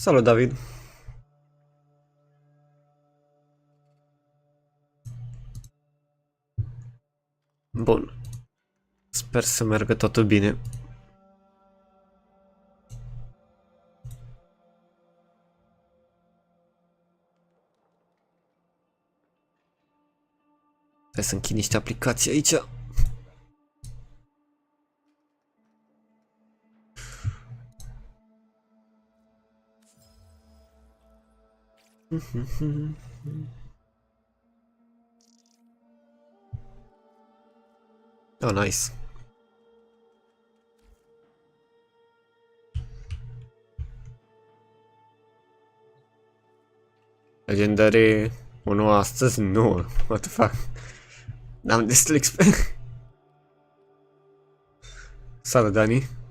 Salut, David! Bun. Sper să meargă totul bine. Trebuie să închid niște aplicații aici. Oh, nice. Legendary 1 astăzi? Nu. What the fuck? N-am destul XP. Salut, Dani.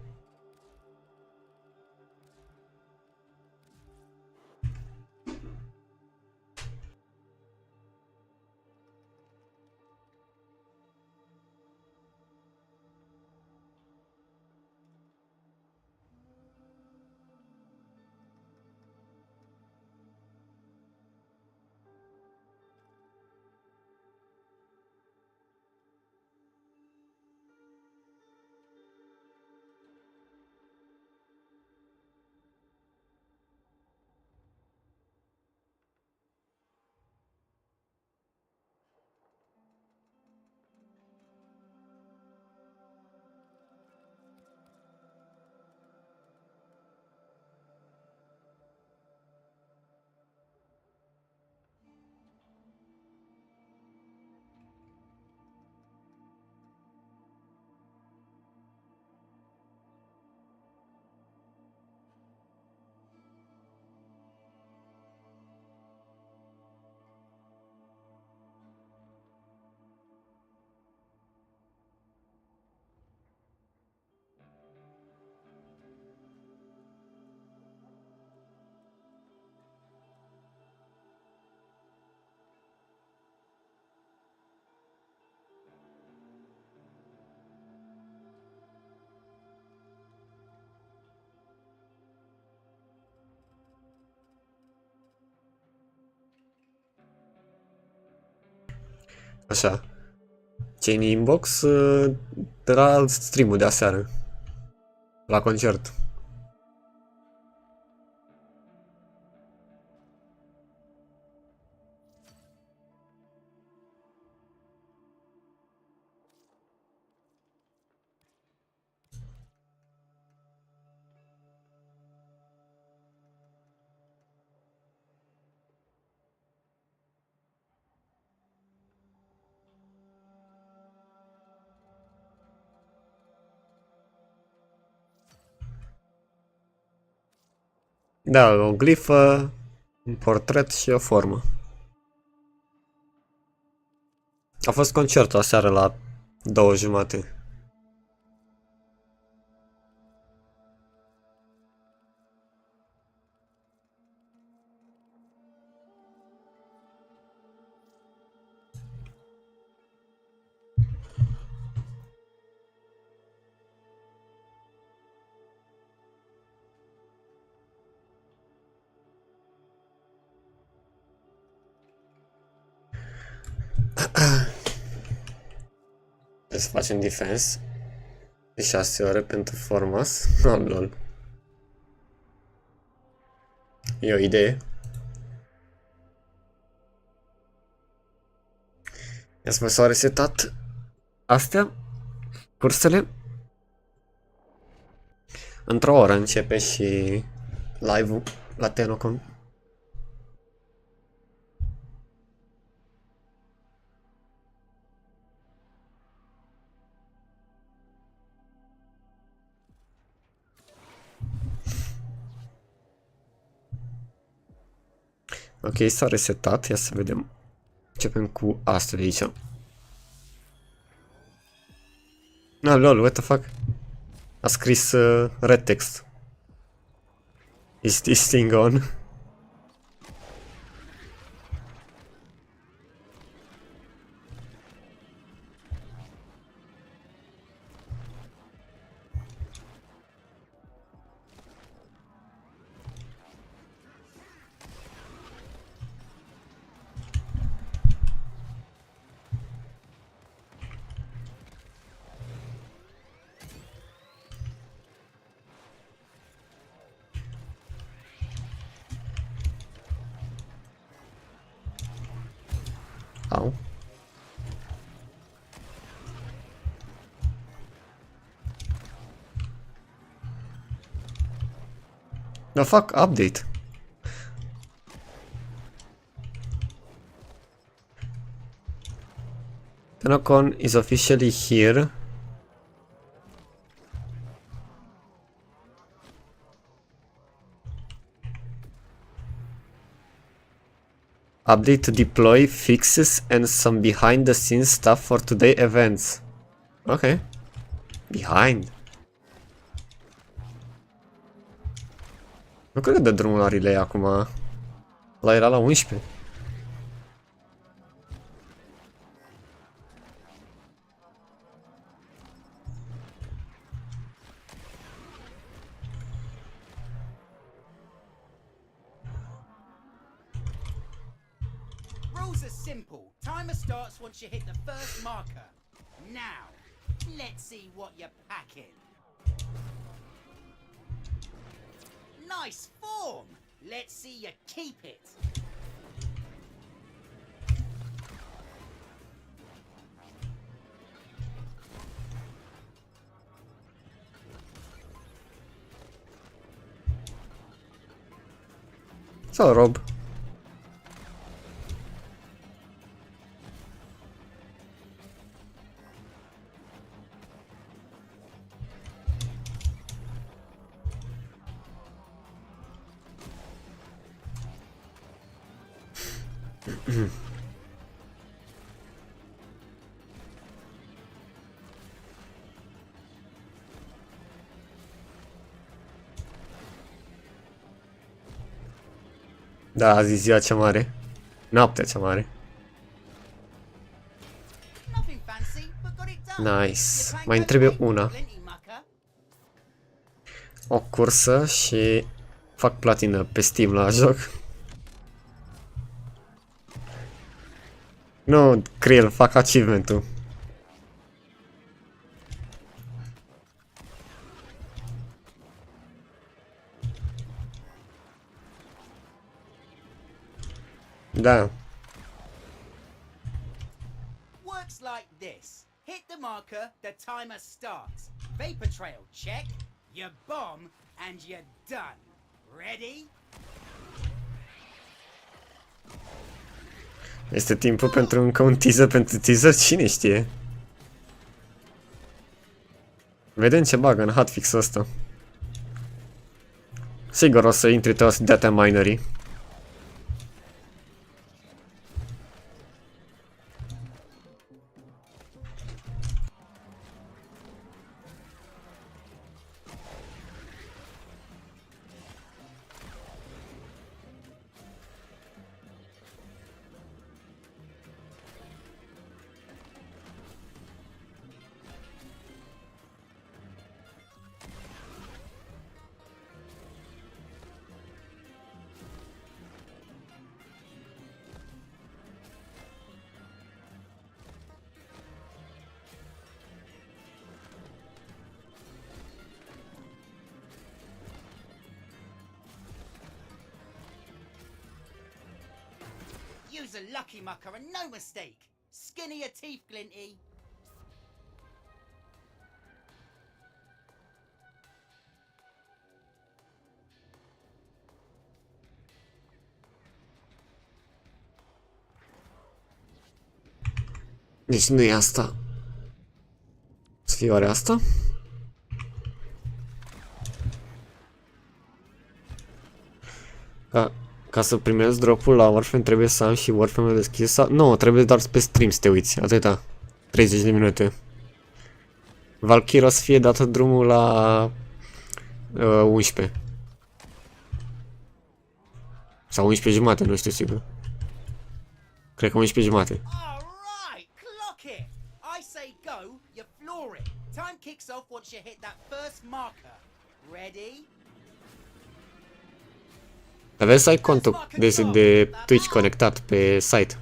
Așa. Ce-i în inbox de la stream-ul de aseară. La concert. Da, o glifă, un portret și o formă. A fost concertul aseară la 2:30. Trebuie să facem defense de 6 ore pentru formas. Oh, lol. E o idee. I-ați mai s-au resetat astea? Cursele? Într-o oră începe și live-ul la TennoCon. Ok, s-a resetat, ia să vedem. Începem cu astea de aici. Ah, lol, what the fuck? A scris red text. Is this thing on? Au. The fuck update? TennoCon is officially here. Update to deploy fixes and some behind the scenes stuff for today events. Ok. Behind. Nu cred că dă drumul la relay acum. La era la 11. Rules are simple. Timer starts once you hit the first marker. Now, let's see what you're packing. Nice form. Let's see you keep it. So, Rob. Da, azi e ziua cea mare. Noaptea cea mare. Nothing fancy, but got it done. Nice. Mai îmi trebuie una. O cursă și fac platină pe Steam la joc. Nu, Krill, fac achievement-ul. Da. Works like this. Hit the marker, the timer starts. Vapor trail, check. You bomb, and you're done. Ready? Este timpul pentru încă un teaser pentru teaser? Cine știe? Vedem ce bagă în hotfix-ul ăsta. Sigur o să intri toți data minerii. Use a lucky mucker and no mistake. Skinny your teeth, Glinty. Deci nu e asta. Să fie oare asta? Ca să primesc dropul la Warframe trebuie să am și Warframe deschis sau... Nu, trebuie doar pe stream să te uiți, atâta. 30 de minute. Valkyrie o să fie dată drumul la 11. Sau 11 jumate, nu știu sigur. Cred că 11 jumate. Alright, clock it. I say go, you floor it. Time kicks off once you hit that first marker. Ready? Aveți să ai contul de Twitch conectat pe site.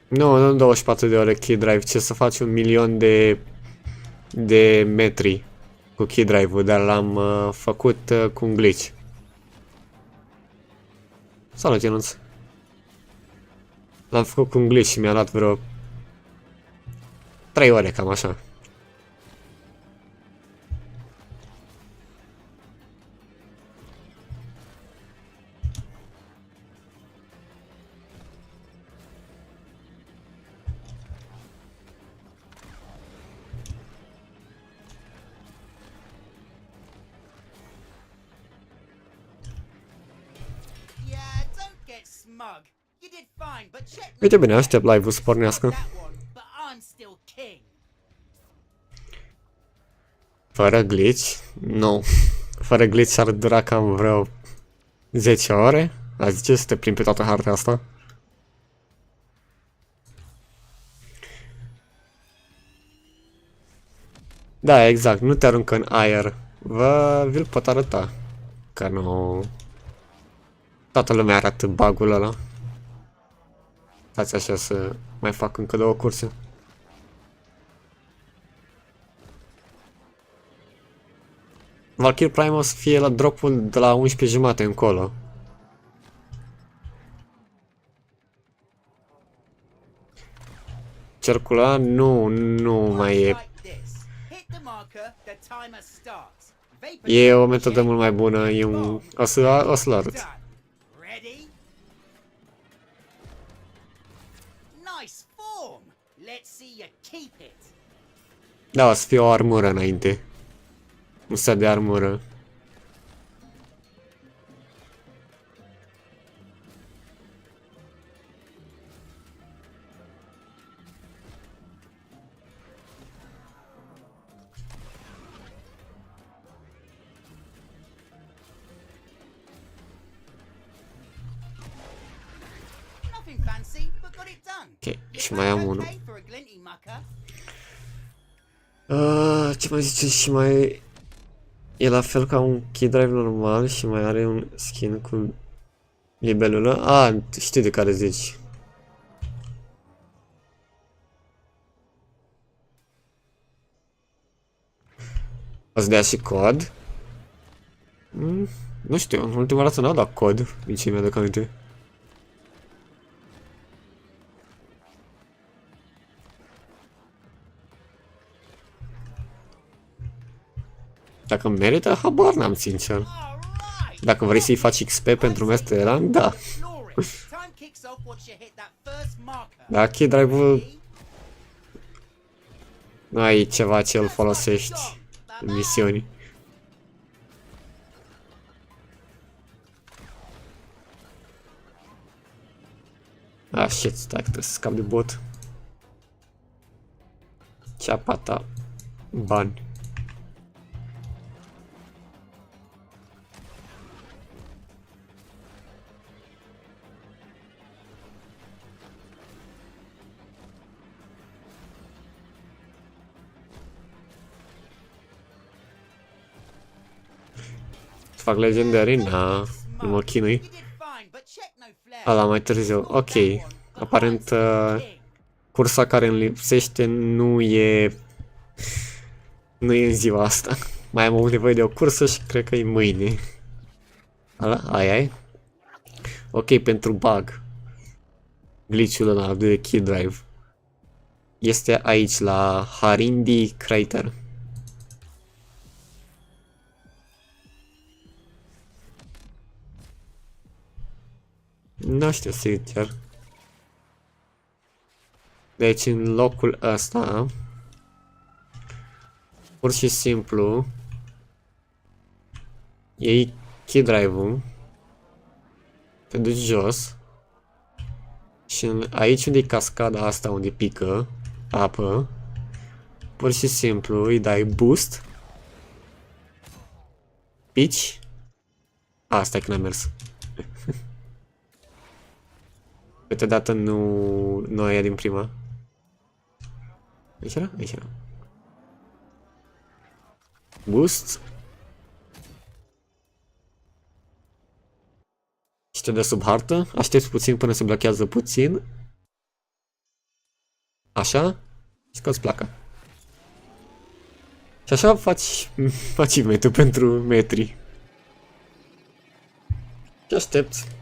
Nu, 24 de ore key drive, ce să faci 1.000.000 de de metri cu key drive-ul, dar l-am făcut cu un glitch. Salut, Ionuț. L-am făcut cu un glitch și mi-a luat vreo 3 ore, cam așa. Yeah, don't get smug. You did fine, but check. Uite bine, aștept live-ul să pornească. That one, but I'm still king. Fără glitch? Nu. Fără glitch ar dura cam vreo 10 ore. A zice să te plimbi pe toată harta asta. Da, exact, nu te aruncă în aer. Vi-l pot arăta. Că nu... Toată lumea arată bug-ul ăla. Stați așa să mai fac încă 2 curse. Valkyrie Prime o să fie la dropul de la 11:30 încolo. Cercul ăla nu mai e. E o metodă mult mai bună, e un... o să-l arăt. Da, o să fie o armură înainte. Un set de armură. Ok, și mai am unul. Ce mai zice și mai... E la fel ca un key drive normal și mai are un skin cu libelul. Știu de care zici. O să dea și cod? Nu știu, în ultima dată n-au dat cod, nici mi-aduc aminte. Dacă merită, habar n-am, sincer. Dacă vrei să-i faci XP pentru Master Run, da. Da, key drive-ul... Nu ai ceva ce îl folosești în misiuni. Shit, stai, trebuie să scap de bot. Ceapa ta. Bani. Fac legendary? Na, nu mă chinui. Ala mai târziu, ok. Aparent cursa care îmi lipsește nu e în ziua asta. Mai am avut nevoie de o cursă și cred că e mâine. Ala, ai. Ok, pentru bug. Glitch-ul ăla de key drive. Este aici la Harindi Crater. Nu știu sincer. Deci în locul ăsta pur și simplu iei key drive-ul, te duci jos și aici unde e cascada asta unde pică apă, pur și simplu îi dai boost, pitch. Stai că n-a mers. Câteodată nu e din prima. Aici era? Aici era. Boost. Și te dă sub hartă. Aștepți puțin până se blochează puțin. Așa. Și scoți placa. Și așa faci achievement-ul pentru metri. Și aștepți.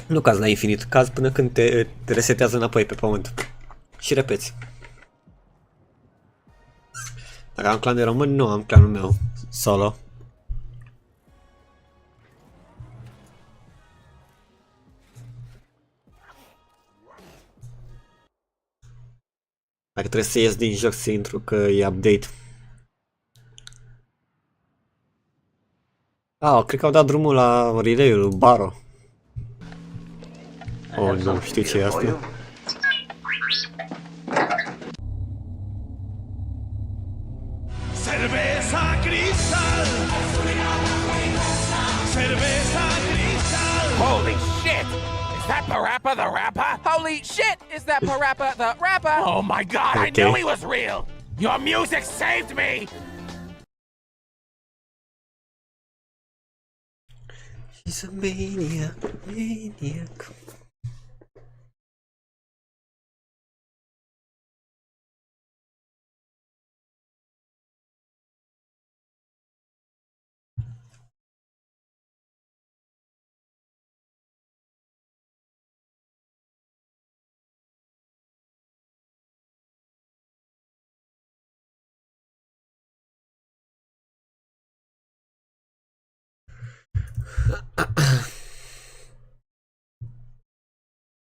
Nu cazi la infinit, cazi până când te resetează înapoi pe pământ. Și repeți. Dacă am clan de români, nu am clanul meu solo. Dacă trebuie să ies din joc să intru că e update. Cred că au dat drumul la relay-ul lui Baro. Nu știu ce e asta. Cerveza cristal. Cerveza cristal. Holy shit! Is that Parappa the Rapper? Holy shit! Is that Parappa the Rapper? Oh my god, I knew he was real! Your music saved me! She's a maniac, maniac.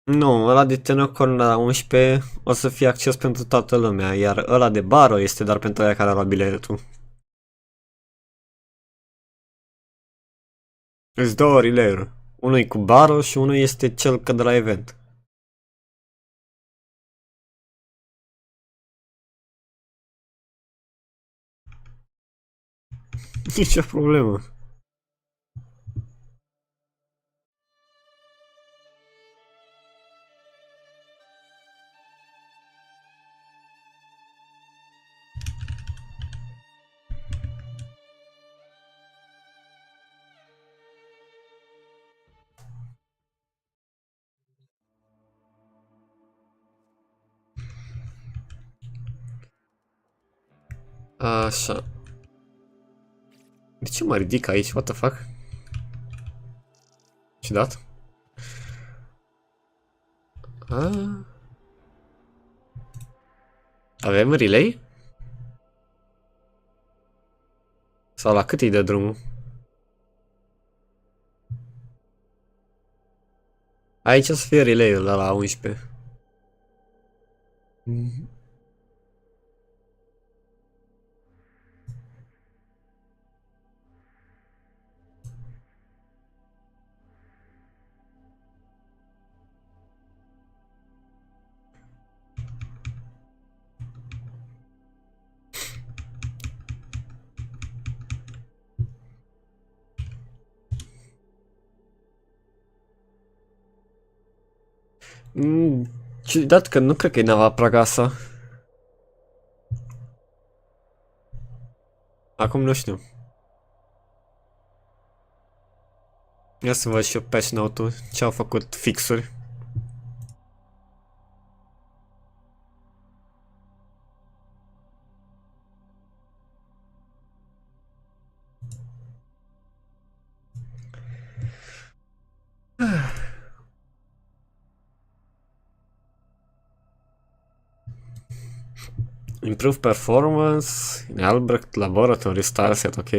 Nu, ăla de TennoCon la 11 o să fie acces pentru toată lumea, iar ăla de Baro este doar pentru aia care au luat biletul. Îți două relay-uri. Unul e cu Baro și unul este cel de la event. Nici o problemă. Așa. De ce mă ridic aici? What the fuck? Ciudat. Avem relay? Sau la cât îi dă drumul? Aici o să fie relay-ul la 11. Ciudat că nu cred că e nava Pragasa. Acum nu știu. Ia să văd și eu patch note-ul, ce au făcut fixuri. Improve performance in Albrecht Laboratory style set, ok.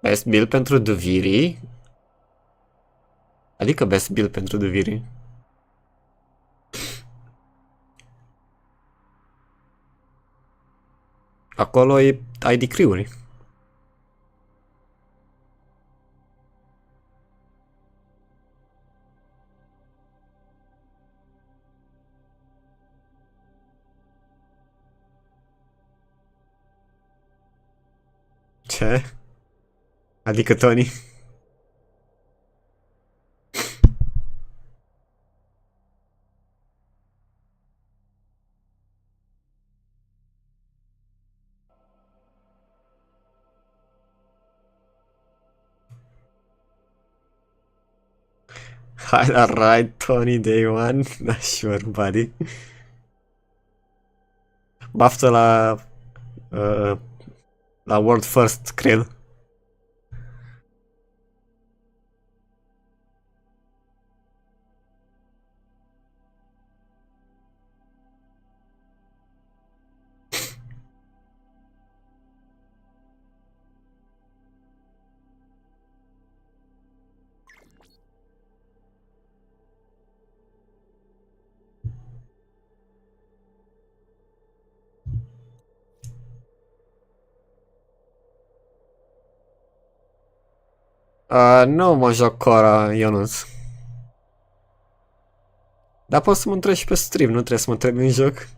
Best build pentru Duviri? Adică best build pentru Duviri? Acolo ai decree-uri. Ce? Adică Tony? Alright, Tony, day one. Not sure, buddy. Baftă la World First, cred. Nu mă joc Cora, Ionuț. Dar poți să mă întrebi și pe stream, nu trebuie să mă întrebi în joc.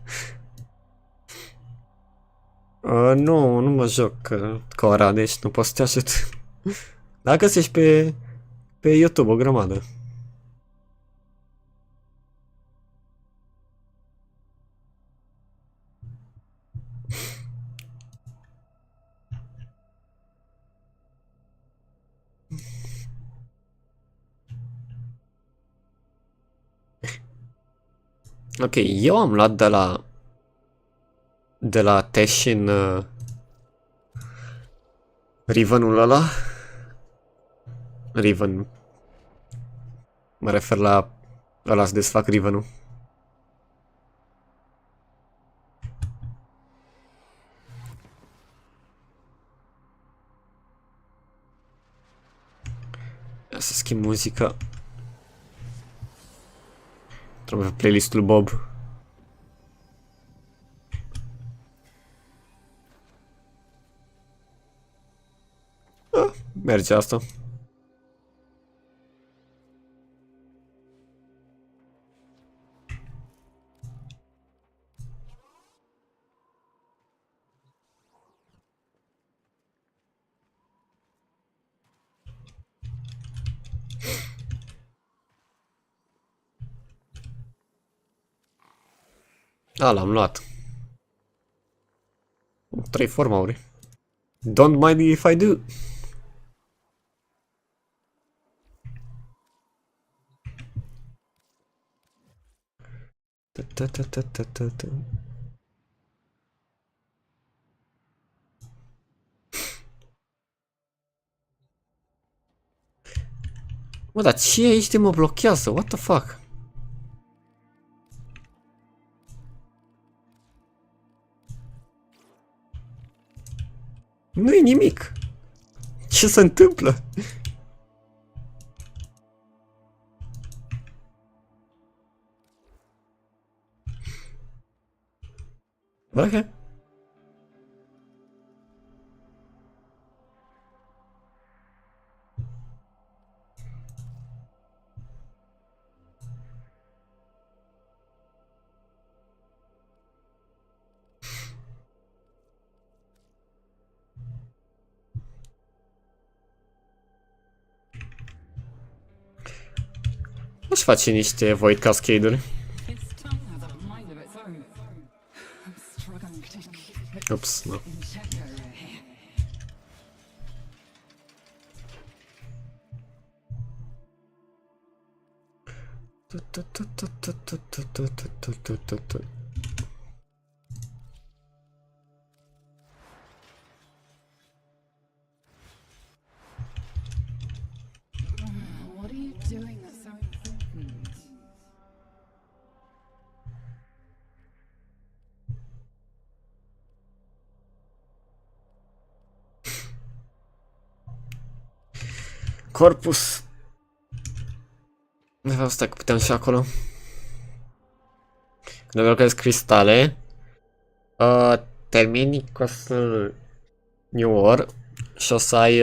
Nu mă joc Cora, deci nu poți să te ajut. Dar găsești pe YouTube o grămadă. Ok, eu am luat de la Teshin Rivenul ăla. Riven. Mă refer la ăla să desfac Rivenul. Ia să schimb muzica. Trebuie pe playlistul Bob. Merge asta. L-am luat. 3 formauri. Don't mind if I do. Mă, dar ce aici de mă blochează? What the fuck? Nu-i nimic. Ce se întâmplă? Ok. Aș face niște Void Cascade-uri. Ups, nu. What are you doing that's so important? Corpus. Asta că puteam și acolo. Când blochezi cristale, termini Castle New War și o să ai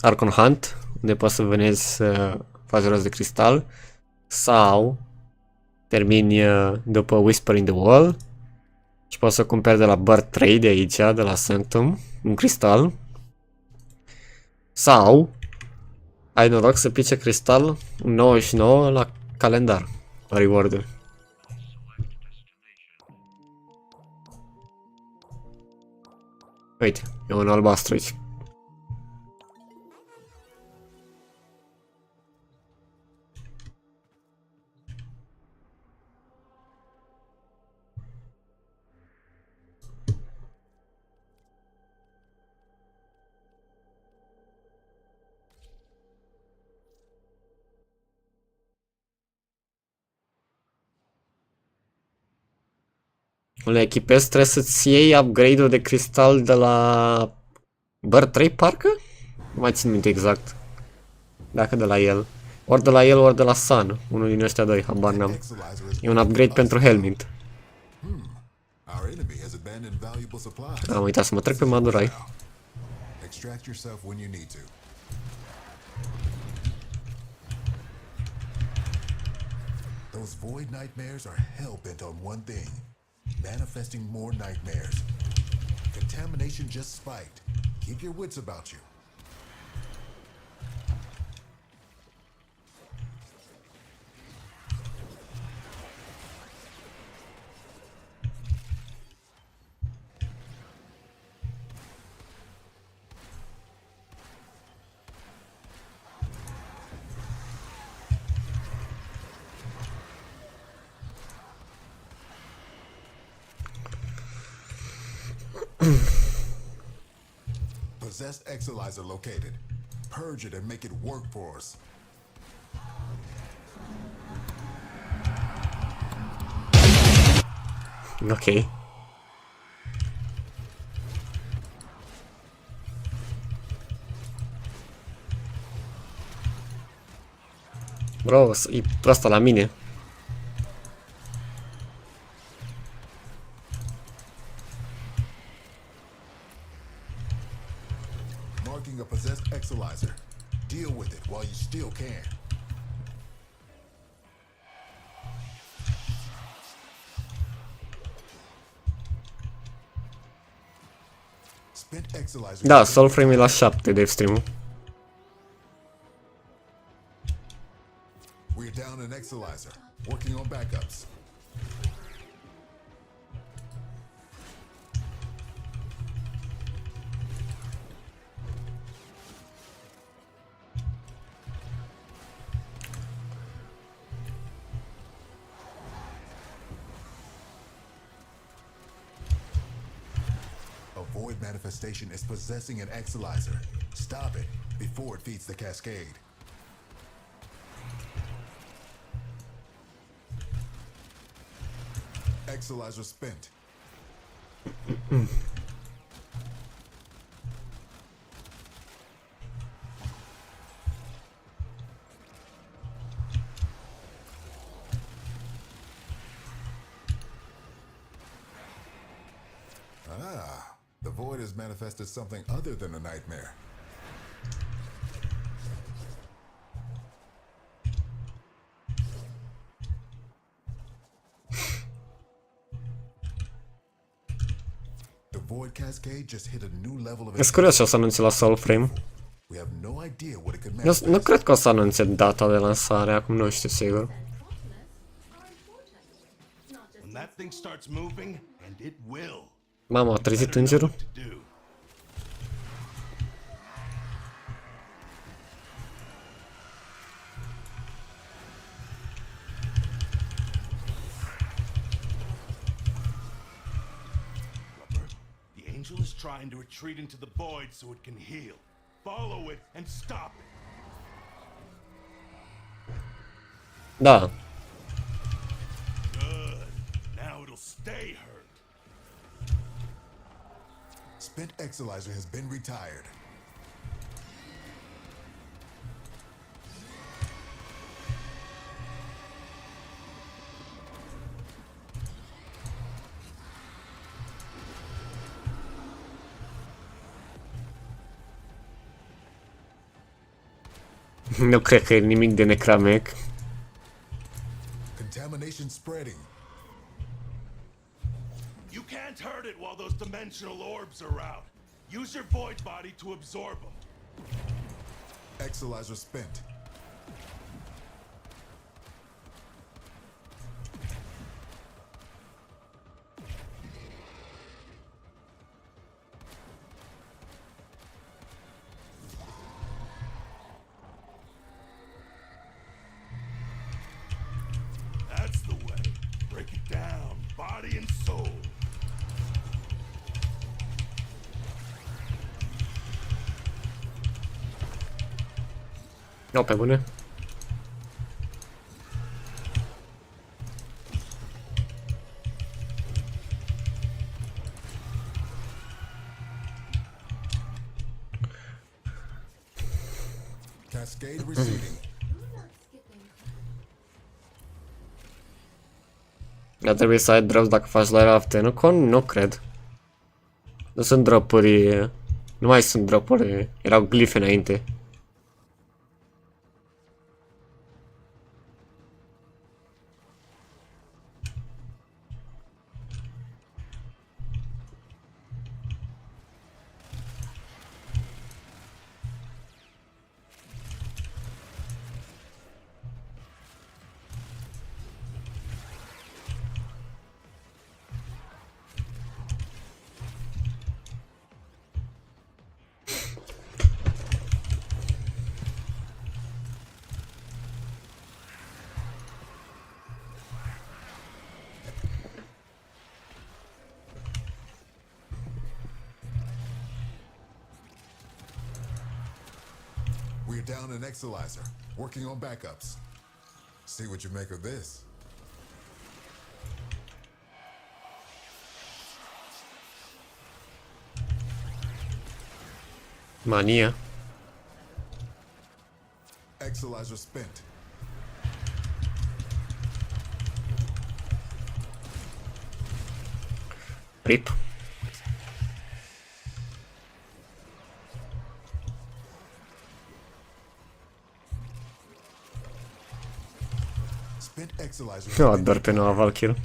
Archon Hunt, unde poți să vânezi faci rost de cristal, sau termini după Whisper in the Wall și poți să cumperi de la Bird Trade de aici, de la Sanctum, un cristal, sau ai noroc să pice cristal 99 la calendar, reward-uri. Uite, e un albastru aici. Le echipezi, trebuie să-ți iei upgrade-ul de cristal de la MR3, parcă? Nu mai țin minte exact. Dacă de la el. Ori de la el, ori de la Sun. Unul din ăștia doi, habar n-am. E un upgrade pentru helmet. Our enemy has abandoned valuable supplies. Am uitat să mă trec pe Madurai. Extract yourself when you need to. Those void nightmares are hell-bent on one thing. Manifesting more nightmares. Contamination just spiked. Keep your wits about you. Possessed Exilizer located. Purge it and make it work for us. Ok. Bro, e ăsta la mine. Marking a possessed Exilizer. Deal with it while you still can. Spent Exilizer. Da, Soulframe e la 7 de stream-ul. We're down an Exilizer. Working on backups. A void manifestation is possessing an Exilizer. Stop it before it feeds the cascade. Exilizer spent. Ah, the void has manifested something other than a nightmare. The void cascade just hit a new level of. Ești curios ce o să anunțe la Soulframe. We have no idea what it could Nu manifest. cred că o să anunțe data de lansare, acum nu știu sigur. When that thing starts moving, and it will. Mama, a trezit îngerul? To do. The angel is trying to retreat into the void so it can heal. Follow it and stop it. Da. Good. Now it'll stay hurt. Spent Exilizer has been retired. Nu cred că e nimic de necramec. Contamination spreading. You can't hurt it while those dimensional orbs are out. Use your void body to absorb them. Exilizer spent. That's the way. Break it down, body and soul. O, pe bune. Dar trebuie să ai drops dacă faci la TennoCon? Nu cred. Nu sunt dropuri... Nu mai sunt dropuri. Erau glife înainte. We're down an Exalizer, working on backups. See what you make of this. Mania. Exalizer spent. RIP. Spent Exalizer. Eu ador pe noua Valkyrie.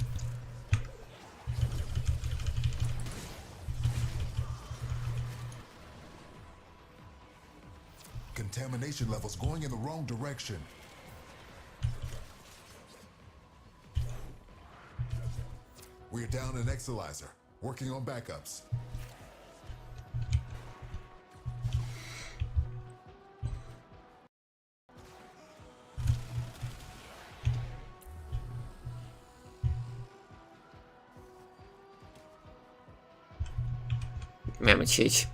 Contamination levels going in the wrong direction. We're down an Exalizer, working on backups. Mi-am aici.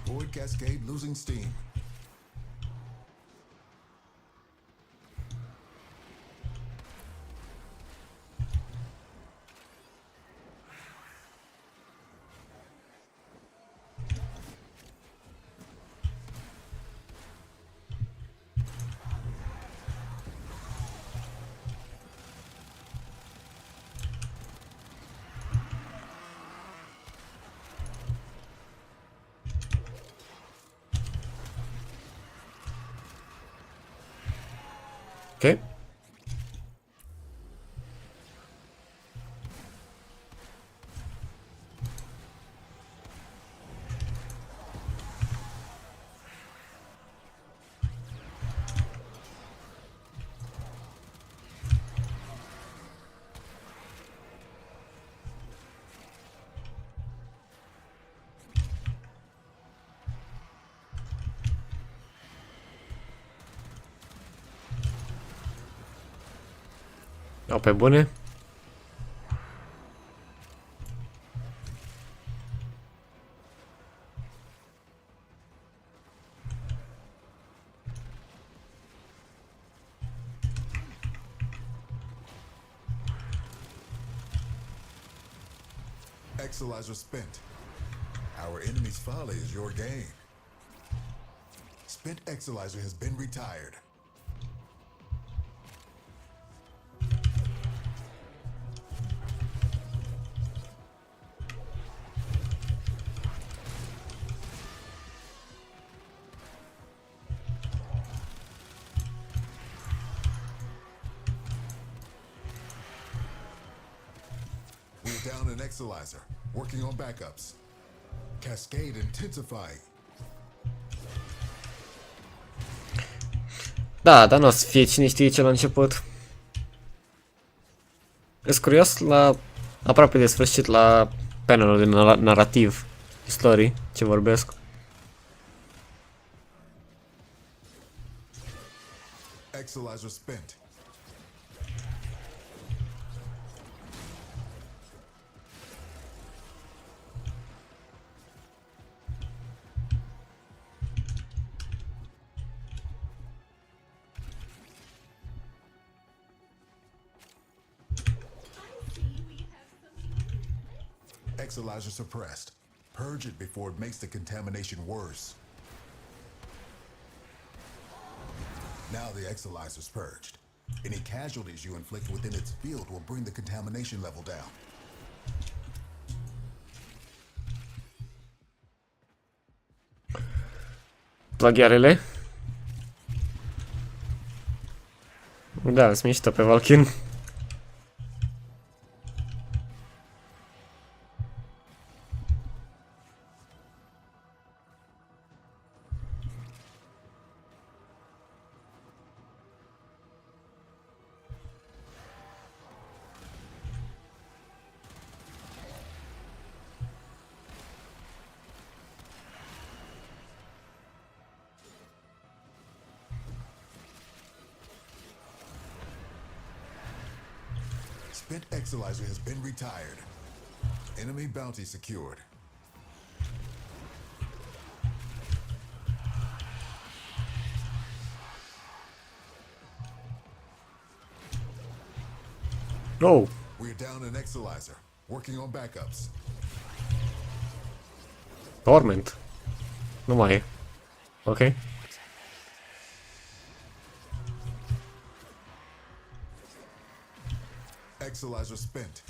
Void Cascade losing steam. Ok. Au pe bune. Exalizer spent. Our enemy's folly is your gain. Spent Exalizer has been retired. We're down an Exalizer, working on backups. Cascade intensifying. Da, dar nu o să fie cine știe ce la început. Ești curios la aproape de sfârșit la panelul de narrativ, story, ce vorbesc. Exalizer spent. exolyzer suppressed. Purge it before it makes the contamination worse. Now the exolyzer's purged. Any casualties you inflict within its field will bring the contamination level down. Plaghiarele? Da, sunt mișto pe Valkyrie. Spent exolyzer has been retired. Enemy bounty secured. Oh, We're down an exolyzer. Working on backups. Torment. Nu mai e. Ok. Exolyzer spent.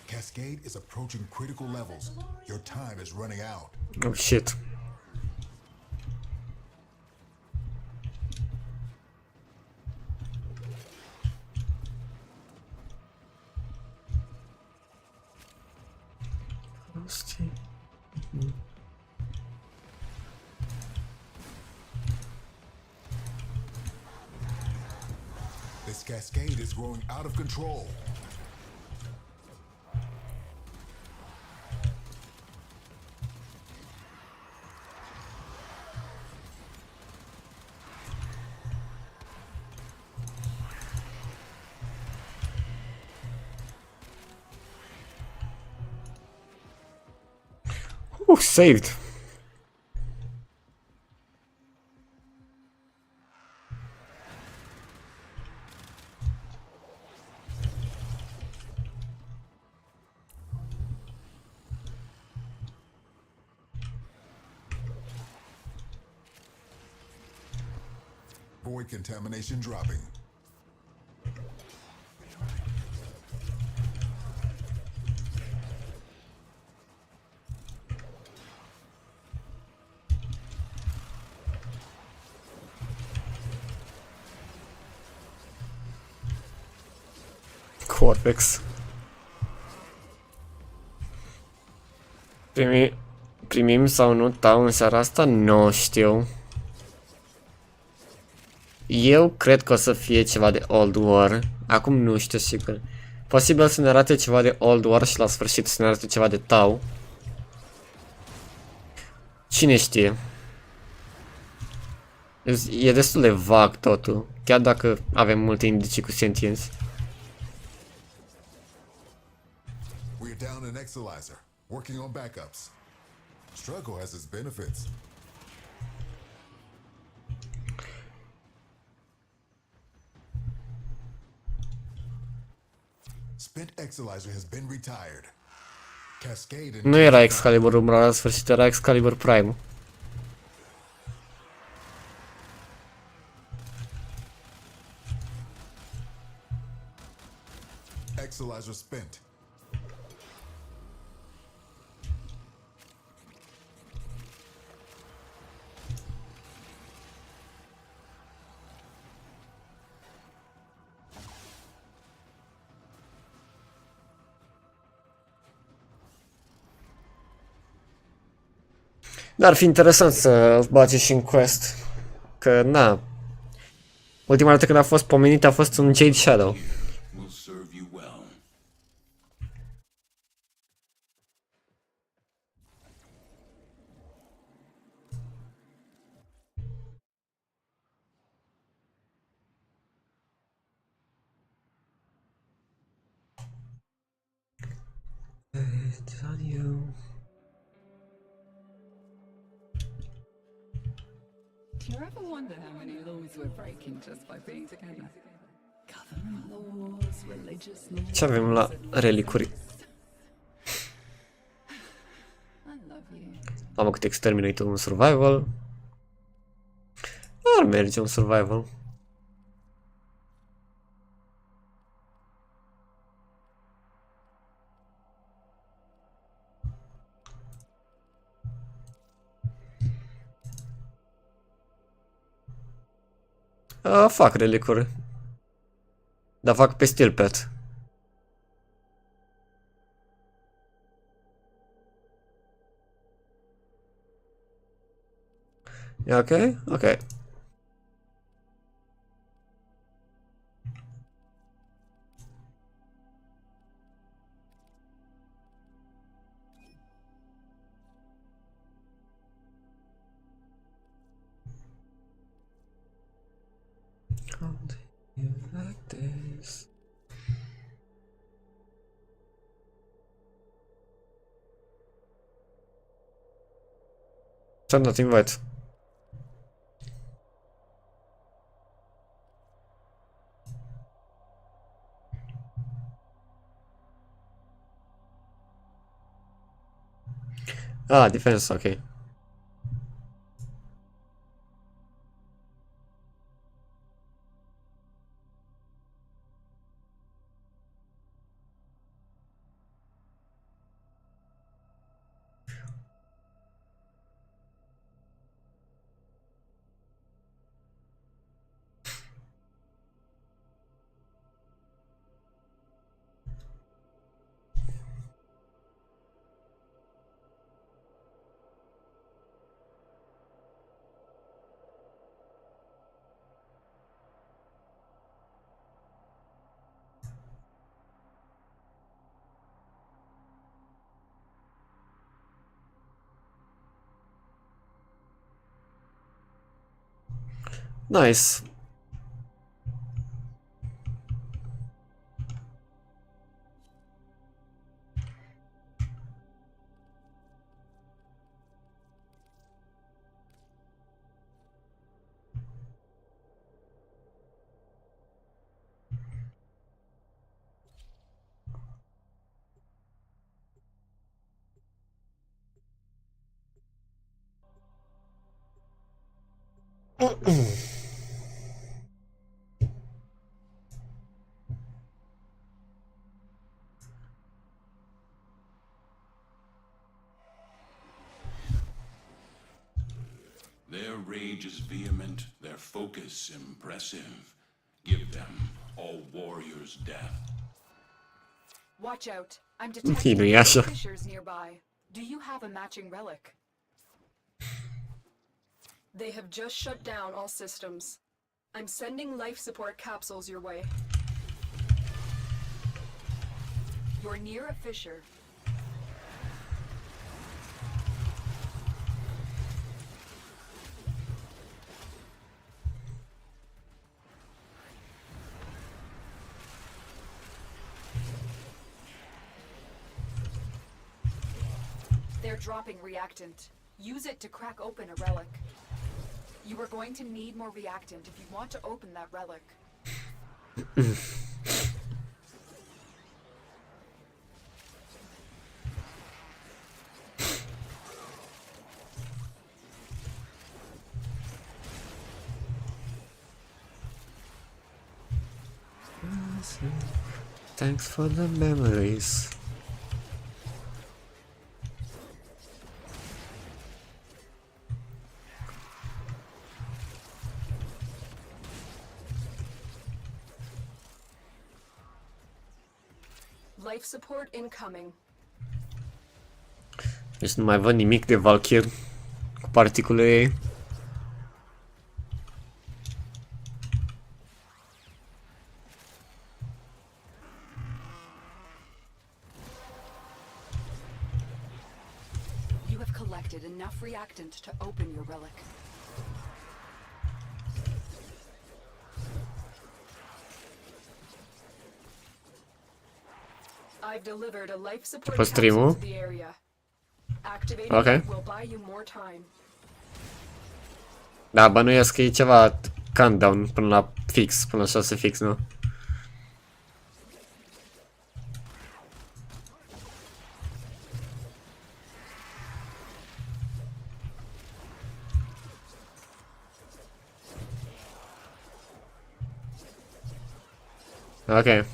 Cascade is approaching critical levels. Your time is running out. Oh shit. This cascade is growing out of control. Saved. Void contamination dropping. Cortex. Primim sau nu tau în seara asta? Nu știu. Eu cred că o să fie ceva de Old War. Acum nu știu sigur. Posibil să ne arate ceva de Old War și la sfârșit să ne arate ceva de tau. Cine știe? E destul de vag totul. Chiar dacă avem multe indicii cu sentienți. We're down an exolyzer. Working on backups. Struggle has its benefits. Spent exolyzer has been retired. Cascade Nu era Excalibur Umbra la sfârșit, era Excalibur Prime. Exolyzer spent. Dar ar fi interesant să bage și în quest. Că, na, ultima dată când a fost pomenit a fost un Jade Shadow. Will serve you well. It's on you. Do you ever wonder how many laws we're breaking just by being together? Government laws, religious laws. Ce avem la relicuri? I love you. Mamă, cât exterminator un survival. Ar merge un survival. Fac relicuri. Dar fac pe steel pet. E ok? Ok. How do you like this? Ce-am dat invite? Defense, ok. Nice. Their rage is vehement, their focus impressive. Give them all warriors' death. Watch out. I'm Bine, detecting e așa. fissures nearby. Do you have a matching relic? They have just shut down all systems. I'm sending life support capsules your way. You're near a fissure. They're dropping reactant. Use it to crack open a relic. You are going to need more reactant if you want to open that relic. Thanks for the memories. Life support incoming. Deci nu mai văd nimic de Valkyr cu particulele ei. You have collected enough reactant to open your relic. I've delivered a life support Pe stream-ul? capsule to the area. Activating Ok. it will buy you more time. Da, bănuiesc că e ceva countdown până la fix, până la 6 fix, nu? Ok.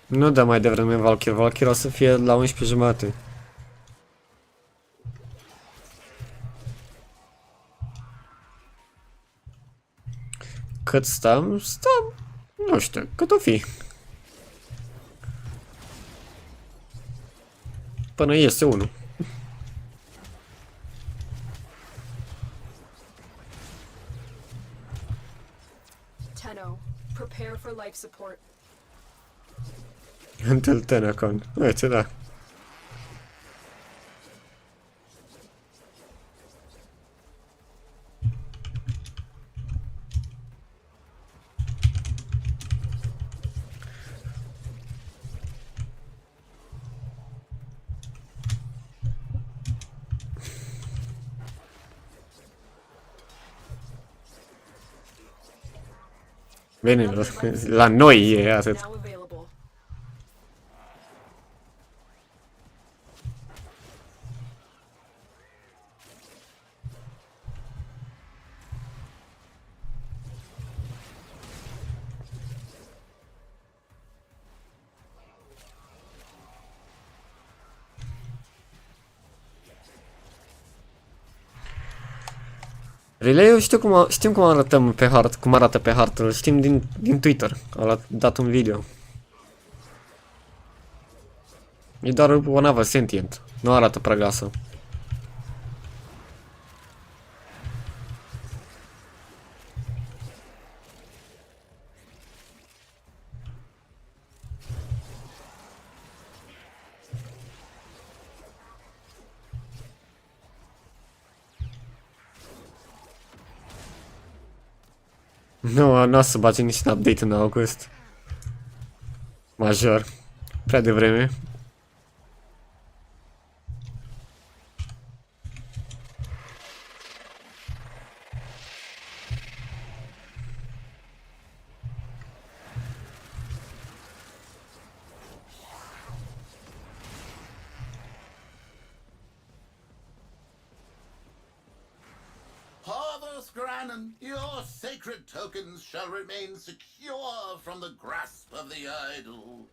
Nu dă mai devreme Valkyrie. Valkyrie o să fie la 11 jumate. Cât stăm? Stăm... Nu știu, cât o fi. Până iese unul. Tenno, prepare for life support. Until TennoCon. Uite, da. Bine, la noi e atât. Now available. Relay-ul știm cum arătăm pe hartă, cum arată pe hartă, îl știm din Twitter. A dat un video. E doar o navă sentient, nu arată prea gasă. Nu o să bage nici un update în august. Major. Prea devreme. Harvest Granon, your sacred tokens shall remain secure from the grasp of the idol.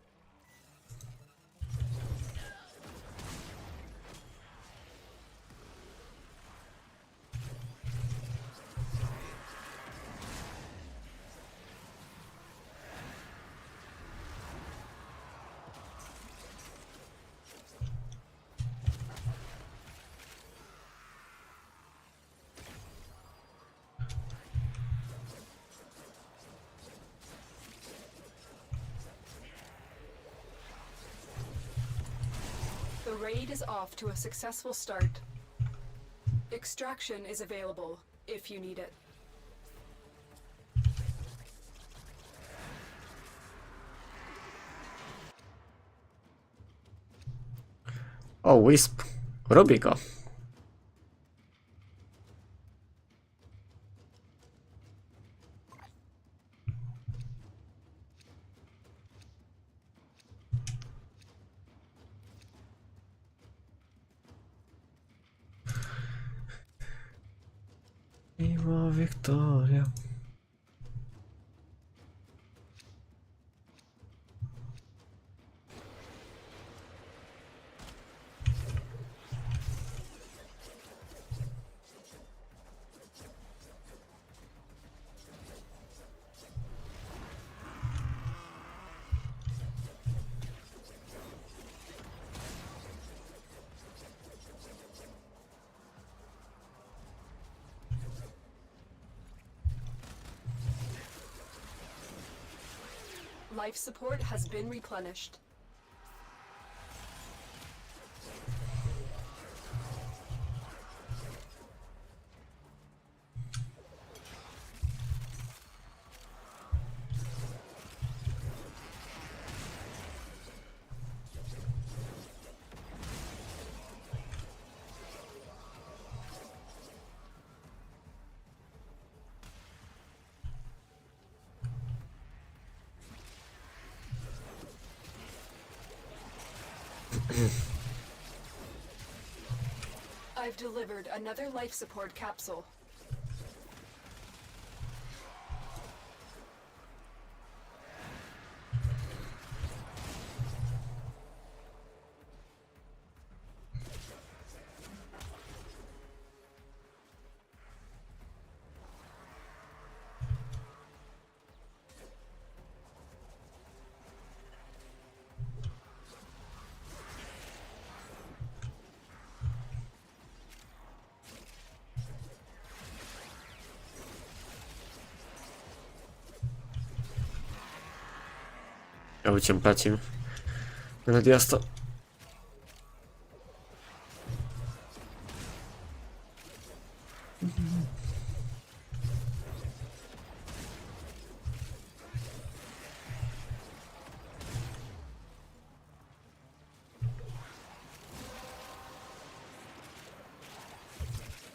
The raid is off to a successful start. Extraction is available if you need it. Oh, Wisp. Rubica. Viva Victoria. Life support has been replenished. I've delivered another life support capsule. Ia uite ce-mi place melodia asta.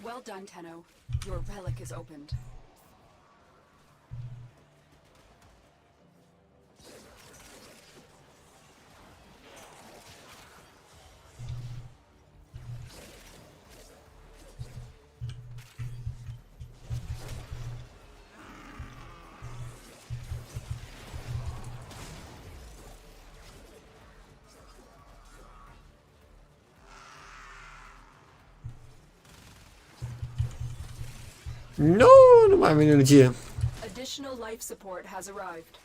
Well done, Tenno. Your relic is opened. Nu, nu mai am energie. Additional life support has arrived.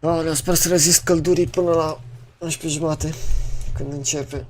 Aoleu, sper să rezist căldurii până la 11:30, când începe.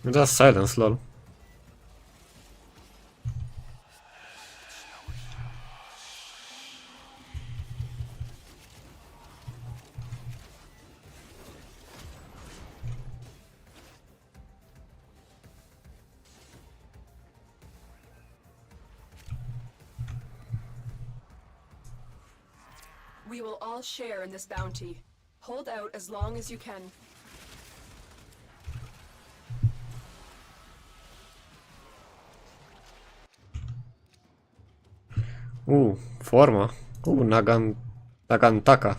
Mi-a dat silence, lol. We will all share in this bounty. Hold out as long as you can. Forma. Nagantaka.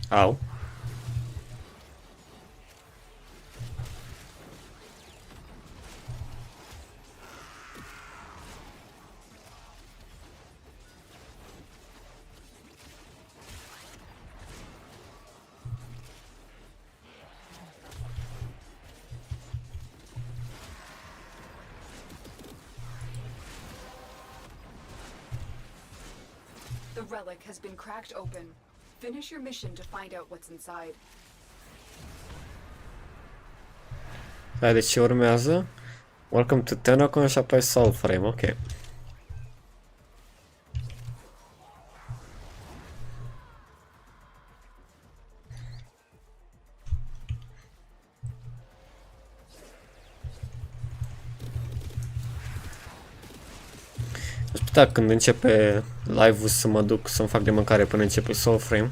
Au. The relic has been cracked open. Finish your mission to find out what's inside. Hai, deci ce urmează? Welcome to TennoCon și apoi Warframe, ok. Aș putea când începe live-ul să mă duc să-mi fac de mâncare până începe Warframe.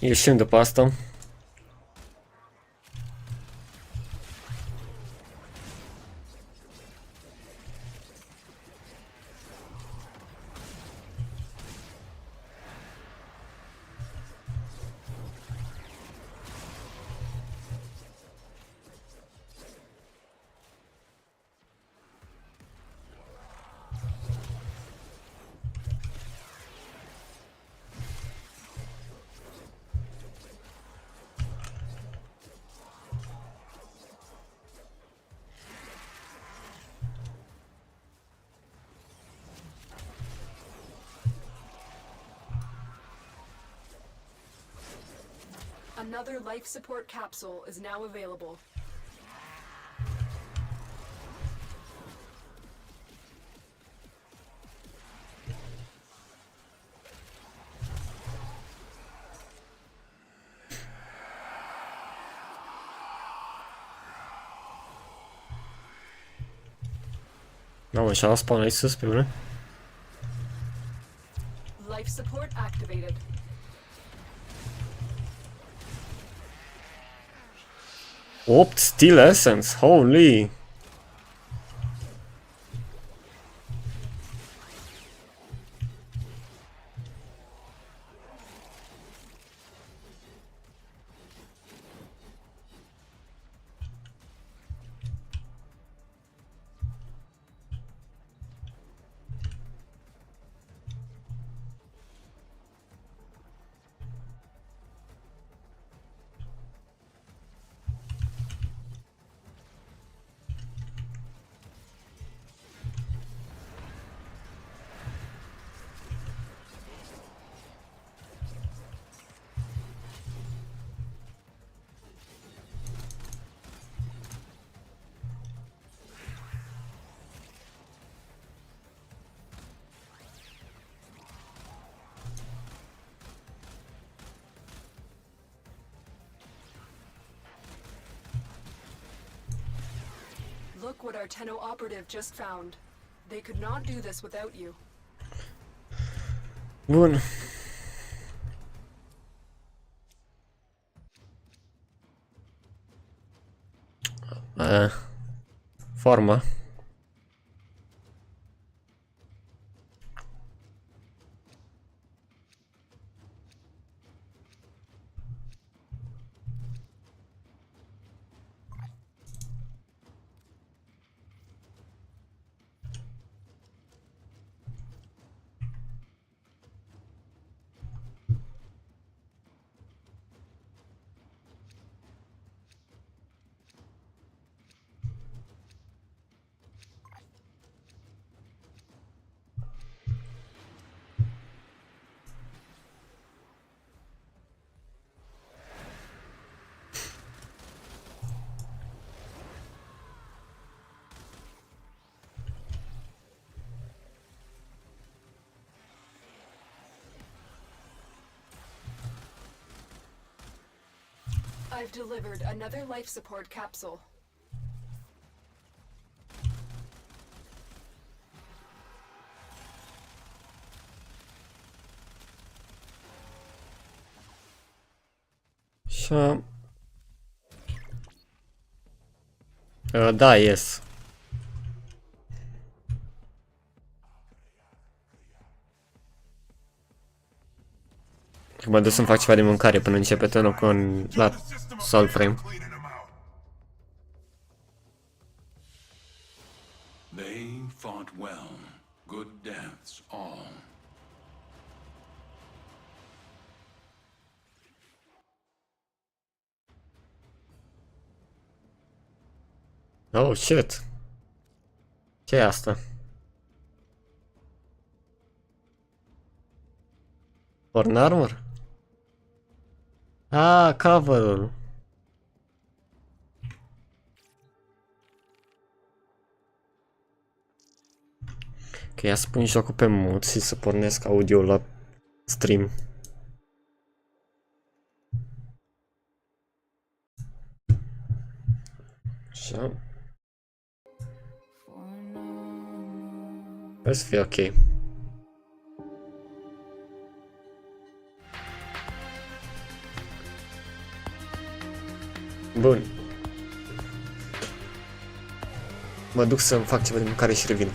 Ieșim după asta. Another life support capsule is now available. Mamă, și-a spawn aici sus pe mine. Life support activated. Opt Steel Essence, holy! Look what our Tenno operative just found. They could not do this without you. Bun. Forma. I've delivered another life support capsule. Așa. Da, ies. Mă duc să-mi fac ceva de mâncare până începe TennoCon la Warframe. They fought well. Good deaths all. Oh, shit. Ce e asta? Horn armor? Ah, cover-ul. Ok, ia să pun jocul pe mute și să pornesc audio la stream. Așa. Sper să fie ok. Bun. Mă duc să-mi fac ceva de mâncare și revin.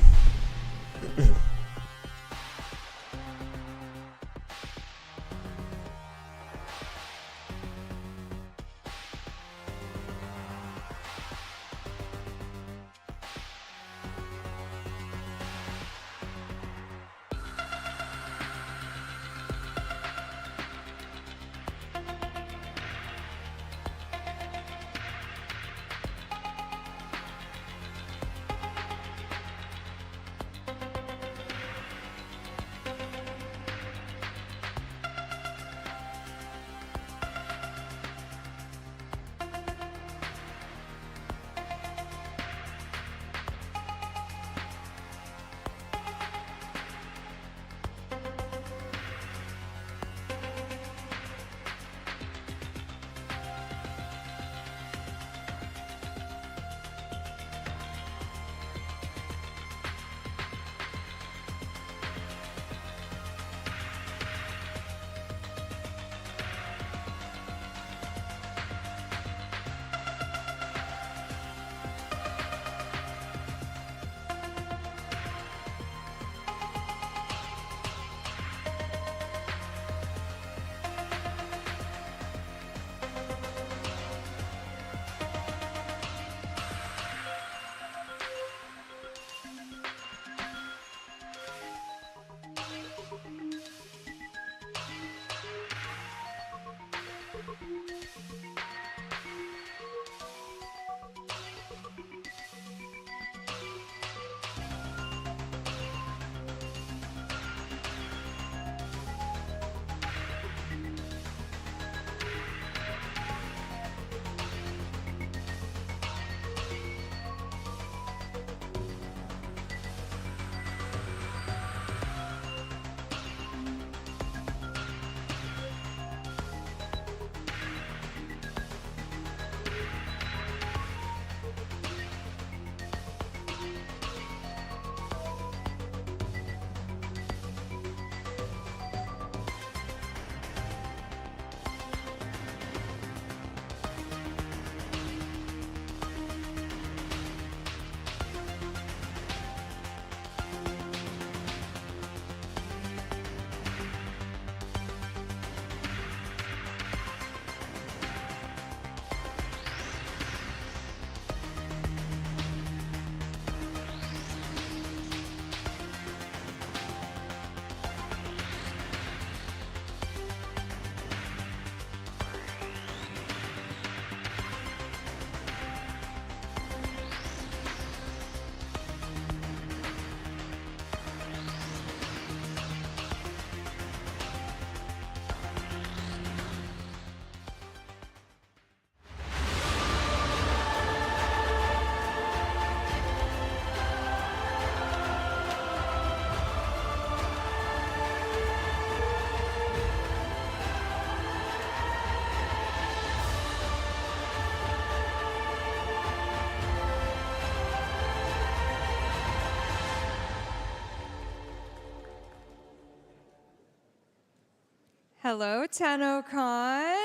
Hello, TennoCon.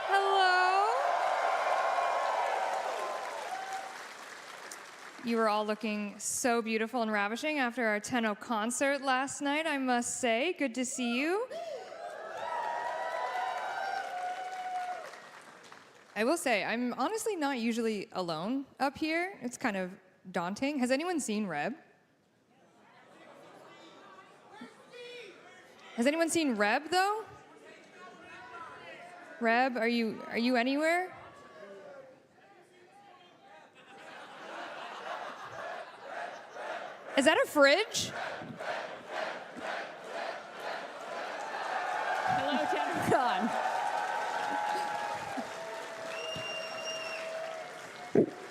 Hello. You were all looking so beautiful and ravishing after our Tenno concert last night, I must say. Good to see you. I will say, I'm honestly not usually alone up here. It's kind of daunting. Has anyone seen Reb? Has anyone seen Reb, though? Reb, are you anywhere? Is that a fridge? Hello, TennoCon.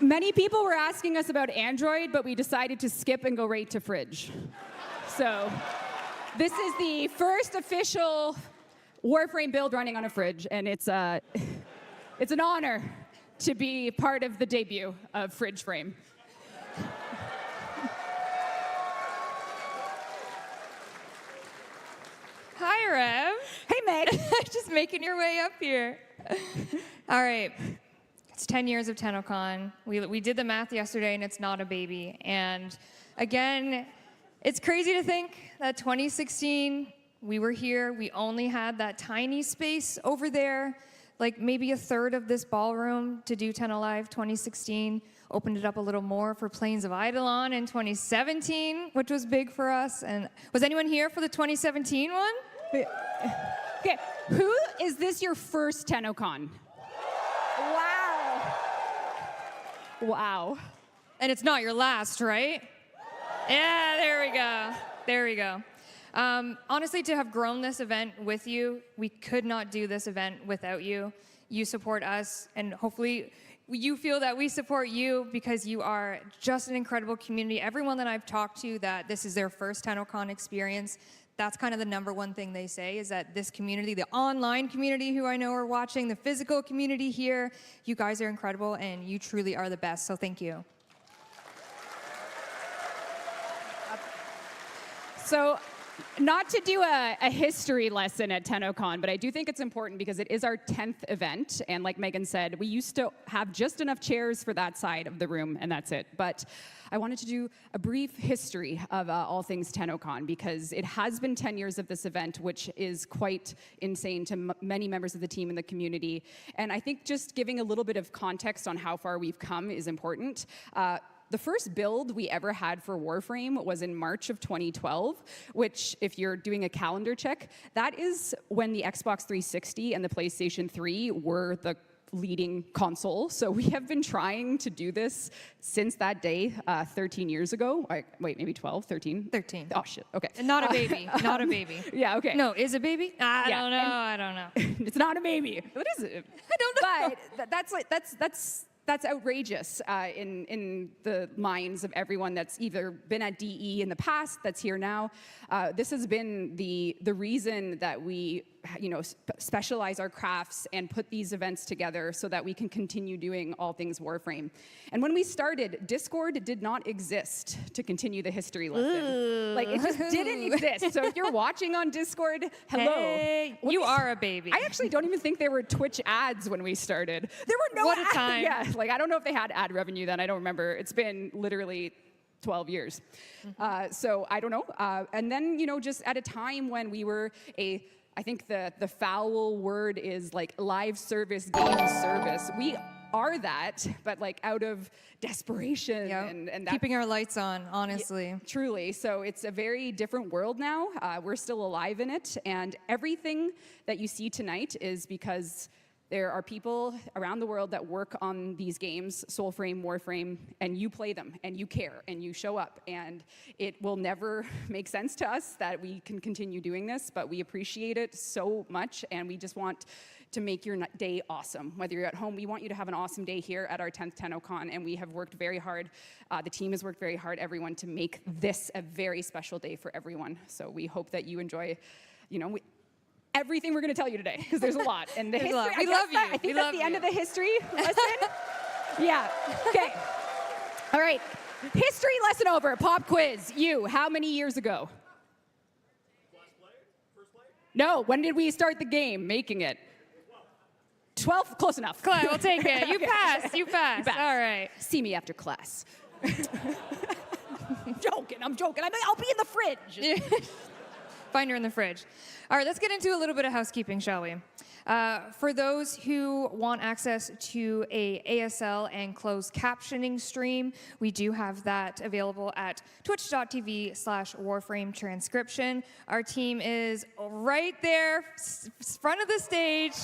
Many people were asking us about Android, but we decided to skip and go right to fridge. So this is the first official Warframe build running on a fridge, and it's an honor to be part of the debut of Fridge Frame. Hi, Rev. Hey, Meg. Just making your way up here. All right. It's 10 years of TennoCon. We did the math yesterday, and it's not a baby. And again, it's crazy to think that 2016, we were here. We only had that tiny space over there, like maybe a third of this ballroom to do Tenno Live 2016. Opened it up a little more for Plains of Eidolon in 2017, which was big for us. And was anyone here for the 2017 one? Okay, who is this your first TennoCon? Wow. Wow. And it's not your last, right? Yeah, there we go. There we go. Honestly, to have grown this event with you, we could not do this event without you. You support us, and hopefully you feel that we support you because you are just an incredible community. Everyone that I've talked to that this is their first TennoCon experience, that's kind of the number one thing they say, is that this community, the online community who I know are watching, the physical community here, you guys are incredible and you truly are the best, so thank you. So, not to do a history lesson at TennoCon, but I do think it's important because it is our 10th event, and like Megan said, we used to have just enough chairs for that side of the room, and that's it. But I wanted to do a brief history of all things TennoCon because it has been 10 years of this event, which is quite insane to many members of the team and the community. And I think just giving a little bit of context on how far we've come is important. The first build we ever had for Warframe was in March of 2012, which, if you're doing a calendar check, that is when the Xbox 360 and the PlayStation 3 were the leading console. So we have been trying to do this since that day, 13 years ago. Wait, maybe 12, 13? 13. Oh, shit, okay. And not a baby, not a baby. Yeah, okay. No, is a baby? I don't know. It's not a baby. What is it? I don't know. But that's outrageous in the minds of everyone that's either been at DE in the past, that's here now. This has been the reason that we specialize our crafts and put these events together so that we can continue doing all things Warframe. And when we started, Discord did not exist to continue the history lesson. Ooh. Like, it just didn't exist. So if you're watching on Discord, hello. Hey, you are a baby. I actually don't even think there were Twitch ads when we started. There were no What a ads. time. Yeah, like I don't know if they had ad revenue then. I don't remember. It's been literally 12 years. So I don't know. And then, just at a time when we were I think the foul word is like live service, game service. We are that, but like out of desperation and that, keeping our lights on, honestly. Yeah, truly. So it's a very different world now. We're still alive in it, and everything that you see tonight is because there are people around the world that work on these games, Soulframe, Warframe, and you play them, and you care, and you show up. And it will never make sense to us that we can continue doing this, but we appreciate it so much, and we just want to make your day awesome. Whether you're at home, we want you to have an awesome day here at our 10th TennoCon, and we have worked very hard. The team has worked very hard, everyone, to make this a very special day for everyone. So we hope that you enjoy, everything we're going to tell you today, because there's a lot. And the history, we love you. I think that's the end of the history lesson. Yeah. Okay. All right. History lesson over. Pop quiz. You, how many years ago? No, when did we start the game making it? 12, close enough. Claire, we'll take it. You passed. You passed. All right. See me after class. I'm joking. I'll be in the fridge. Find her in the fridge. All right, let's get into a little bit of housekeeping, shall we? For those who want access to a ASL and closed captioning stream, we do have that available at twitch.tv/Warframe transcription. Our team is right there, front of the stage,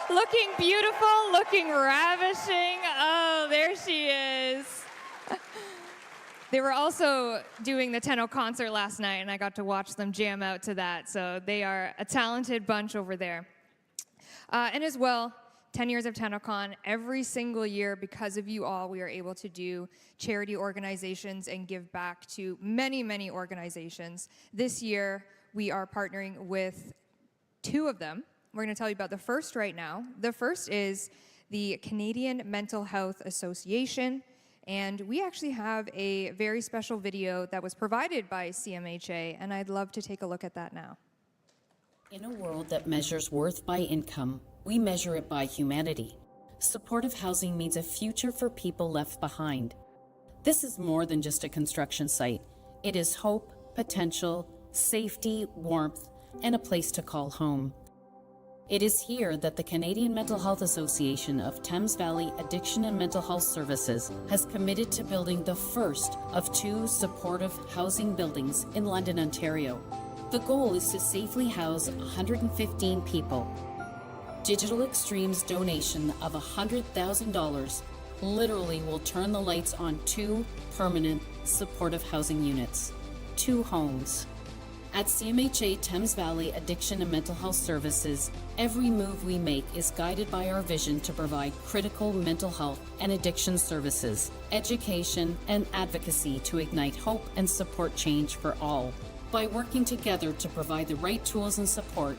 looking beautiful, looking ravishing. Oh, there she is. They were also doing the Tenno concert last night, and I got to watch them jam out to that. So they are a talented bunch over there. And as well, 10 years of TennoCon, every single year, because of you all, we are able to do charity organizations and give back to many, many organizations. This year, we are partnering with 2 of them. We're going to tell you about the first right now. The first is the Canadian Mental Health Association. And we actually have a very special video that was provided by CMHA, and I'd love to take a look at that now. In a world that measures worth by income, we measure it by humanity. Supportive housing means a future for people left behind. This is more than just a construction site. It is hope, potential, safety, warmth, and a place to call home. It is here that the Canadian Mental Health Association of Thames Valley Addiction and Mental Health Services has committed to building the first of 2 supportive housing buildings in London, Ontario. The goal is to safely house 115 people. Digital Extreme's donation of $100,000 literally will turn the lights on 2 permanent supportive housing units, 2 homes. At CMHA Thames Valley Addiction and Mental Health Services, every move we make is guided by our vision to provide critical mental health and addiction services, education, and advocacy to ignite hope and support change for all. By working together to provide the right tools and support,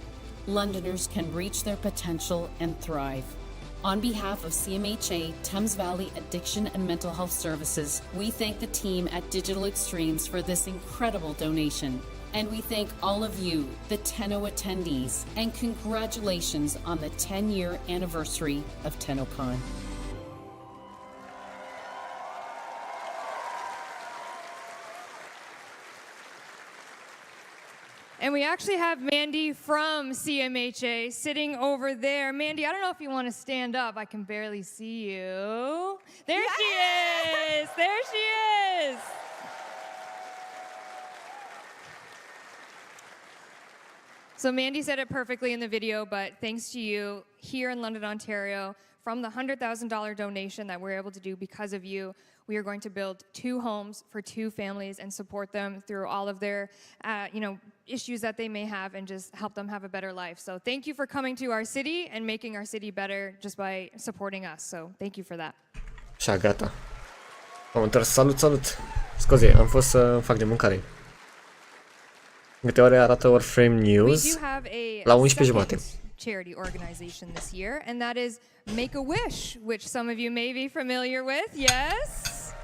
Londoners can reach their potential and thrive. On behalf of CMHA Thames Valley Addiction and Mental Health Services, we thank the team at Digital Extremes for this incredible donation. And we thank all of you, the Tenno attendees, and congratulations on the 10-year anniversary of TennoCon. And we actually have Mandy from CMHA sitting over there. Mandy, I don't know if you want to stand up. I can barely see you. There she is. There she is. So Mandy said it perfectly in the video, but thanks to you here in London, Ontario, from the $100,000 donation that we're able to do because of you, we are going to build 2 homes for 2 families and support them through all of their, issues that they may have and just help them have a better life. So thank you for coming to our city and making our city better just by supporting us. So thank you for that. Așa, gata. Am întors. Salut! Scuze, am fost să fac de mâncare. În câte ore arată Warframe News? We do have La a 11:30. charity organization this year, and that is Make-A-Wish, which some of you may be familiar with. Yes?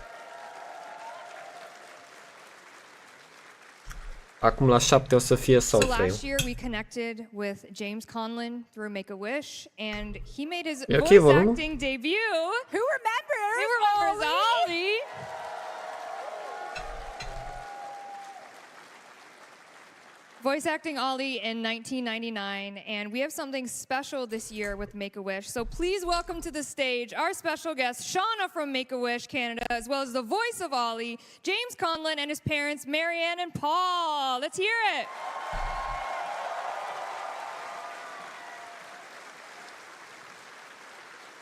Acum la 7 o să fie So Soulframe. last year we connected with James Conlon through Make-A-Wish, and he made his E ok, voice volumul? acting debut. Who remembers? Who remembers Ollie? Voice acting Ollie in 1999, and we have something special this year with Make-A-Wish. So please welcome to the stage our special guest, Shauna from Make-A-Wish Canada, as well as the voice of Ollie, James Conlon, and his parents, Marianne and Paul. Let's hear it.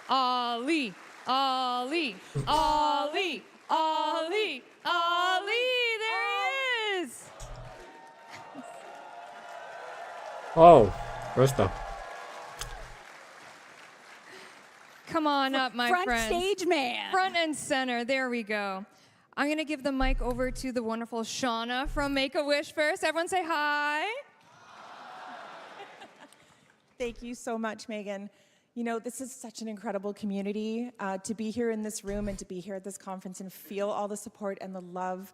Ollie, Ollie, Ollie, Ollie, Ollie, there he is. Oh, ăsta. Come on up, my Front friends. stage man. Front and center. There we go. I'm going to give the mic over to the wonderful Shauna from Make-A-Wish first. Everyone say hi. Thank you so much, Megan. You know, this is such an incredible community. To be here in this room and to be here at this conference and feel all the support and the love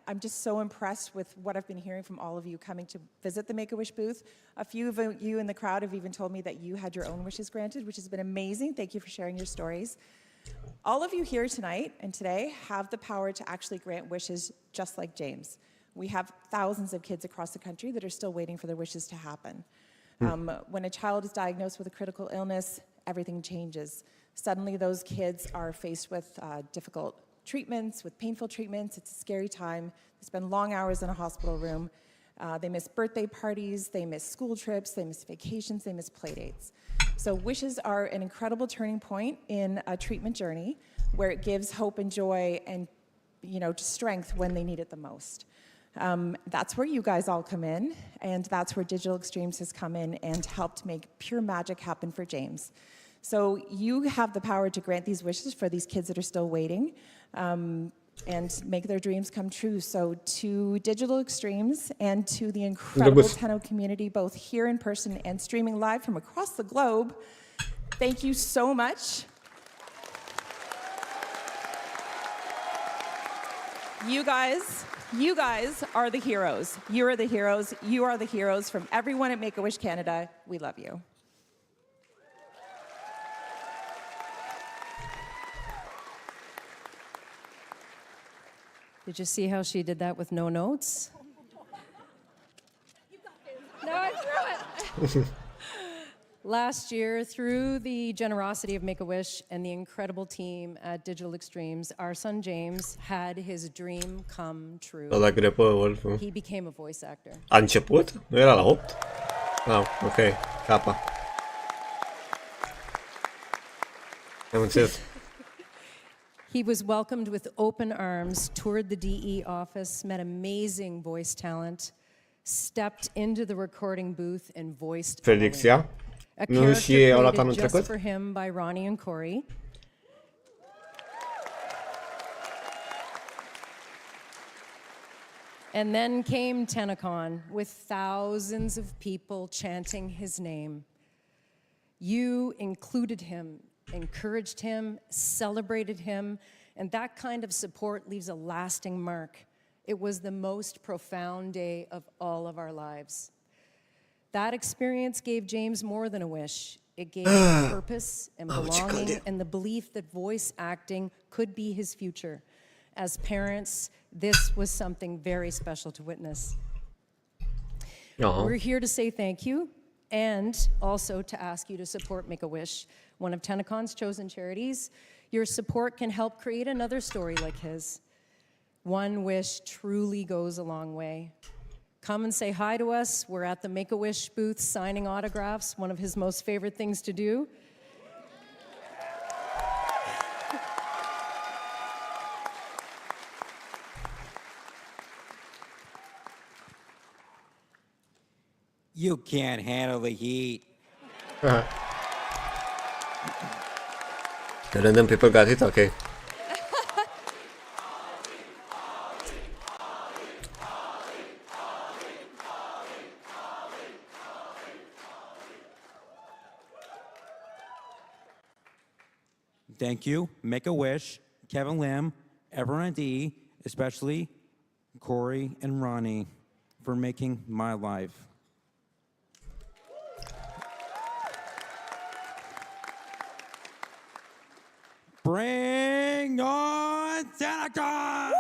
I'm just so impressed with what I've been hearing from all of you coming to visit the Make-A-Wish booth. A few of you in the crowd have even told me that you had your own wishes granted, which has been amazing. Thank you for sharing your stories. All of you here tonight and today have the power to actually grant wishes just like James. We have thousands of kids across the country that are still waiting for their wishes to happen. When a child is diagnosed with a critical illness, everything changes. Suddenly those kids are faced with difficult treatments, with painful treatments. It's a scary time. They spend long hours in a hospital room. They miss birthday parties, they miss school trips, they miss vacations, they miss play dates. So wishes are an incredible turning point in a treatment journey where it gives hope and joy and strength when they need it the most. That's where you guys all come in, and that's where Digital Extremes has come in and helped make pure magic happen for James. So you have the power to grant these wishes for these kids that are still waiting and make their dreams come true. So to Digital Extremes and to the incredible Tenno community, both here in person and streaming live from across the globe, thank you so much. You guys are the heroes. You are the heroes. You are the heroes from everyone at Make-A-Wish Canada. We love you. Did you see how she did that with no notes? No, I threw it. Last year, through the generosity of Make-A-Wish and the incredible team at Digital Extremes, our son James had his dream come true. He became a voice actor. A început? Nu era la 8? Ah, ok. Capa. Am înțeles. He was welcomed with open arms, toured the DE office, met amazing voice talent, stepped into the recording booth and voiced Predicția? a Nu character și au luat created anul just trecut? for him by Ronnie and Corey. And then came TennoCon with thousands of people chanting his name. You included him, encouraged him, celebrated him, and that kind of support leaves a lasting mark. It was the most profound day of all of our lives. That experience gave James more than a wish. It gave him purpose and belonging and the belief that voice acting could be his future. As parents, this was something very special to witness. We're here to say thank you and also to ask you to support Make-A-Wish, one of TennoCon's chosen charities. Your support can help create another story like his. One wish truly goes a long way. Come and say hi to us. We're at the Make-A-Wish booth signing autographs, one of his most favorite things to do. You can't handle the heat. Random people got it? Okay. Thank you, Make-A-Wish, Kevin Lim, everyone at DE, especially Corey and Ronnie, for making my life. Bring on TennoCon!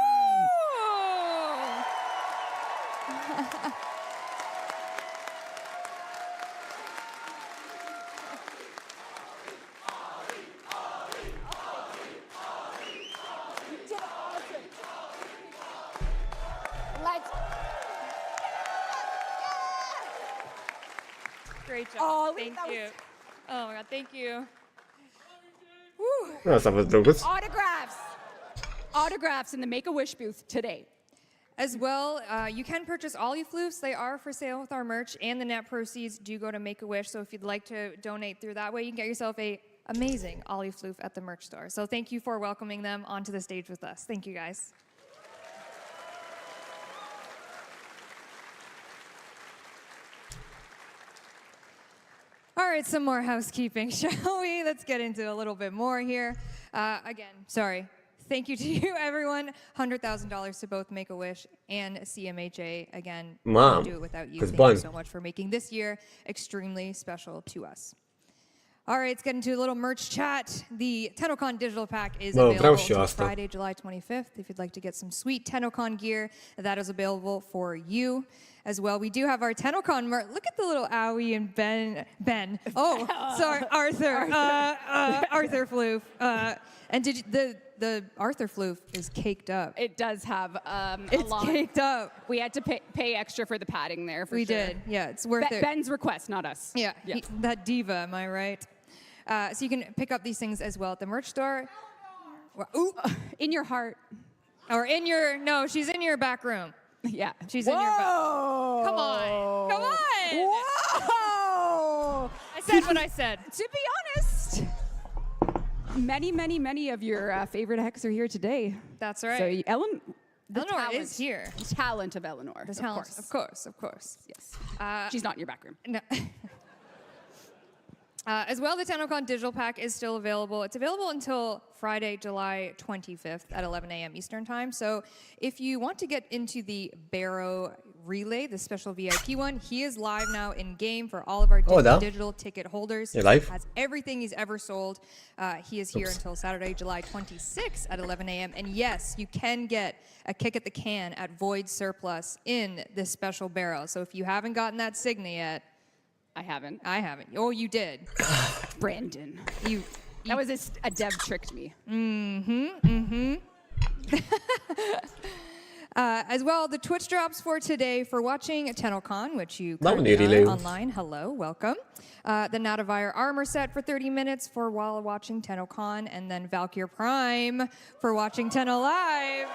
Great job. Thank you. Oh my God, thank you. Asta a fost drăguț. Autographs in the Make-A-Wish booth today. As well, you can purchase Ollie floofs. They are for sale with our merch, and the net proceeds do go to Make-A-Wish. So if you'd like to donate through that way, you can get yourself a amazing Ollie floof at the merch store. So thank you for welcoming them onto the stage with us. Thank you, guys. All right, some more housekeeping, shall we? Let's get into a little bit more here. Again, sorry. Thank you to you, everyone. $100,000 to both Make-A-Wish and CMHA. Again, we Mam, couldn't do it without you. câți Thank you bani. so much for making this year extremely special to us. All right, let's get into a little merch chat. The TennoCon digital pack is Bă, vreau available și eu until asta. Friday, July 25th. If you'd like to get some sweet TennoCon gear, that is available for you as well. We do have our TennoCon merch. Look at the little Owie and Ben. Oh, sorry, Arthur. Arthur Floof. And the Arthur Floof is caked up. It does have It's a lot. caked up. We had to pay extra for the padding there. For We sure. did. Yeah, it's worth it. Ben's request, not us. Yeah, that diva, am I right? So you can pick up these things as well at the merch store. Ooh, in your heart. Or in your, no, she's in your back room. Yeah. She's in your back. Come on. Come on. Whoa! I said what I said. To be honest, many of your favorite hacks are here today. That's right. So Eleanor talent, is here. The talent of Eleanor. The talent, of course. Yes. She's not in your back room. No. As well, the TennoCon digital pack is still available. It's available until Friday, July 25th at 11 a.m. Eastern Time. So if you want to get into the Barrow Relay, the special VIP one, he is live now in-game for all of our digital ticket holders. You're live? He has everything he's ever sold. He is here until Saturday, July 26th at 11 a.m. And yes, you can get a kick at the can at Void Surplus in this special barrel. So if you haven't gotten that Signa yet, I haven't. Oh, you did. Brandon. You that was a dev tricked me. As well, the Twitch drops for today for watching TennoCon, which you That one currently really are low. online. Hello, welcome. The Natavire armor set for 30 minutes for while watching TennoCon, and then Valkyr Prime for watching Tenno Live.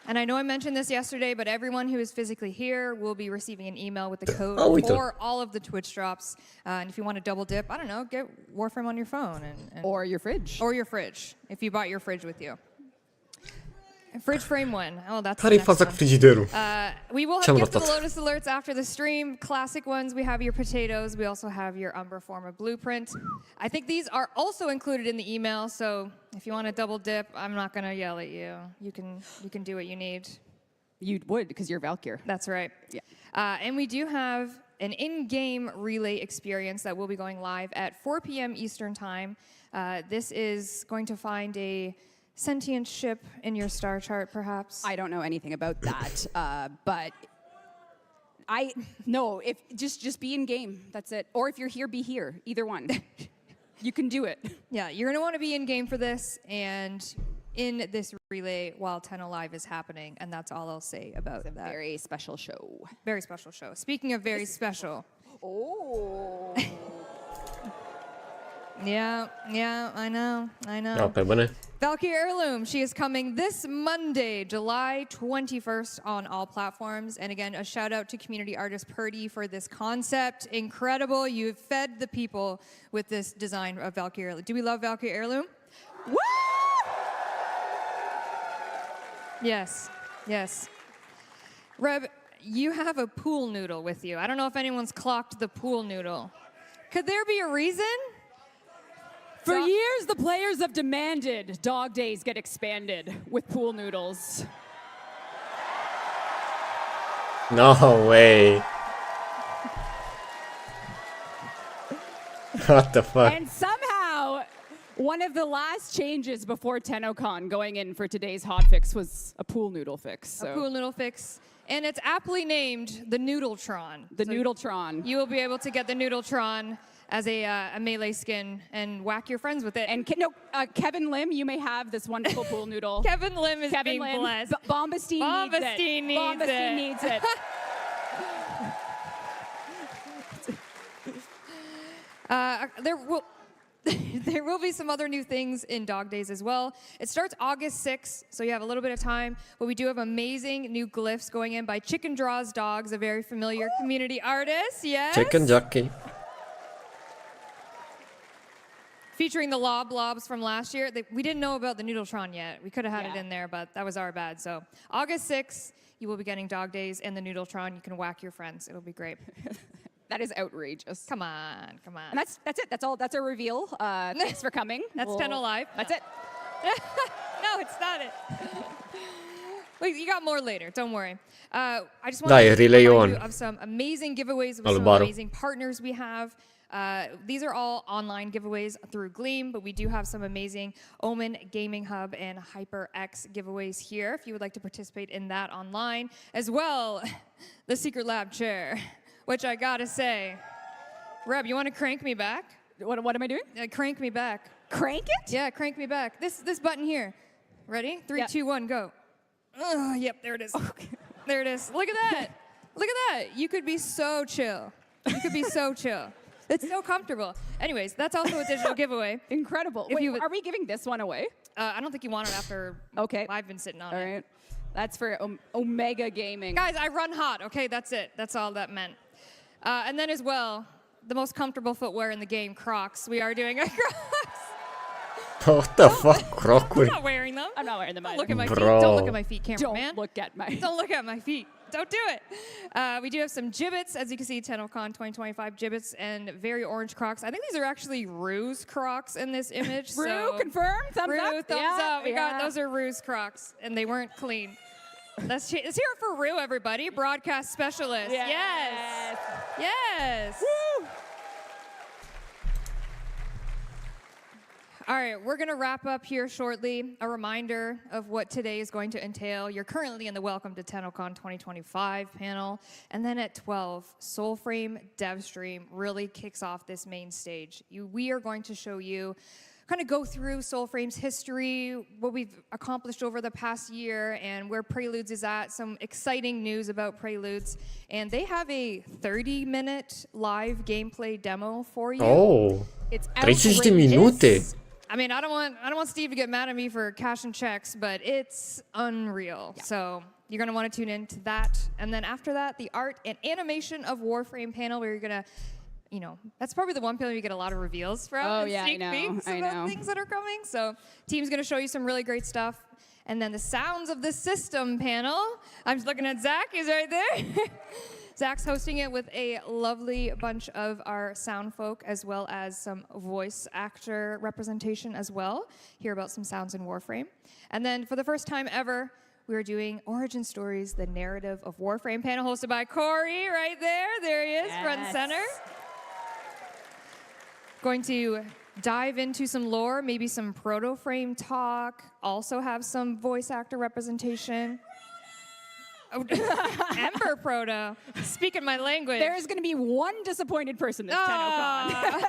And I know I mentioned this yesterday, but everyone who is physically here will be receiving an email with the code for all of the Twitch drops. And if you want to double dip, I don't know, get Warframe on your phone. Or your fridge. Or your fridge, if you bought your fridge with you. Fridge frame one. Oh, that's Care-i the faza next cu frigiderul? one. We will Ce-am have Gift of ratat? Lotus alerts after the stream. Classic ones, we have your potatoes. We also have your Umbra Forma blueprint. I think these are also included in the email, so if you want to double dip, I'm not going to yell at you. You can do what you need. You would, because you're Valkyr. That's right. Yeah. And we do have an in-game relay experience that will be going live at 4 p.m. Eastern Time. This is going to find a sentient ship in your star chart, perhaps? I don't know anything about that, but if just be in game. That's it. Or if you're here, be here. Either one. You can do it. Yeah, you're gonna want to be in game for this and in this relay while Tenno Live is happening, and that's all I'll say about that. Very special show. Very special show. Speaking of very special. Oh. Yeah, I know. Pe bune. Valkyrie Heirloom, she is coming this Monday, July 21st on all platforms. And again, a shout out to community artist Purdy for this concept. Incredible. You've fed the people with this design of Valkyrie Heirloom. Do we love Valkyrie Heirloom? Woo! Yes. Reb, you have a pool noodle with you. I don't know if anyone's clocked the pool noodle. Could there be a reason? For years, the players have demanded dog days get expanded with pool noodles. No way. What the fuck? And somehow, one of the last changes before TennoCon going in for today's hotfix was a pool noodle fix. So. A pool noodle fix. And it's aptly named the Noodletron. The Noodletron. You will be able to get the Noodletron as a melee skin and whack your friends with it. And Kevin Lim, you may have this wonderful pool noodle. Kevin Lim is being blessed. Bombastine needs it. There will be some other new things in Dog Days as well. It starts August 6th, so you have a little bit of time. But we do have amazing new glyphs going in by Chicken Draws Dogs, a very familiar community artist. Yes. Chicken jockey. Featuring the Lobs from last year. We didn't know about the Noodletron yet. We could have had it in there, but that was our bad. So August 6th, you will be getting Dog Days and the Noodletron. You can whack your friends. It'll be great. That is outrageous. Come on, come on. And that's it. That's all. That's our reveal. Thanks for coming. That's Tenno Live. That's it. No, it's not it. Wait, you got more later. Don't worry. I just want Dai, to relay remind on. you of some amazing giveaways with Al some baro. amazing partners we have. These are all online giveaways through Gleam, but we do have some amazing Omen Gaming Hub and HyperX giveaways here if you would like to participate in that online. As well, the Secret Lab chair, which I gotta say, Reb, you want to crank me back? What am I doing? Crank me back. Crank it? Yeah, crank me back. This button here. Ready? 3, 2, 1, go. Oh, yep, there it is. Okay. There it is. Look at that. Look at that. You could be so chill. You could be so chill. It's so comfortable. Anyways, that's also a digital giveaway. Incredible. Wait, are we giving this one away? I don't think you want it after I've been sitting on it. All right. That's for Omega Gaming. Guys, I run hot, okay? That's it. That's all that meant. And then as well, the most comfortable footwear in the game, Crocs. We are doing a Crocs. What the fuck, Jocuri? I'm not wearing them. I'm not wearing them. Don't look at my Bro. feet. Don't look at my feet, cameraman. Don't look at my. Don't look at my feet. Don't do it. We do have some gibbets, as you can see, TennoCon 2025 gibbets and very orange Crocs. I think these are actually Ruse Crocs in this image. Rue, so confirm? Thumbs Rue, up? thumbs Yeah, up. We yeah. got those are Ruse Crocs, and they weren't clean. Let's hear it for Rue, everybody. Broadcast specialist. Yes. Yes. Woo. All right, we're going to wrap up here shortly. A reminder of what today is going to entail. You're currently in the Welcome to TennoCon 2025 panel. And then at 12, Soulframe DevStream really kicks off this main stage. We are going to show you, kind of go through Soulframe's history, what we've accomplished over the past year, and where Preludes is at, some exciting news about Preludes. And they have a 30-minute live gameplay demo for you. Oh, It's 30 minute. I mean, I don't want Steve to get mad at me for cashing checks, but it's unreal. Yeah. So you're gonna want to tune in to that, and then after that, the art and animation of Warframe panel, where you're gonna, that's probably the one panel you get a lot of reveals from. Oh and yeah, sneak peeks about things that are coming. So team's gonna show you some really great stuff, and then the sounds of the system panel. I'm just looking at Zach. He's right there. Zach's hosting it with a lovely bunch of our sound folk, as well as some voice actor representation as well. Hear about some sounds in Warframe. And then for the first time ever, we're doing Origin Stories, the narrative of Warframe panel, hosted by Corey right there. There he is, front and center. Going to dive into some lore, maybe some proto-frame talk, also have some voice actor representation. Oh, Ember Proto, speaking my language. There is going to be one disappointed person this TennoCon.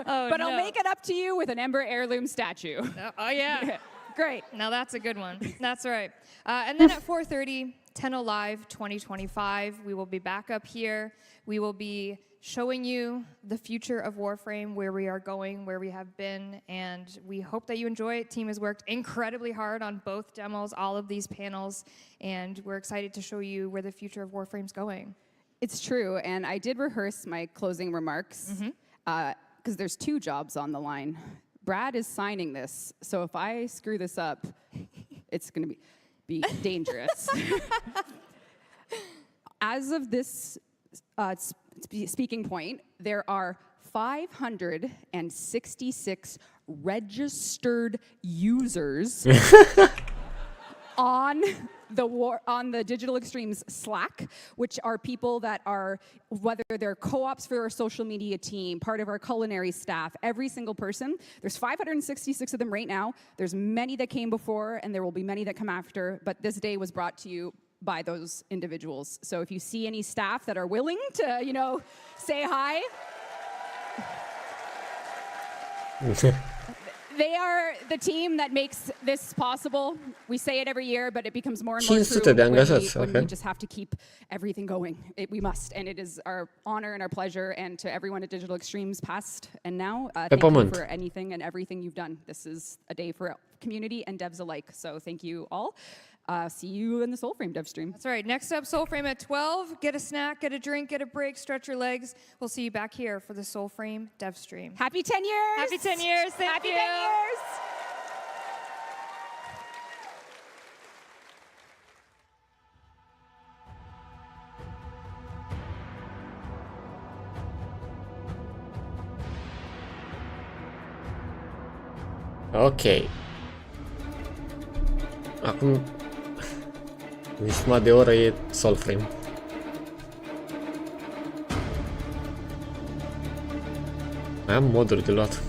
But I'll make it up to you with an Ember heirloom statue. Oh yeah. Great. Now that's a good one. That's right. And then at 4:30, Tenno Live 2025, we will be back up here. We will be showing you the future of Warframe, where we are going, where we have been, and we hope that you enjoy it. Team has worked incredibly hard on both demos, all of these panels, and we're excited to show you where the future of Warframe's going. It's true, and I did rehearse my closing remarks because there's 2 jobs on the line. Brad is signing this, so if I screw this up, it's going to be dangerous. As of this speaking point, there are 566 registered users on the Digital Extremes Slack, which are people that are, whether they're co-ops for our social media team, part of our culinary staff, every single person. There's 566 of them right now. There's many that came before, and there will be many that come after, but this day was brought to you by those individuals. So if you see any staff that are willing to, say hi, they are the team that makes this possible. We say it every year, but it becomes more and more true when we just have to keep everything going. We must, and it is our honor and our pleasure, and to everyone at Digital Extremes past and now, thank you for anything and everything you've done. This is a day for community and devs alike, so thank you all. See you in the Soulframe dev stream. That's right. Next up, Soulframe at 12. Get a snack, get a drink, get a break, stretch your legs. We'll see you back here for the Soulframe dev stream. Happy 10 years! Happy 10 years. Thank you. Happy 10 years! Ok. Acum... În jumătate de oră e Warframe. Mai am moduri de luat.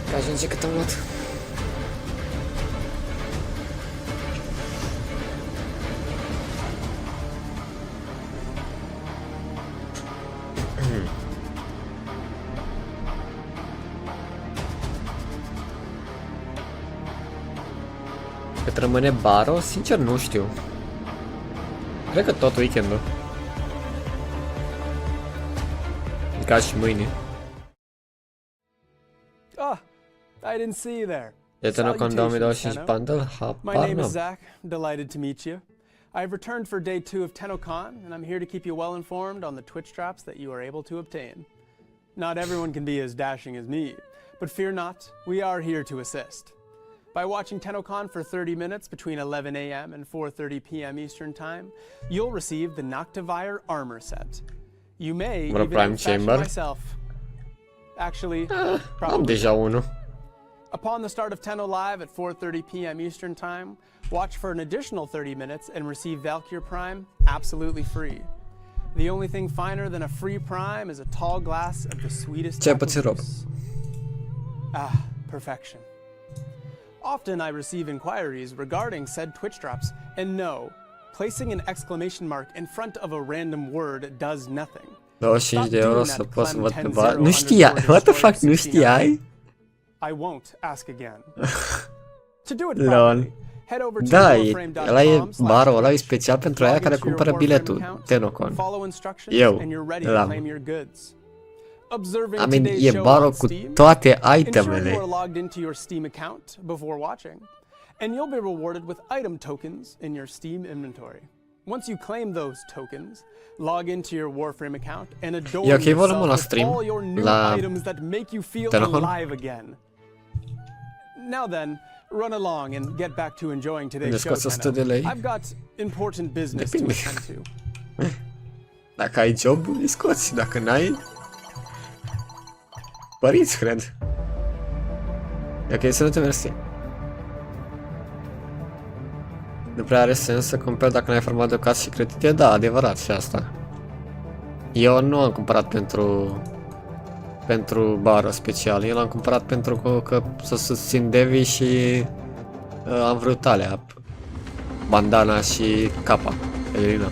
Că ajunge cât am luat. Cât rămâne Baro? Sincer nu știu. Cred că tot weekendul. Ca și mâine. Ah, I didn't see you there. E TennoCon 2025 bundle? My Habar name is n-am. Zach. Delighted to meet you. I've returned for day 2 of TennoCon, and I'm here to keep you well informed on the Twitch drops that you are able to obtain. Not everyone can be as dashing as me, but fear not, we are here to assist. By watching TennoCon for 30 minutes between 11 a.m. and 4:30 p.m. Eastern Time, you'll receive the Noctivire armor set. You may even Prime fashion Chamber. myself. Actually, Am probably. deja unul. Upon the start of Tenno Live at 4:30 p.m. Eastern Time, watch for an additional 30 minutes and receive Valkyr Prime absolutely free. The only thing finer than a free Prime is a tall glass of the sweetest Ce apple puțin rob. juice. Ah, perfection. Often I receive inquiries regarding said Twitch drops, and no, placing an exclamation mark in front of a random word does nothing. 25 de euro să pot să văd pe bar. Nu știa. What the fuck? Nu știai? I won't ask again. To do it Lol. properly, head over to Da, ăla e warframe.com/. barul ăla e special pentru aia care cumpără biletul TennoCon. Follow instructions Eu and you're ready to l-am. claim your goods. Observing I mean, today's e show barul on cu Steam, toate ensure itemele. you are logged into your Steam account before watching, and you'll be rewarded with item tokens in your Steam inventory. Once you claim those tokens, log into your Warframe account and adorn E ok, volumul yourself la with stream, all your new la items that make you feel TennoCon? alive again. Now then, run along and get back to enjoying today's Unde show, scoți 100 de Tenno. lei? I've got important business to Depinde. attend to. Dacă ai job, îi scoți. Dacă n-ai... Părinți, cred. Ok, să nu te mersi. Nu prea are sens să cumperi dacă n-ai format de casă și credite. Da, adevărat și asta. Eu nu am cumpărat pentru bară special. Eu l-am cumpărat pentru că să susțin Devi și am vrut alea. Bandana și capa. Pelerina.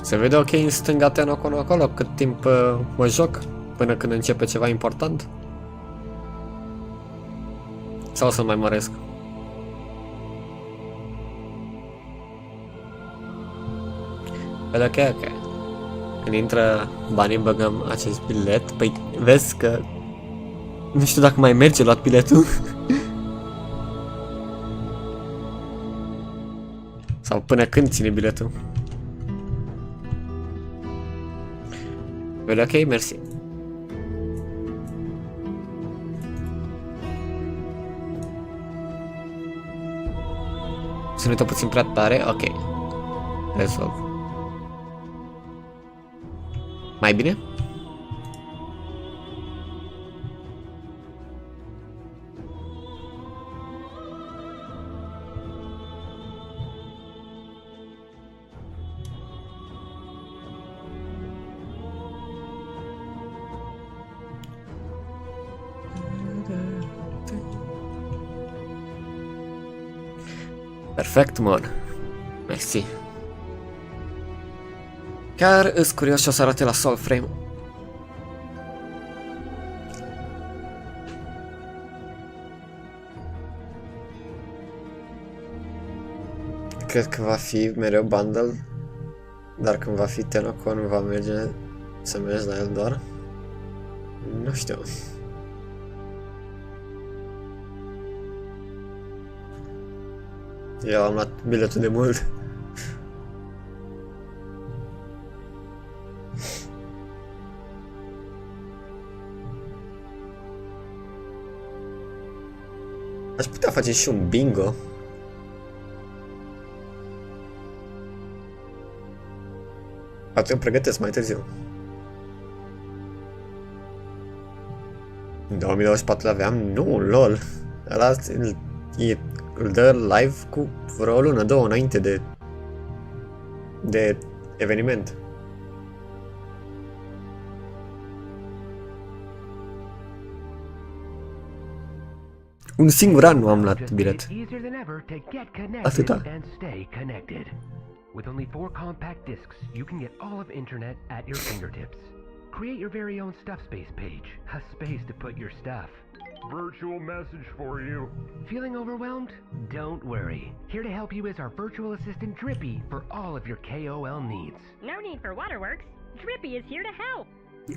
Se vede ok în stânga TennoCon acolo cât timp mă joc până când începe ceva important? Sau să mai măresc? Ok. Când intră banii băgăm acest bilet. Păi vezi că nu știu dacă mai merge luat biletul. Sau până când ține biletul. Well, ok, mersi. Sunetă puțin prea tare, ok. Rezolv. Mai bine? Perfect, mon. Mersi. Chiar îs curios ce o să arate la Warframe. cred că va fi mereu bundle, dar când va fi TennoCon va merge să mergi la el doar. Nu știu. Eu am luat biletul de mult. Aș putea face și un bingo. Atunci îmi pregătesc mai târziu. În 2024 aveam? Nu, lol. Ăla îl dă live cu vreo lună, două înainte de eveniment. Un singur an nu am luat bilet. Atâta. With only 4 compact discs, you can get all of internet at your fingertips. Create your very own Stuff Space page, a space to put your stuff. Virtual message for you. Feeling overwhelmed? Don't worry. Here to help you is our virtual assistant Drippy for all of your KOL needs. No need for waterworks. Drippy is here to help.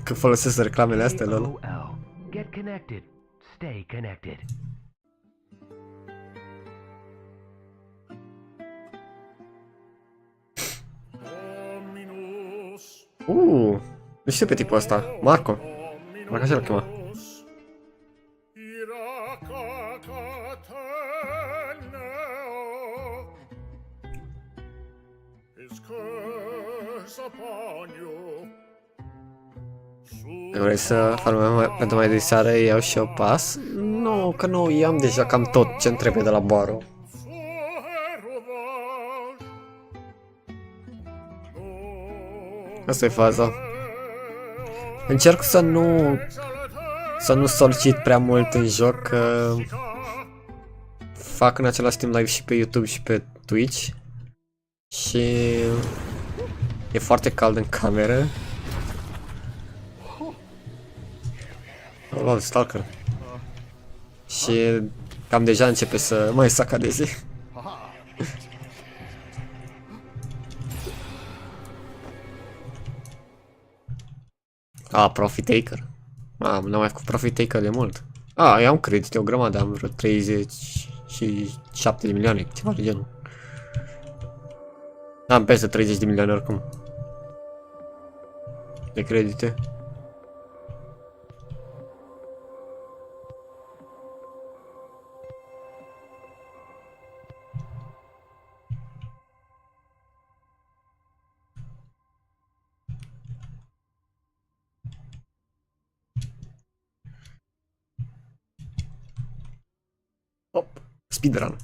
Că folosesc reclamele astea, lol. KOL. Get connected. Stay connected. Nu știu pe tipul ăsta. Marco. Marco așa-l chema. Vrei să farmăm pentru mai de seară, iau și eu pas? Nu, că nu, i-am deja cam tot ce-mi trebuie de la Baro. Asta e faza. Încerc să nu solicit prea mult în joc, că fac în același timp live și pe YouTube și pe Twitch. Și e foarte cald în cameră. Oh, stalker. Și cam deja începe să mai sacadeze. Profit Taker. N-am mai făcut Profit Taker de mult. Eu am credite, o grămadă, am vreo 37 de milioane, ceva de genul. Am peste 30 de milioane oricum. De credite. Speedrun.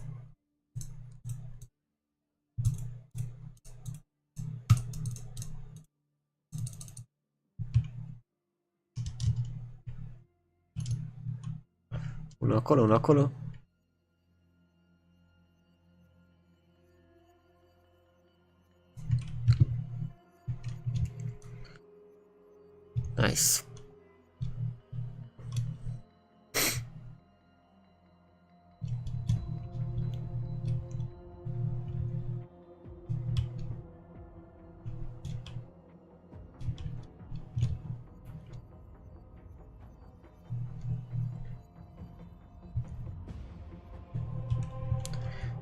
Uno acolo, uno acolo. Nice.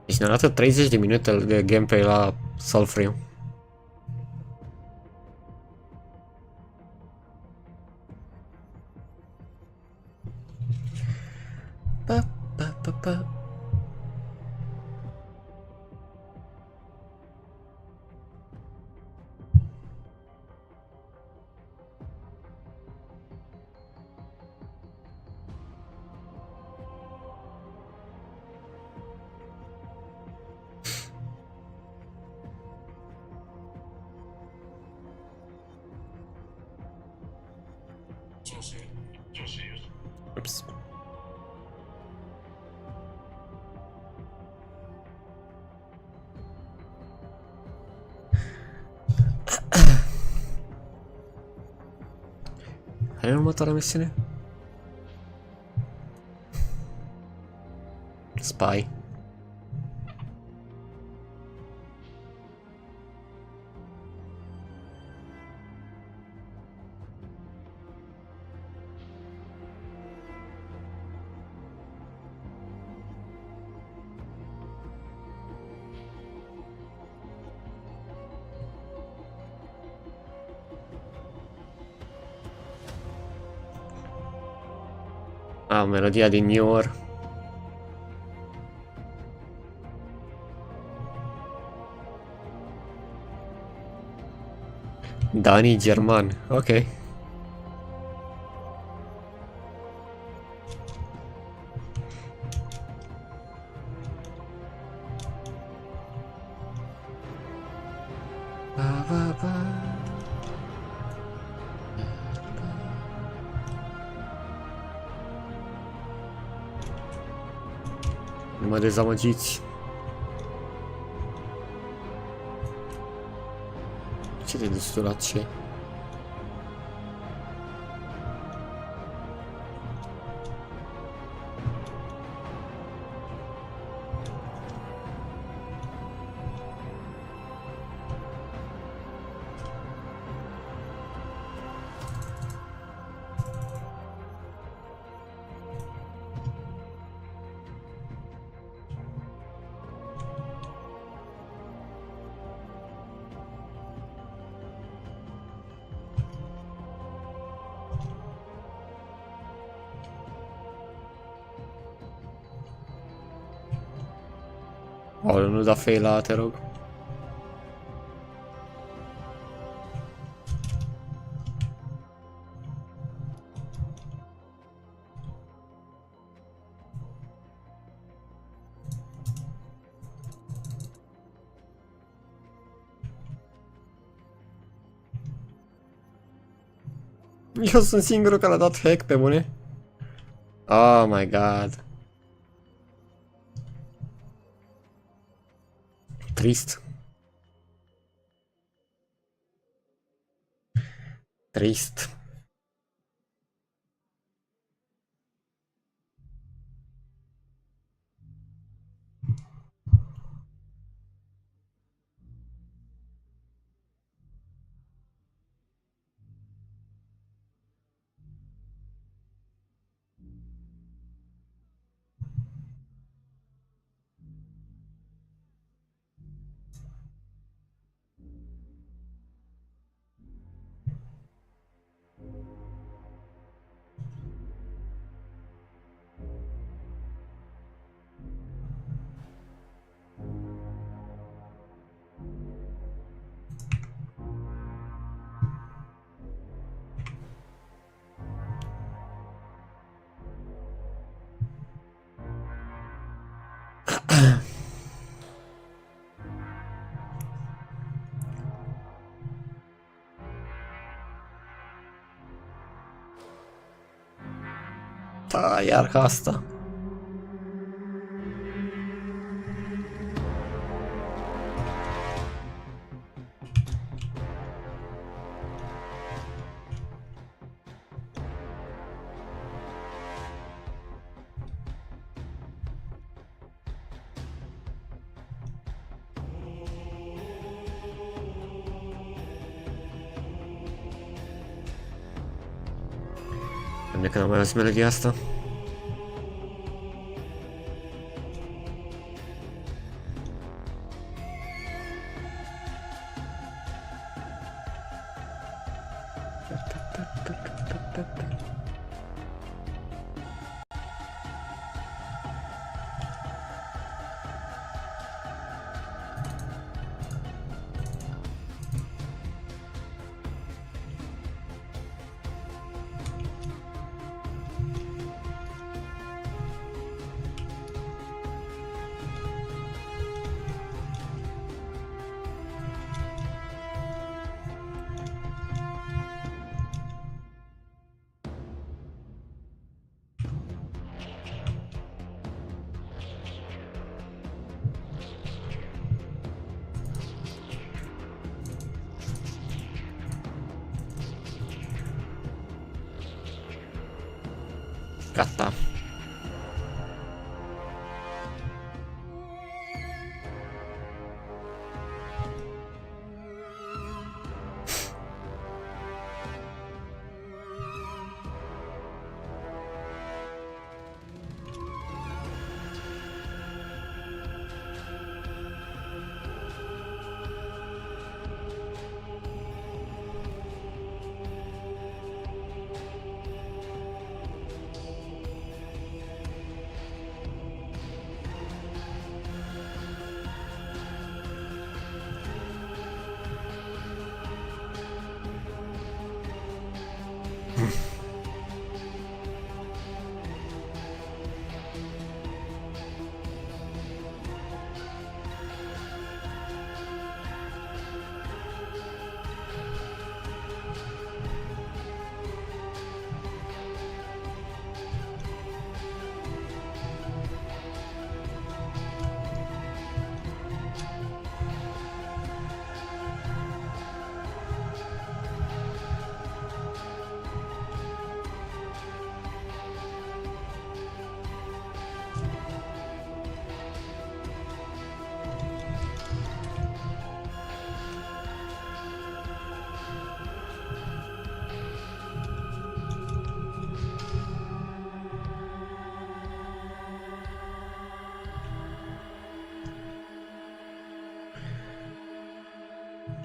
Deci ne arată 30 de minute de gameplay la Warframe. Oops. Hai în următoarea misiune? Spy. Melodia din New War. Dani german, ok. Nu mă dezamăgiți. Ce te duci tu la ce? Nu da faila, te rog. Eu sunt singurul care a dat hack, pe bune. Oh my god. Trist. Trist. Da, iar ca asta. Bine că n-am mai auzit melodia asta. Gata.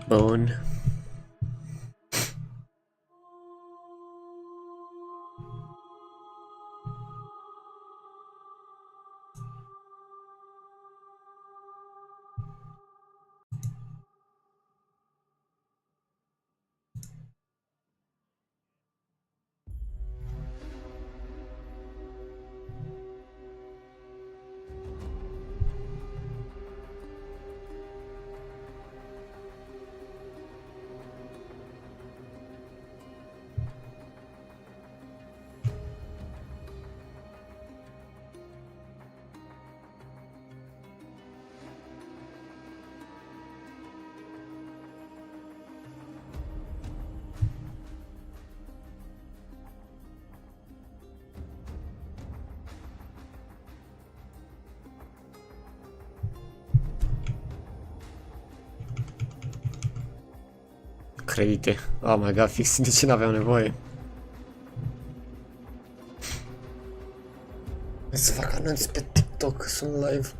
Bun. Credite. Oh my god, fix de ce n-aveam nevoie. Să fac anunț pe TikTok, sunt live.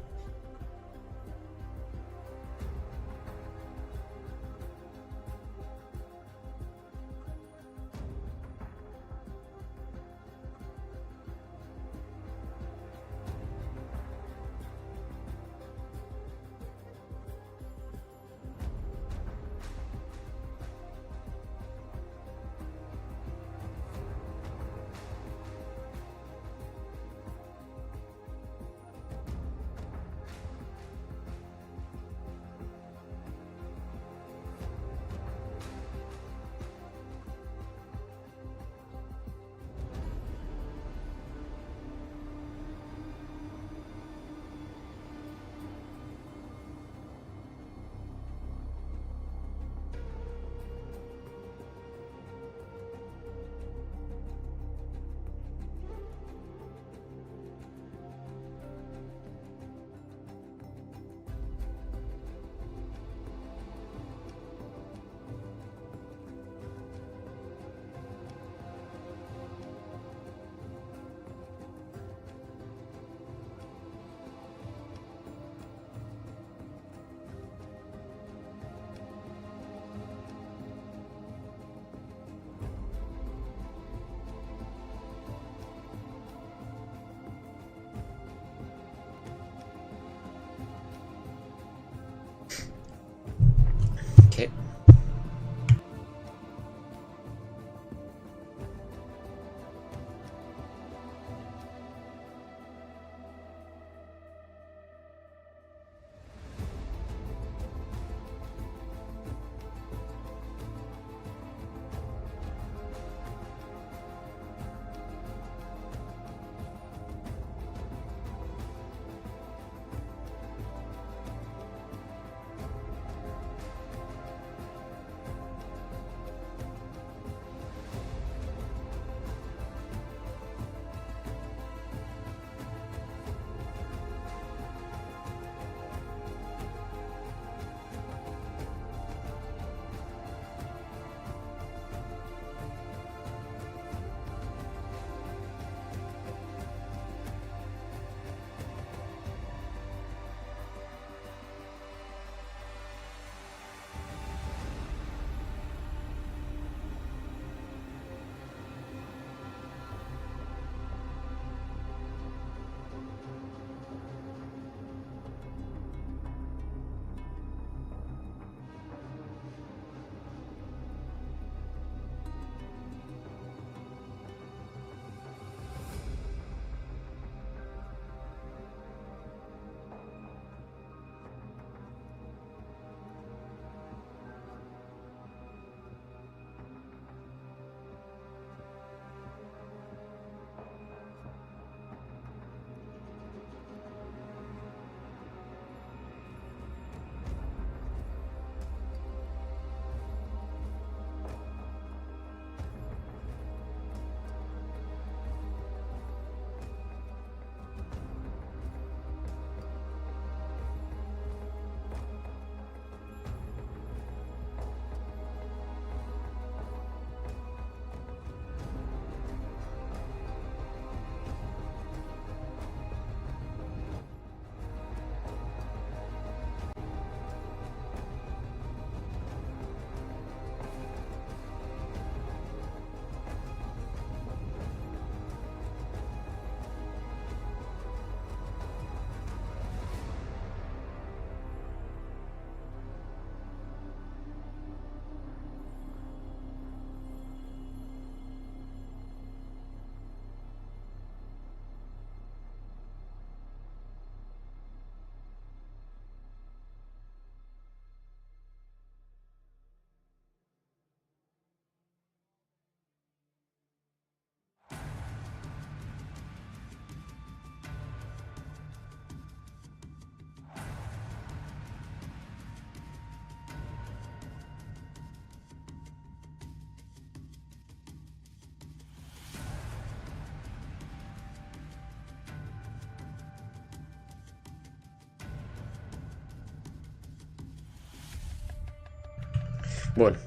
Bun.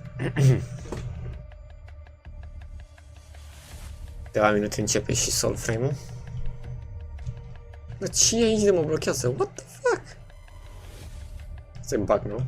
Câteva minute începe și Warframe-ul. Dar cine aici de mă blochează? What the fuck? Se-mi bag, nu?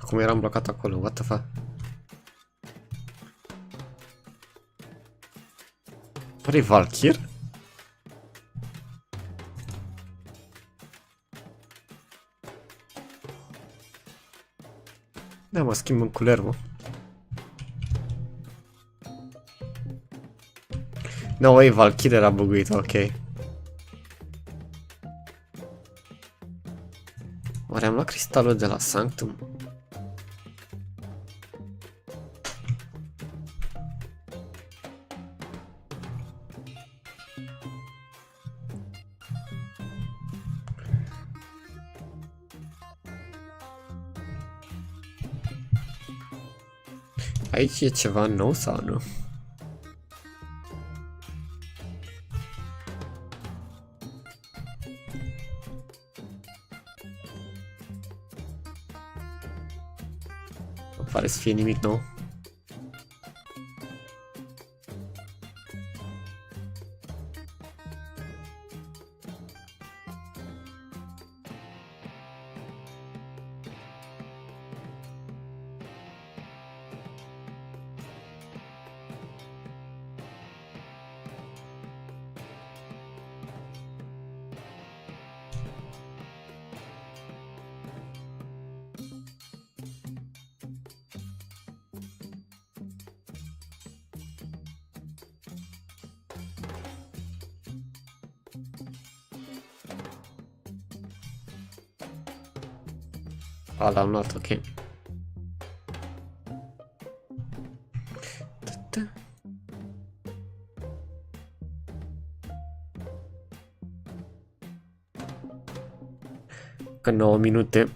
Cum eram blocat acolo, what the fuck? Pare Valkyr? Da, mă schimb în culerul. No, ei, Valkyr era buguit, ok. Oare am luat cristalul de la Sanctum? Aici e ceva nou sau nu? Nu pare să fie nimic nou. L-am luat, ok. Că 9 minute.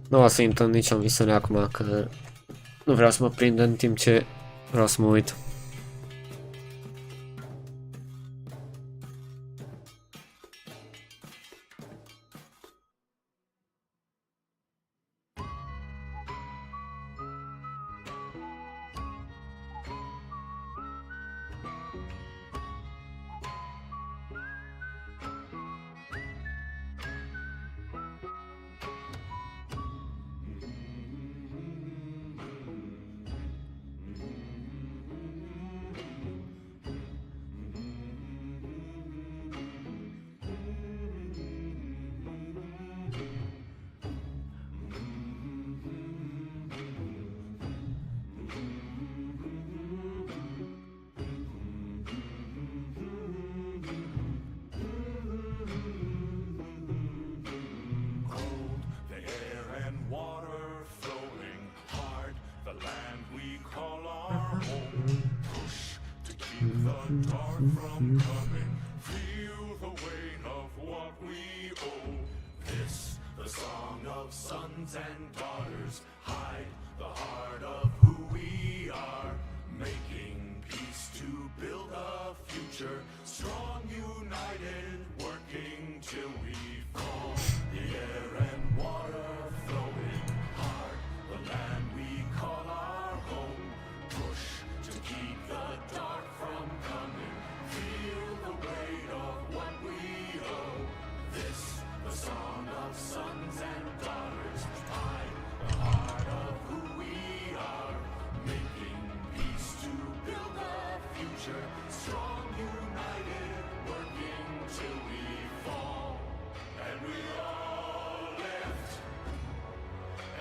Nu o să intră în nicio misiune acum, că nu vreau să mă prind în timp ce vreau să mă uit. Feel the weight of what we owe. This the song of sons and daughters, hide the heart of who we are, making peace to build a future, strong, united, working till we fall. The air and water flowing hard, the land we call our home, push to keep the dark from coming, feel the weight of what we owe. This, the song of sons and daughters, hide the heart of who we are, making peace to build a future, strong, united, working till we fall. And we all lift,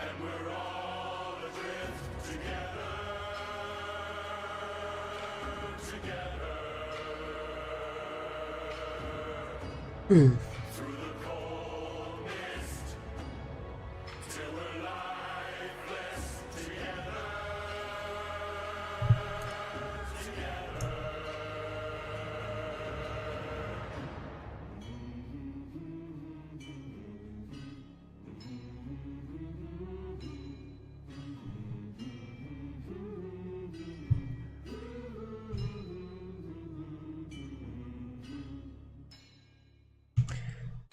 and we're all adrift together, together. Through the cold mist, till we're lifeless together, together.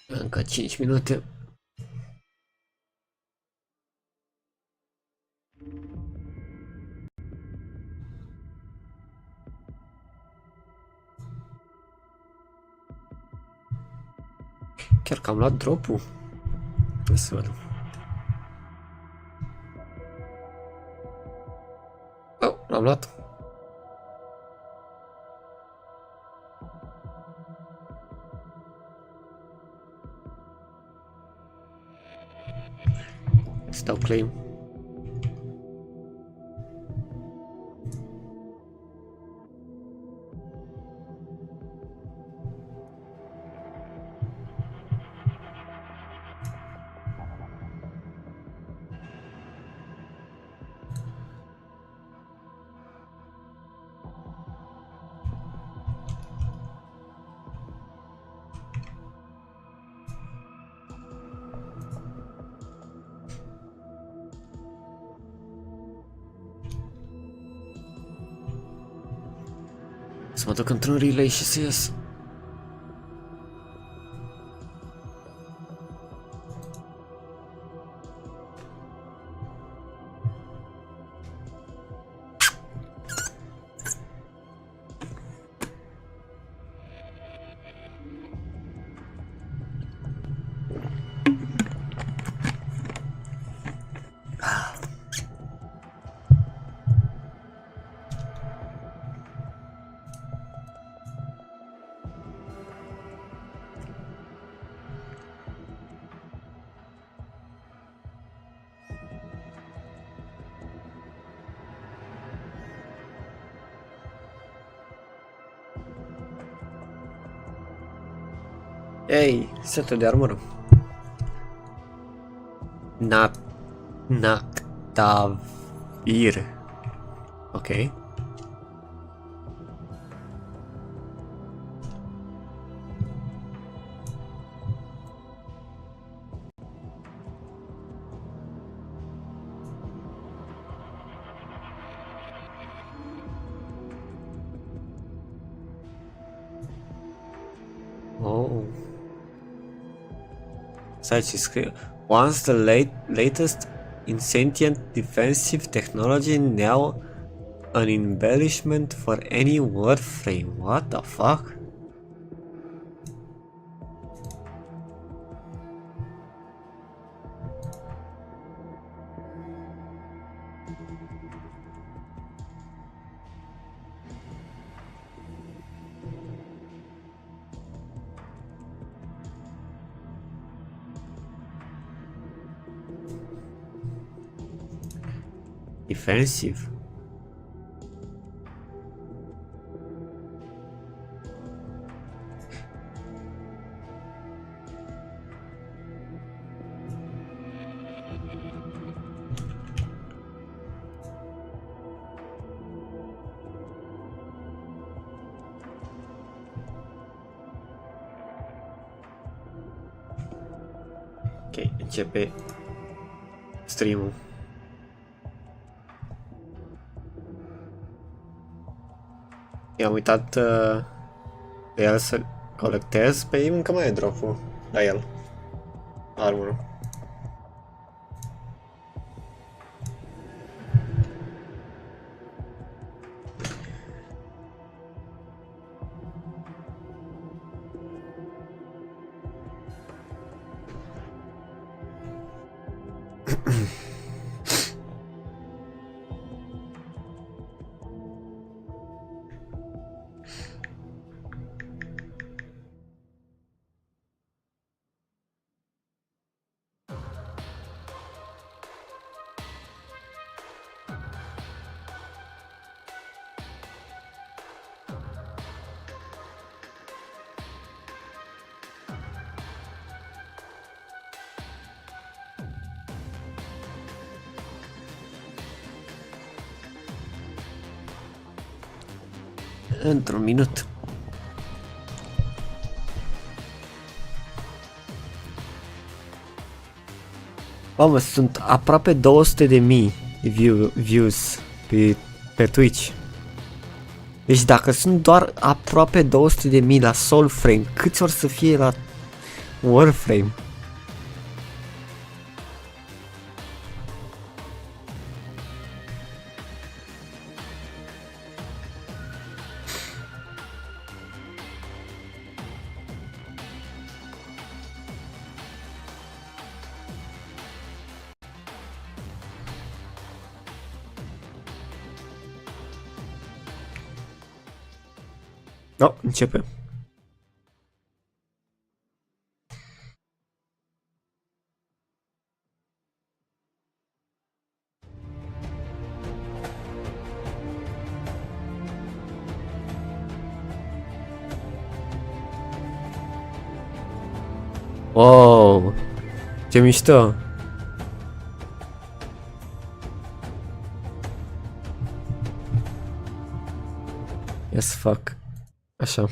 Încă 5 minute. Chiar că am luat drop-ul. Hai să vedem. Oh, l-am luat. Să dau claim. Să mă duc într-un relay și să ies. Ei, setul de armură. Nactavir. Ok. Oh. Such is clear. Once the latest in sentient defensive technology, now an embellishment for any Warframe. What the fuck? Defensive. Ok, începe stream-ul. I-am uitat pe el să colectez, pe ei încă mai e drop-ul la el. Armorul. Într-un minut. Mamă, sunt aproape 200.000 views pe Twitch. Deci dacă sunt doar aproape 200.000 la Soulframe, câți or să fie la Warframe? No, începe. Wow, ce mișto! Yes, fuck. Așa.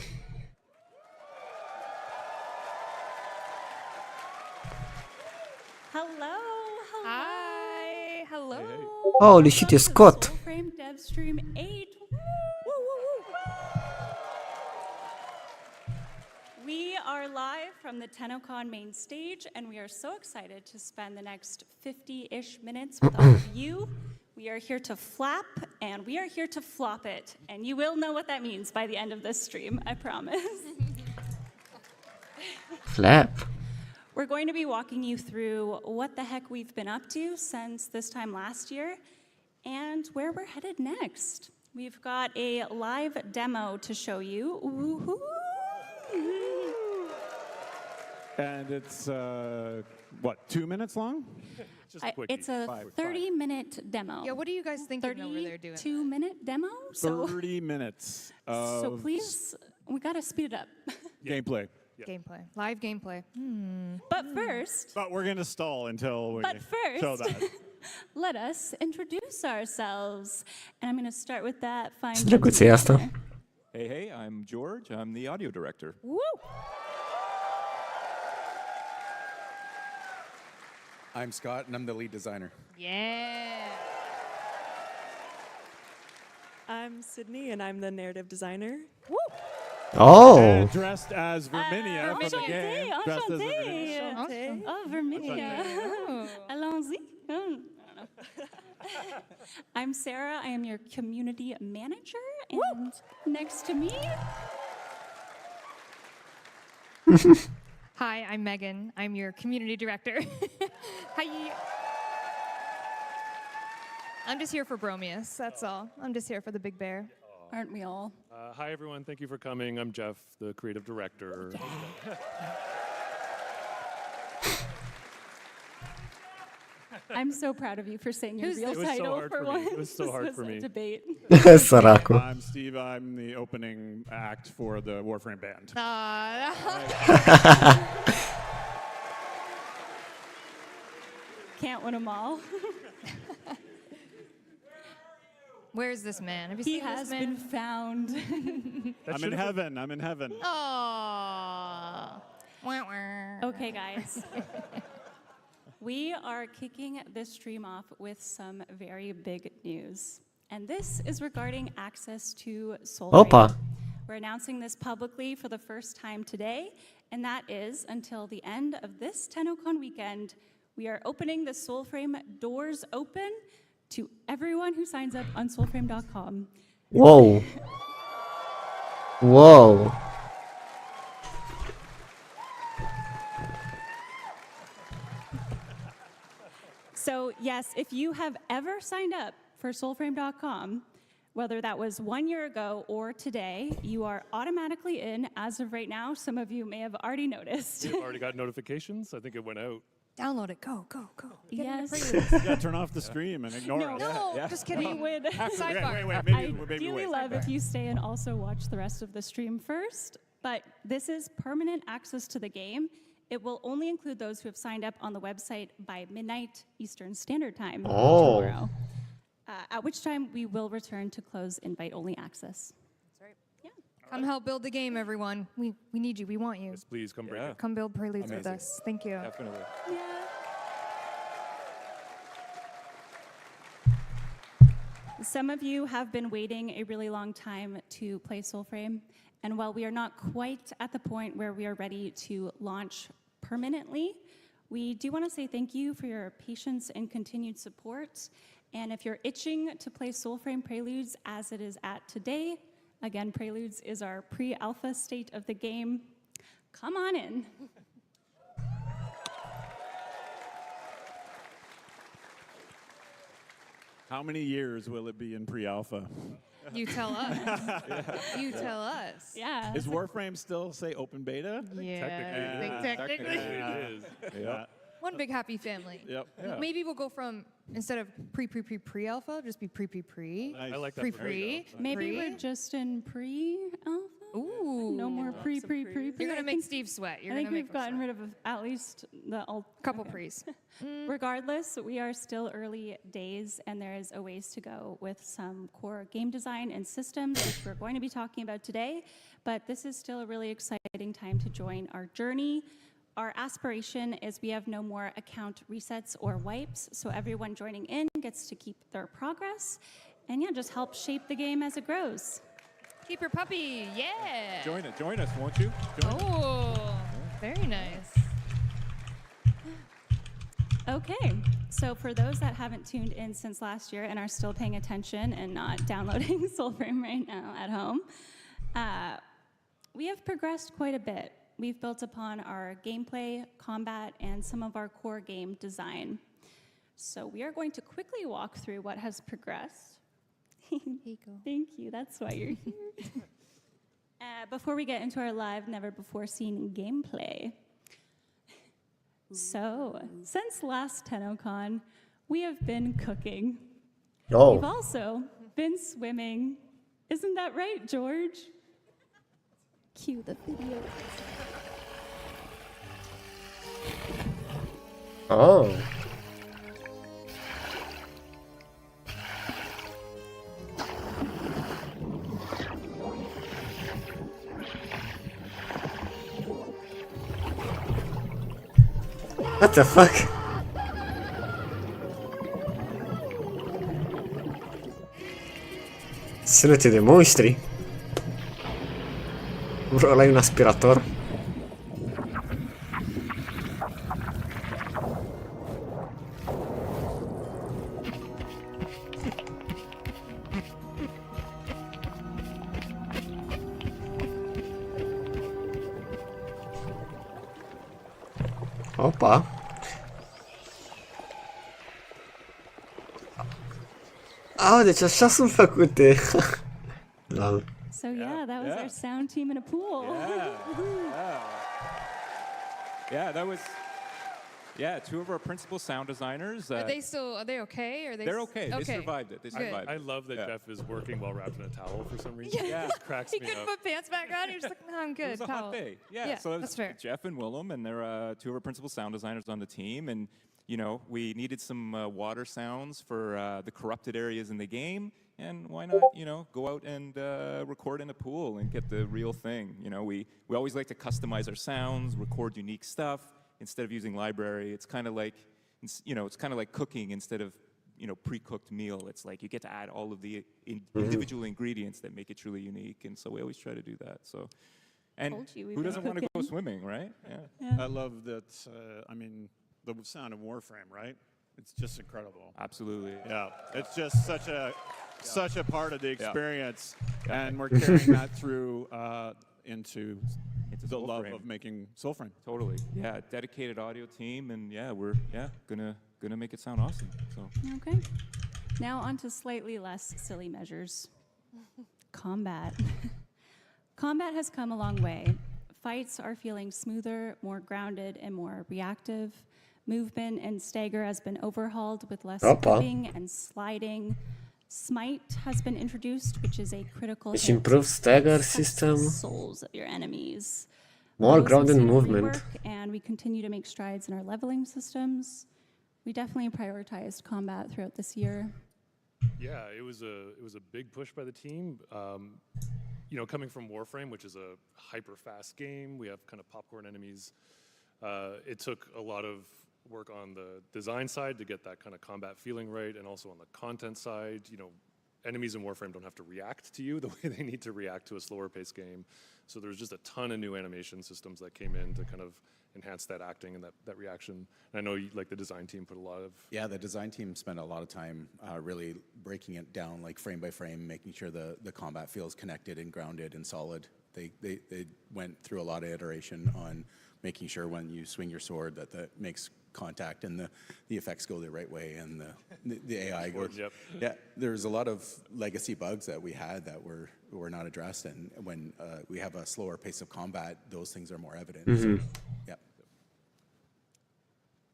Hi. Hello. Holy shit, e Scott. Warframe Dev Stream 8. We are live from the TennoCon main stage, and we are so excited to spend the next 50-ish minutes with all of you. We are here to flap, and we are here to flop it. And you will know what that means by the end of this stream, I promise. Flap. We're going to be walking you through what the heck we've been up to since this time last year, and where we're headed next. We've got a live demo to show you. Woohoo! And it's, what, 2 minutes long? It's a 30-minute demo. Yeah, what are you guys thinking over there doing? 32-minute demo? 30 minutes of So please, we gotta speed it up. gameplay. Gameplay. Live gameplay. But first, But we're going to stall until we but show first, that. let us introduce ourselves. And I'm gonna start with that fine Ce drăguț e asta? Hey, I'm George. I'm the audio director. Woo! I'm Scott, and I'm the lead designer. Yeah. I'm Sydney, and I'm the narrative designer. Oh. And dressed as Verminia from the game. Dressed as Verminia. Enchanté. Oh, Verminia. Allons-y. I don't know. I'm Sarah. I am your community manager. And next to me... Hi, I'm Megan. I'm your community director. Hi. I'm just here for Bromius, that's all. I'm just here for the big bear. Aren't we all? Hi, everyone. Thank you for coming. I'm Jeff, the creative director. I'm so proud of you for saying your real It was so title hard for for me. once. It was so hard This for was a me. debate. Săracul. I'm Steve. I'm the opening act for the Warframe band. Can't win them all. Where is this man? Have you He seen has this been man? found. I'm in heaven. I'm in heaven. Aww. Okay, guys. We are kicking this stream off with some very big news. And this is regarding access to Soulframe. Opa. We're announcing this publicly for the first time today, and that is until the end of this TennoCon weekend, we are opening the Soulframe doors open to everyone who signs up on soulframe.com. Whoa. Whoa. So yes, if you have ever signed up for soulframe.com, whether that was 1 year ago or today, you are automatically in as of right now. Some of you may have already noticed. You've already got notifications. I think it went out. Download it. Go, go, go. Get Yes. Yeah, turn off the stream and ignore No, it. No, Yeah. just kidding. We would Sidebar. Wait, I maybe really wait. love if you stay and also watch the rest of the stream first. But this is permanent access to the game. It will only include those who have signed up on the website by midnight Eastern Standard Time tomorrow. At which time we will return to close invite-only access. That's right. Yeah. Come help build the game, everyone. We need you. We want you. Yes, please come break it. Come build Preludes with Amazing. us. Thank you. Definitely. Some of you have been waiting a really long time to play Soulframe, and while we are not quite at the point where we are ready to launch permanently, we do want to say thank you for your patience and continued support. And if you're itching to play Soulframe Preludes as it is at today, again, Preludes is our pre-alpha state of the game, come on in. How many years will it be in pre-alpha? You tell us. Yeah. You tell us. Yeah. Is Warframe still say open beta? Yeah. I think technically it is. Yeah. One big happy family. Yep. Yeah. Maybe we'll go from, instead of pre-alpha, just be pre. Nice. I like that. Pre. Maybe we're just in pre-alpha? Ooh. No more pre. You're going to make Steve sweat. I think we've gotten rid of at least the couple pre's. Regardless, we are still early days, and there is a ways to go with some core game design and systems, which we're going to be talking about today. But this is still a really exciting time to join our journey. Our aspiration is we have no more account resets or wipes, so everyone joining in gets to keep their progress, and yeah, just help shape the game as it grows. Keep your puppy, yeah. Join us, won't you? Oh, very nice. Okay, so for those that haven't tuned in since last year and are still paying attention and not downloading Soulframe right now at home, we have progressed quite a bit. We've built upon our gameplay, combat, and some of our core game design. So we are going to quickly walk through what has progressed. Thank you, that's why you're here. Before we get into our live, never-before-seen gameplay. So, since last TennoCon, we have been cooking. Oh. We've also been swimming. Isn't that right, George? Cue the video. Oh. What the fuck? Suonate dei mostri. Bro, lei è un aspirator. Opa. Deci așa sunt făcute. Lol. So yeah, that was our sound team in a pool. Yeah, that was. Yeah, two of our principal sound designers. Are they okay? They're okay. They survived it. They survived I it. love that Jeff is working while wrapped in a towel for some reason. Yeah. It just cracks He me couldn't up. put pants back on. You're just like, no, I'm good. It was a towel. hot day. Yeah, so that's fair. Jeff and Willem, and they're two of our principal sound designers on the team. And, you know, we needed some water sounds for the corrupted areas in the game. And why not, you know, go out and record in a pool and get the real thing. You know, we always like to customize our sounds, record unique stuff instead of using library. It's kind of like, it's kind of like cooking instead of, pre-cooked meal. It's like you get to add all of the individual ingredients that make it truly unique. And so we always try to do that. So, and who doesn't want to go swimming, right? Yeah. I love that, the sound of Warframe, right? It's just incredible. Absolutely. Yeah, it's just such a part of the experience, and we're carrying that through into the love of making Soulframe. Totally. Yeah, dedicated audio team, and we're gonna make it sound awesome. So. Okay. Now on to slightly less silly measures. Combat. Combat has come a long way. Fights are feeling smoother, more grounded, and more reactive. Movement and stagger has been overhauled with less skipping and sliding. Smite has been introduced, which is a critical Which improves stagger the system. souls of your enemies. More Those grounded have seen movement. rework, and we continue to make strides in our leveling systems. We definitely prioritized combat throughout this year. Yeah, it was a big push by the team. Coming from Warframe, which is a hyper fast game, we have kind of popcorn enemies. It took a lot of work on the design side to get that kind of combat feeling right, and also on the content side. Enemies in Warframe don't have to react to you the way they need to react to a slower paced game. So there was just a ton of new animation systems that came in to kind of enhance that acting and that reaction. And I know the design team put a lot of... Yeah, the design team spent a lot of time really breaking it down, like frame by frame, making sure the combat feels connected and grounded and solid. They went through a lot of iteration on making sure when you swing your sword that makes contact and the effects go the right way and the AI goes. Yep. Yeah, there's a lot of legacy bugs that we had that were not addressed, and when we have a slower pace of combat, those things are more evident. Mm-hmm. So, yeah.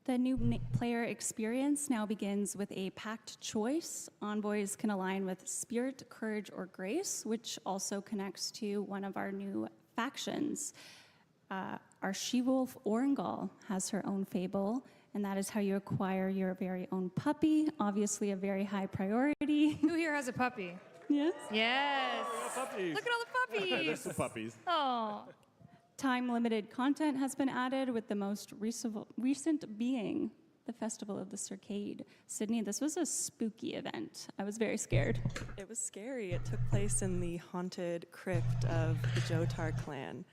The new player experience now begins with a packed choice. Envoys can align with Spirit, Courage, or Grace, which also connects to one of our new factions. Our she-wolf Orengal has her own fable, and that is how you acquire your very own puppy. Obviously a very high priority. Who here has a puppy? Yes. Yes. Puppies. Look at all the puppies. There's some puppies. Oh. Time-limited content has been added, with the most recent being the Festival of the Circade. Sydney, this was a spooky event. I was very scared. It was scary. It took place in the haunted crypt of the Jotar clan.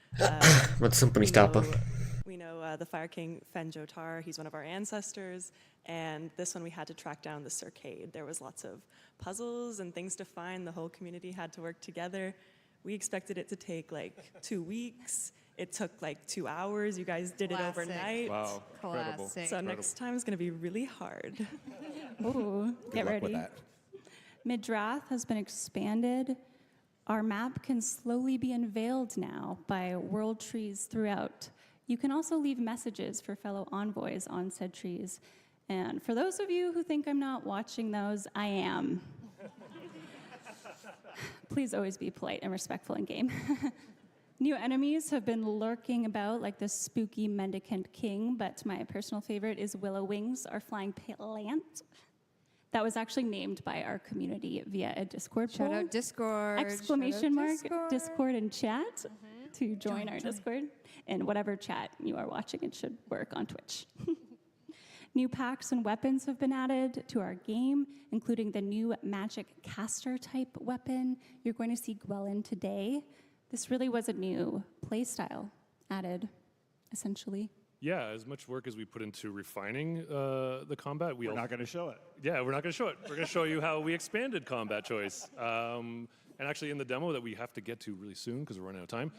We know the Fire King Fen Jotar. He's one of our ancestors. And this one we had to track down the Circade. There was lots of puzzles and things to find. The whole community had to work together. We expected it to take 2 weeks. It took 2 hours. You guys did it overnight. Wow, incredible. So next time is going to be really hard. Ooh, get ready. With that. Midrath has been expanded. Our map can slowly be unveiled now by world trees throughout. You can also leave messages for fellow envoys on said trees. And for those of you who think I'm not watching those, I am. Please always be polite and respectful in game. New enemies have been lurking about like the spooky mendicant king, but my personal favorite is Willow Wings, our flying plant. That was actually named by our community via a Discord poll. Shout out Discord. Exclamation mark, Discord. Discord and chat to join our Discord. And whatever chat you are watching, it should work on Twitch. New packs and weapons have been added to our game, including the new magic caster type weapon you're going to see Gwellin today. This really was a new playstyle added, essentially. Yeah, as much work as we put into refining the combat, We're not going to show it. Yeah, we're not going to show it. We're going to show you how we expanded combat choice. And actually, in the demo that we have to get to really soon because we're running out of time,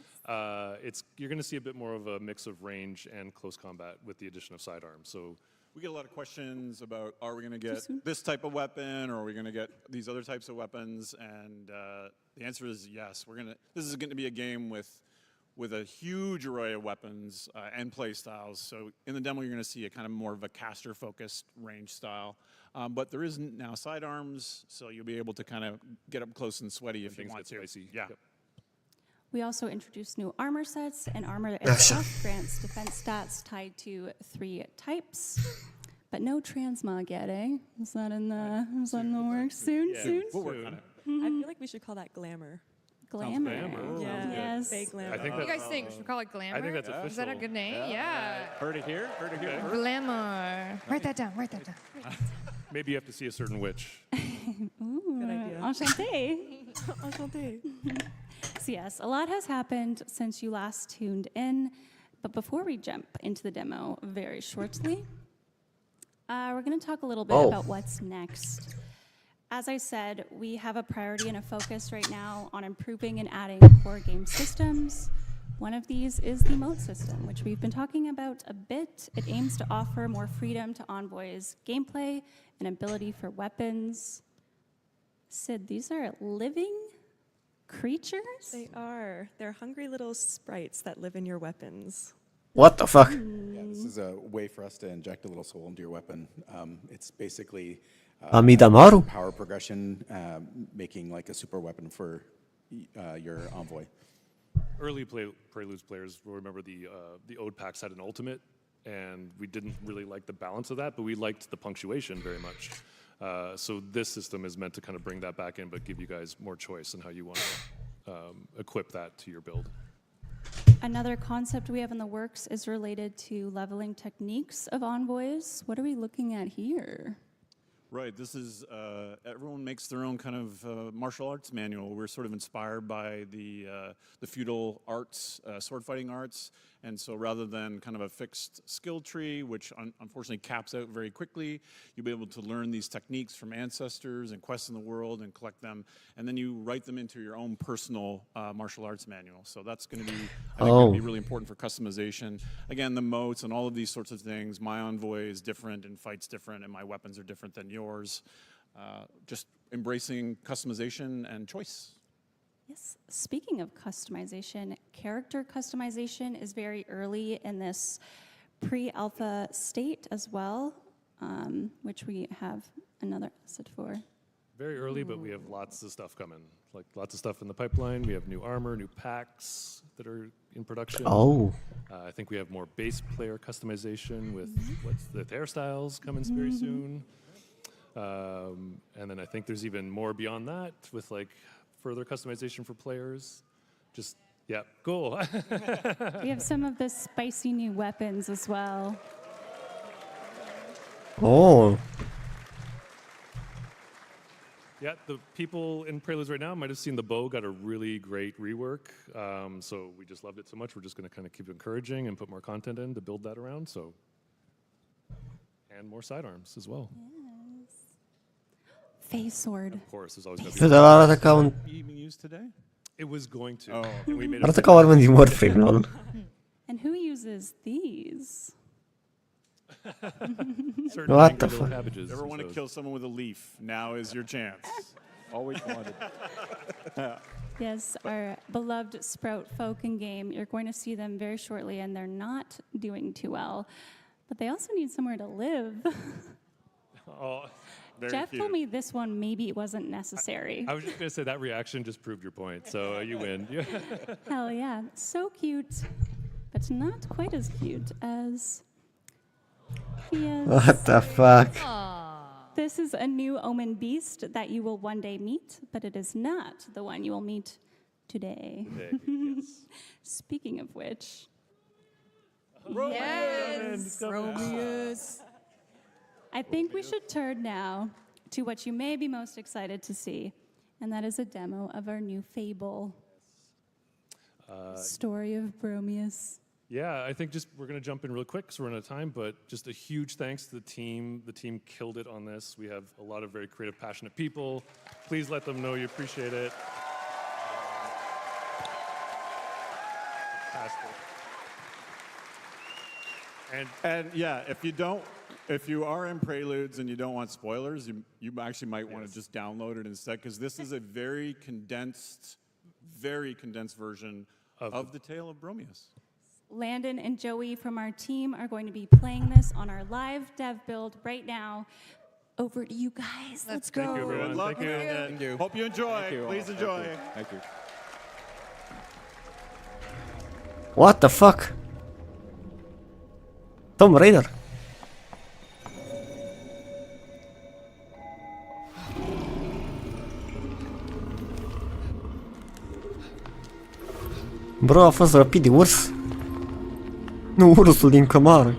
you're going to see a bit more of a mix of range and close combat with the addition of sidearms. So We get a lot of questions about, are we going to get this type of weapon, or are we going to get these other types of weapons? And the answer is yes. This is going to be a game with a huge array of weapons and play styles. So in the demo, you're going to see a kind of more of a caster-focused range style. But there is now sidearms, so you'll be able to kind of get up close and sweaty if you want to. Yeah. Yep. We also introduced new armor sets, and armor itself grants defense stats tied to 3 types. But no transmog yet, eh? Is that in the works soon? Yeah. Soon? We'll work on it. I feel like we should call that glamour. Glamour. Glamour. Yeah. Yes. Fake glamour. I think What do you that's, guys think? Should we call it glamour? I think that's Is that a official. good name? Yeah. Heard it here. Heard it here. Glamour. Write that down. Write that down. Maybe you have to see a certain witch. Ooh, Good idea. Enchanté. Enchanté. So yes, a lot has happened since you last tuned in. But before we jump into the demo very shortly, we're going to talk a little bit about what's next. As I said, we have a priority and a focus right now on improving and adding core game systems. One of these is the mode system, which we've been talking about a bit. It aims to offer more freedom to Envoy's gameplay and ability for weapons. Sid, these are living creatures? They are. They're hungry little sprites that live in your weapons. What the fuck? Yeah, this is a way for us to inject a little soul into your weapon. It's basically Amidamaru. power progression, making like a super weapon for your Envoy. Early Preludes players will remember the Ode packs had an ultimate, and we didn't really like the balance of that, but we liked the punctuation very much. So this system is meant to kind of bring that back in, but give you guys more choice in how you want to equip that to your build. Another concept we have in the works is related to leveling techniques of Envoys. What are we looking at here? Right, this is, everyone makes their own kind of martial arts manual. We're sort of inspired by the feudal arts, sword fighting arts, and so rather than kind of a fixed skill tree, which unfortunately caps out very quickly, you'll be able to learn these techniques from ancestors and quests in the world and collect them, and then you write them into your own personal martial arts manual. So that's going to be, I think, going to be really important for customization. Again, the motes and all of these sorts of things. My Envoy is different and fights different, and my weapons are different than yours. Just embracing customization and choice. Yes, speaking of customization, character customization is very early in this pre-alpha state as well, which we have another asset for. Very early, but we have lots of stuff coming. Like lots of stuff in the pipeline. We have new armor, new packs that are in production. I think we have more base player customization with what's the hairstyles coming very soon. And then I think there's even more beyond that with like further customization for players. Just, yeah, cool. We have some of the spicy new weapons as well. Oh. Yeah, the people in Preludes right now might have seen the bow got a really great rework. So we just loved it so much. We're just going to kind of keep encouraging and put more content in to build that around. So, and more sidearms as well. Phase sword. Of course, there's always going to Să arată ca un... Being used today? It was going to. Oh. And we made Arată ca oameni din Warframe, lol. And who uses these? What the fuck? Ever want to kill someone with a leaf? Now is your chance. Always wanted. Yes, our beloved Sprout folk in game. You're going to see them very shortly, and they're not doing too well. But they also need somewhere to live. Oh, very Jeff cute. told me this one maybe wasn't necessary. I was just going to say that reaction just proved your point. So you win. Hell yeah. So cute, but not quite as cute as he is. What the fuck? This is a new Omen beast that you will one day meet, but it is not the one you will meet today. Speaking of which. Yes, Romeus. I think we should turn now to what you may be most excited to see, and that is a demo of our new Fable. Story of Bromius. Yeah, I think just we're going to jump in real quick because we're out of time, but just a huge thanks to the team. The team killed it on this. We have a lot of very creative, passionate people. Please let them know you appreciate it. Fantastic. And yeah, if you are in Preludes and you don't want spoilers, you actually might want to just download it instead, because this is a very condensed version of the Tale of Bromius. Landon and Joey from our team are going to be playing this on our live dev build right now. Over to you guys. Let's go. Thank you, everyone. Good luck. Thank you. Hope you enjoy. Thank you all. Please enjoy. Thank you. What the fuck? Tomb Raider. Bro, a fost rapid, e urs. Nu, ursul din cămară.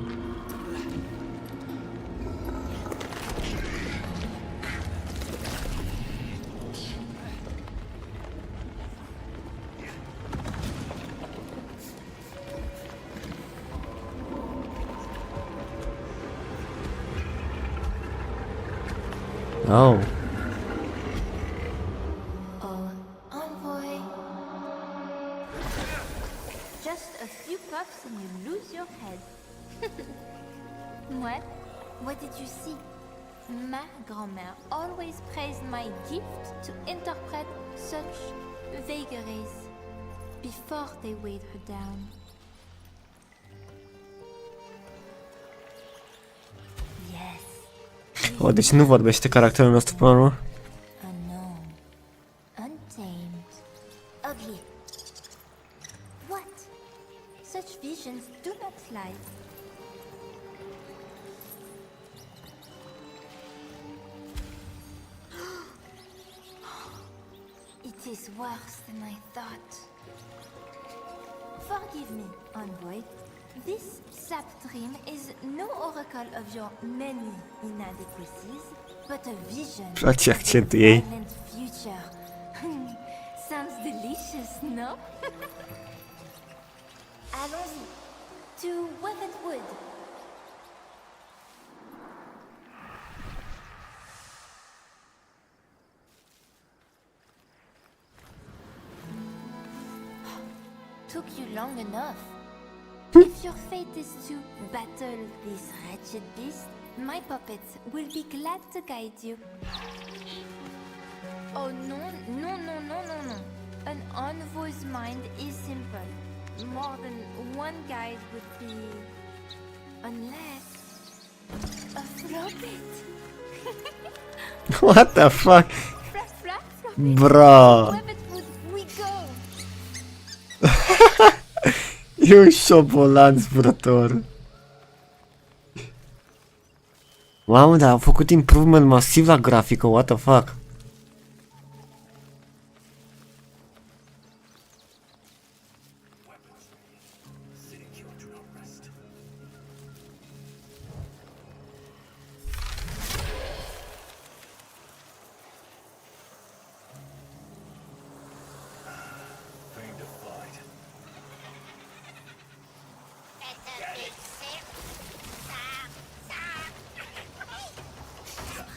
Oh. Envoy. Just a few puffs and you lose your head. What did you see? Ma grand-mère always praised my gift to interpret such vagaries before they weighed her down. Yes. Oh, deci nu vorbește caracterul nostru până la urmă? Unknown. Untamed. Ugly. What? Such visions do not lie. It is worse than I thought. Forgive me, Envoy. This sap dream is no oracle of your many inadequacies, but a vision Place of a accentul ei. violent future. Sounds delicious, no? Allons-y. To Weapon Wood. Took you long enough. If your fate is to battle this wretched beast, my puppets will be glad to guide you. Oh no, no, no, no, no, no. An envoy's mind is simple. More than one guide would be... Unless... A floppet. What the fuck? Flap, flap, floppet. Bro. Weapon Wood, we go. E un șobolan zburător. Mamă, dar au făcut improvement masiv la grafică, what the fuck?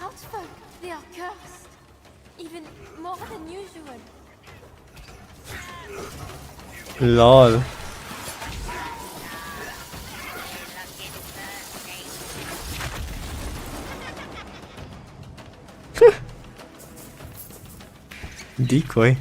Sproutsfolk, they are cursed. Even more than usual. LOL. Decoy.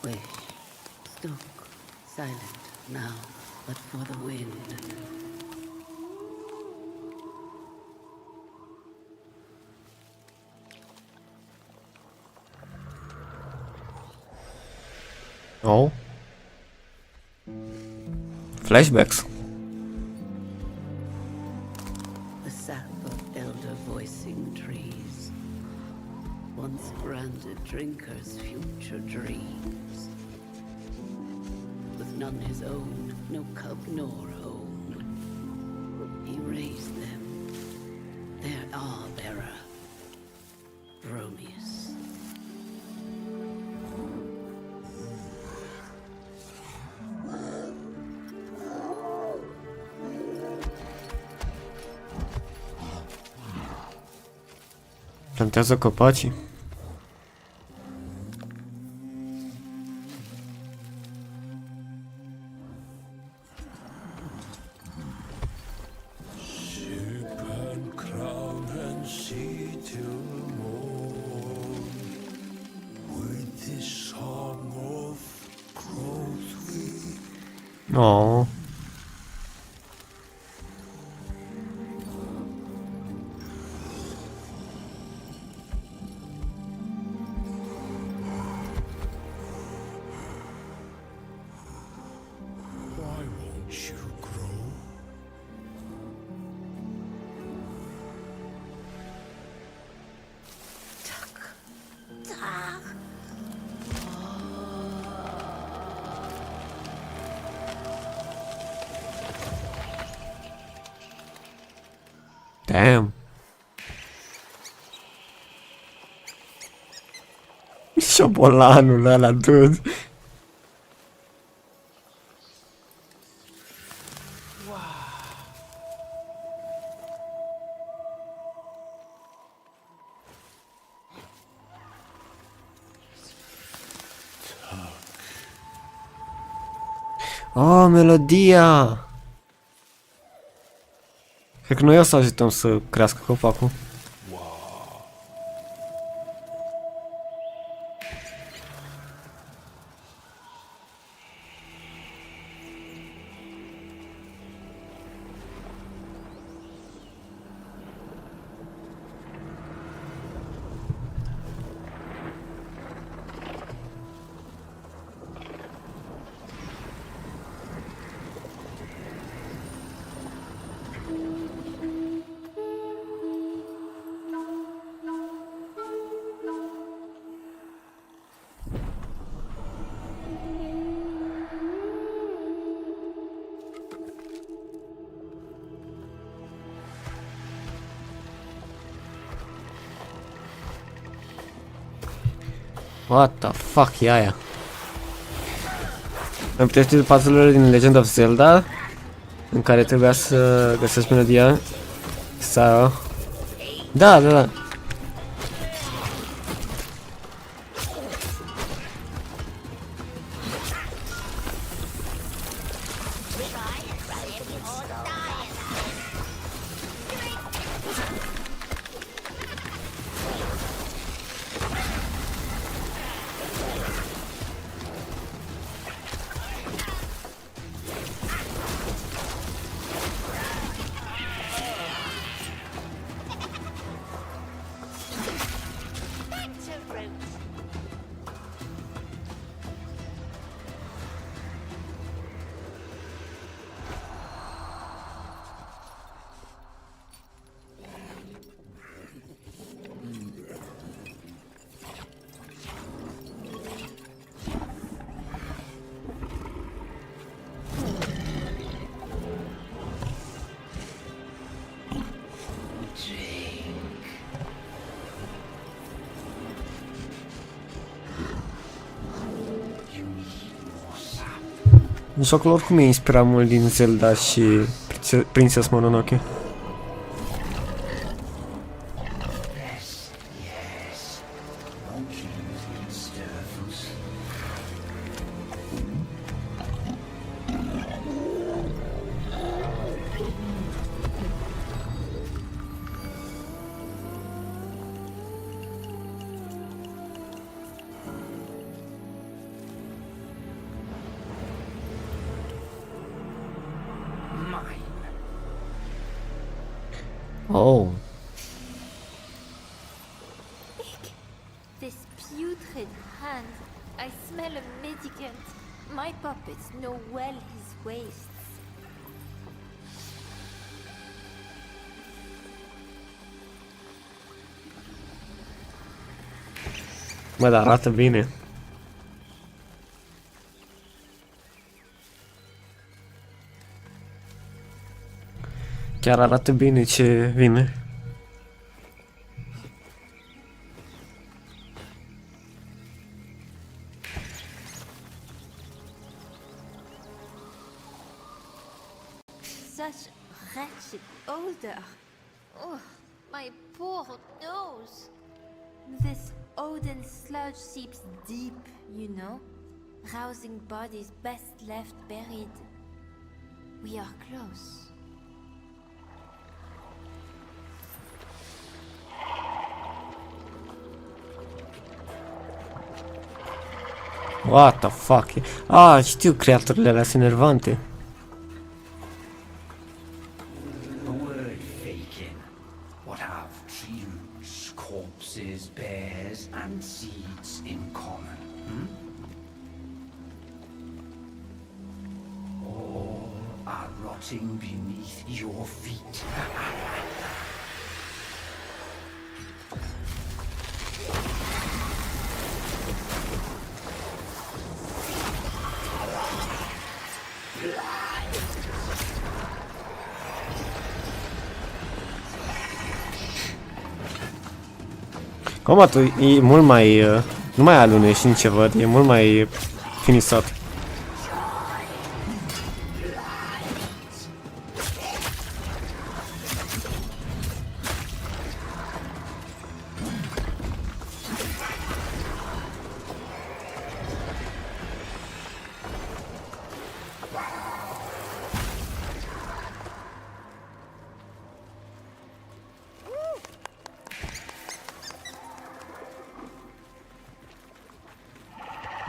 Wish, stuck, silent now, but for the wind. Oh. Flashbacks. The sap of elder voicing trees once granted drinkers future dreams. With none his own, no cub nor home, he raised them, their bearer, Romeus. Plantează copacii. Ship and crown and sea till morn. With this song of growth we Oh. Why won't you grow? Damn. Șobolanul ăla, dude. Oh, melodia! Cred că noi o să ajutăm să crească copacul. What the fuck e aia? Îmi puteți ști puzzle-urile din Legend of Zelda în care trebuia să găsesc melodia sau... Da, da, da. Jocul oricum e inspirat mult din Zelda și Princess Mononoke. Oh. This putrid hand. I smell a medicant. My puppets know well his wastes. Mă, dar arată bine. Chiar arată bine ce vine. Such wretched odor. Oh, my poor nose. This Odin sludge seeps deep, you know, rousing bodies best left buried. We are close. What the fuck? Ah, știu, creaturile alea sunt enervante. A word faking. What have trees, corpses, bears, and seeds in common? All are rotting beneath your feet. Combatul e mult mai... nu mai alune și ce văd, e mult mai finisat.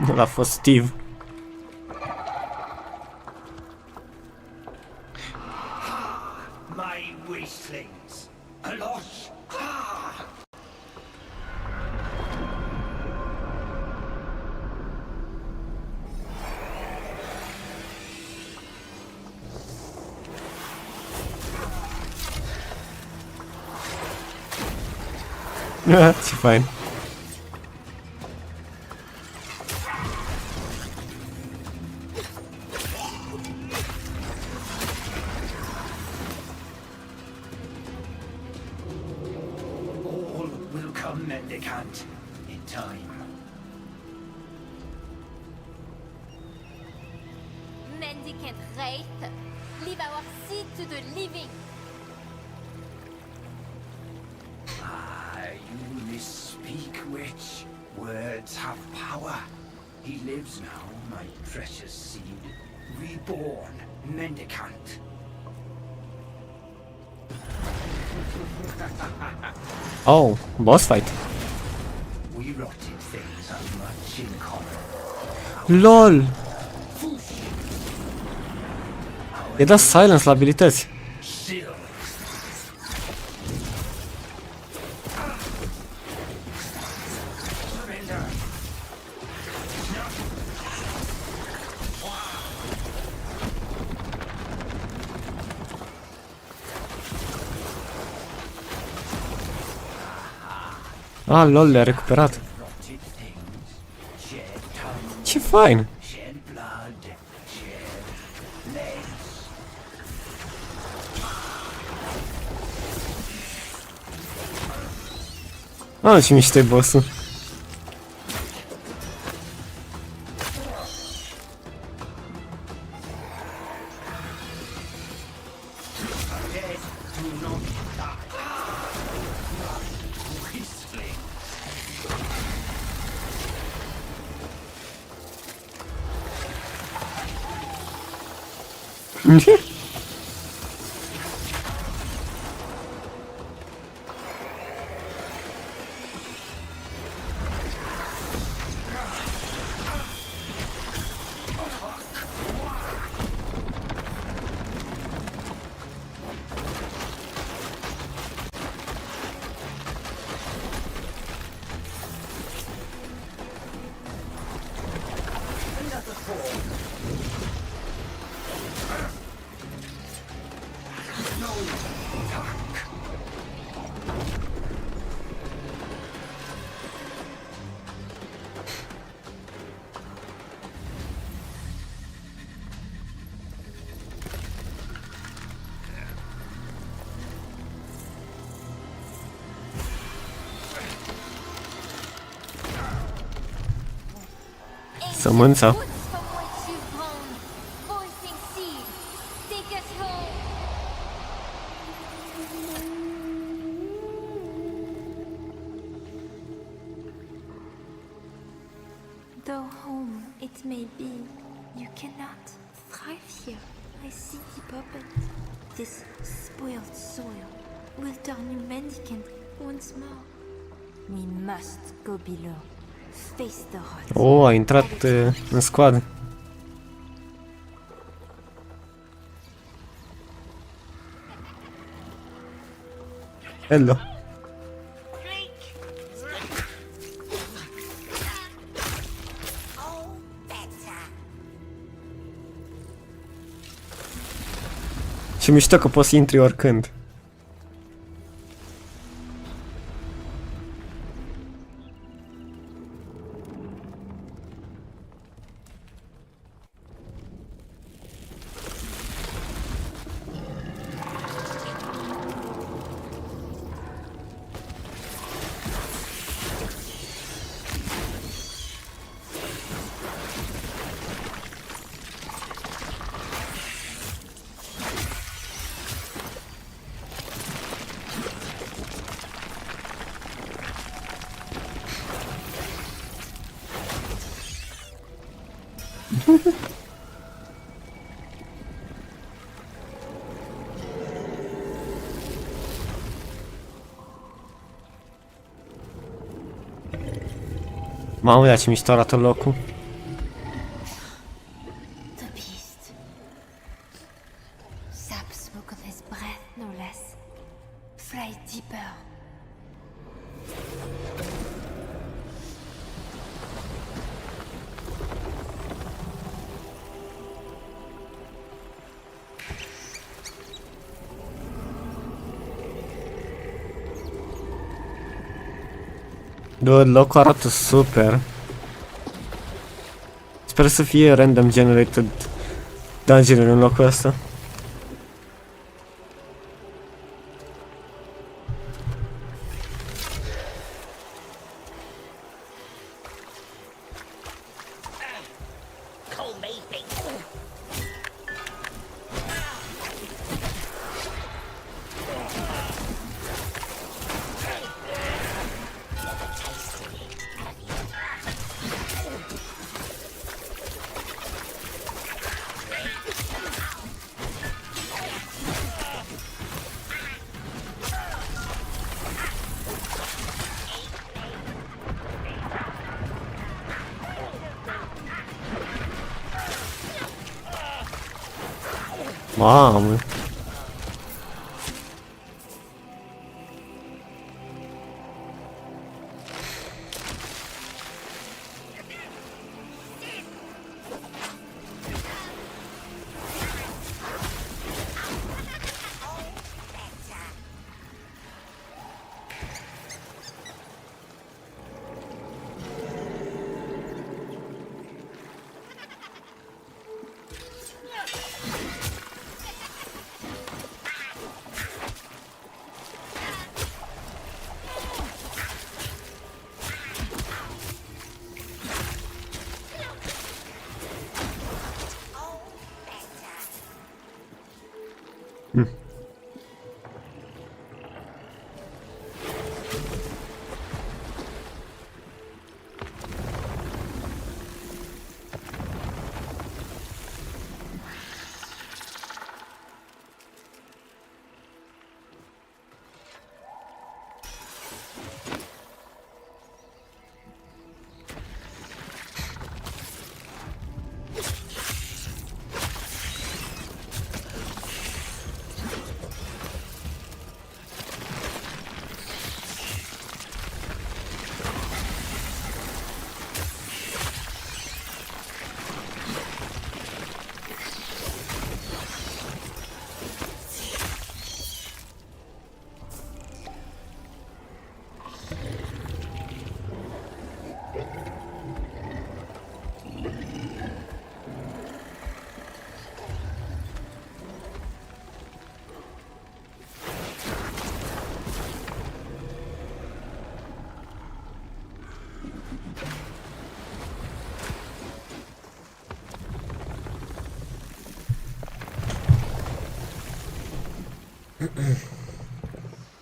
Ăla a fost Steve. My wastelings! A loss! Ah! Ce fain. All will come, Mendicant, in time. Mendicant Wraith, leave our seed to the living. You misspeak, witch. Words have power. He lives now, my precious seed. Reborn, Mendicant. Oh, boss fight. We rotted things have much in common. LOL! E dat silence la abilități. Still. Surrender. Ah, lol, le-a recuperat. Ce fain! Shed blood, shed legs. Ah, ce mișto e boss-ul. Dead do not die. Wasteling. Another fall. No attack. Sămânța. Roots from which you've grown, voicing seed, take us home. Though home it may be, you cannot thrive here. I see the puppet. This spoiled soil will turn you mendicant once more. We must go below. Face the rot. Oh, a intrat în squad. Hello. Ce mișto că poți să intri oricând. Mamă, ia ce mișto arată locul. The beast. Sap smoke on his breath, no less. Fly deeper. Dude, locul arată super. Sper să fie random generated dungeon în locul ăsta. Mamă.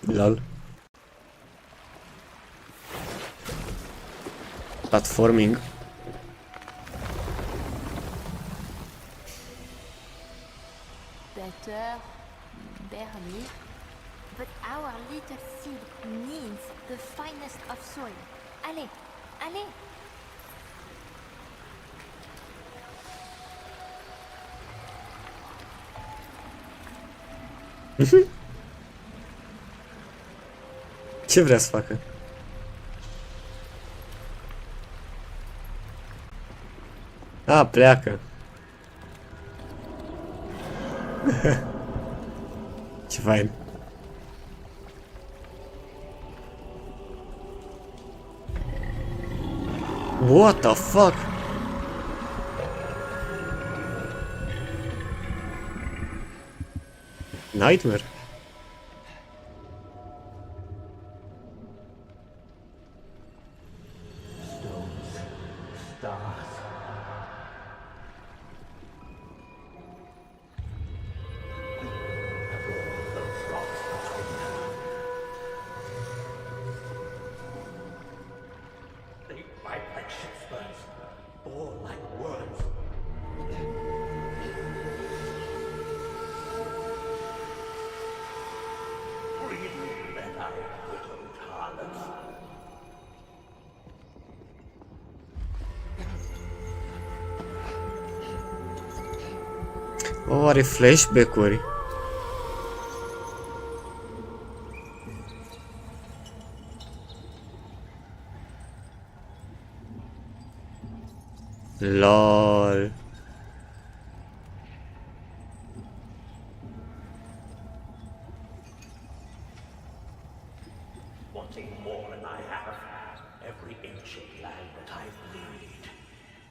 Lol. Platforming. Better, barely. But our little seed needs the finest of soil. Allez, allez! Ce vrea să facă? A, pleacă. Ce fain. What the fuck? Nightmare. They bite like ship's birds, bore like worms. O, are flashback-uri. LOL. Wanting more than I have, every inch of land that I bleed,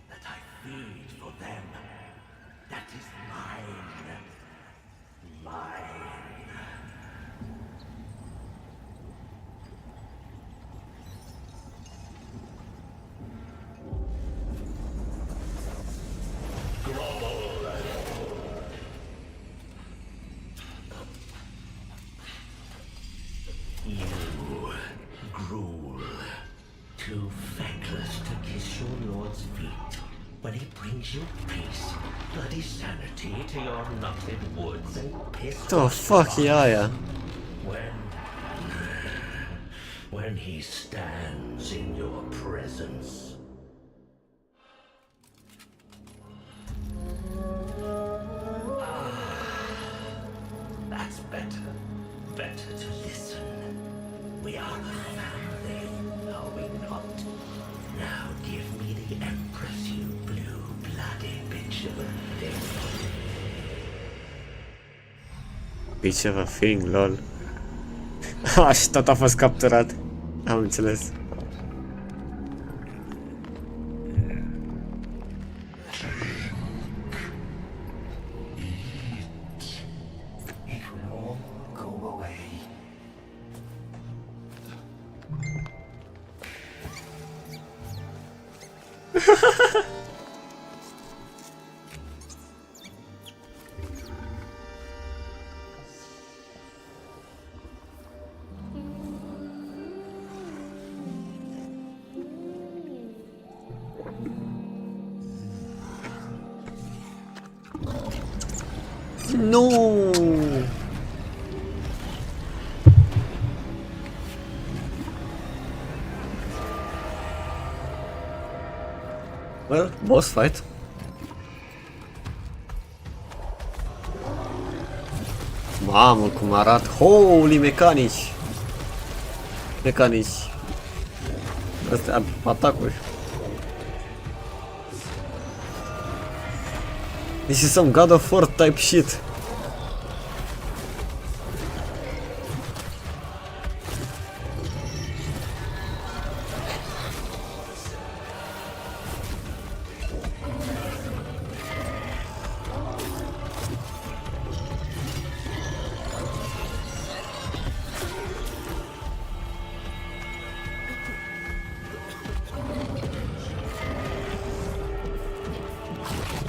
that I feed for them, that is mine. Mine. You gruel, too feckless to kiss your lord's feet, but he brings you peace, bloody sanity to your knotted woods and piss. The fuck e aia? When he stands in your presence. That's better. Better to listen. We are a family, are we not? Now give me the Empress, you blue-blooded bitch of a thing. Bitch of a thing, lol. Și tot a fost capturat. Am înțeles. No. Well, boss fight. Mamă, cum arată. Holy, mecanici. Mecanici. Astea atacuri. This is some God of War type shit.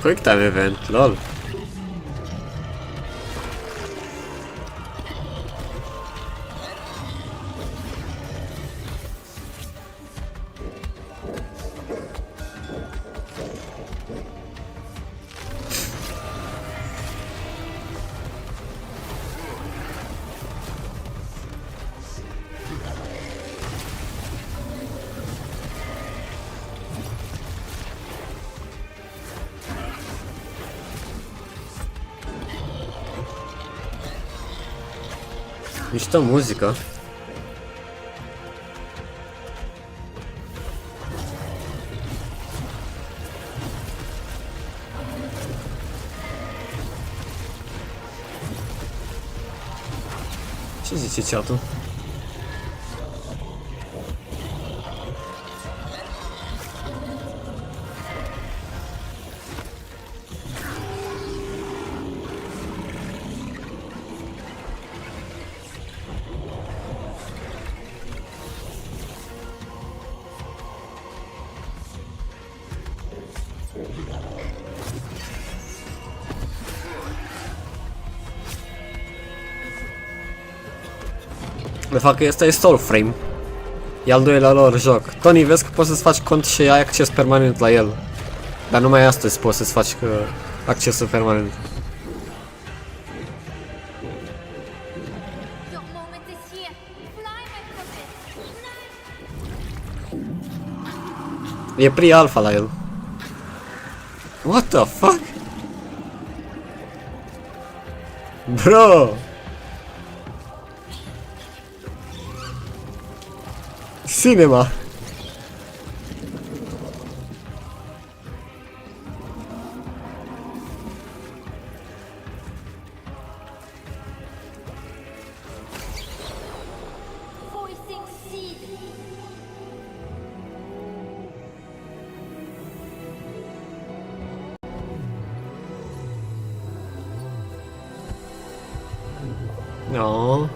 Quick time event, lol. Mișto muzică. Ce zice chat-ul? De fapt, ăsta e Warframe. E al doilea lor joc. Tony, vezi că poți să-ți faci cont și ai acces permanent la el. Dar numai astăzi poți să-ți faci accesul permanent. E pre-alpha la el. What the fuck? Bro! Cinema! Voicing seed. No.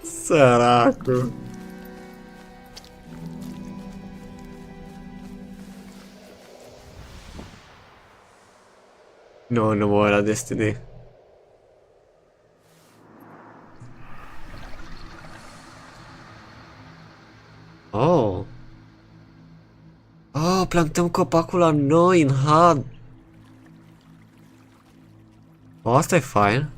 Săracu. No, nu mă uit la Destiny. Oh. Oh, plantăm copacul la noi în HUD. Oh, asta e fain.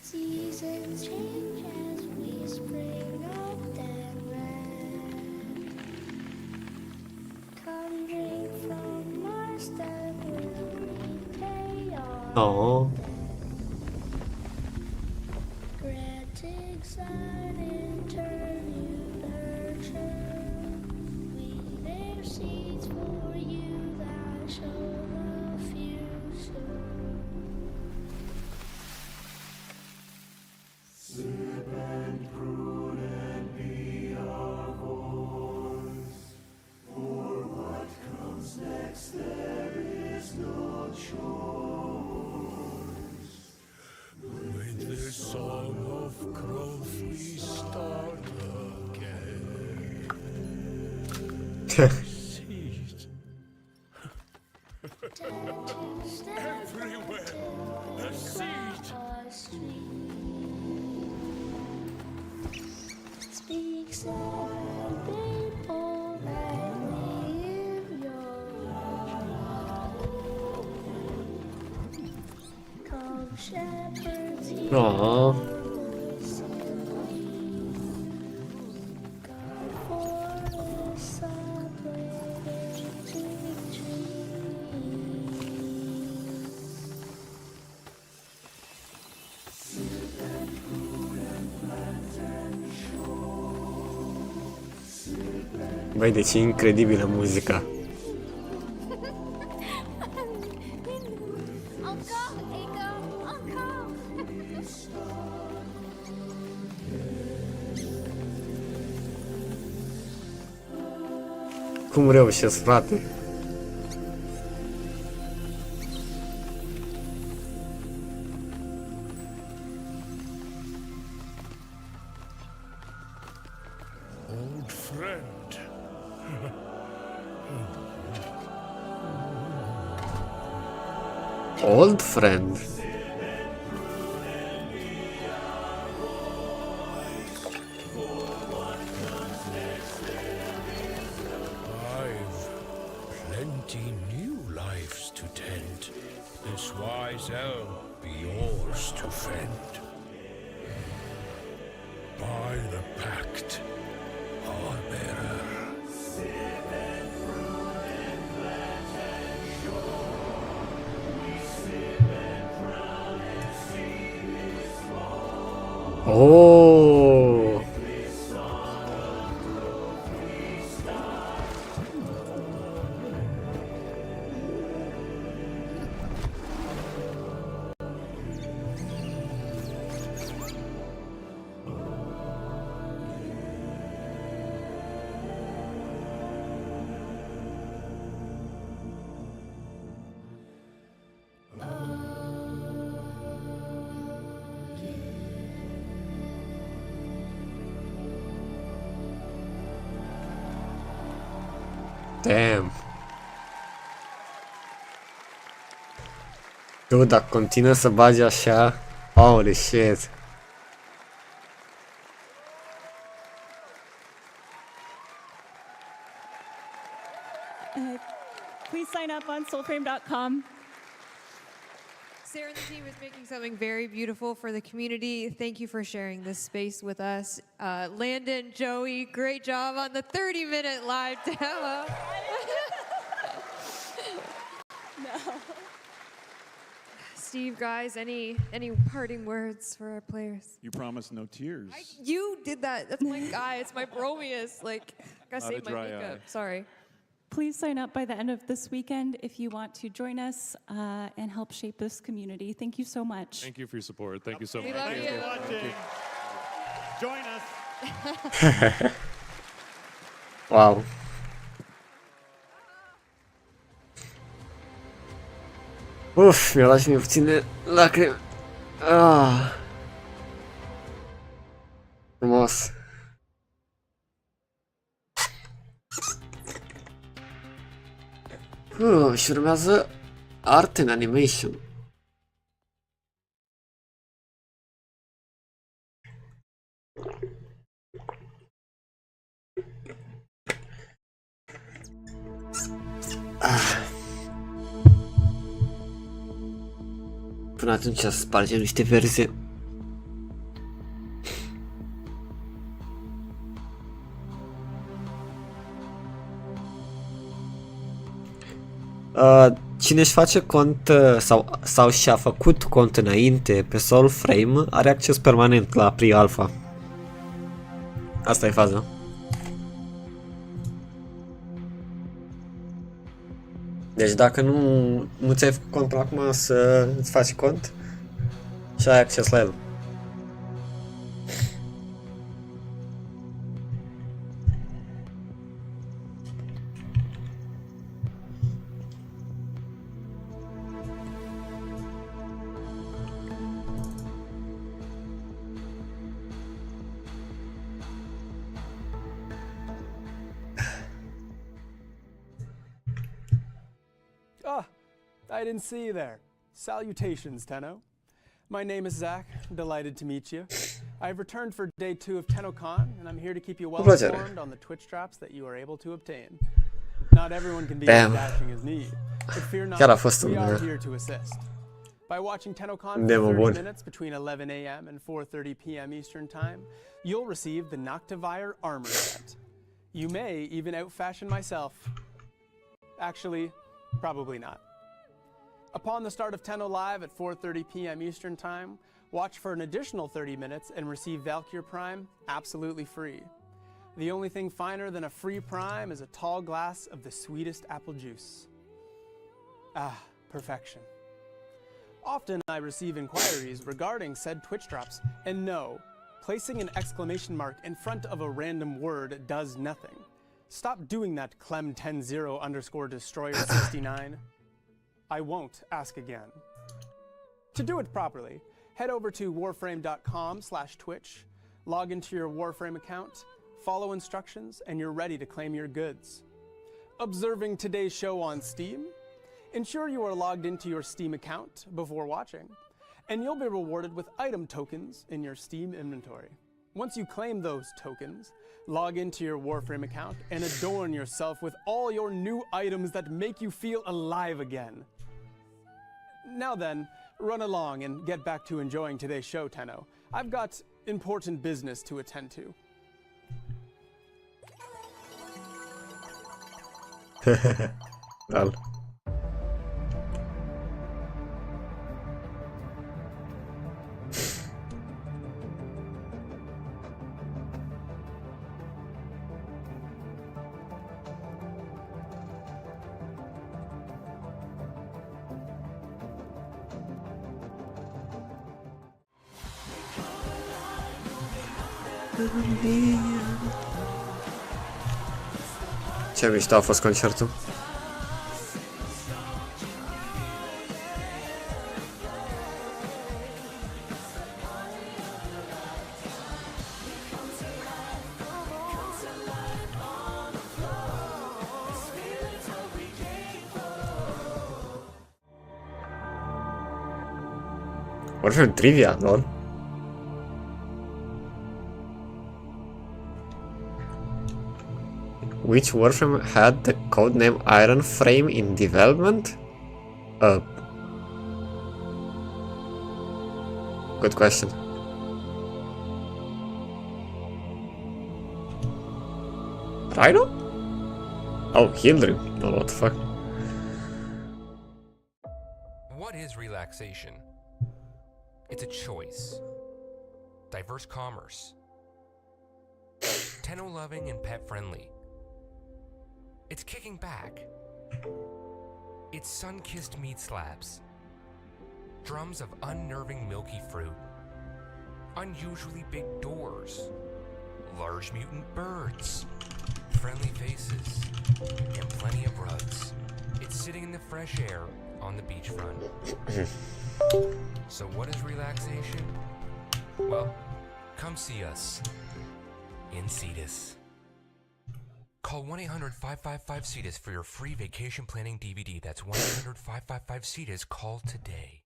Seasons change as we spring up and red. Come drink from us that will repay our Oh. Grant exile and turn you nurture. We bear seeds for you that show the future. Sip and prudent be our voice. For what comes next, there is no choice. With the song of growth, we start again. Seed. Everywhere, the seed. Speaks of people that live your come shepherds hear Aw. your voice and lead. God for us a great victory. Sip and food and plant and Băi, deci e incredibilă muzica. Cum reușesc, frate? Old friend. Old friend? I've plenty new lives to tend. This wise elm be yours to fend. By the pact, our bearer. Oh. Damn. Tu, dacă continuă să bagi așa, holy shit. up on soulframe.com. Sarah and the team is making something very beautiful for the community. Thank you for sharing this space with us. Landon, Joey, great job on the 30-minute live demo. No. Steve, guys, any parting words for our players? You promised no tears. You did that. That's my guy. It's my bromius. Like, gotta Not a save my dry makeup. eye. Sorry. Please sign up by the end of this weekend if you want to join us and help shape this community. Thank you so much. Thank you for your support. Thank you so We much. love you. Watching. Join us. Wow. Uf, mi-au dat și mie puține lacrimi. Ah. Frumos. Și urmează Art and Animation. Până atunci spargem niște verze. Cine își face cont sau și-a făcut cont înainte pe Warframe are acces permanent la pre-alpha. Asta e faza. Deci dacă nu ți-ai făcut cont până acum, să îți faci cont și ai acces la el. Ah, I didn't see you there. Salutations, Tenno. My name is Zach. Delighted to meet you. I've returned for day 2 of TennoCon, and I'm here to keep you well informed on the Twitch drops that you are able to obtain. Not everyone can be as dashing as me, but fear not, we are here to assist. By watching TennoCon for 30 minutes between 11 a.m. and 4:30 p.m. Eastern Time, you'll receive the Noctivire armor set. You may even outfashion myself. Actually, probably not. Upon the start of Tenno Live at 4:30 p.m. Eastern Time, watch for an additional 30 minutes and receive Valkyr Prime absolutely free. The only thing finer than a free Prime is a tall glass of the sweetest apple juice. Ah, perfection. Often I receive inquiries regarding said Twitch drops, and no, placing an exclamation mark in front of a random word does nothing. Stop doing that Clem100_destroyer69. I won't ask again. To do it properly, head over to warframe.com/twitch, log into your Warframe account, follow instructions, and you're ready to claim your goods. Observing today's show on Steam? Ensure you are logged into your Steam account before watching, and you'll be rewarded with item tokens in your Steam inventory. Once you claim those tokens, log into your Warframe account and adorn yourself with all your new items that make you feel alive again. Now then, run along and get back to enjoying today's show, Tenno. I've got important business to attend to. Well. Ce mișto a fost concertul. Warframe trivia, lol. Which Warframe had the codename Iron Frame in development? Good question. Rhino? Oh, Hildrim. Oh, what the fuck? What is relaxation? It's a choice. Diverse commerce. Tenno-loving and pet-friendly. It's kicking back. It's sun-kissed meat slabs. Drums of unnerving milky fruit. Unusually big doors. Large mutant birds. Friendly faces. And plenty of rugs. It's sitting in the fresh air on the beachfront. So what is relaxation? Well, come see us in Cetus. Call 1-800-555-CETUS for your free vacation planning DVD. That's 1-800-555-CETUS. Call today.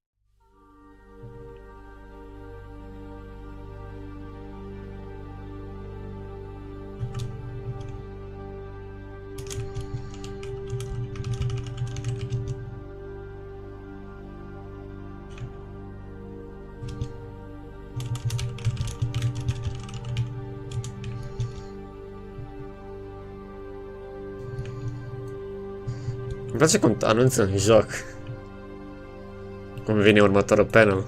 Îmi place cum anunță în joc cum vine următorul panel.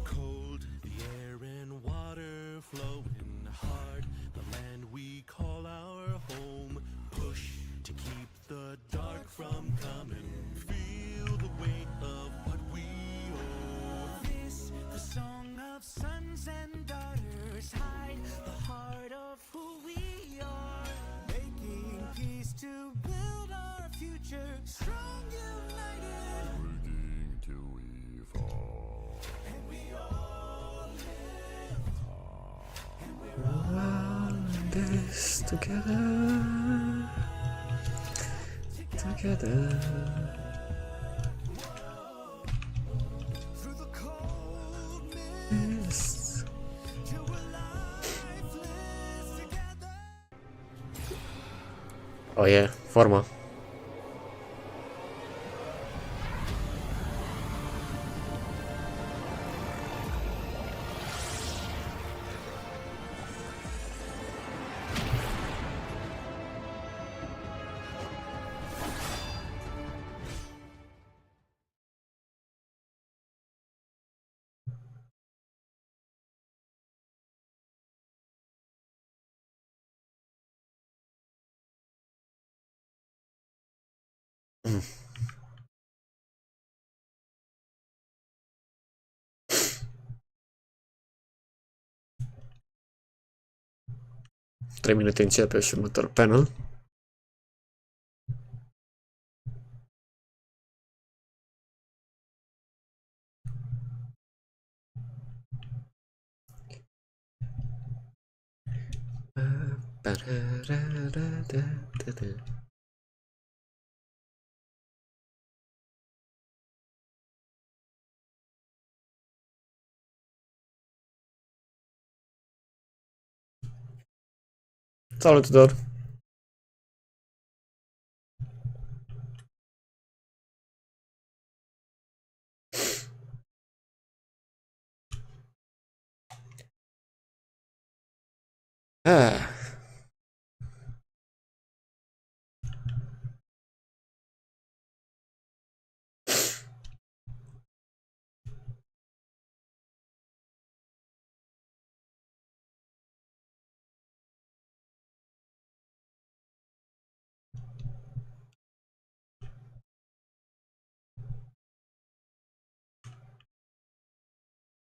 Cold, the air and water flowing hard, the land we call our home. Push to keep the dark from coming. Feel the weight of what we owe. This, the song of sons and daughters, hide the heart of who we are. Making peace to build our future, strong united. Waiting till we fall. And we all live. And we're all in this together. Together. through the cold Yes. till we're lifeless together. Oh yeah, forma. Mm. Trei minute începe și următorul panel. Salut, Tudor! Ah.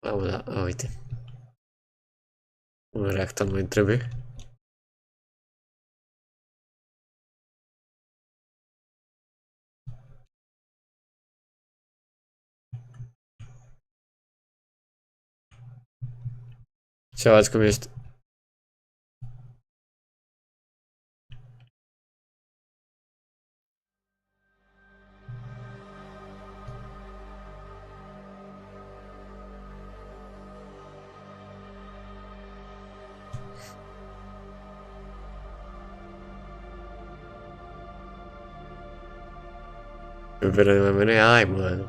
Da, uite. Un reactor mai trebuie. Ce faci, cum ești? Vreme mene, hai mă.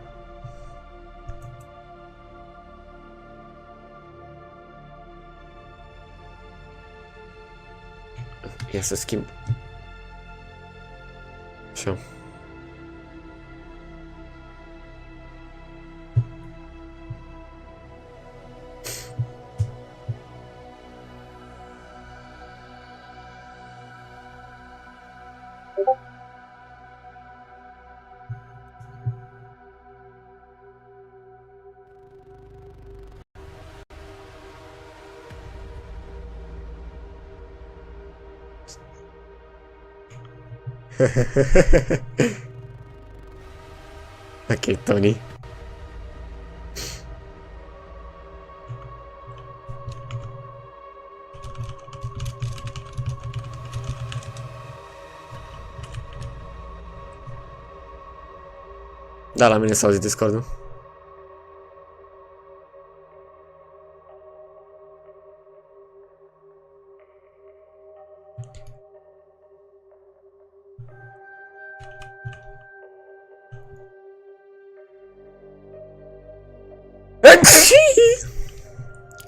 Ia să schimb. Așa. Ok, Tony. Da, la mine s-a auzit Discord-ul.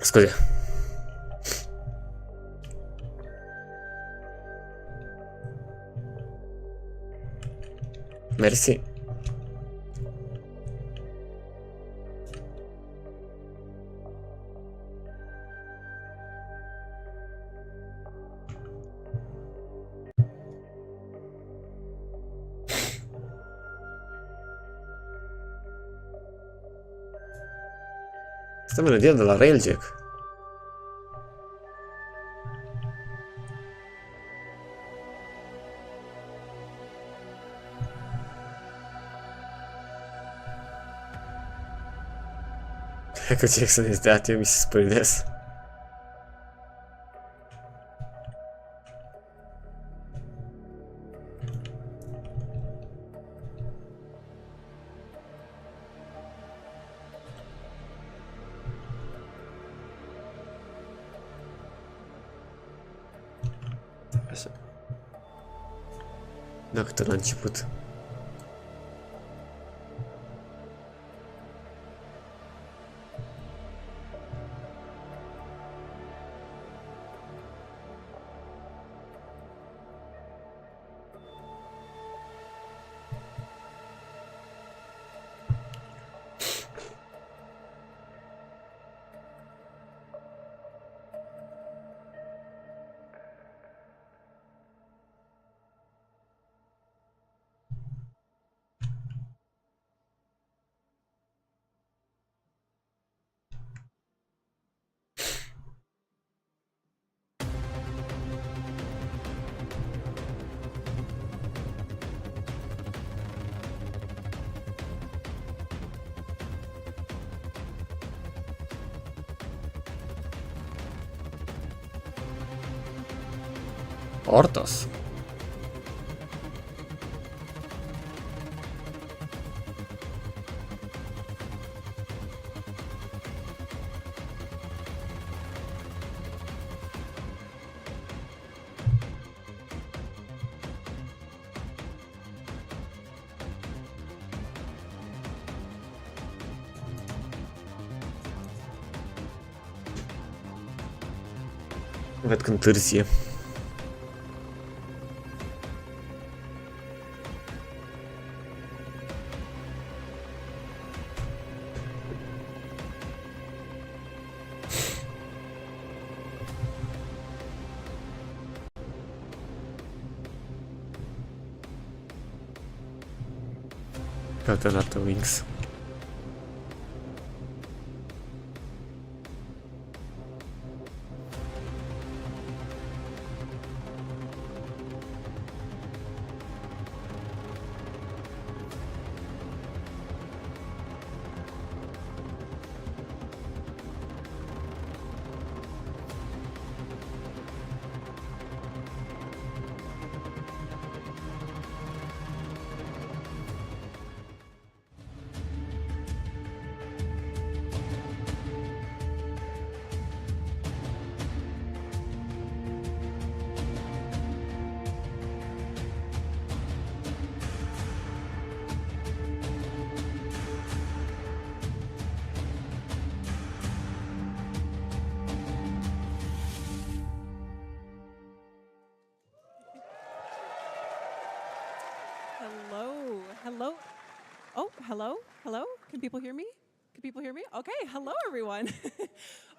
Scuze. Mersi. Asta e melodia de la Railjack. Michael Jackson is that you, Mrs. Purides. Așa. Dacă tot la început. Ortos. Văd că întârzie. Cătălată Wings. Hello? Oh, hello? Hello? Can people hear me? Can people hear me? Okay, hello everyone.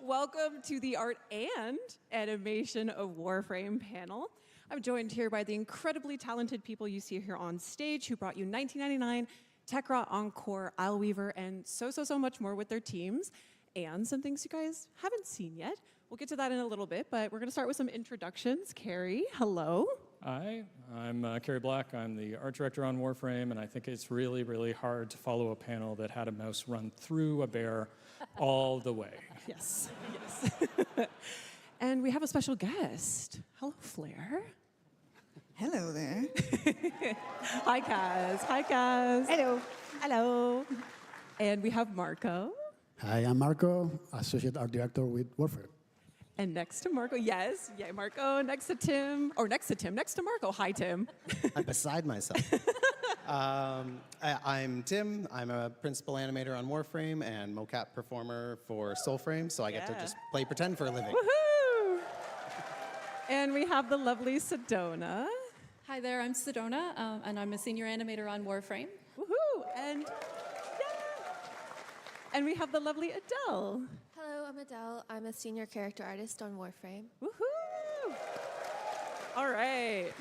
Welcome to the Art and Animation of Warframe panel. I'm joined here by the incredibly talented people you see here on stage who brought you 1999, Tekra, Encore, Isleweaver, and so much more with their teams, and some things you guys haven't seen yet. We'll get to that in a little bit, but we're gonna start with some introductions. Carrie, hello. Hi, I'm Carrie Black. I'm the art director on Warframe, and I think it's really, really hard to follow a panel that had a mouse run through a bear all the way. Yes, yes. And we have a special guest. Hello, Flair. Hello there. Hi, Kaz. Hi, Kaz. Hello. Hello. And we have Marco. Hi, I'm Marco, Associate Art Director with Warframe. And next to Marco, yes, yeah, Marco, next to Tim, or next to Tim, next to Marco. Hi, Tim. I'm beside myself. I'm Tim. I'm a principal animator on Warframe and mocap performer for Soulframe, so I get to just play pretend for a living. Woohoo! And we have the lovely Sedona. Hi there, I'm Sedona, and I'm a senior animator on Warframe. Woohoo! And we have the lovely Adele. Hello, I'm Adele. I'm a senior character artist on Warframe. Woohoo! All right.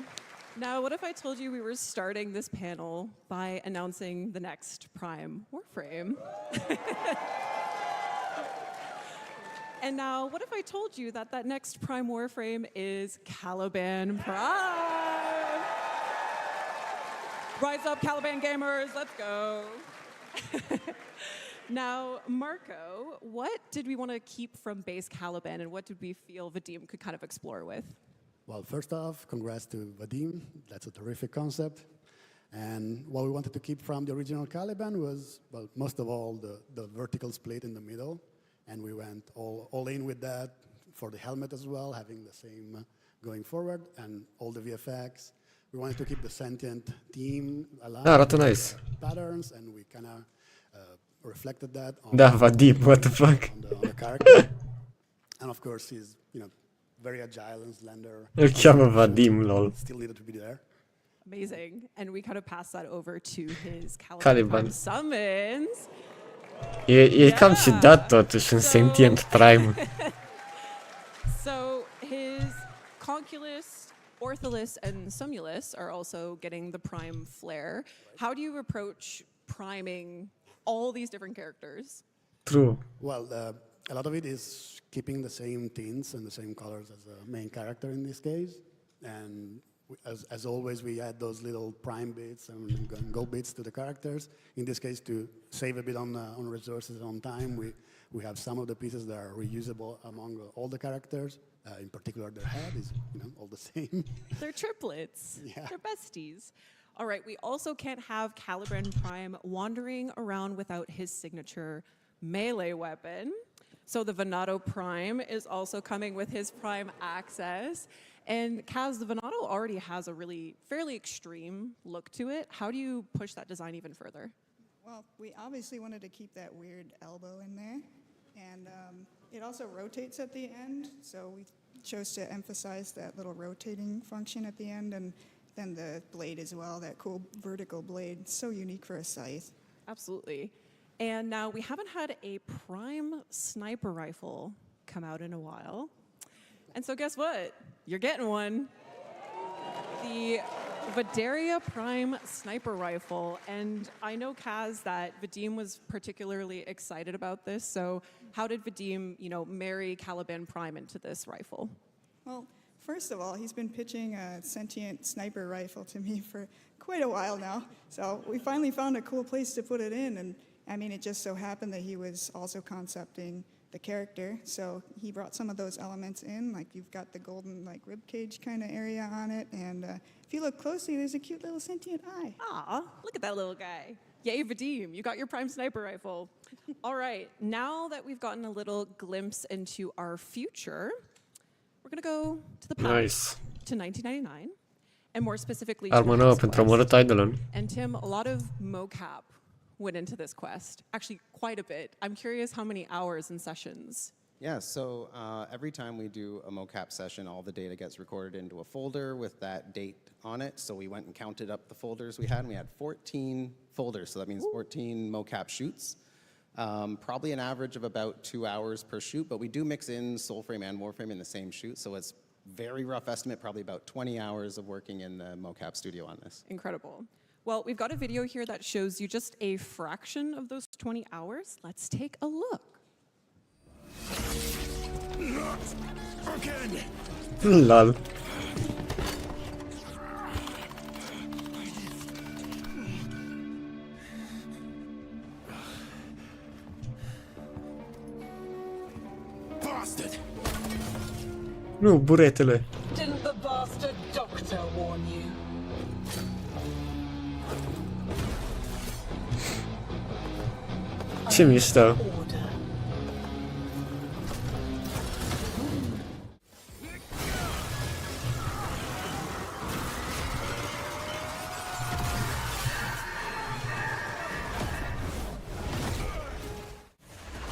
Now, what if I told you we were starting this panel by announcing the next Prime Warframe? And now, what if I told you that that next Prime Warframe is Caliban Prime? Rise up, Caliban gamers, let's go. Now, Marco, what did we want to keep from base Caliban, and what did we feel Vadim could kind of explore with? Well, first off, congrats to Vadim. That's a terrific concept. And what we wanted to keep from the original Caliban was, well, most of all, the vertical split in the middle. And we went all in with that for the helmet as well, having the same going forward, and all the VFX. We wanted to keep the sentient theme alive. Nice. Patterns, and we kind of reflected that on, Da, Vadim, what the fuck? on the character. And of course, he's very agile and slender. Îl cheamă Vadim, lol. Still needed to be there. Amazing. And we kind of pass that over to his Caliban. summons. E cam ciudat totuși în Sentient Prime. So his Conculus, Ortholus, and Sumulus are also getting the Prime flair. How do you approach priming all these different characters? True. Well, a lot of it is keeping the same tints and the same colors as the main character in this case. And as always, we add those little prime bits and gold bits to the characters. In this case, to save a bit on resources and on time, we have some of the pieces that are reusable among all the characters. In particular, their head is all the same. They're triplets. Yeah. They're besties. All right, we also can't have Caliban Prime wandering around without his signature melee weapon. So the Venato Prime is also coming with his Prime access. And Kaz, the Venato already has a really fairly extreme look to it. How do you push that design even further? Well, we obviously wanted to keep that weird elbow in there. And it also rotates at the end. So we chose to emphasize that little rotating function at the end. And then the blade as well, that cool vertical blade. So unique for a scythe. Absolutely. And now we haven't had a Prime sniper rifle come out in a while. And so guess what? You're getting one. The Vidaria Prime sniper rifle. And I know, Kaz, that Vadim was particularly excited about this. So how did Vadim, marry Caliban Prime into this rifle? Well, first of all, he's been pitching a sentient sniper rifle to me for quite a while now. So we finally found a cool place to put it in. And I mean, it just so happened that he was also concepting the character. So he brought some of those elements in, like you've got the golden rib cage kind of area on it. And if you look closely, there's a cute little sentient eye. Aw, look at that little guy. Yay, Vadim, you got your Prime sniper rifle. All right, now that we've gotten a little glimpse into our future, we're gonna go to the past, to 1999, and more specifically Armă nouă pentru omorât Eidolon. And Tim, a lot of mocap went into this quest. Actually, quite a bit. I'm curious how many hours and sessions Yeah, so every time we do a mocap session, all the data gets recorded into a folder with that date on it. So we went and counted up the folders we had, and we had 14 folders. So that means 14 mocap shoots. Probably an average of about 2 hours per shoot, but we do mix in Soulframe and Warframe in the same shoot. So it's very rough estimate, probably about 20 hours of working in the mocap studio on this. Incredible. Well, we've got a video here that shows you just a fraction of those 20 hours. Let's take a look. Not again! Lol. Bastard! Nu, buretele. Didn't the bastard doctor warn you? Ce mișto.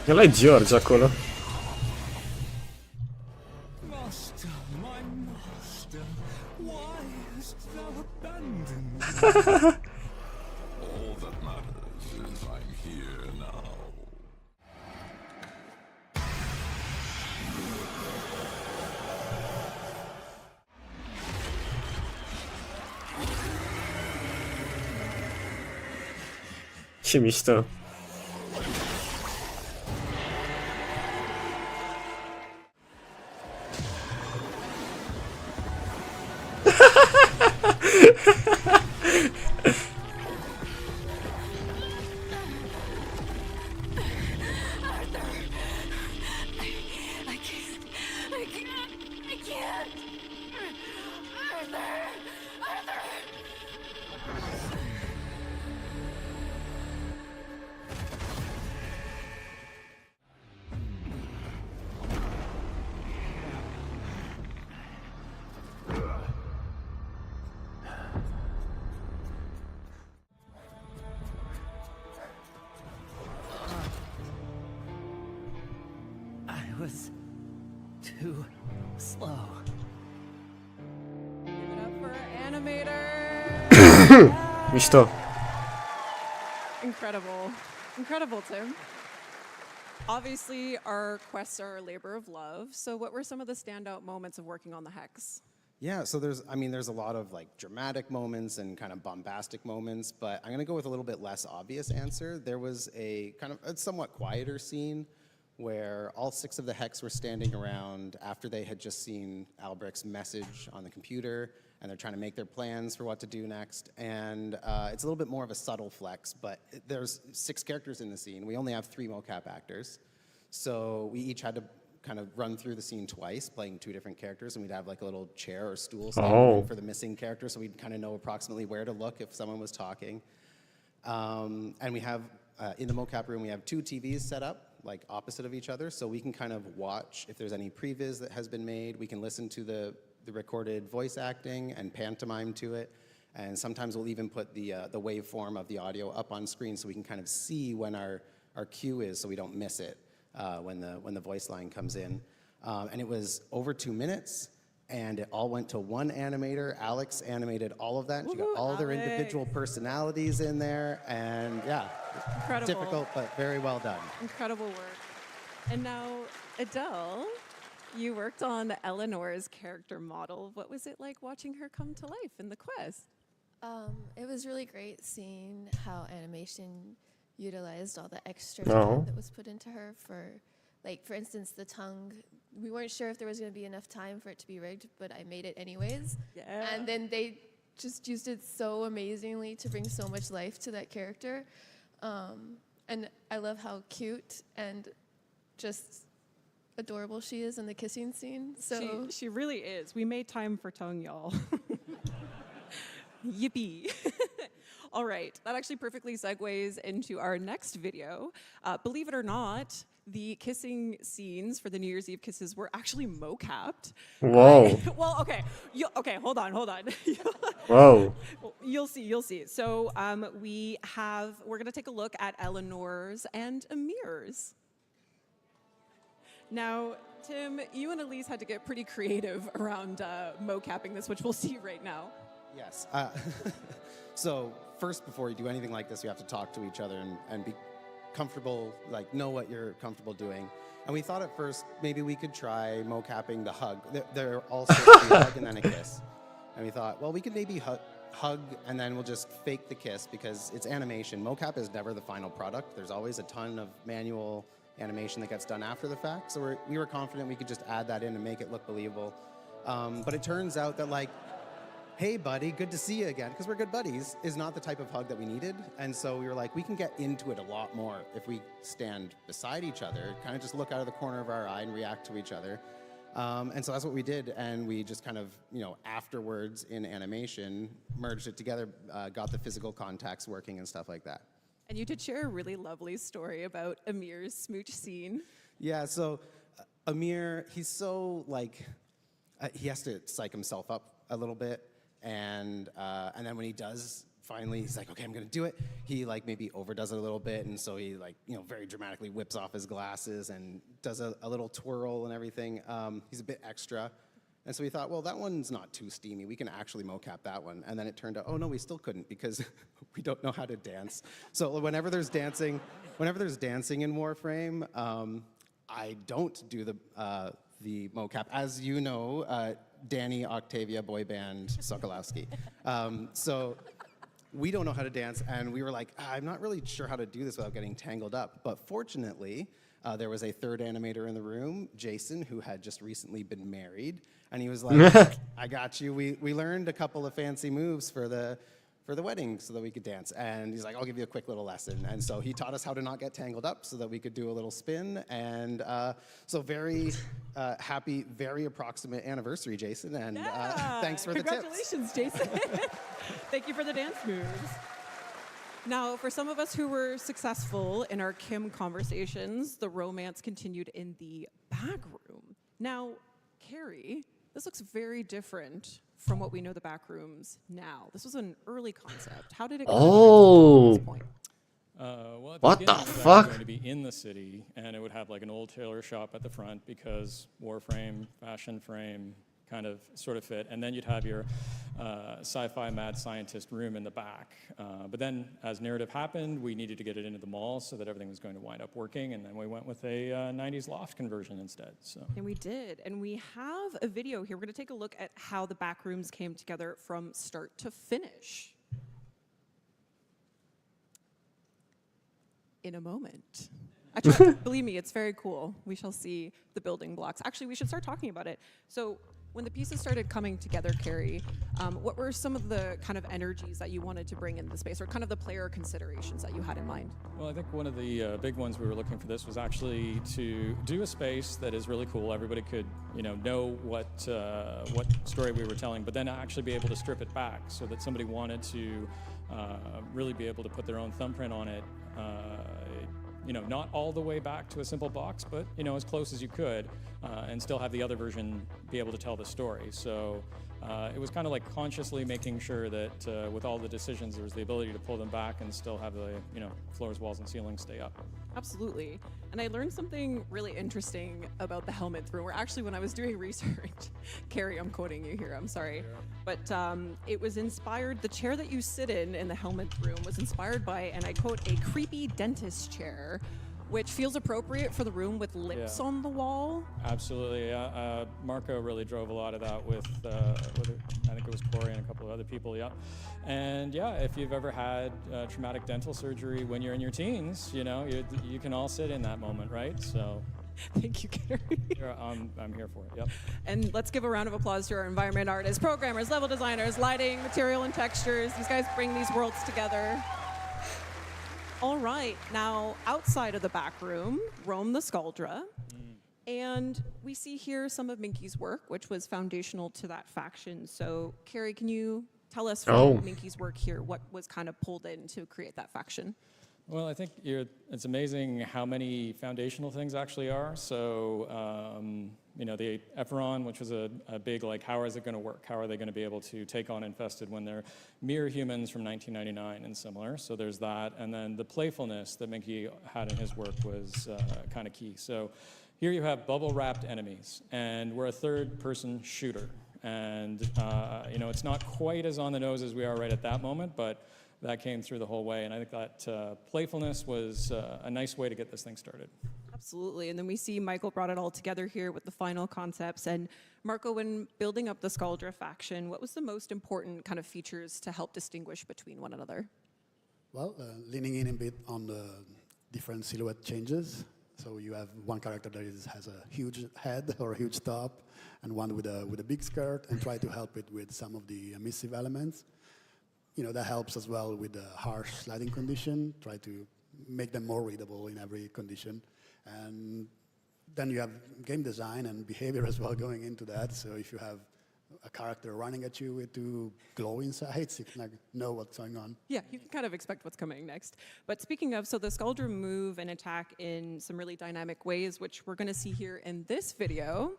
Ăla e George acolo. Master, my master, why hast thou abandoned me? All that matters is I'm here now. Ce mișto. I was too slow. Give it up for our animator. Mișto. Incredible. Incredible, Tim. Obviously, our quests are a labor of love. So what were some of the standout moments of working on the Hex? Yeah, so there's a lot of like dramatic moments and kind of bombastic moments, but I'm gonna go with a little bit less obvious answer. There was a kind of a somewhat quieter scene where all 6 of the Hex were standing around after they had just seen Albrecht's message on the computer, and they're trying to make their plans for what to do next. And it's a little bit more of a subtle flex, but there's 6 characters in the scene. We only have 3 mocap actors, so we each had to kind of run through the scene twice, playing 2 different characters, and we'd have like a little chair or stool standing for the missing character, so we'd kind of know approximately where to look if someone was talking. And we have, in the mocap room, we have 2 TVs set up, like opposite of each other, so we can kind of watch if there's any previs that has been made. We can listen to the recorded voice acting and pantomime to it, and sometimes we'll even put the waveform of the audio up on screen so we can kind of see when our cue is, so we don't miss it when the voice line comes in. And it was over 2 minutes, and it all went to one animator. Alex animated all of that. And she got all their individual personalities in there, and yeah, Incredible. difficult but very well done. Incredible work. And now, Adele, you worked on Eleanor's character model. What was it like watching her come to life in the quest? It was really great seeing how animation utilized all the extra Oh. time that was put into her for instance, the tongue. We weren't sure if there was going to be enough time for it to be rigged, but I made it anyways. Yeah. And then they just used it so amazingly to bring so much life to that character. And I love how cute and just adorable she is in the kissing scene. So She really is. We made time for tongue, y'all. Yippee. All right, that actually perfectly segues into our next video. Believe it or not, the kissing scenes for the New Year's Eve kisses were actually mocapped. Whoa. Well, okay. Okay, hold on. Whoa. You'll see. So we're gonna take a look at Eleanor's and Amir's. Now, Tim, you and Elise had to get pretty creative around mocapping this, which we'll see right now. Yes. So first, before you do anything like this, you have to talk to each other and be comfortable, like know what you're comfortable doing. And we thought at first maybe we could try mocapping the hug. They're all supposed to be a hug and then a kiss. And we thought, well, we could maybe hug and then we'll just fake the kiss because it's animation. Mocap is never the final product. There's always a ton of manual animation that gets done after the fact. So we were confident we could just add that in and make it look believable. But it turns out that like, hey buddy, good to see you again, because we're good buddies, is not the type of hug that we needed. And so we were like, we can get into it a lot more if we stand beside each other, kind of just look out of the corner of our eye and react to each other. And so that's what we did, and we just kind of, afterwards in animation, merged it together, got the physical contacts working and stuff like that. And you did share a really lovely story about Amir's smooch scene. Yeah, so Amir, he's so he has to psych himself up a little bit. And then when he does, finally, he's like, okay, I'm gonna do it. He maybe overdoes it a little bit, and so he very dramatically whips off his glasses and does a little twirl and everything. He's a bit extra. And so we thought, well, that one's not too steamy. We can actually mocap that one. And then it turned out, oh no, we still couldn't because we don't know how to dance. So whenever there's dancing in Warframe, I don't do the mocap. As you know, Danny Octavia boy band Sokolowski. So we don't know how to dance, and we were like, I'm not really sure how to do this without getting tangled up. But fortunately, there was a third animator in the room, Jason, who had just recently been married, and he was like, I got you. We learned a couple of fancy moves for the wedding so that we could dance. And he's like, I'll give you a quick little lesson. And so he taught us how to not get tangled up so that we could do a little spin. And so very happy, very approximate anniversary, Jason. And thanks for the tips. Congratulations, Jason. Thank you for the dance moves. Now, for some of us who were successful in our Kim conversations, the romance continued in the back room. Now, Carrie, this looks very different from what we know the back rooms now. This was an early concept. How did it Oh. to this point? Well, at What beginning, the it was actually fuck? going to be in the city, and it would have an old tailor shop at the front because Warframe, fashion frame, kind of sort of fit. And then you'd have your sci-fi mad scientist room in the back. But then as narrative happened, we needed to get it into the mall so that everything was going to wind up working. And then we went with a 90s loft conversion instead. So. And we did. And we have a video here. We're going to take a look at how the back rooms came together from start to finish. In a moment. Believe me, it's very cool. We shall see the building blocks. Actually, we should start talking about it. So when the pieces started coming together, Carrie, what were some of the kind of energies that you wanted to bring in the space, or kind of the player considerations that you had in mind? Well, I think one of the big ones we were looking for this was actually to do a space that is really cool. Everybody could, know what story we were telling, but then actually be able to strip it back so that somebody wanted to really be able to put their own thumbprint on it. Not all the way back to a simple box, but as close as you could, and still have the other version be able to tell the story. So it was kind of consciously making sure that with all the decisions, there was the ability to pull them back and still have the floors, walls, and ceilings stay up. Absolutely. And I learned something really interesting about the helmet room, where actually when I was doing research, Carrie, I'm quoting you here, I'm sorry, but it was inspired, the chair that you sit in the helmet room was inspired by, and I quote, a creepy dentist chair, which feels appropriate for the room with lips on the wall. Absolutely. Marco really drove a lot of that with I think it was Corey and a couple of other people, And if you've ever had traumatic dental surgery when you're in your teens, you can all sit in that moment, right? So. Thank you, Carrie. I'm here for it, yep. And let's give a round of applause to our environment artists, programmers, level designers, lighting, material, and textures. These guys bring these worlds together. All right, now outside of the back room, roam the Skuldra. And we see here some of Minky's work, which was foundational to that faction. So, Carrie, can you tell us from Minky's work here what was kind of pulled in to create that faction? Well, I think it's amazing how many foundational things actually are. So, the Ephron, which was a big, how is it going to work? How are they going to be able to take on Infested when they're mere humans from 1999 and similar? So there's that. And then the playfulness that Minky had in his work was kind of key. So, Here you have bubble-wrapped enemies, and we're a third-person shooter. And, you know, it's not quite as on the nose as we are right at that moment, but that came through the whole way. And I think that playfulness was a nice way to get this thing started. Absolutely. And then we see Michael brought it all together here with the final concepts. And Marco, when building up the Skaldra faction, what was the most important kind of features to help distinguish between one another? Well, leaning in a bit on the different silhouette changes. So you have one character that has a huge head or a huge top, and one with a big skirt, and try to help it with some of the emissive elements. You know, that helps as well with the harsh sliding condition, try to make them more readable in every condition. And then you have game design and behavior as well going into that. So if you have a character running at you with two glowing sides, you can like know what's going on. Yeah, you can kind of expect what's coming next. But speaking of, so the Skaldra move and attack in some really dynamic ways, which we're going to see here in this video.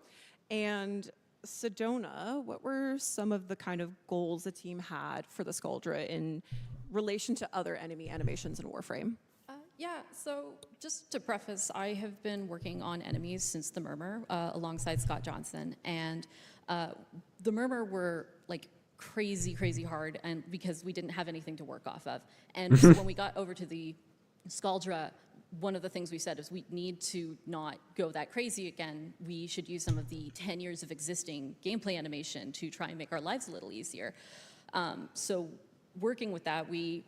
And Sedona, what were some of the kind of goals the team had for the Skaldra in relation to other enemy animations in Warframe? Yeah, so just to preface, I have been working on enemies since the Murmur alongside Scott Johnson, and the Murmur were like crazy hard, and because we didn't have anything to work off of. And so when we got over to the Skaldra, one of the things we said is we need to not go that crazy again. We should use some of the 10 years of existing gameplay animation to try and make our lives a little easier. So working with that, we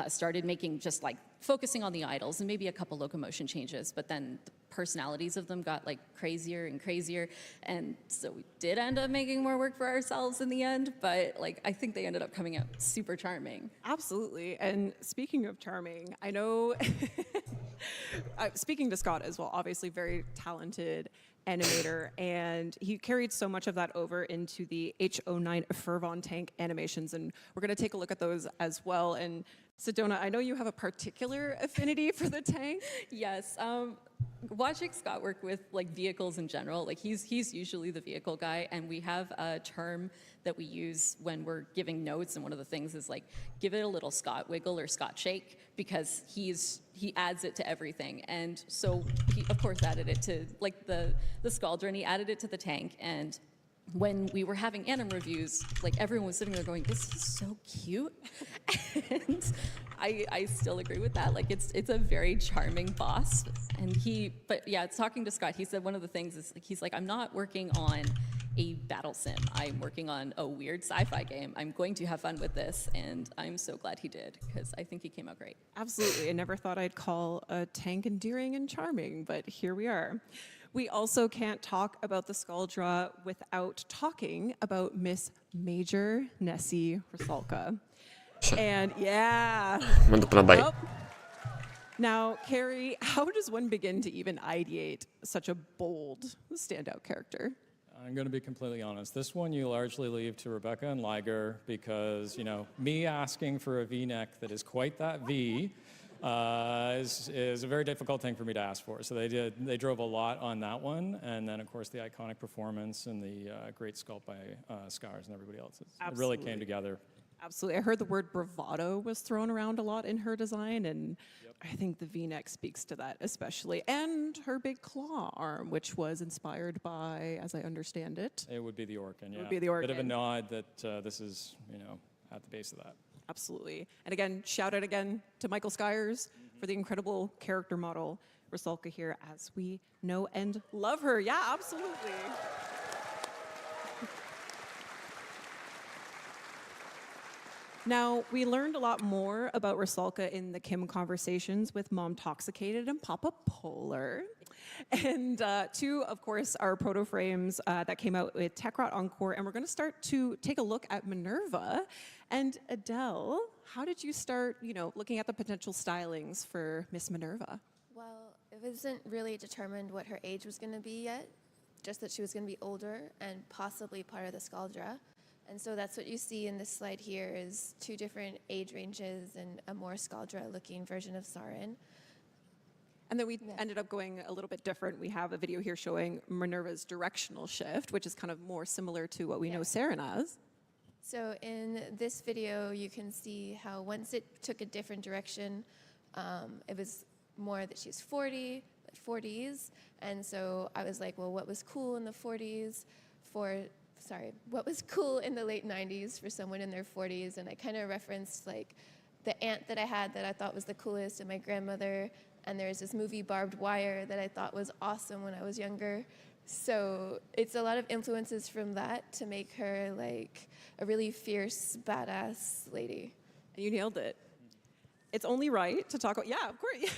started making just like focusing on the idols and maybe a couple locomotion changes, but then the personalities of them got like crazier and crazier, and so we did end up making more work for ourselves in the end, but like I think they ended up coming out super charming. Absolutely. And speaking of charming, I know speaking to Scott as well, obviously very talented animator, and he carried so much of that over into the H09 Fervon tank animations, and we're going to take a look at those as well. And Sedona, I know you have a particular affinity for the tank. Yes, watching Scott work with like vehicles in general, like he's usually the vehicle guy, and we have a term that we use when we're giving notes, and one of the things is like give it a little Scott wiggle or Scott shake, because he adds it to everything. And so he of course added it to like the Skaldra, and he added it to the tank. And when we were having anim reviews, like everyone was sitting there going, this is so cute. And I still agree with that. Like it's a very charming boss. And but yeah, talking to Scott, he said one of the things is he's like, I'm not working on a battle sim. I'm working on a weird sci-fi game. I'm going to have fun with this, and I'm so glad he did, because I think he came out great. Absolutely. I never thought I'd call a tank endearing and charming, but here we are. We also can't talk about the Skaldra without talking about Miss Major Nessie Rusalka. And yeah. Well, now, Carrie, how does one begin to even ideate such a bold, standout character? I'm going to be completely honest. This one you largely leave to Rebecca and Liger, because, you know, me asking for a V-neck that is quite that V is a very difficult thing for me to ask for. So they drove a lot on that one, and then of course the iconic performance and the great sculpt by Scars and everybody else. It really came together. Absolutely. I heard the word bravado was thrown around a lot in her design, and I think the V-neck speaks to that especially. And her big claw arm, which was inspired by, as I understand it, it would be the Orkin, yeah. It would be the Orkin. Bit of a nod that this is, you know, at the base of that. Absolutely. And again, shout out again to Michael Skyers for the incredible character model, Rusalka here, as we know and love her. Yeah, absolutely. Now, we learned a lot more about Rusalka in the Kim conversations with Mom Toxicated and Papa Polar. And two, of course, are proto frames that came out with Techrot Encore. And we're going to start to take a look at Minerva. And Adele, how did you start, looking at the potential stylings for Miss Minerva? Well, it wasn't really determined what her age was going to be yet, just that she was going to be older and possibly part of the Skaldra. And so that's what you see in this slide here is 2 different age ranges and a more Skaldra-looking version of Sarin. And then we ended up going a little bit different. We have a video here showing Minerva's directional shift, which is kind of more similar to what we know Sarin as. So in this video, you can see how once it took a different direction, it was more that she's 40, 40s, and so I was like, well, what was cool in the 40s what was cool in the late 90s for someone in their 40s? And I kind of referenced like the aunt that I had that I thought was the coolest, and my grandmother, and there's this movie Barbed Wire that I thought was awesome when I was younger. So it's a lot of influences from that to make her like a really fierce, badass lady. And you nailed it. It's only right to talk about, yeah, of course.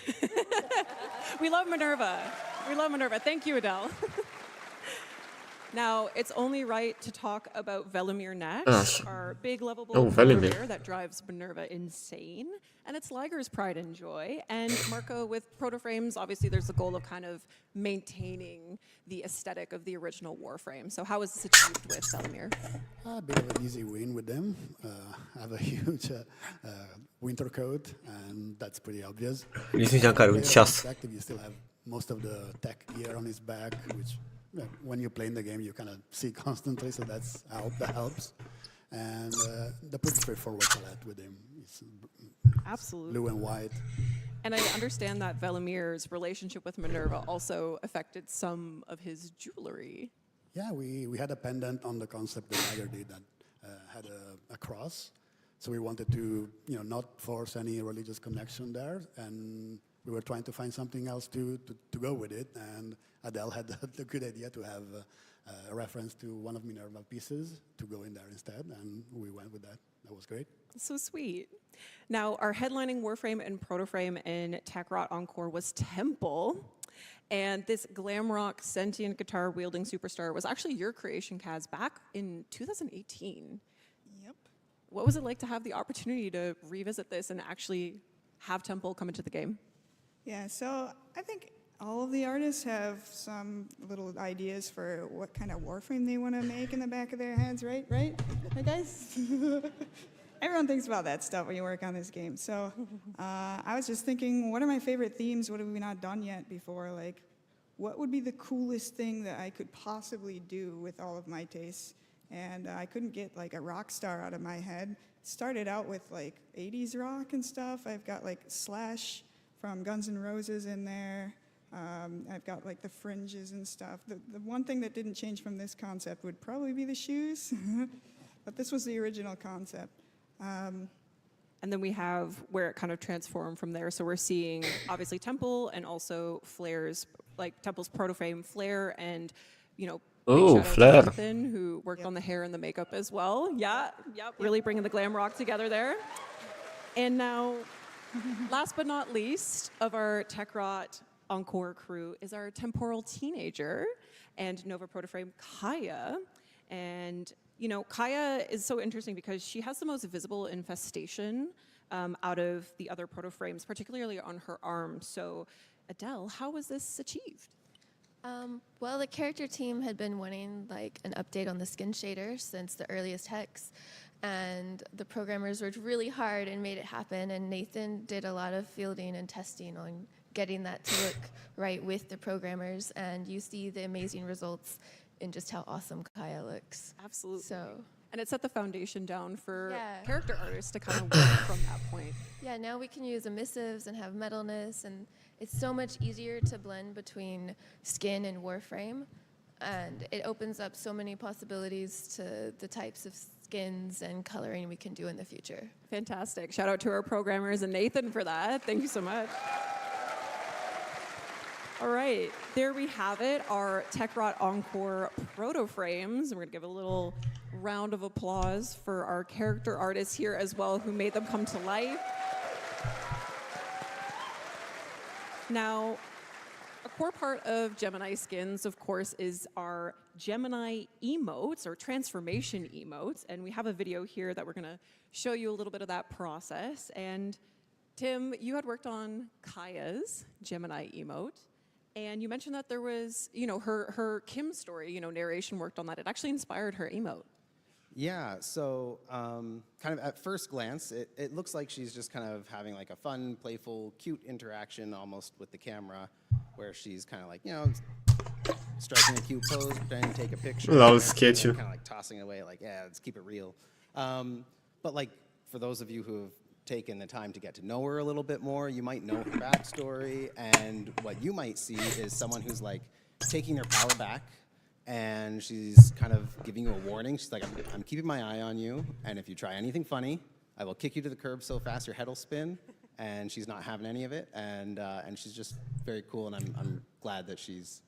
We love Minerva. We love Minerva. Thank you, Adele. Now, it's only right to talk about Velimir next, our big lovable warrior that drives Minerva insane. And it's Liger's pride and joy. And Marco, with Protoframes, obviously there's the goal of kind of maintaining the aesthetic of the original Warframe. So how was this achieved with Velimir? A bit of an easy win with them. I have a huge winter coat, and that's pretty obvious. You still have most of the tech gear on his back, which when you play in the game, you kind of see constantly, so that helps. And the pretty straightforward palette with him. It's absolutely blue and white. And I understand that Velimir's relationship with Minerva also affected some of his jewelry. Yeah, we had a pendant on the concept that Liger did that had a cross. So we wanted to, not force any religious connection there, and we were trying to find something else to go with it. And Adele had the good idea to have a reference to one of Minerva's pieces to go in there instead, and we went with that. That was great. So sweet. Now, our headlining Warframe and Protoframe in Tekrot Encore was Temple. And this glam rock sentient guitar wielding superstar was actually your creation, Kaz, back in 2018. Yep. What was it like to have the opportunity to revisit this and actually have Temple come into the game? Yeah, so I think all of the artists have some little ideas for what kind of Warframe they want to make in the back of their heads, right? Right, guys? Everyone thinks about that stuff when you work on this game. So I was just thinking, what are my favorite themes? What have we not done yet before? Like, what would be the coolest thing that I could possibly do with all of my tastes? And I couldn't get like a rock star out of my head. Started out with like 80s rock and stuff. I've got like Slash from Guns N' Roses in there. I've got like the fringes and stuff. The one thing that didn't change from this concept would probably be the shoes. But this was the original concept. And then we have where it kind of transformed from there. So we're seeing obviously Temple and also Flair's, like Temple's Protoframe, Flair, and Flair, Nathan, who worked on the hair and the makeup as well. Yeah, really bringing the glam rock together there. And now, last but not least of our Tekrot Encore crew is our temporal teenager and Nova Protoframe Kaya. And Kaya is so interesting because she has the most visible infestation out of the other Protoframes, particularly on her arm. So, Adele, how was this achieved? Well, the character team had been wanting like an update on the skin shader since the earliest hex, and the programmers worked really hard and made it happen. And Nathan did a lot of fielding and testing on getting that to look right with the programmers, and you see the amazing results in just how awesome Kaya looks. Absolutely. So, and it set the foundation down for character artists to kind of work from that point. Yeah, now we can use emissives and have metalness, and it's so much easier to blend between skin and Warframe, and it opens up so many possibilities to the types of skins and coloring we can do in the future. Fantastic. Shout out to our programmers and Nathan for that. Thank you so much. All right, there we have it, our Tekrot Encore Protoframes. We're gonna give a little round of applause for our character artists here as well who made them come to life. Now, a core part of Gemini skins, of course, is our Gemini emotes or transformation emotes. And we have a video here that we're gonna show you a little bit of that process. And Tim, you had worked on Kaya's Gemini emote. And you mentioned that there was, her Kim story, narration worked on that. It actually inspired her emote. Yeah, so kind of at first glance, it looks like she's just kind of having like a fun, playful, cute interaction almost with the camera, where she's kind of like, striking a cute pose, pretending to take a picture. Lol, sketchy. Kind of like tossing it away, like, yeah, let's keep it real. But like, for those of you who have taken the time to get to know her a little bit more, you might know her backstory, and what you might see is someone who's like taking their power back, and she's kind of giving you a warning. She's like, I'm keeping my eye on you, and if you try anything funny, I will kick you to the curb so fast your head will spin. And she's not having any of it, and she's just very cool, and I'm glad that she's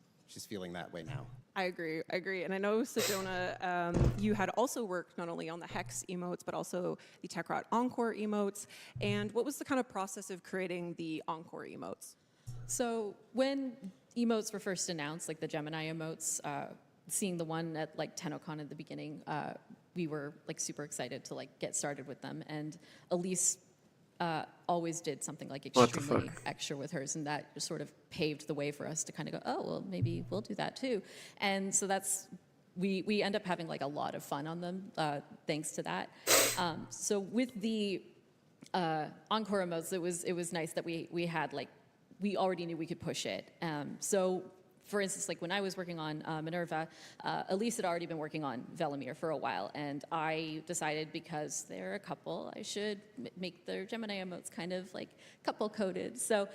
feeling that way now. I agree. And I know, Sedona, you had also worked not only on the Hex emotes, but also the Tekrot Encore emotes. And what was the kind of process of creating the Encore emotes? So when emotes were first announced, like the Gemini emotes, seeing the one at like TennoCon at the beginning, we were like super excited to like get started with them. And Elise always did something like extremely extra with hers, and that just sort of paved the way for us to kind of go, oh, well, maybe we'll do that too. And so we end up having like a lot of fun on them thanks to that. So with the Encore emotes, it was nice that we had like, we already knew we could push it. So for instance, like when I was working on Minerva, Elise had already been working on Velimir for a while, and I decided because they're a couple, I should make their Gemini emotes kind of like couple-coded. So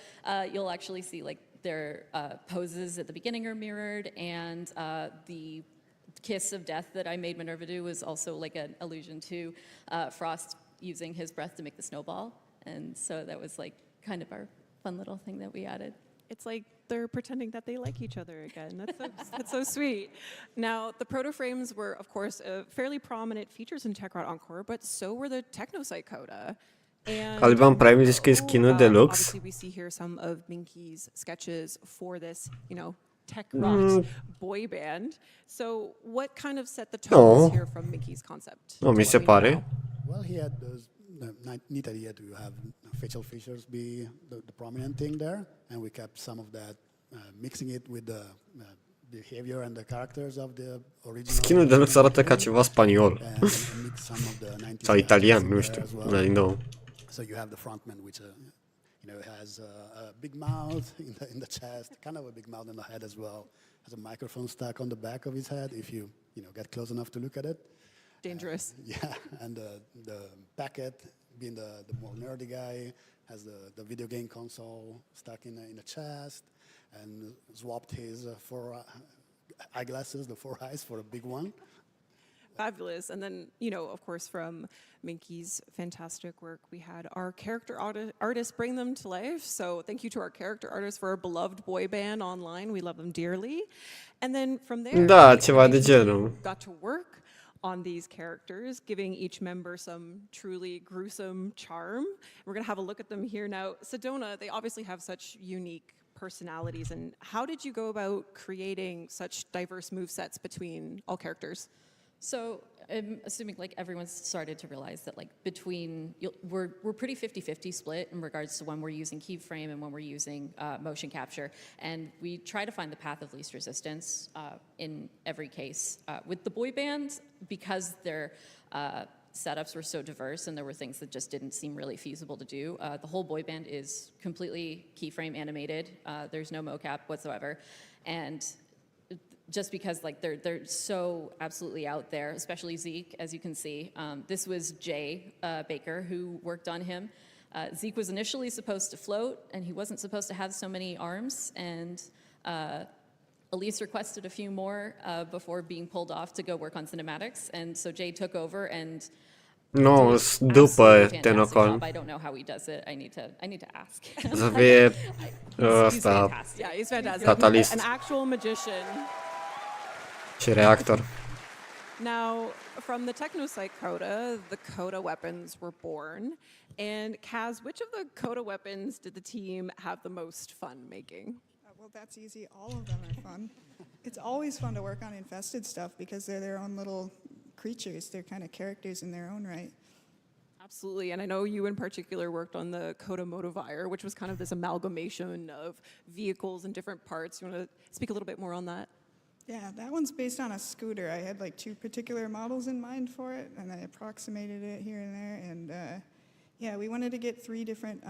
you'll actually see like their poses at the beginning are mirrored, and the kiss of death that I made Minerva do was also like an allusion to Frost using his breath to make the snowball. And so that was like kind of our fun little thing that we added. It's like they're pretending that they like each other again. That's so sweet. Now, the proto-frames were, of course, fairly prominent features in Tekrot Encore, but so were the Technosite Coda. And Ali wam pravim vždycky skiny deluxe. obviously, we see here some of Minky's sketches for this, Tekrot boy band. So, what kind of set the tones here from Minky's concept? No, mi se pare. Well, he had those neat idea to have facial features be the prominent thing there, and we kept some of that, mixing it with the behavior and the characters of the original. Skinul deluxe arată ca ceva spaniol. Sau italian, nu știu. I know. So you have the frontman, which has a big mouth in the chest, kind of a big mouth in the head as well. Has a microphone stuck on the back of his head if you get close enough to look at it. Dangerous. Yeah, and the Packet, being the more nerdy guy, has the video game console stuck in the chest, and swapped his eyeglasses, the 4 eyes, for a big one. Fabulous. And then, of course, from Minky's fantastic work, we had our character artists bring them to life. So thank you to our character artists for our beloved boy band online. We love them dearly. And then from there, Da, ceva de genul. got to work on these characters, giving each member some truly gruesome charm. We're going to have a look at them here now. Sedona, they obviously have such unique personalities. And how did you go about creating such diverse movesets between all characters? So I'm assuming like everyone's started to realize that like we're pretty 50-50 split in regards to when we're using keyframe and when we're using motion capture, and we try to find the path of least resistance in every case. With the boy band, because their setups were so diverse and there were things that just didn't seem really feasible to do, the whole boy band is completely keyframe animated. There's no mocap whatsoever, and just because like they're so absolutely out there, especially Zeke, as you can see. This was Jay Baker who worked on him. Zeke was initially supposed to float, and he wasn't supposed to have so many arms, and Elise requested a few more before being pulled off to go work on cinematics, and so Jay took over and No, după TennoCon. I don't know how he does it. I need to ask. Să fie ăsta, Yeah, he's fantastic. Catalyst. An actual magician. Și reactor. Now, from the Technosite Coda, the Coda weapons were born. And Kaz, which of the Coda weapons did the team have the most fun making? Well, that's easy. All of them are fun. It's always fun to work on infested stuff because they're their own little creatures. They're kind of characters in their own right. Absolutely, and I know you in particular worked on the Coda Motivire, which was kind of this amalgamation of vehicles and different parts. You want to speak a little bit more on that? Yeah, that one's based on a scooter. I had like 2 particular models in mind for it, and I approximated it here and there. And yeah, we wanted to get 3 different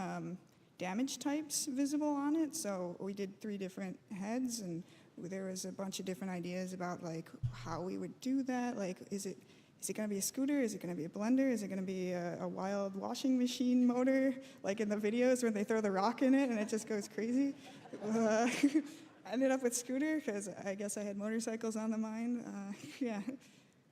damage types visible on it. So we did 3 different heads, and there was a bunch of different ideas about like how we would do that. Like, is it is it going to be a scooter? Is it going to be a blender? Is it going to be a wild washing machine motor, like in the videos when they throw the rock in it and it just goes crazy? I ended up with scooter because I guess I had motorcycles on the mind. Yeah.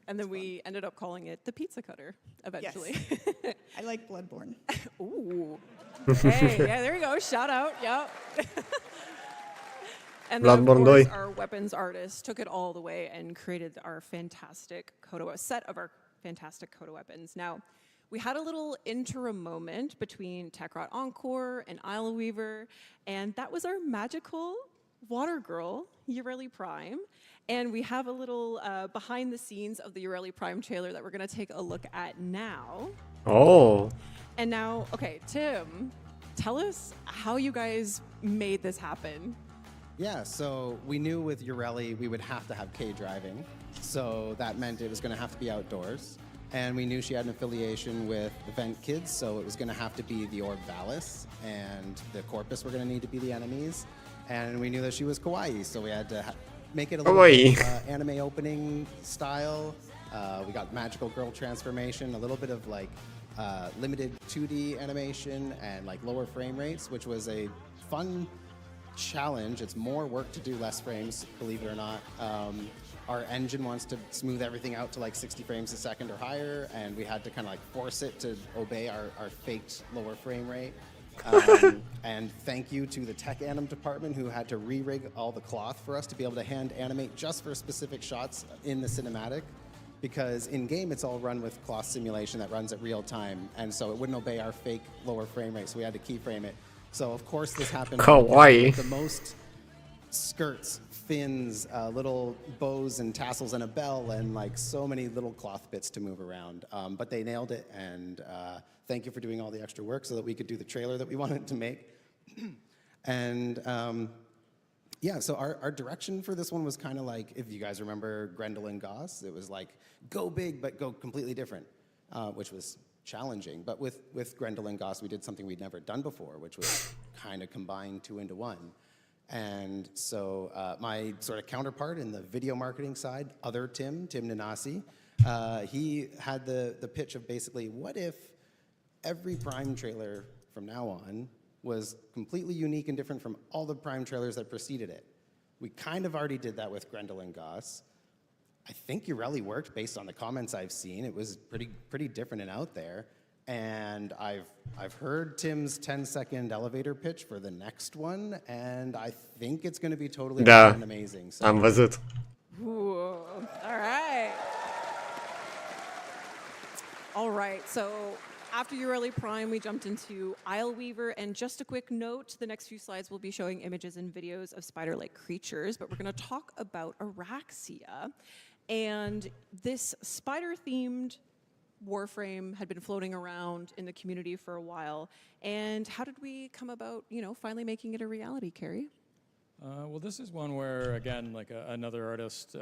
And then we ended up calling it the pizza cutter eventually. Yes. I like Bloodborne. Ooh. Hey, yeah, there you go. Shout out. Yep. And then, of Bloodborne course, 2. our weapons artist took it all the way and created our fantastic set of our fantastic Coda weapons. Now, we had a little interim moment between Techrot Encore and Isle Weaver, and that was our magical water girl, Ureli Prime. And we have a little behind the scenes of the Ureli Prime trailer that we're going to take a look at now. Oh. And now, okay, Tim, tell us how you guys made this happen. Yeah, so we knew with Ureli we would have to have K driving, so that meant it was going to have to be outdoors. And we knew she had an affiliation with Event Kids, so it was going to have to be the Orb Valis, and the Corpus were going to need to be the enemies. And we knew that she was kawaii, so we had to make it a little bit, anime opening style. We got magical girl transformation, a little bit of like limited 2D animation and like lower frame rates, which was a fun challenge. It's more work to do less frames, believe it or not. Our engine wants to smooth everything out to like 60 frames a second or higher, and we had to kind of like force it to obey our faked lower frame rate. And thank you to the tech anim department who had to re-rig all the cloth for us to be able to hand animate just for specific shots in the cinematic, because in game it's all run with cloth simulation that runs at real time, and so it wouldn't obey our fake lower frame rate, so we had to keyframe it. So of course this happened Kawaii. with the most skirts, fins, little bows and tassels and a bell, and like so many little cloth bits to move around. But they nailed it, and thank you for doing all the extra work so that we could do the trailer that we wanted to make. And yeah, so our direction for this one was kind of like, if you guys remember Grendel and Goss, it was like, go big, but go completely different, which was challenging. But with Grendel and Goss, we did something we'd never done before, which was kind of combine two into one. And so my sort of counterpart in the video marketing side, other Tim Nanasi, he had the pitch of basically, what if every Prime trailer from now on was completely unique and different from all the Prime trailers that preceded it? We kind of already did that with Grendel and Goss. I think Ureli worked based on the comments I've seen. It was pretty different and out there. And I've heard Tim's 10-second elevator pitch for the next one, and I think it's going to be totally Da, and amazing. So. am văzut. Ooh, all right. All right, so after Ureli Prime, we jumped into Isle Weaver, and just a quick note, the next few slides will be showing images and videos of spider-like creatures, but we're going to talk about Araxia. And this spider-themed Warframe had been floating around in the community for a while. And how did we come about, finally making it a reality, Carrie? Well, this is one where, again, like another artist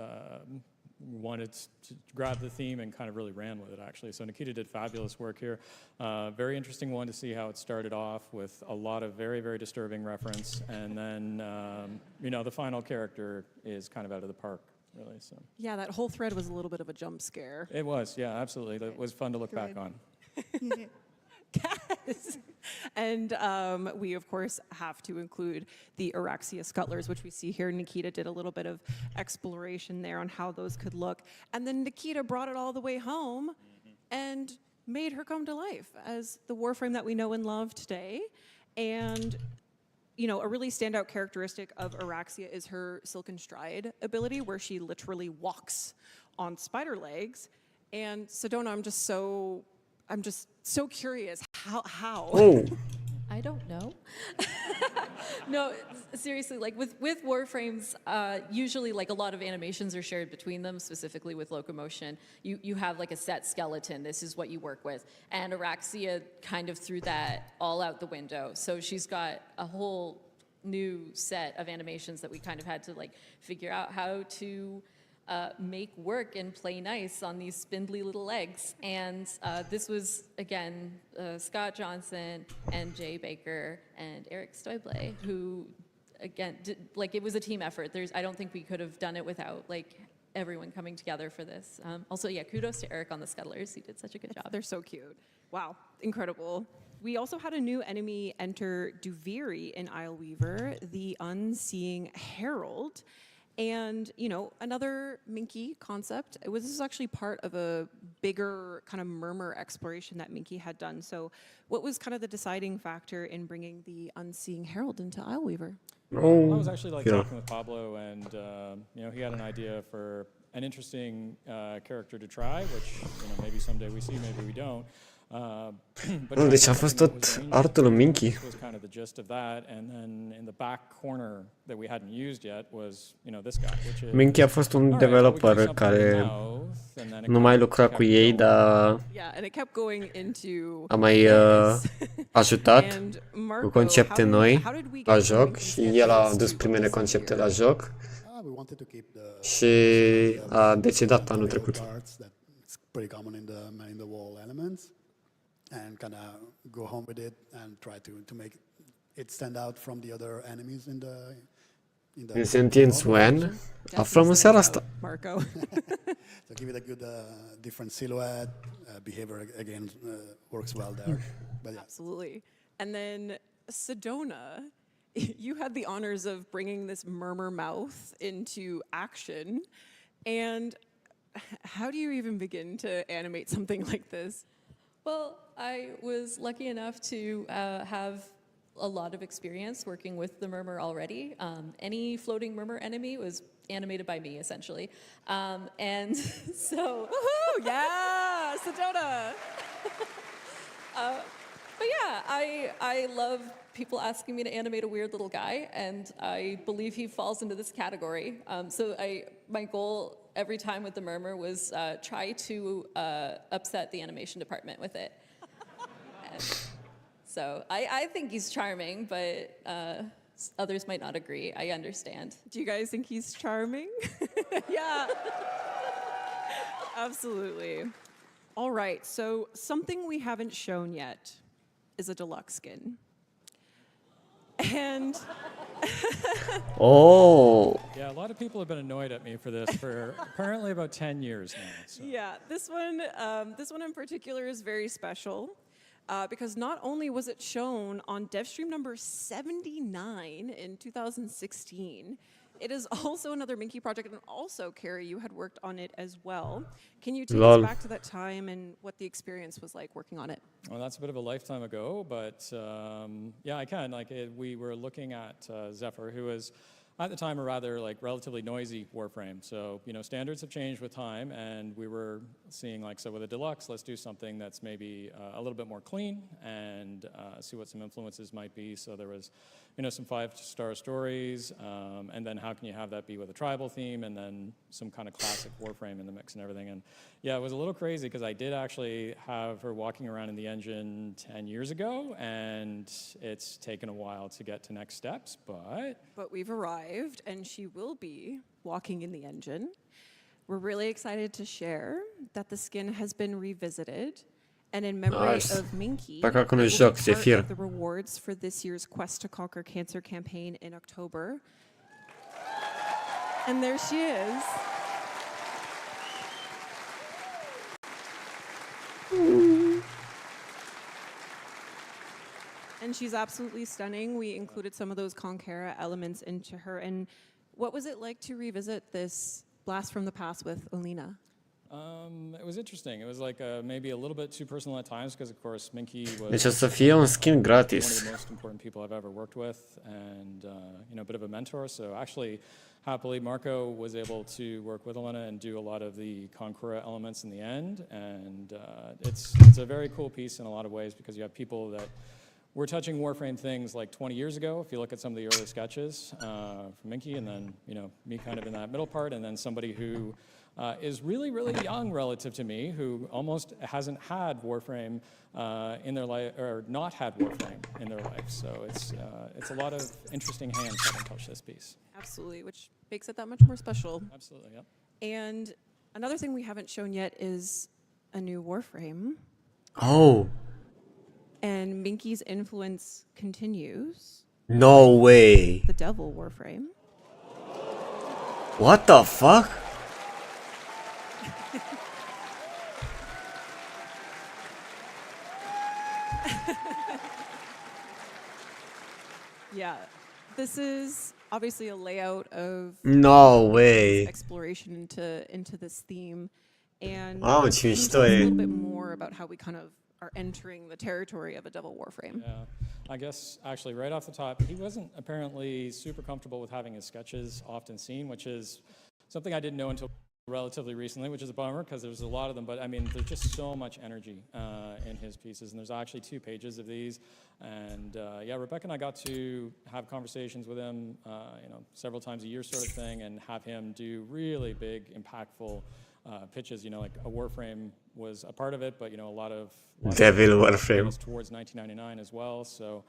wanted to grab the theme and kind of really ran with it, actually. So Nikita did fabulous work here. Very interesting one to see how it started off with a lot of very, very disturbing reference. And then, the final character is kind of out of the park, really. So. Yeah, that whole thread was a little bit of a jump scare. It was, yeah, absolutely. It was fun to look back on. Yes. And we, of course, have to include the Araxia scuttlers, which we see here. Nikita did a little bit of exploration there on how those could look. And then Nikita brought it all the way home and made her come to life as the Warframe that we know and love today. And a really standout characteristic of Araxia is her Silken Stride ability, where she literally walks on spider legs. And Sedona, I'm just so curious. How? Oh. I don't know. No, seriously, like with Warframes, usually like a lot of animations are shared between them, specifically with locomotion. You have like a set skeleton, this is what you work with. And Araxia kind of threw that all out the window. So she's got a whole new set of animations that we kind of had to like figure out how to make work and play nice on these spindly little legs. And this was, again, Scott Johnson and Jay Baker and Eric Stoible, who, again, it was a team effort. I don't think we could have done it without, everyone coming together for this. Also, yeah, kudos to Eric on the scuttlers. He did such a good job. They're so cute. Wow, incredible. We also had a new enemy enter Duviri in Ileweaver, the Unseeing Herald. And, you know, another Minky concept. This is actually part of a bigger kind of murmur exploration that Minky had done. So what was kind of the deciding factor in bringing the Unseeing Herald into Ileweaver? I was actually like talking with Pablo, and you know, he had an idea for an interesting character to try, which you know, maybe someday we see, maybe we don't. Deci a fost tot artul lui Minky. Was kind of the gist of that, and then in the back corner that we hadn't used yet was, you know, this guy, which is Minky a fost un developer care nu mai lucra cu ei, dar a mai ajutat cu concepte noi la joc și el a adus primele concepte la joc și a decedat anul trecut. Pretty common in the wall elements, and kind of go home with it and try to make it stand out from the other enemies in the În Sentience When aflăm în seara asta. Marco. So give it a good different silhouette, behavior again works well there. But yeah. Absolutely. And then Sedona, you had the honors of bringing this murmur mouth into action, and how do you even begin to animate something like this? Well, I was lucky enough to have a lot of experience working with the murmur already. Any floating murmur enemy was animated by me, essentially. And so... Woohoo! Yeah! Sedona! But yeah, I love people asking me to animate a weird little guy, and I believe he falls into this category. So my goal every time with the murmur was try to upset the animation department with it. So I think he's charming, but others might not agree. I understand. Do you guys think he's charming? Yeah. Absolutely. All right, so something we haven't shown yet is a deluxe skin. And oh. Yeah, a lot of people have been annoyed at me for this for apparently about 10 years now. So. Yeah, this one in particular is very special because not only was it shown on DevStream number 79 in 2016, it is also another Minky project, and also, Carrie, you had worked on it as well. Can you take us back to that time and what the experience was like working on it? Well, that's a bit of a lifetime ago, but yeah, I can. We were looking at Zephyr, who was at the time a rather relatively noisy Warframe. So, you know, standards have changed with time, and we were seeing so with a deluxe, let's do something that's maybe a little bit more clean and see what some influences might be. So there was, you know, some 5-star stories, and then how can you have that be with a tribal theme, and then some kind of classic Warframe in the mix and everything. And yeah, it was a little crazy because I did actually have her walking around in the engine 10 years ago, and it's taken a while to get to next steps, But we've arrived, and she will be walking in the engine. We're really excited to share that the skin has been revisited, and in memory of Minky, it will be part of the rewards for this year's Quest to Conquer Cancer campaign in October. And there she is. And she's absolutely stunning. We included some of those Conquera elements into her. And what was it like to revisit this Blast from the Past with Alina? It was interesting. It was maybe a little bit too personal at times because, of course, Minky was Deci o să fie un skin gratis. one of the most important people I've ever worked with, and you know, a bit of a mentor. So actually, happily, Marco was able to work with Elena and do a lot of the Conquera elements in the end. And it's a very cool piece in a lot of ways because you have people that were touching Warframe things 20 years ago. If you look at some of the early sketches from Minky, and then you know me kind of in that middle part, and then somebody who is really, really young relative to me, who almost hasn't had Warframe in their life, or not had Warframe in their life. So it's a lot of interesting hands having touched this piece. Absolutely, which makes it that much more special. Absolutely, yep. And another thing we haven't shown yet is a new Warframe. Oh. And Minky's influence continues. No way. The Devil Warframe. What the fuck? Yeah, this is obviously a layout of No way. exploration into this theme, and Wow, can ce you mișto tell us a e. little bit more about how we kind of are entering the territory of a Devil Warframe? Yeah, I guess actually right off the top, he wasn't apparently super comfortable with having his sketches often seen, which is something I didn't know until relatively recently, which is a bummer because there's a lot of them, but I mean, there's just so much energy in his pieces, and there's actually 2 pages of these, and yeah, Rebecca and I got to have conversations with him, several times a year sort of thing, and have him do really big, impactful pitches, like a Warframe was a part of it, but a lot of Devil Warframe. towards 1999 as well, so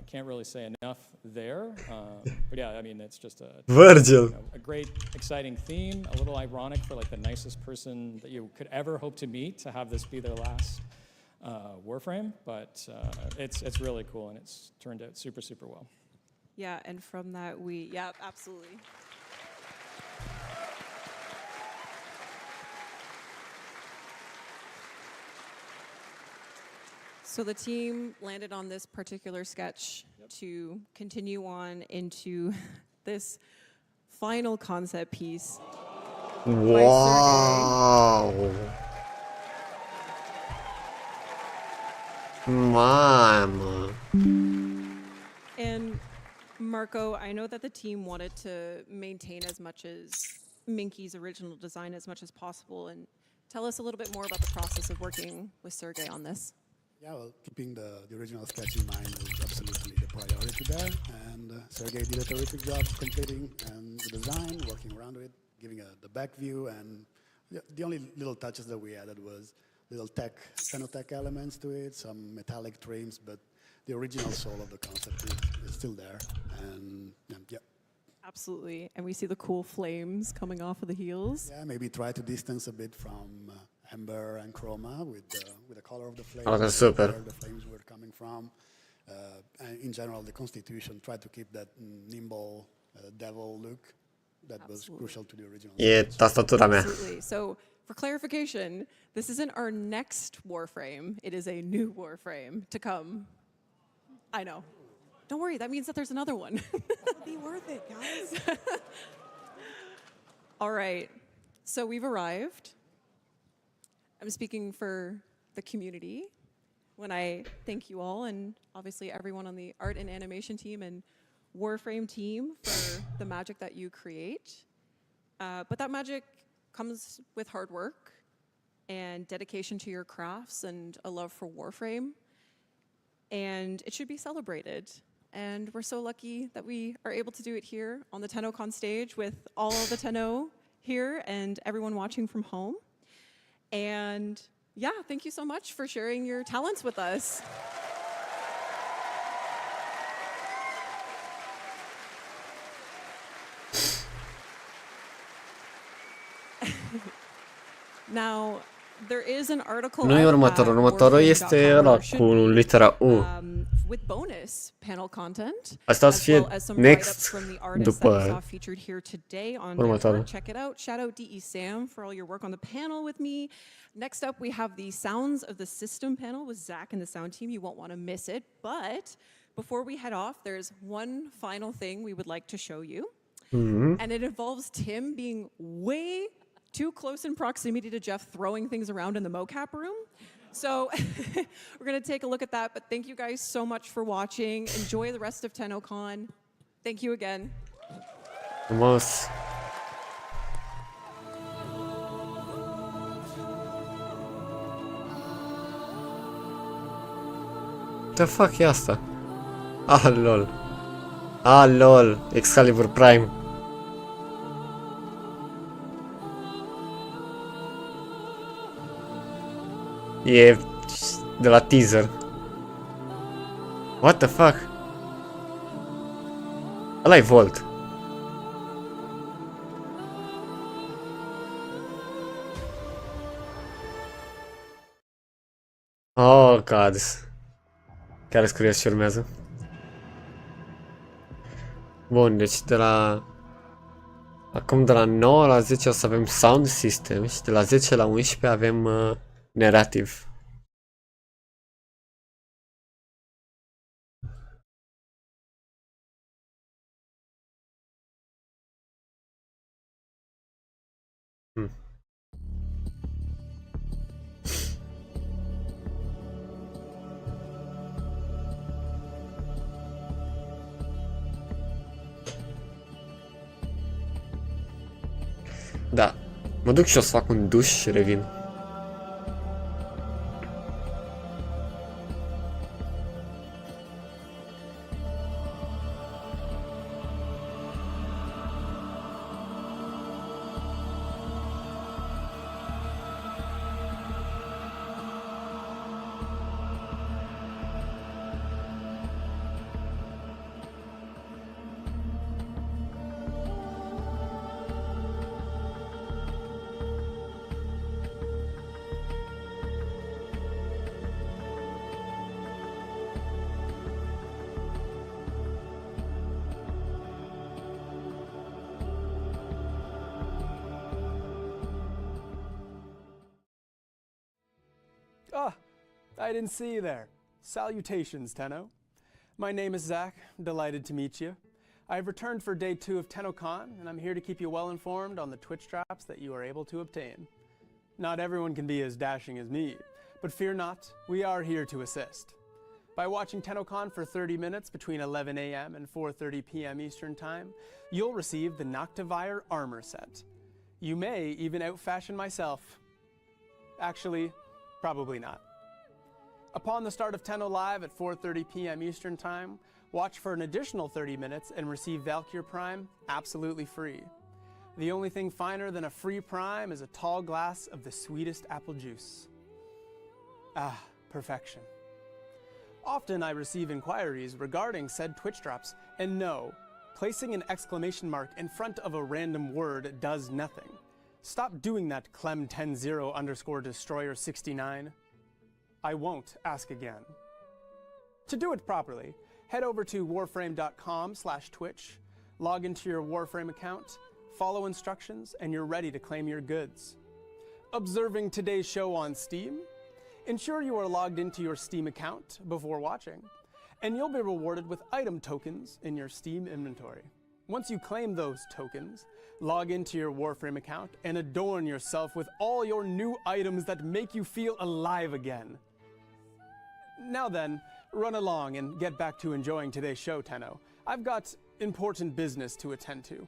can't really say enough there, but yeah, I mean, it's just Virgil. a great, exciting theme, a little ironic for like the nicest person that you could ever hope to meet to have this be their last Warframe, but it's really cool, and it's turned out super, super well. Yeah, and from that yeah, absolutely. So the team landed on this particular sketch to continue on into this final concept piece. Wow. Mamă. And Marco, I know that the team wanted to maintain as much as Minky's original design as much as possible, and tell us a little bit more about the process of working with Sergey on this. Yeah, well, keeping the original sketch in mind was absolutely the priority there, and Sergey did a terrific job completing the design, working around it, giving the back view, and the only little touches that we added was little nanotech elements to it, some metallic trims, but the original soul of the concept is still there, and yeah. Absolutely, and we see the cool flames coming off of the heels. Yeah, maybe try to distance a bit from Amber and Chroma with the color of the flames. Oh, that's super. Where the flames were coming from. And in general, the Constitution tried to keep that nimble devil look that was crucial to the original. E tastatura mea. Absolutely. So, for clarification, this isn't our next Warframe. It is a new Warframe to come. I know. Don't worry, that means that there's another one. It'll be worth it, guys. All right. So we've arrived. I'm speaking for the community when I thank you all, and obviously everyone on the art and animation team and Warframe team for the magic that you create. But that magic comes with hard work and dedication to your crafts and a love for Warframe. And it should be celebrated. And we're so lucky that we are able to do it here on the TennoCon stage with all of the Tenno here and everyone watching from home. And yeah, thank you so much for sharing your talents with us. Now, there is an article Nu e următorul. Următorul este ăla cu litera U. with bonus panel content, Asta o să as fie well as some next write-ups from the artists that we saw featured here today on următorul. Network. Check it out. Shout out DE Sam for all your work on the panel with me. Next up, we have the Sounds of the System panel with Zach and the sound team. You won't want to miss it. But before we head off, there's one final thing we would like to show you. And it involves Tim being way too close in proximity to Jeff throwing things around in the mocap room. So we're going to take a look at that. But thank you guys so much for watching. Enjoy the rest of TennoCon. Thank you again. Frumos. The fuck e asta? Ah, lol. Ah, lol. Excalibur Prime. E de la teaser. What the fuck? Ăla-i Volt. Oh, God. Chiar sunt curios ce urmează. Bun, deci de la Acum de la 9 la 10 o să avem sound system și de la 10 la 11 avem narrative. Da. Mă duc și o să fac un duș și revin. Ah, I didn't see you there. Salutations, Tenno. My name is Zach. Delighted to meet you. I've returned for day 2 of TennoCon, and I'm here to keep you well informed on the Twitch drops that you are able to obtain. Not everyone can be as dashing as me, but fear not, we are here to assist. By watching TennoCon for 30 minutes between 11 a.m. and 4:30 p.m. Eastern Time, you'll receive the Noctivire armor set. You may even outfashion myself. Actually, probably not. Upon the start of Tenno Live at 4:30 p.m. Eastern Time, watch for an additional 30 minutes and receive Valkyr Prime absolutely free. The only thing finer than a free Prime is a tall glass of the sweetest apple juice. Ah, perfection. Often I receive inquiries regarding said Twitch drops, and no, placing an exclamation mark in front of a random word does nothing. Stop doing that, Clem10_Destroyer69. I won't ask again. To do it properly, head over to warframe.com/Twitch, log into your Warframe account, follow instructions, and you're ready to claim your goods. Observing today's show on Steam? Ensure you are logged into your Steam account before watching, and you'll be rewarded with item tokens in your Steam inventory. Once you claim those tokens, log into your Warframe account and adorn yourself with all your new items that make you feel alive again. Now then, run along and get back to enjoying today's show, Tenno. I've got important business to attend to.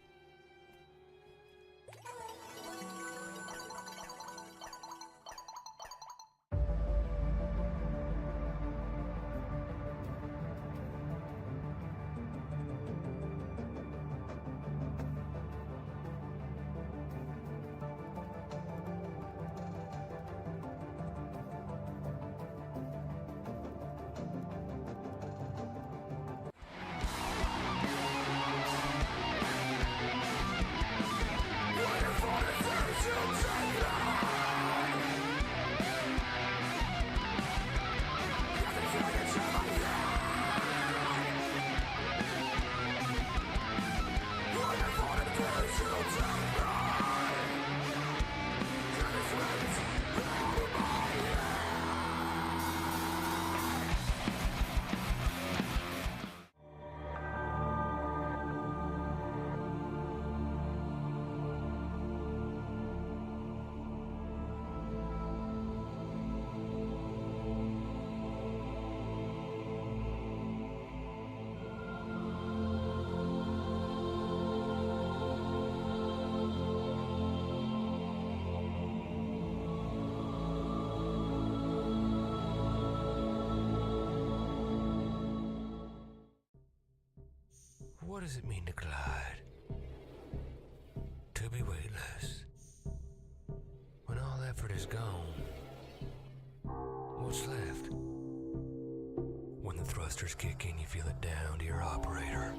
What does it mean to glide? To be weightless? When all effort is gone, what's left? When the thrusters kick in, you feel it down to your operator.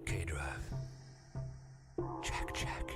K-drive. Check, check.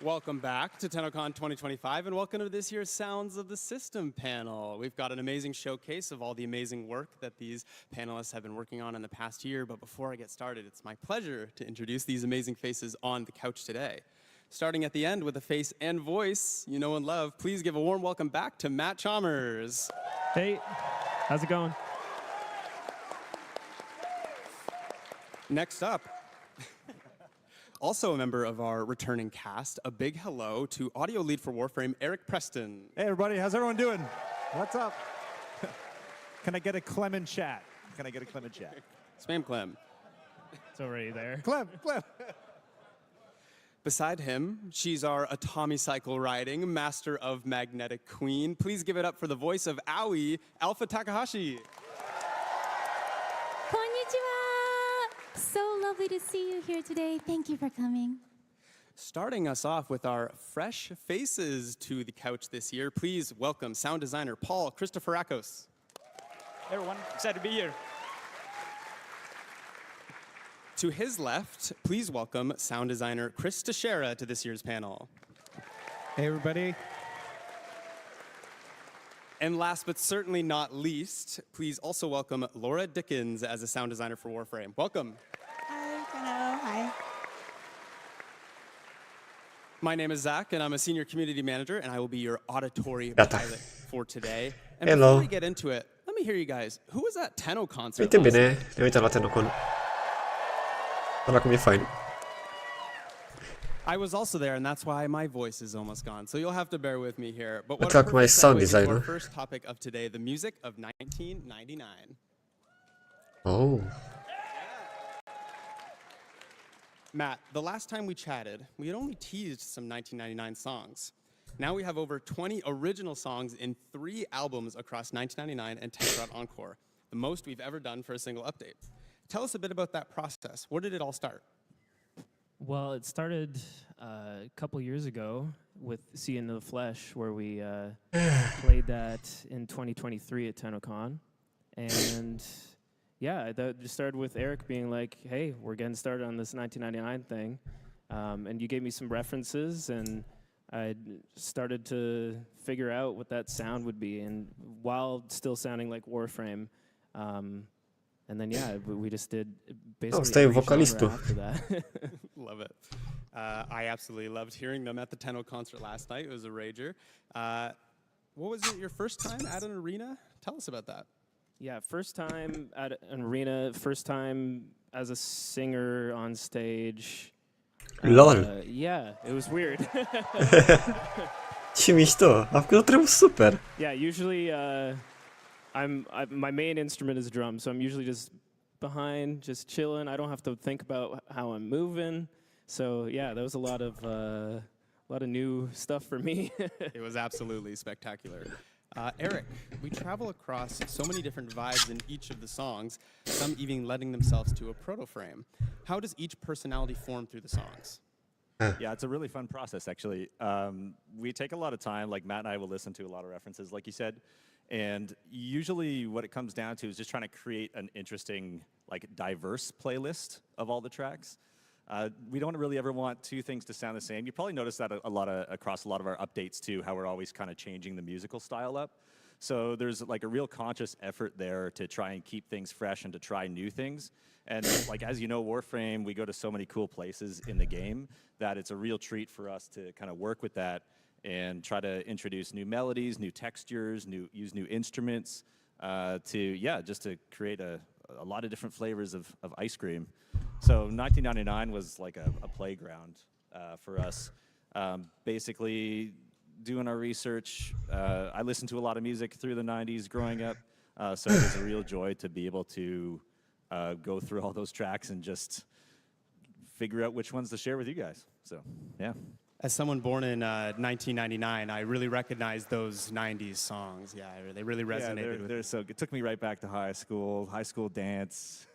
Welcome back to TennoCon 2025, and welcome to this year's Sounds of the System panel. We've got an amazing showcase of all the amazing work that these panelists have been working on in the past year, but before I get started, it's my pleasure to introduce these amazing faces on the couch today. Starting at the end with a face and voice you know and love, please give a warm welcome back to Matt Chalmers. Hey, how's it going? Next up, also a member of our returning cast, a big hello to audio lead for Warframe, Eric Preston. Hey everybody, how's everyone doing? What's up? Can I get a Clem in chat? Can I get a Clem in chat? Spam Clem. It's already there. Clem. Beside him, she's our Atomi cycle riding master of Magnetic Queen. Please give it up for the voice of Aoi, Alpha Takahashi. Konnichiwa! So lovely to see you here today. Thank you for coming. Starting us off with our fresh faces to the couch this year, please welcome sound designer Paul Christoforakos. Hey everyone, excited to be here. To his left, please welcome sound designer Chris Teixeira to this year's panel. Hey everybody. And last but certainly not least, please also welcome Laura Dickens as a sound designer for Warframe. Welcome. Hi, Tenno. Hi. My name is Zach, and I'm a senior community manager, and I will be your auditory pilot for today. And Hello. before we get into it, let me hear you guys. Who was at Tenno concert? Uite bine, ne uităm la TennoCon. Ăla cum e fain. I was also there, and that's why my voice is almost gone. So you'll have to bear with me here. But what Attack a my perfect sound segue into designer. our first topic of today, the music of 1999. Oh. Matt, the last time we chatted, we had only teased some 1999 songs. Now we have over 20 original songs in 3 albums across 1999 and Techrot Encore, the most we've ever done for a single update. Tell us a bit about that process. Where did it all start? Well, it started a couple years ago with See in the Flesh, where we played that in 2023 at TennoCon. And yeah, that just started with Eric being like, hey, we're getting started on this 1999 thing. And you gave me some references, and I started to figure out what that sound would be, and while still sounding like Warframe. And then, yeah, we just did basically every genre after that. Love it. I absolutely loved hearing them at the Tenno concert last night. It was a rager. What was it, your first time at an arena? Tell us about that. Yeah, first time at an arena, first time as a singer on stage. LOL. Yeah, it was weird. Ce mișto, a făcut o treabă super. Yeah, usually my main instrument is drums, so I'm usually just behind, just chilling. I don't have to think about how I'm moving. So yeah, that was a lot of new stuff for me. It was absolutely spectacular. Eric, we travel across so many different vibes in each of the songs, some even lending themselves to a proto-frame. How does each personality form through the songs? Yeah, it's a really fun process, actually. We take a lot of time, like Matt and I will listen to a lot of references, like you said, and usually what it comes down to is just trying to create an interesting, like, diverse playlist of all the tracks. We don't really ever want 2 things to sound the same. You probably notice that across a lot of our updates too, how we're always kind of changing the musical style up. So there's like a real conscious effort there to try and keep things fresh and to try new things. And like, as you know, Warframe, we go to so many cool places in the game that it's a real treat for us to kind of work with that and try to introduce new melodies, new textures, use new instruments just to create a lot of different flavors of ice cream. So 1999 was like a playground for us. Basically, doing our research, I listened to a lot of music through the 90s growing up, so it was a real joy to be able to go through all those tracks and just figure out which ones to share with you guys. So, yeah. As someone born in 1999, I really recognize those 90s songs. Yeah, they really resonated with me. So it took me right back to high school dance.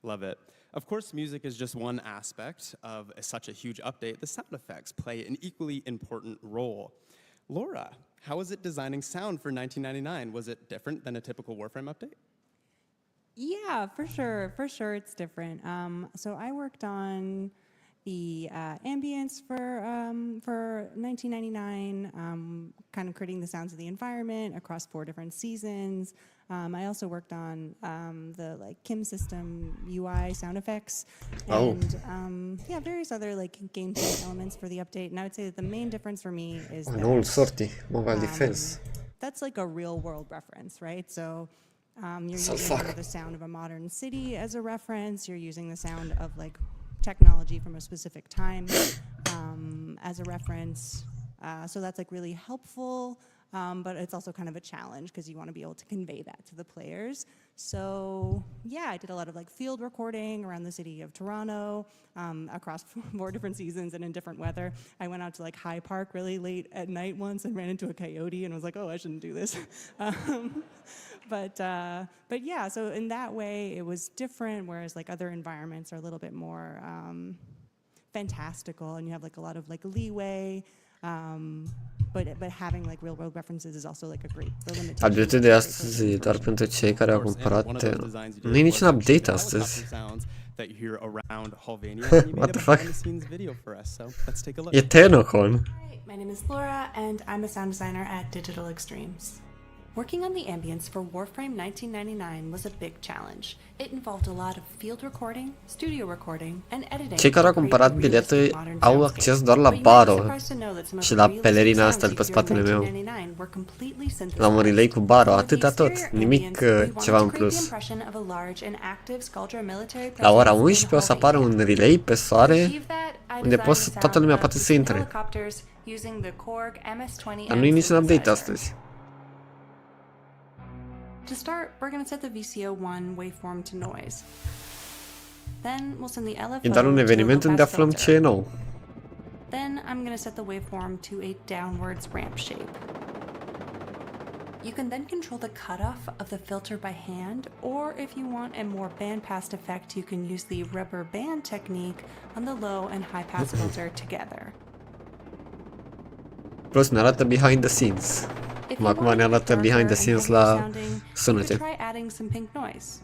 Love it. Of course, music is just one aspect of such a huge update. The sound effects play an equally important role. Laura, how was it designing sound for 1999? Was it different than a typical Warframe update? Yeah, for sure it's different. So I worked on the ambience for 1999, kind of creating the sounds of the environment across 4 different seasons. I also worked on the like Kim system UI sound effects and yeah, various other like gameplay elements for the update. And I would say that the main difference for me is that Noul sorti, mobile defense. that's like a real world reference, right? So you're using the sound of a modern city as a reference. You're using the sound of like technology from a specific time as a reference. So that's like really helpful. But it's also kind of a challenge because you want to be able to convey that to the players. So yeah, I did a lot of like field recording around the city of Toronto across 4 different seasons and in different weather. I went out to like High Park really late at night once and ran into a coyote and was like, oh, I shouldn't do this. But yeah, so in that way it was different, whereas like other environments are a little bit more fantastical and you have like a lot of like leeway. But having like real world references is also like a great limitation. Update-ul de astăzi, doar pentru cei care au cumpărat. Nu e niciun update astăzi. What the fuck? E TennoCon. My name is Laura and I'm a sound designer at Digital Extremes. Working on the ambience for Warframe 1999 was a big challenge. It involved a lot of field recording, studio recording, and editing. Cei care au cumpărat bilete au acces doar la Baro și la pelerina asta de pe spatele meu. La un relay cu Baro, atâta tot, nimic ceva în plus. La ora 11 o să apară un relay pe soare unde toată lumea poate să intre. Dar nu e niciun update astăzi. To start, we're going to set the VCO1 waveform to noise. Then we'll send the LFO E doar un eveniment unde aflăm ce e nou. Then I'm going to set the waveform to a downwards ramp shape. You can then control the cutoff of the filter by hand, or if you want a more bandpass effect, you can use the rubber band technique on the low and high pass filter together. Plus ne arată behind the scenes. Acum ne arată behind the scenes la sunete. Try adding some pink noise.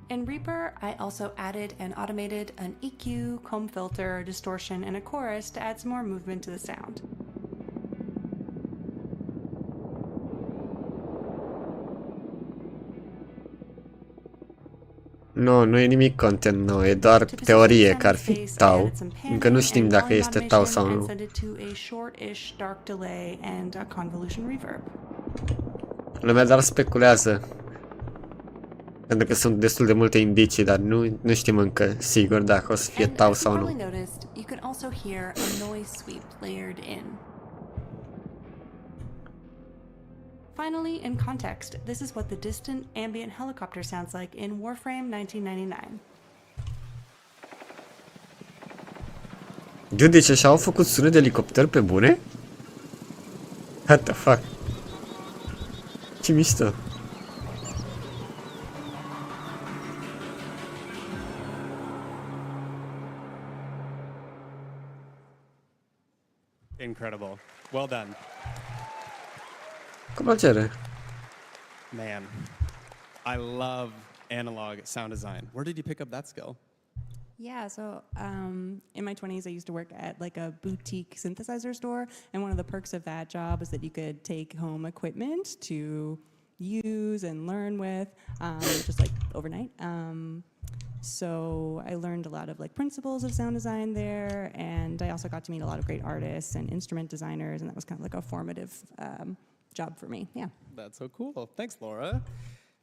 In Reaper, I also added and automated an EQ, comb filter, distortion, and a chorus to add some more movement to the sound. Nu e nimic content nou, e doar teorie că ar fi tau. Încă nu știm dacă este tau sau nu. Lumea doar speculează. Pentru că sunt destul de multe indicii, dar nu știm încă sigur dacă o să fie tau sau nu. Finally, in context, this is what the distant ambient helicopter sounds like in Warframe 1999. Dude, deci așa au făcut sunet de elicopter pe bune? What the fuck? Ce mișto. Incredible. Well done. Cu plăcere. Man, I love analog sound design. Where did you pick up that skill? Yeah, so in my 20s, I used to work at like a boutique synthesizer store, and one of the perks of that job is that you could take home equipment to use and learn with, just like overnight. So I learned a lot of like principles of sound design there, and I also got to meet a lot of great artists and instrument designers, and that was kind of like a formative job for me. Yeah. That's so cool. Thanks, Laura.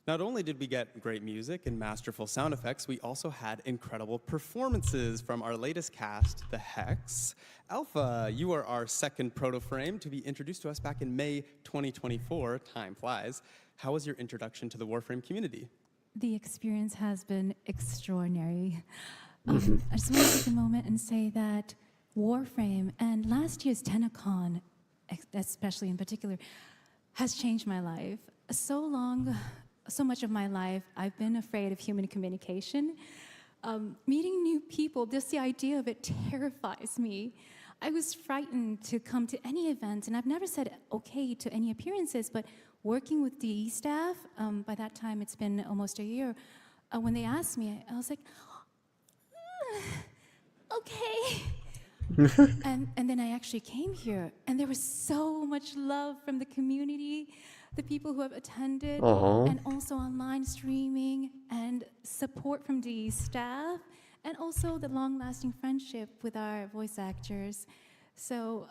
Not only did we get great music and masterful sound effects, we also had incredible performances from our latest cast, the Hex. Alpha, you are our second proto-frame to be introduced to us back in May 2024. Time flies. How was your introduction to the Warframe community? The experience has been extraordinary. I just want to take a moment and say that Warframe and last year's TennoCon, especially in particular, has changed my life. So much of my life, I've been afraid of human communication. Meeting new people, just the idea of it terrifies me. I was frightened to come to any event, and I've never said okay to any appearances, but working with DE staff, by that time it's been almost a year, when they asked me, I was like, okay. and then I actually came here, and there was so much love from the community, the people who have attended, Aw. and also online streaming, and support from DE staff, and also the long-lasting friendship with our voice actors. So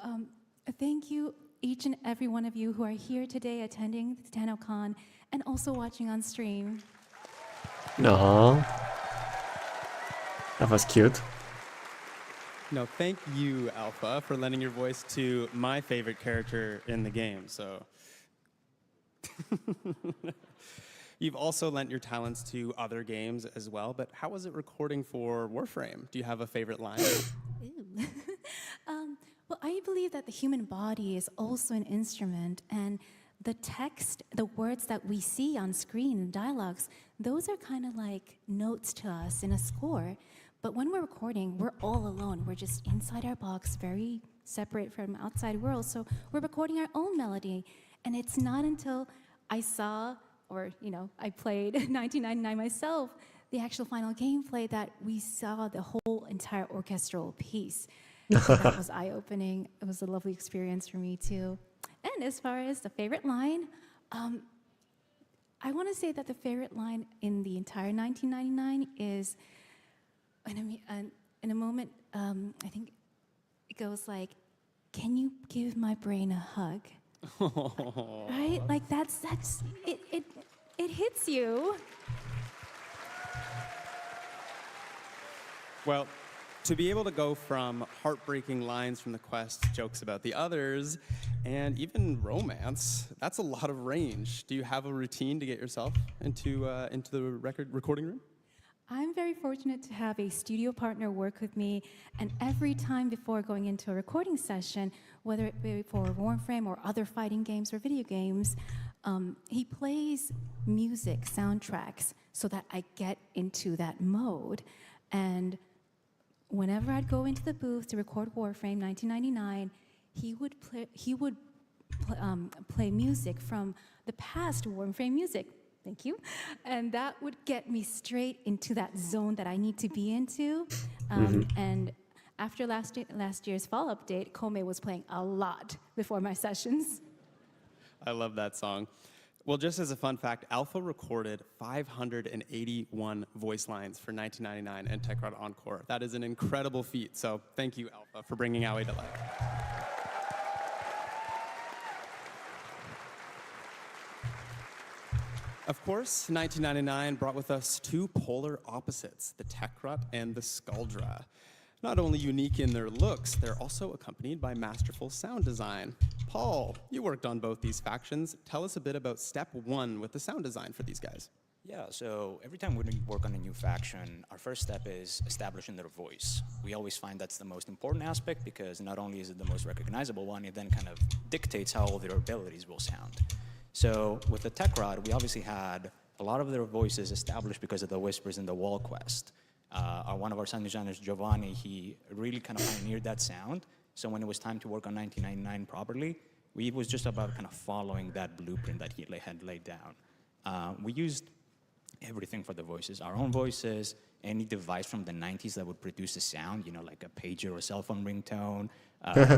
thank you, each and every one of you who are here today attending the TennoCon and also watching on stream. Aww. That was cute. No, thank you, Alpha, for lending your voice to my favorite character in the game. So, you've also lent your talents to other games as well. But how was it recording for Warframe? Do you have a favorite line? Ooh. Well, I believe that the human body is also an instrument, and the text, the words that we see on screen and dialogues, those are kind of like notes to us in a score. But when we're recording, we're all alone. We're just inside our box, very separate from outside world. So we're recording our own melody. And it's not until I saw, or I played 1999 myself, the actual final gameplay, that we saw the whole entire orchestral piece. So that was eye-opening. It was a lovely experience for me too. And as far as the favorite line, I want to say that the favorite line in the entire 1999 is, in a moment, I think it goes like, "Can you give my brain a hug?" Right? Like that's it hits you. Well, to be able to go from heartbreaking lines from the quest, jokes about the others, and even romance, that's a lot of range. Do you have a routine to get yourself into the recording room? I'm very fortunate to have a studio partner work with me, and every time before going into a recording session, whether it be for Warframe or other fighting games or video games, he plays music, soundtracks, so that I get into that mode. And whenever I'd go into the booth to record Warframe 1999, he would play music from the past Warframe music. Thank you. And that would get me straight into that zone that I need to be into. And after last year's fall update, Kome was playing a lot before my sessions. I love that song. Well, just as a fun fact, Alpha recorded 581 voice lines for 1999 and TechRod Encore. That is an incredible feat, so thank you, Alpha, for bringing Aoi to life. Of course, 1999 brought with us two polar opposites, the TechRod and the Skuldra. Not only unique in their looks, they're also accompanied by masterful sound design. Paul, you worked on both these factions. Tell us a bit about step one with the sound design for these guys. Yeah, so every time we work on a new faction, our first step is establishing their voice. We always find that's the most important aspect because not only is it the most recognizable one, it then kind of dictates how all their abilities will sound. So with the TechRod, we obviously had a lot of their voices established because of the whispers in the wall quest. One of our sound designers, Giovanni, he really kind of pioneered that sound. So when it was time to work on 1999 properly, it was just about kind of following that blueprint that he had laid down. We used everything for the voices, our own voices, any device from the 90s that would produce a sound, like a pager or a cell phone ringtone,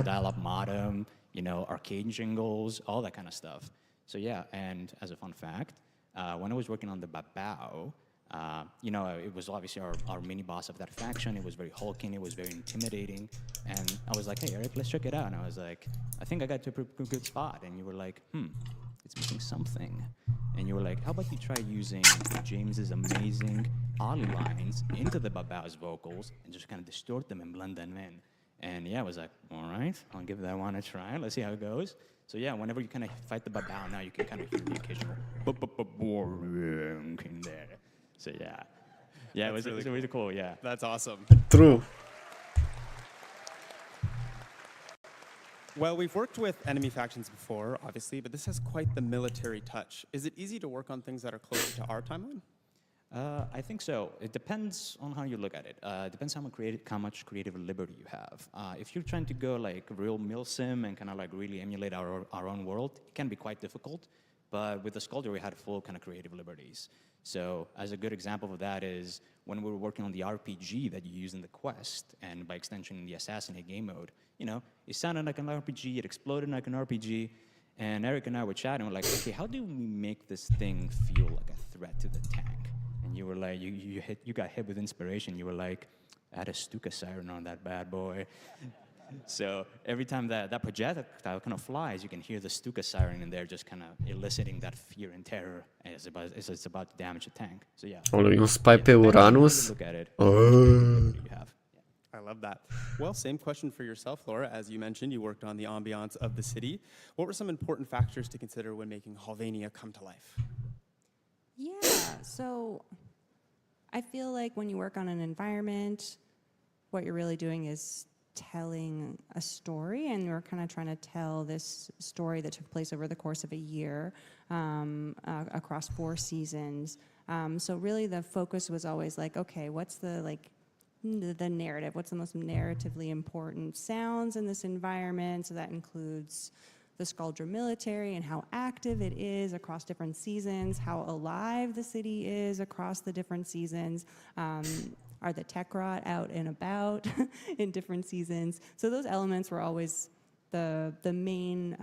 dial-up modem, arcade jingles, all that kind of stuff. So yeah, and as a fun fact, when I was working on the Babao, it was obviously our mini-boss of that faction. It was very hulking, it was very intimidating. And I was like, hey, Eric, let's check it out. And I was like, I think I got to a pretty good spot. And you were like, it's missing something. And you were like, how about you try using James's amazing Ollie lines into the Babao's vocals and just kind of distort them and blend them in. And yeah, I was like, all right, I'll give that one a try. Let's see how it goes. So yeah, whenever you kind of fight the Babao now, you can kind of hear the occasional in there. So yeah, it was really cool. Yeah, that's awesome. True. Well, we've worked with enemy factions before, obviously, but this has quite the military touch. Is it easy to work on things that are closer to our timeline? I think so. It depends on how you look at it. It depends how much creative liberty you have. If you're trying to go like real milsim and kind of like really emulate our own world, it can be quite difficult. But with the Sculptor, we had full kind of creative liberties. So as a good example of that is when we were working on the RPG that you use in the quest, and by extension in the Assassinate game mode, you know, it sounded like an RPG, it exploded like an RPG, and Eric and I were chatting, we're like, okay, how do we make this thing feel like a threat to the tank? And you were like, you got hit with inspiration. You were like, add a Stuka siren on that bad boy. So every time that projectile kind of flies, you can hear the Stuka siren in there just kind of eliciting that fear and terror as it's about to damage the tank. So yeah. Olu, un spy pe Uranus? Look at it. Oh. I love that. Well, same question for yourself, Laura. As you mentioned, you worked on the ambiance of the city. What were some important factors to consider when making Halvania come to life? Yeah, so I feel like when you work on an environment, what you're really doing is telling a story, and we're kind of trying to tell this story that took place over the course of a year across 4 seasons. So really the focus was always like, okay, what's the narrative? What's the most narratively important sounds in this environment? So that includes the Skuldra military and how active it is across different seasons, how alive the city is across the different seasons. Are the Tekrot out and about in different seasons? So those elements were always the main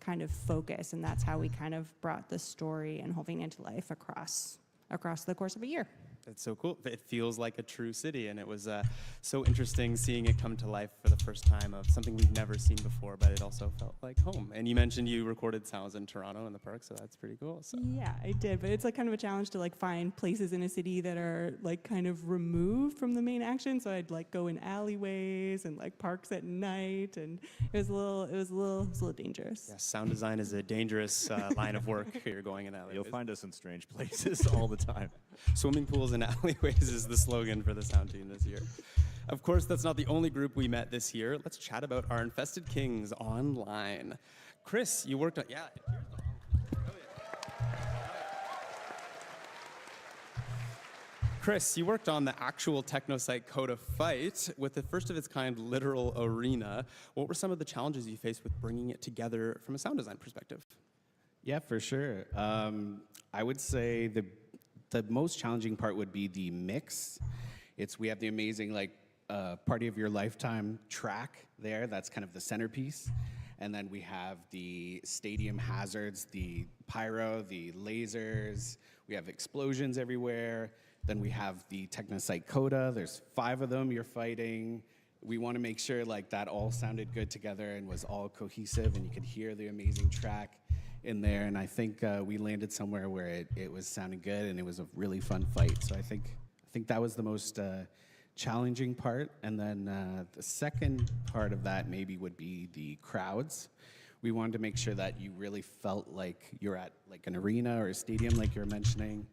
kind of focus, and that's how we kind of brought the story and Halvania to life across the course of a year. It's so cool. It feels like a true city, and it was so interesting seeing it come to life for the first time of something we've never seen before, but it also felt like home. And you mentioned you recorded sounds in Toronto in the park, so that's pretty cool. So. Yeah, I did, but it's like kind of a challenge to like find places in a city that are like kind of removed from the main action. So I'd like go in alleyways and like parks at night, and it was a little dangerous. Yeah, sound design is a dangerous line of work. You're going in alleyways. You'll find us in strange places all the time. Swimming pools and alleyways is the slogan for the sound team this year. Of course, that's not the only group we met this year. Let's chat about our Infested Kings online. Chris, you worked on... Yeah, Chris, you worked on the actual TechnoSite Coda fight with the first of its kind literal arena. What were some of the challenges you faced with bringing it together from a sound design perspective? Yeah, for sure. I would say the most challenging part would be the mix. We have the amazing Party of Your Lifetime track there. That's kind of the centerpiece. And then we have the stadium hazards, the pyro, the lasers. We have explosions everywhere. Then we have the TechnoSite Coda. There's 5 of them you're fighting. We want to make sure that all sounded good together and was all cohesive, and you could hear the amazing track in there. And I think we landed somewhere where it was sounding good, and it was a really fun fight. So I think that was the most challenging part. And then the second part of that maybe would be the crowds. We wanted to make sure that you really felt like you're at an arena or a stadium, like you're mentioning.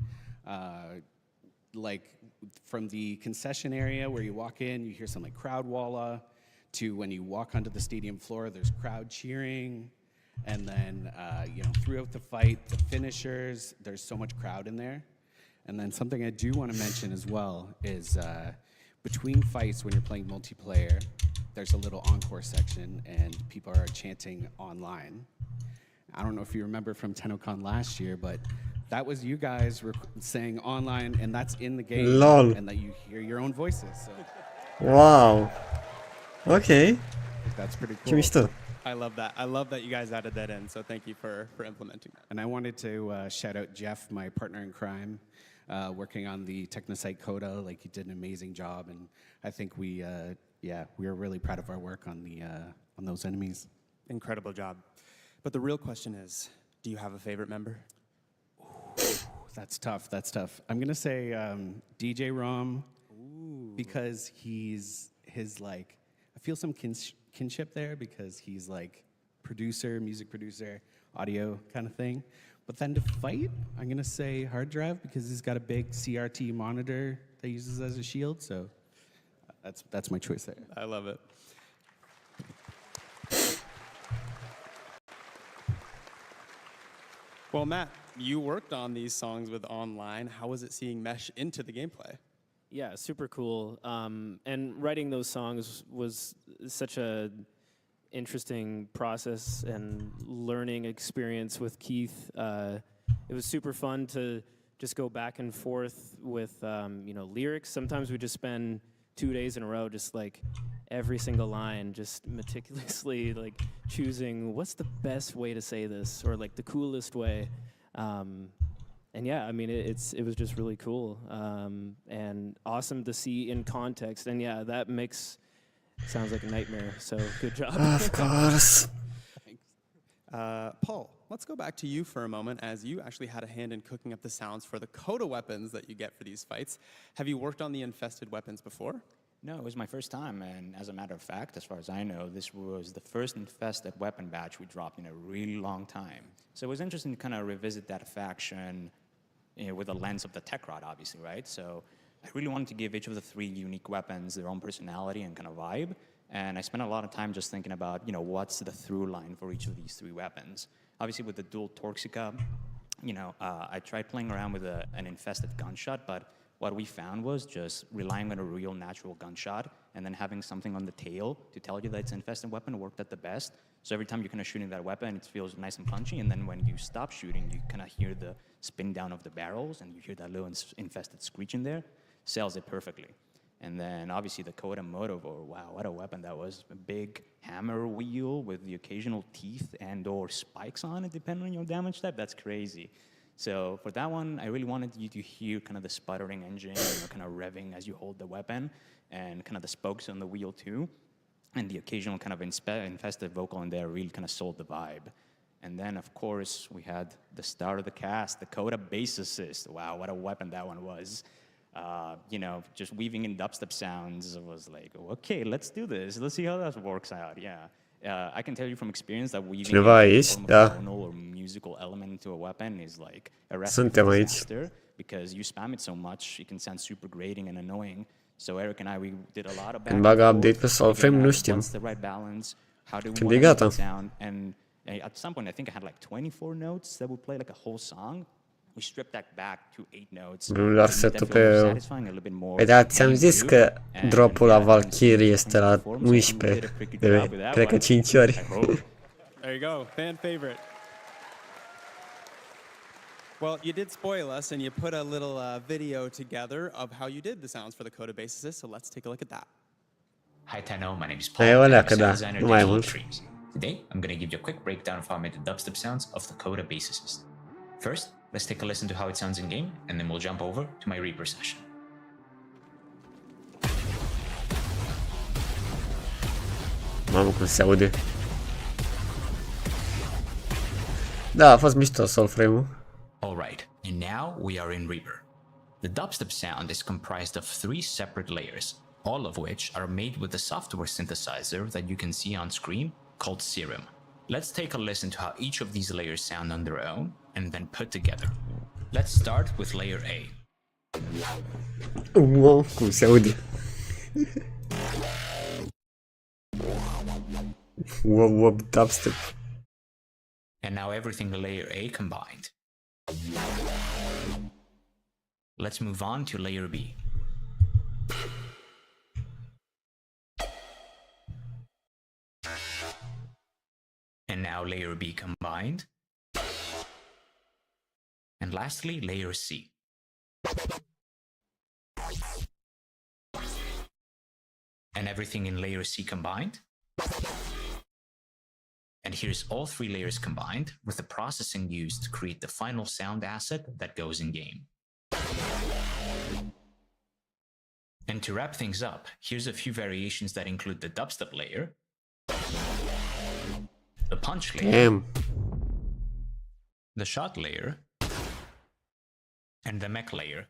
From the concession area where you walk in, you hear some crowd walla, to when you walk onto the stadium floor, there's crowd cheering. And then, throughout the fight, the finishers, there's so much crowd in there. And then something I do want to mention as well is between fights when you're playing multiplayer, there's a little encore section and people are chanting online. I don't know if you remember from TennoCon last year, but that was you guys saying online, and that's in the game. Lol. And that you hear your own voices. So. Wow. Okay. That's pretty Ce cool. mișto. I love that. I love that you guys added that in, so thank you for implementing that. And I wanted to shout out Jeff, my partner in crime, working on the TechnoSite Coda. He did an amazing job, and I think we were really proud of our work on those enemies. Incredible job. But the real question is, do you have a favorite member? That's tough. I'm gonna say DJ Rom, because I feel some kinship there because he's producer, music producer, audio kind of thing. But then to fight, I'm gonna say Hard Drive because he's got a big CRT monitor that he uses as a shield. So that's my choice there. I love it. Well, Matt, you worked on these songs with online. How was it seeing mesh into the gameplay? Yeah, super cool. And writing those songs was such a interesting process and learning experience with Keith. It was super fun to just go back and forth with lyrics. Sometimes we just spend 2 days in a row just like every single line just meticulously like choosing what's the best way to say this or like the coolest way. And yeah, I mean, it was just really cool and awesome to see in context. And yeah, that mix sounds like a nightmare. So good job. Of course. Paul, let's go back to you for a moment, as you actually had a hand in cooking up the sounds for the coda weapons that you get for these fights. Have you worked on the infested weapons before? No, it was my first time, and as a matter of fact, as far as I know, this was the first infested weapon batch we dropped in a really long time. So it was interesting to kind of revisit that faction with the lens of the tech rod, obviously, right? So I really wanted to give each of the 3 unique weapons their own personality and kind of vibe. And I spent a lot of time just thinking about, what's the through line for each of these 3 weapons. Obviously, with the dual Torxica, I tried playing around with an infested gunshot, but what we found was just relying on a real natural gunshot and then having something on the tail to tell you that it's an infested weapon worked at the best. So every time you're kind of shooting that weapon, it feels nice and punchy, and then when you stop shooting, you kind of hear the spin down of the barrels, and you hear that little infested screech in there. Sells it perfectly. And then obviously the Coda Motovo, wow, what a weapon that was. A big hammer wheel with the occasional teeth and or spikes on it, depending on your damage type. That's crazy. So for that one, I really wanted you to hear kind of the sputtering engine, kind of revving as you hold the weapon, and kind of the spokes on the wheel too. And the occasional kind of infested vocal in there really kind of sold the vibe. And then, of course, we had the star of the cast, the Coda Bass Assist. Wow, what a weapon that one was. Just weaving in dubstep sounds was like, okay, let's do this. Let's see how that works out. Yeah. I can tell you from experience that weaving a tonal or musical element into a weapon is like a recipe for disaster, because you spam it so much, it can sound super grating and annoying. So Eric and I, we did a lot of back and Bug forth, update pe Warframe, nu știm. what's the right balance, how do we Când want e to gata. make it sound, and at some point I think I had like 24 notes that would play like a whole song. We stripped that back to 8 notes. Lunar setul pe... Păi da, ți-am zis că dropul la Valkyrie este la 11. Cred că 5 ori. There you go, fan favorite. Well, you did spoil us, and you put a little video together of how you did the sounds for the Coda Bass Assist, so let's take a look at that. Hi Tenno, my name is Paul. E I'm că a da, designer nu mai at mult. Streams. Today, I'm going to give you a quick breakdown of how I made the dubstep sounds of the Coda Bass Assist. First, let's take a listen to how it sounds in game, and then we'll jump over to my Reaper session. Mamă, cum se aude. Da, a fost mișto Warframe-ul. Alright, and now we are in Reaper. The dubstep sound is comprised of 3 separate layers, all of which are made with the software synthesizer that you can see on screen called Serum. Let's take a listen to how each of these layers sound on their own and then put together. Let's start with layer A. Wow, cum se aude. Wow, dubstep. And now everything in layer A combined. Let's move on to layer B. And now layer B combined. And lastly, layer C. And everything in layer C combined. And here's all 3 layers combined with the processing used to create the final sound asset that goes in game. And to wrap things up, here's a few variations that include the dubstep layer, the punch layer, the shot layer, and the mech layer.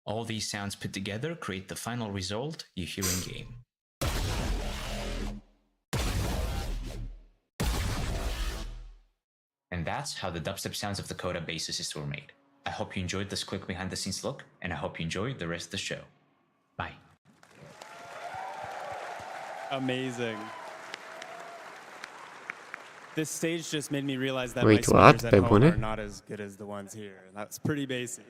All these sounds put together create the final result you hear in game. And that's how the dubstep sounds of the Coda Bass Assist were made. I hope you enjoyed this quick behind the scenes look, and I hope you enjoyed the rest of the show. Bye. Amazing. This stage just made me realize that Wait, my what? speakers at home Pe are bune? not as good as the ones here. That's pretty basic.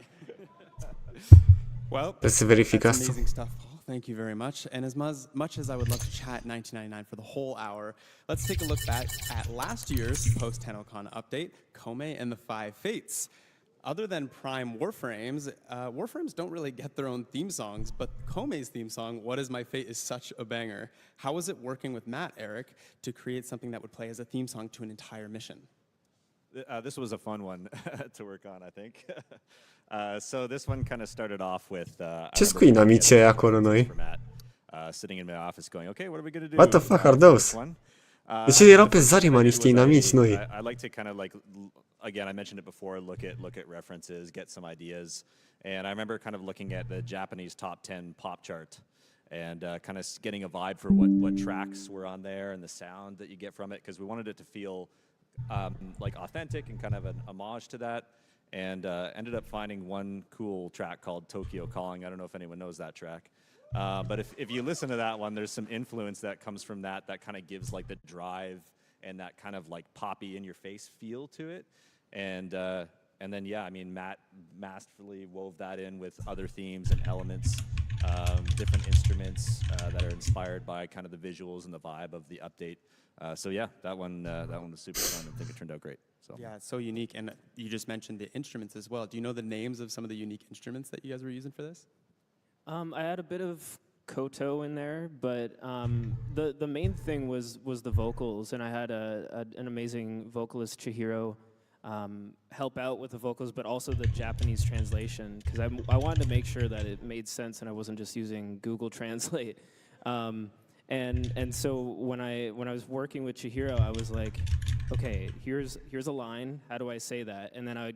Well, Trebuie să verific that's asta. amazing stuff, Paul. Thank you very much. And as much as I would love to chat 1999 for the whole hour, let's take a look back at last year's post-TennoCon update, Kome and the Five Fates. Other than Prime Warframes, Warframes don't really get their own theme songs, but Kome's theme song, What Is My Fate, is such a banger. How was it working with Matt, Eric, to create something that would play as a theme song to an entire mission? This was a fun one to work on, I think. So this one kind of started off with... Ce scui inamici ai acolo noi? Sitting in my office going, okay, what are we going to do? What the fuck are those? De ce erau pe Zarima niște inamici noi? I like to kind of like, again, I mentioned it before, look at references, get some ideas. And I remember kind of looking at the Japanese top 10 pop chart and kind of getting a vibe for what tracks were on there and the sound that you get from it, because we wanted it to feel like authentic and kind of an homage to that. And ended up finding one cool track called Tokyo Calling. I don't know if anyone knows that track. But if you listen to that one, there's some influence that comes from that kind of gives like the drive and that kind of like poppy in your face feel to it. And then, yeah, I mean, Matt masterfully wove that in with other themes and elements, different instruments that are inspired by kind of the visuals and the vibe of the update. So yeah, that one was super fun. I think it turned out great. So. Yeah, it's so unique. And you just mentioned the instruments as well. Do you know the names of some of the unique instruments that you guys were using for this? I had a bit of koto in there, but the main thing was the vocals, and I had an amazing vocalist, Chihiro, help out with the vocals, but also the Japanese translation, because I wanted to make sure that it made sense and I wasn't just using Google Translate. And so when I was working with Chihiro, I was like, okay, here's a line. How do I say that? And then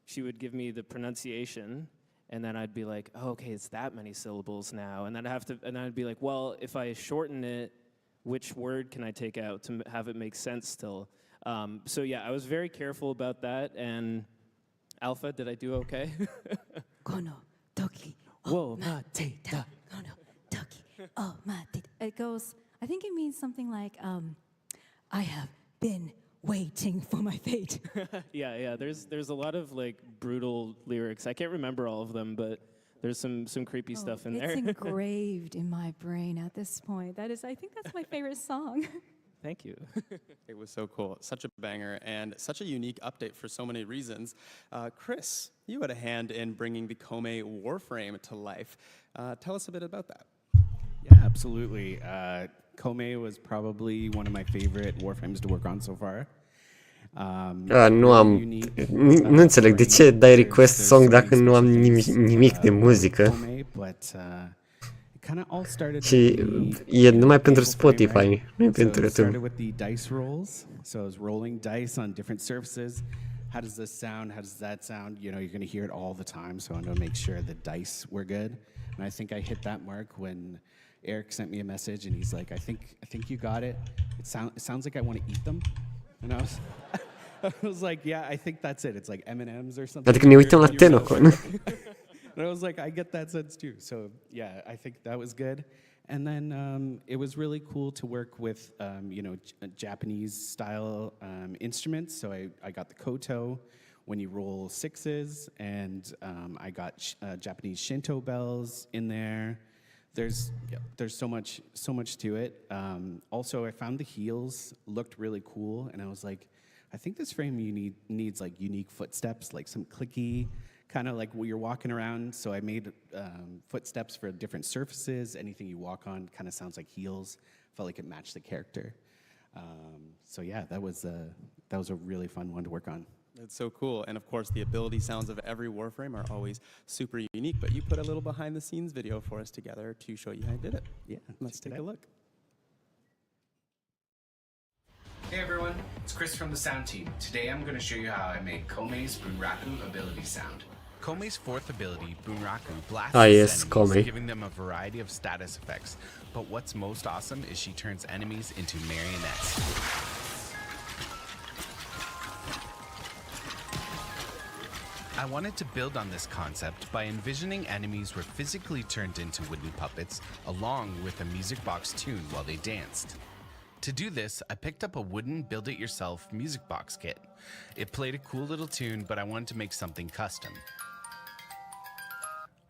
she would give me the pronunciation, and then I'd be like, oh, okay, it's that many syllables now. And then I'd be like, well, if I shorten it, which word can I take out to have it make sense still? So yeah, I was very careful about that. And Alpha, did I do okay? Kono toki. Whoa, mateta. Kono toki. Oh, mateta. It goes, I think it means something like, I have been waiting for my fate. Yeah. There's a lot of like brutal lyrics. I can't remember all of them, but there's some creepy stuff in there. It's engraved in my brain at this point. I think that's my favorite song. Thank you. It was so cool. Such a banger and such a unique update for so many reasons. Chris, you had a hand in bringing the Kome Warframe to life. Tell us a bit about that. Yeah, absolutely. Kome was probably one of my favorite Warframes to work on so far. Nu înțeleg de ce dai request song dacă nu am nimic de muzică. Și e numai pentru Spotify, nu e pentru YouTube. Started with the dice rolls. So I was rolling dice on different surfaces. How does this sound? How does that sound? You know, you're going to hear it all the time, so I wanted to make sure the dice were good. And I think I hit that mark when Eric sent me a message, and he's like, I think you got it. It sounds like I want to eat them. And I was like, yeah, I think that's it. It's like M&Ms or something. Adică ne uităm la TennoCon. And I was like, I get that sense too. So yeah, I think that was good. And then it was really cool to work with, Japanese style instruments. So I got the koto when you roll sixes, and I got Japanese Shinto bells in there. There's so much to it. Also, I found the heels looked really cool, and I was like, I think this frame needs like unique footsteps, like some clicky, kind of like where you're walking around. So I made footsteps for different surfaces. Anything you walk on kind of sounds like heels. Felt like it matched the character. So yeah, that was a really fun one to work on. It's so cool. And of course, the ability sounds of every Warframe are always super unique, but you put a little behind the scenes video for us together to show you how you did it. Yeah, let's take a look. Hey everyone, it's Chris from the sound team. Today I'm going to show you how I made Kome's Bunraku ability sound. Kome's fourth ability, Bunraku, blasts yes, enemies, Kome. giving them a variety of status effects. But what's most awesome is she turns enemies into marionettes. I wanted to build on this concept by envisioning enemies were physically turned into wooden puppets along with a music box tune while they danced. To do this, I picked up a wooden build-it-yourself music box kit. It played a cool little tune, but I wanted to make something custom.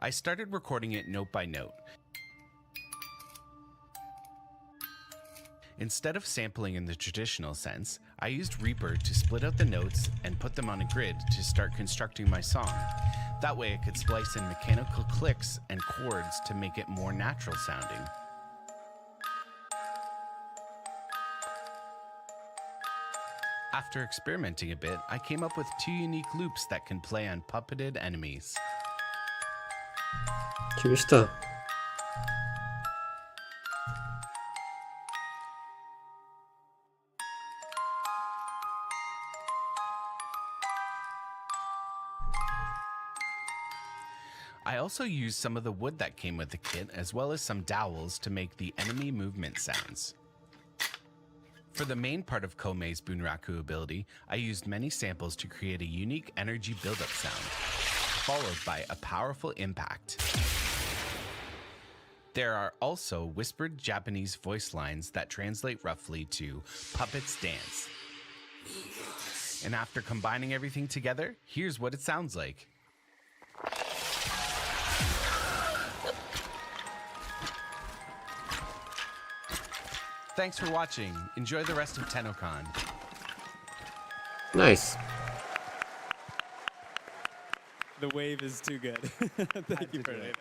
I started recording it note by note. Instead of sampling in the traditional sense, I used Reaper to split out the notes and put them on a grid to start constructing my song. That way I could splice in mechanical clicks and chords to make it more natural sounding. After experimenting a bit, I came up with 2 unique loops that can play on puppeted enemies. Ce mișto. I also used some of the wood that came with the kit, as well as some dowels to make the enemy movement sounds. For the main part of Komei's Bunraku ability, I used many samples to create a unique energy buildup sound, followed by a powerful impact. There are also whispered Japanese voice lines that translate roughly to "puppets dance." And after combining everything together, here's what it sounds like. Thanks for watching. Enjoy the rest of TennoCon. Nice. The wave is too good. Thank you for it.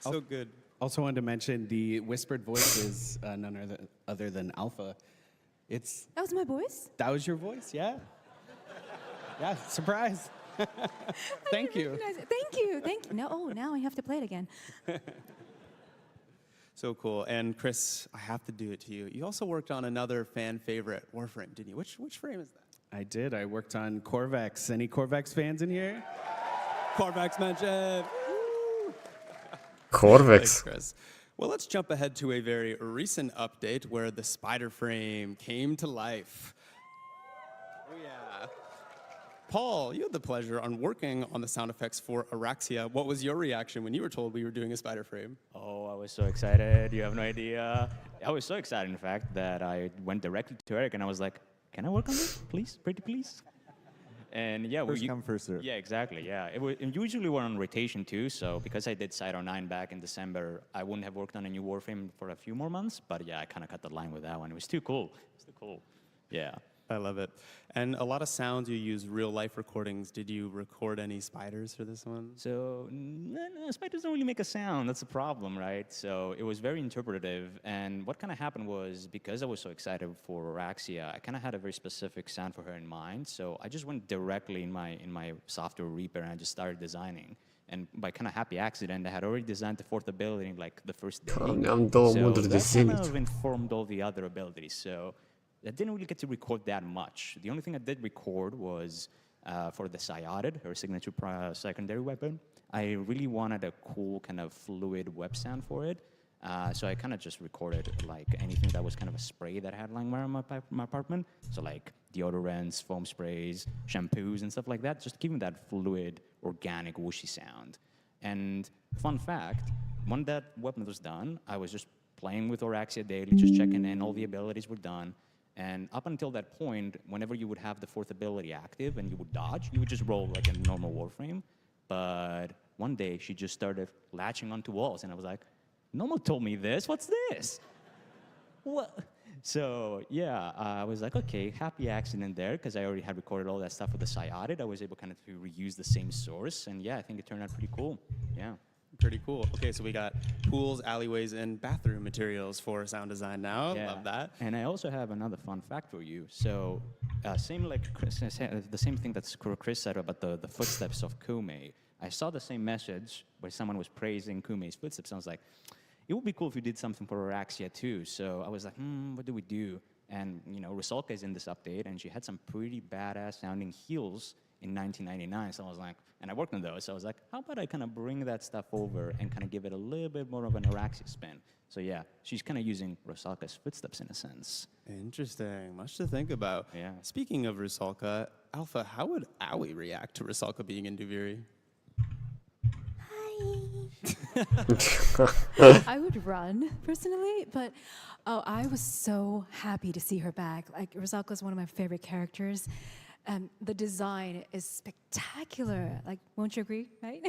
So good. Also wanted to mention the whispered voice is none other than Alpha. It's That was my voice? That was your voice, yeah. Yeah, surprise. Thank you. Thank you. Thank you. Now I have to play it again. So cool. And Chris, I have to do it to you. You also worked on another fan favorite, Warframe, didn't you? Which frame is that? I did. I worked on Corvex. Any Corvex fans in here? Corvex mentioned. Corvex. Thanks, Chris. Well, let's jump ahead to a very recent update where the spider frame came to life. Oh, yeah. Paul, you had the pleasure on working on the sound effects for Araxia. What was your reaction when you were told we were doing a spider frame? Oh, I was so excited. You have no idea. I was so excited, in fact, that I went directly to Eric and I was like, can I work on this, please? Pretty please? And yeah, First come, first serve. Yeah, exactly. Yeah, and usually we're on rotation too. So because I did Side 09 back in December, I wouldn't have worked on a new Warframe for a few more months. But yeah, I kind of cut the line with that one. It was too cool. It was too cool. Yeah. I love it. And a lot of sounds, you use real life recordings. Did you record any spiders for this one? So, no, spiders don't really make a sound. That's the problem, right? So it was very interpretative. And what kind of happened was, because I was so excited for Araxia, I kind of had a very specific sound for her in mind. So I just went directly in my software Reaper and I just started designing. And by kind of happy accident, I had already designed the fourth ability in like the first day. Doamne, am două moduri de that kind zenit. of informed all the other abilities. So I didn't really get to record that much. The only thing I did record was for the Syotid, her signature secondary weapon. I really wanted a cool kind of fluid web sound for it. So I kind of just recorded like anything that was kind of a spray that I had lying around my apartment. So like deodorants, foam sprays, shampoos, and stuff like that. Just giving that fluid, organic, whooshy sound. And fun fact, when that weapon was done, I was just playing with Araxia daily, just checking in, all the abilities were done. And up until that point, whenever you would have the fourth ability active and you would dodge, you would just roll like a normal Warframe. But one day, she just started latching onto walls, and I was like, no one told me this. What's this? What? So yeah, I was like, okay, happy accident there, because I already had recorded all that stuff with the Syotid. I was able kind of to reuse the same source, and yeah, I think it turned out pretty cool. Yeah. Pretty cool. Okay, so we got pools, alleyways, and bathroom materials for sound design now. Yeah. Love that. And I also have another fun fact for you. So, same like Chris, the same thing that Chris said about the footsteps of Komei. I saw the same message where someone was praising Komei's footsteps. I was like, it would be cool if we did something for Araxia too. So I was like, what do we do? And you know, Rusalka is in this update, and she had some pretty badass sounding heels in 1999. So I was like, and I worked on those. So I was like, how about I kind of bring that stuff over and kind of give it a little bit more of an Araxia spin? So yeah, she's kind of using Rusalka's footsteps in a sense. Interesting. Much to think about. Yeah. Speaking of Rusalka, Alpha, how would Aoi react to Rusalka being in Duviri? I would run personally, but I was so happy to see her back. Like, Rusalka is one of my favorite characters. The design is spectacular. Like, won't you agree, right?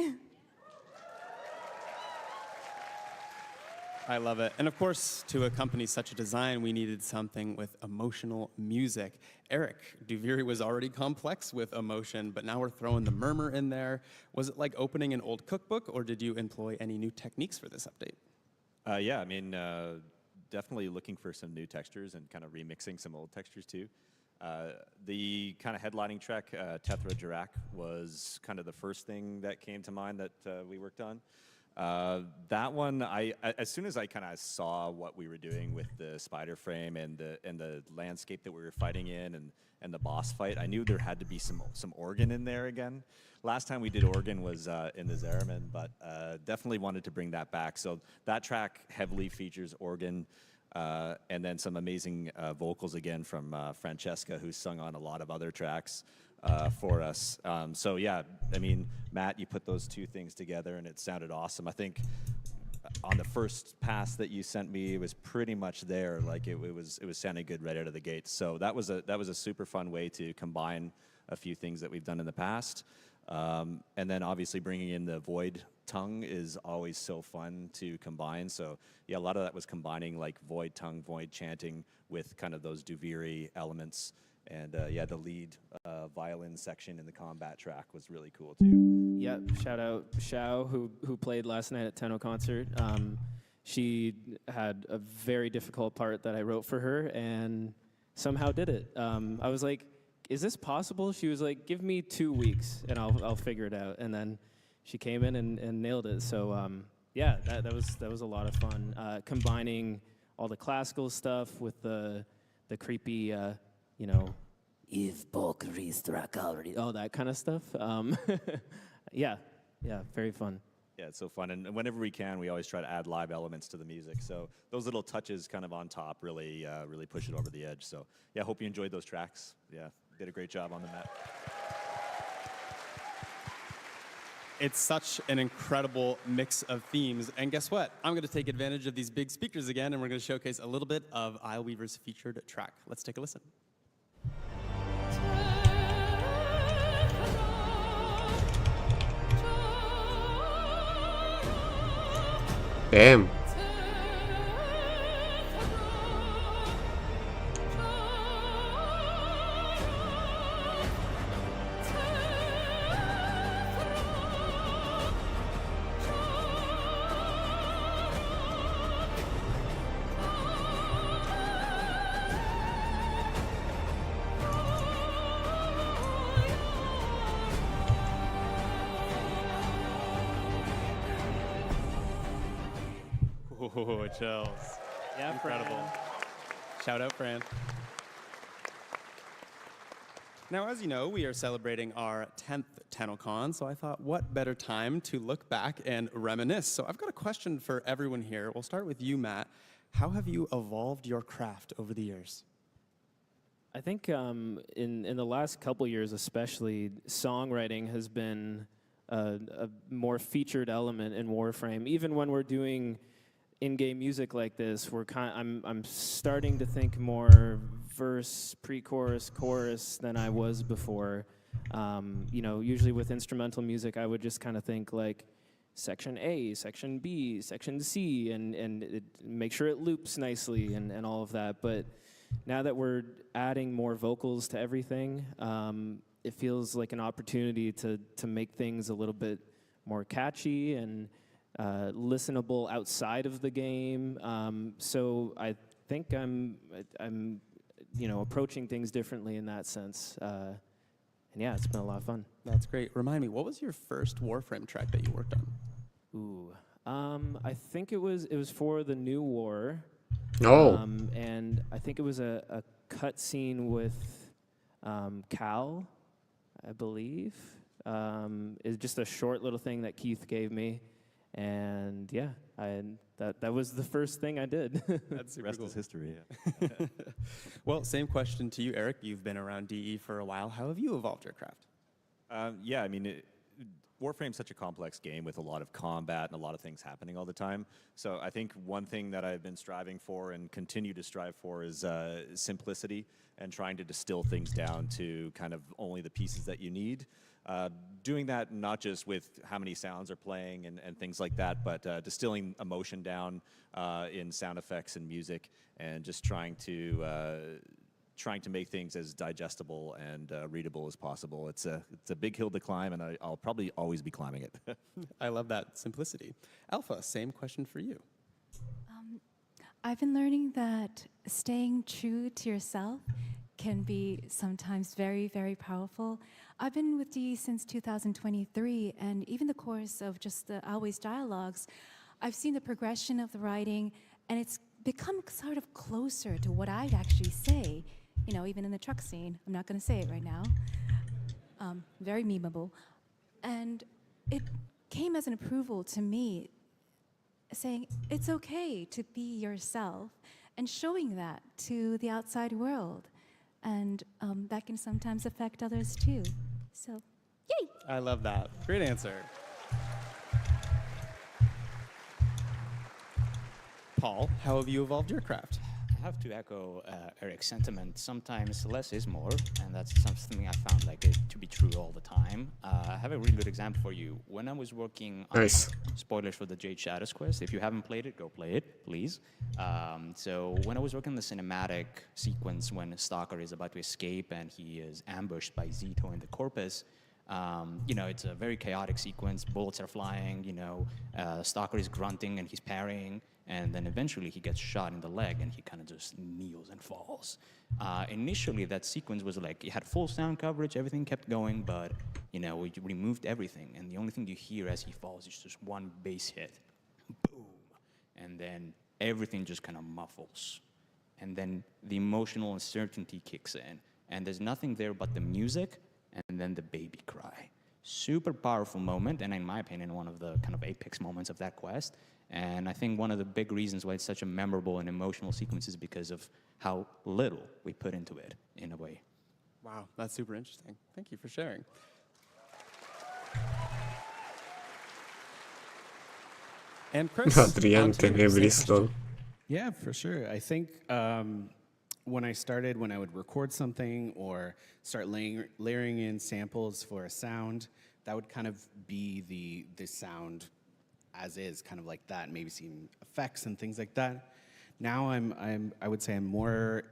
I love it. And of course, to accompany such a design, we needed something with emotional music. Eric, Duviri was already complex with emotion, but now we're throwing the murmur in there. Was it like opening an old cookbook, or did you employ any new techniques for this update? Yeah, I mean, definitely looking for some new textures and kind of remixing some old textures too. The kind of headlining track, Tethra Dirac, was kind of the first thing that came to mind that we worked on. That one, as soon as I kind of saw what we were doing with the spider frame and the landscape that we were fighting in and the boss fight, I knew there had to be some organ in there again. Last time we did organ was in the Zeraman, but definitely wanted to bring that back. So that track heavily features organ. And then some amazing vocals again from Francesca, who's sung on a lot of other tracks for us. So yeah, I mean, Matt, you put those two things together and it sounded awesome. I think on the first pass that you sent me, it was pretty much there. Like it was sounding good right out of the gate. So that was a super fun way to combine a few things that we've done in the past. And then obviously bringing in the void tongue is always so fun to combine. So yeah, a lot of that was combining like void tongue, void chanting with kind of those Duviri elements. And yeah, the lead violin section in the combat track was really cool too. Yep, shout out Xiao who played last night at Tenno concert. She had a very difficult part that I wrote for her and somehow did it. I was like, is this possible? She was like, give me 2 weeks and I'll figure it out. And then she came in and nailed it. So yeah, that was a lot of fun. Combining all the classical stuff with the creepy, you know, all that kind of stuff. Yeah, very fun. Yeah, it's so fun. And whenever we can, we always try to add live elements to the music. So those little touches kind of on top really push it over the edge. So yeah, hope you enjoyed those tracks. Yeah, did a great job on the Met. It's such an incredible mix of themes. And guess what? I'm going to take advantage of these big speakers again, and we're going to showcase a little bit of Isleweaver's featured track. Let's take a listen. Damn. Oh, chills. Yeah, incredible. Fran. Shout out, Fran. Now, as you know, we are celebrating our 10th TennoCon, so I thought, what better time to look back and reminisce? So I've got a question for everyone here. We'll start with you, Matt. How have you evolved your craft over the years? I think in the last couple years especially, songwriting has been a more featured element in Warframe. Even when we're doing in-game music like this, I'm starting to think more verse, pre-chorus, chorus than I was before. You know, usually with instrumental music, I would just kind of think like section A, section B, section C, and make sure it loops nicely and all of that. But now that we're adding more vocals to everything, it feels like an opportunity to make things a little bit more catchy and listenable outside of the game. So I think I'm you know, approaching things differently in that sense. And yeah, it's been a lot of fun. That's great. Remind me, what was your first Warframe track that you worked on? Ooh, I think it was for the new war. Oh. And I think it was a cut scene with Cal, I believe. It's just a short little thing that Keith gave me. And yeah, that was the first thing I did. That's super Rest cool. is history. Yeah. Well, same question to you, Eric. You've been around DE for a while. How have you evolved your craft? Yeah, I mean, Warframe's such a complex game with a lot of combat and a lot of things happening all the time. So I think one thing that I've been striving for and continue to strive for is simplicity and trying to distill things down to kind of only the pieces that you need. Doing that not just with how many sounds are playing and things like that, but distilling emotion down in sound effects and music, and just trying to make things as digestible and readable as possible. It's a big hill to climb, and I'll probably always be climbing it. I love that simplicity. Alpha, same question for you. I've been learning that staying true to yourself can be sometimes very, very powerful. I've been with DE since 2023, and even the course of just the Always dialogues, I've seen the progression of the writing, and it's become sort of closer to what I'd actually say, you know, even in the truck scene. I'm not going to say it right now. Very memeable. And it came as an approval to me, saying it's okay to be yourself and showing that to the outside world. And that can sometimes affect others too. So, yay! I love that. Great answer. Paul, how have you evolved your craft? I have to echo Eric's sentiment. Sometimes less is more, and that's something I found like it to be true all the time. I have a really good example for you. When I was working on spoilers for the Jade Shadows quest, if you haven't played it, go play it, please. So when I was working on the cinematic sequence when Stalker is about to escape and he is ambushed by Zito in the Corpus, you know, it's a very chaotic sequence. Bullets are flying, you know, Stalker is grunting and he's parrying. And then eventually he gets shot in the leg and he kind of just kneels and falls. Initially, that sequence was like, it had full sound coverage, everything kept going, but, you know, we removed everything. And the only thing you hear as he falls is just one bass hit. Boom. And then everything just kind of muffles. And then the emotional uncertainty kicks in. And there's nothing there but the music and then the baby cry. Super powerful moment, and in my opinion, one of the kind of apex moments of that quest. And I think one of the big reasons why it's such a memorable and emotional sequence is because of how little we put into it, in a way. Wow, that's super interesting. Thank you for sharing. And Chris? Adrian Tenebris. Yeah, for sure. I think when I would record something or start layering in samples for a sound, that would kind of be the sound as is, kind of like that, maybe some effects and things like that. Now I would say I'm more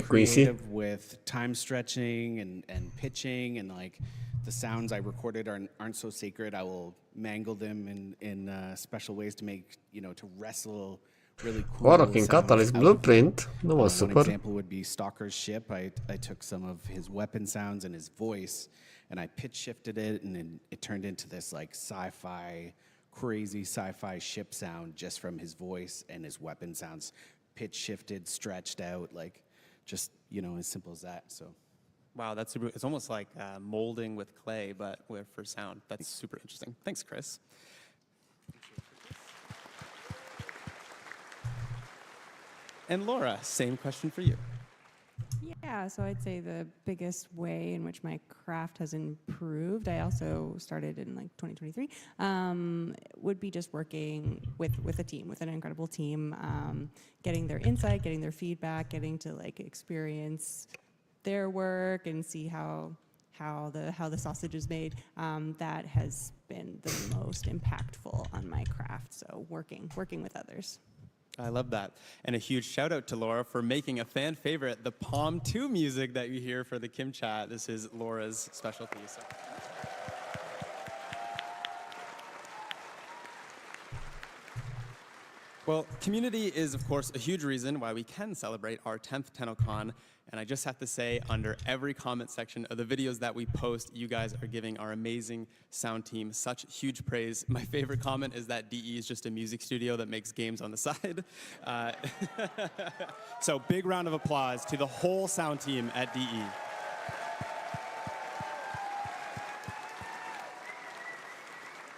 creative with time stretching and pitching, and like the sounds I recorded aren't so sacred. I will mangle them in special ways to make, you know, to wrestle really cool Warframe Catalyst Blueprint. Nu mă One supăr. example would be Stalker's ship. I took some of his weapon sounds and his voice, and I pitch shifted it, and then it turned into this like crazy sci-fi ship sound just from his voice and his weapon sounds, pitch shifted, stretched out, like just, you know, as simple as that. So, wow, that's super. It's almost like molding with clay, but for sound. That's super interesting. Thanks, Chris. And Laura, same question for you. Yeah, so I'd say the biggest way in which my craft has improved, I also started in like 2023, would be just working with a team, with an incredible team, getting their insight, getting their feedback, getting to like experience their work and see how the sausage is made. That has been the most impactful on my craft. So working with others. I love that. And a huge shout out to Laura for making a fan favorite, the Palm 2 music that you hear for the Kim Chat. This is Laura's specialty. So. Well, community is, of course, a huge reason why we can celebrate our 10th TennoCon. And I just have to say, under every comment section of the videos that we post, you guys are giving our amazing sound team such huge praise. My favorite comment is that DE is just a music studio that makes games on the side. So big round of applause to the whole sound team at DE.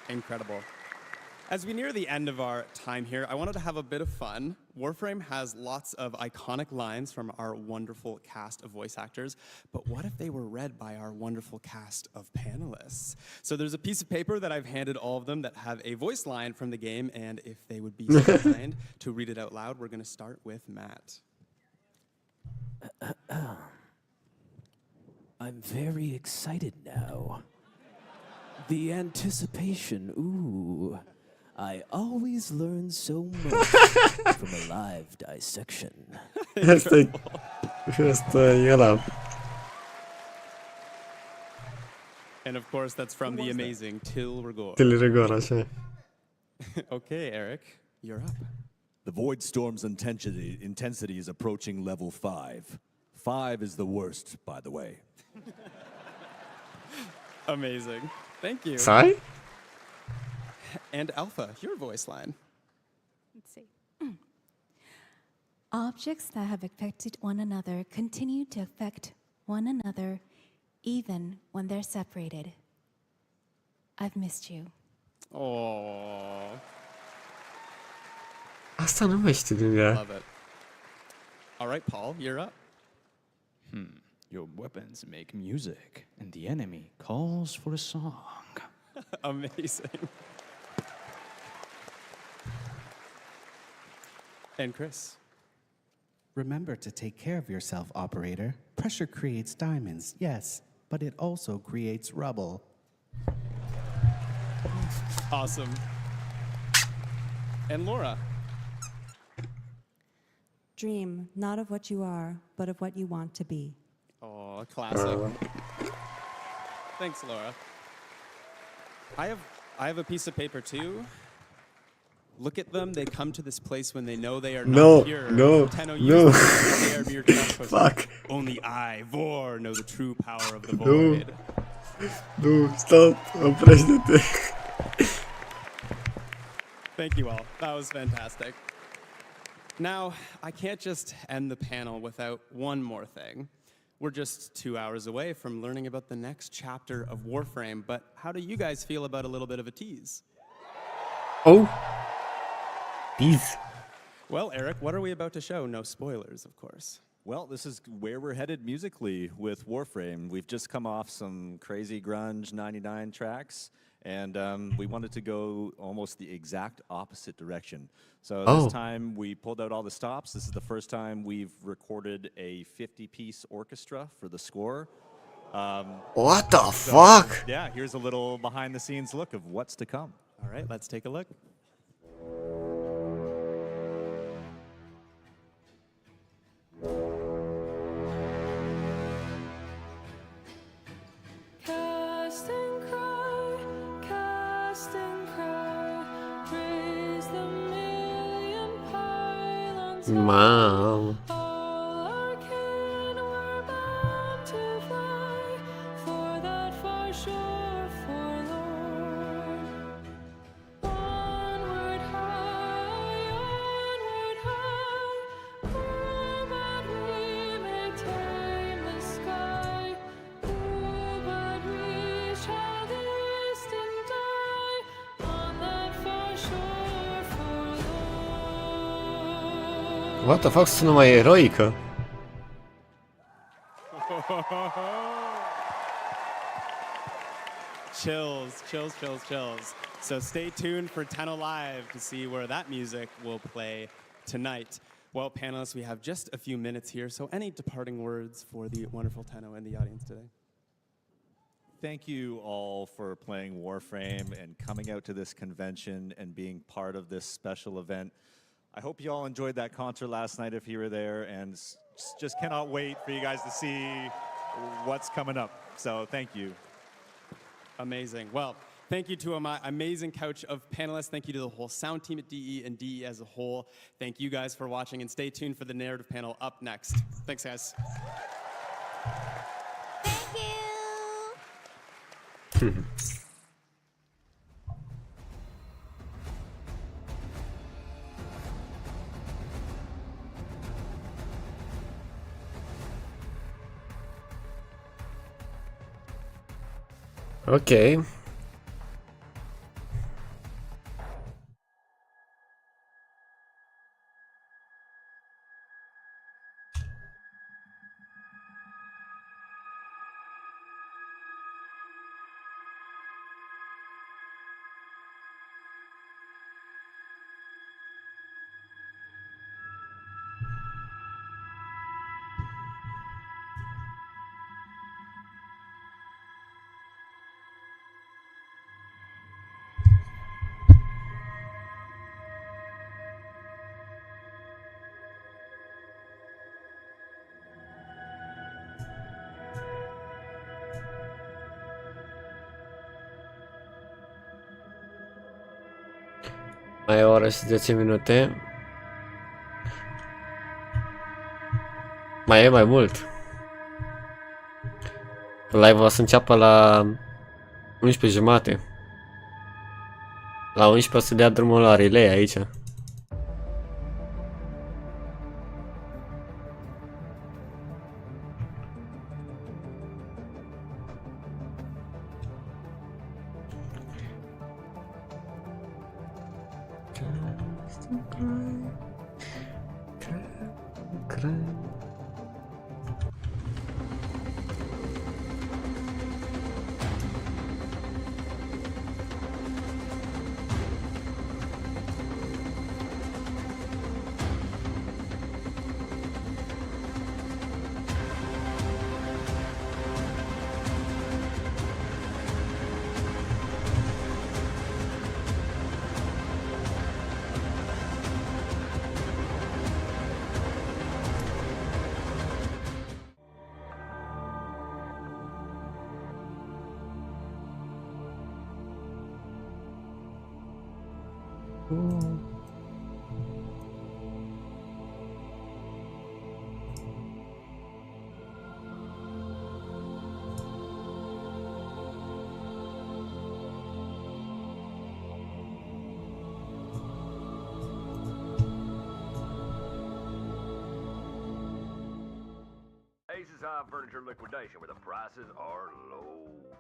Incredible. As we near the end of our time here, I wanted to have a bit of fun. Warframe has lots of iconic lines from our wonderful cast of voice actors, but what if they were read by our wonderful cast of panelists? So there's a piece of paper that I've handed all of them that have a voice line from the game, and if they would be so kind to read it out loud, we're going to start with Matt. I'm very excited now. The anticipation, ooh. I always learn so much from a live dissection. Este ăla. And of course, that's from the amazing Till Rigor. Till Rigor, așa. Okay, Eric, you're up. The Void Storm's intensity is approaching level 5. 5 is the worst, by the way. Amazing. Thank you. Sai? And Alpha, your voice line. Let's see. Objects that have affected one another continue to affect one another even when they're separated. I've missed you. Oh. Asta nu mai știu din ea. Love it. All right, Paul, you're up. Your weapons make music, and the enemy calls for a song. Amazing. And Chris. Remember to take care of yourself, operator. Pressure creates diamonds, yes, but it also creates rubble. Awesome. And Laura. Dream not of what you are, but of what you want to be. Oh, classic. Thanks, Laura. I have a piece of paper too. Look at them. They come to this place when they know they are not pure. Tenno uses they are mere trespassers. Fuck. Only I, Vor, know the true power of the void. Nu, stop, oprește-te. Thank you all. That was fantastic. Now, I can't just end the panel without one more thing. We're just 2 hours away from learning about the next chapter of Warframe, but how do you guys feel about a little bit of a tease? Oh. Tease. Well, Eric, what are we about to show? No spoilers, of course. Well, this is where we're headed musically with Warframe. We've just come off some crazy grunge 99 tracks, and we wanted to go almost the exact opposite direction. So this time we pulled out all the stops. This is the first time we've recorded a 50-piece orchestra for the score. What the fuck? Yeah, here's a little behind-the-scenes look of what's to come. All right, let's take a look. Mom. What the fuck, sună mai eroică. Chills, chills, chills, chills. So stay tuned for Tenno Live to see where that music will play tonight. Well, panelists, we have just a few minutes here, so any departing words for the wonderful Tenno in the audience today? Thank you all for playing Warframe and coming out to this convention and being part of this special event. I hope you all enjoyed that concert last night if you were there, and just cannot wait for you guys to see what's coming up. So thank you. Amazing. Well, thank you to my amazing couch of panelists. Thank you to the whole sound team at DE and DE as a whole. Thank you guys for watching, and stay tuned for the narrative panel up next. Thanks, guys. Thank you. Okay. Mai e o oră și 10 minute. Mai e mai mult. Live-ul o să înceapă la 11:30. La 11 o să dea drumul la relay aici. High furniture liquidation where the prices are low.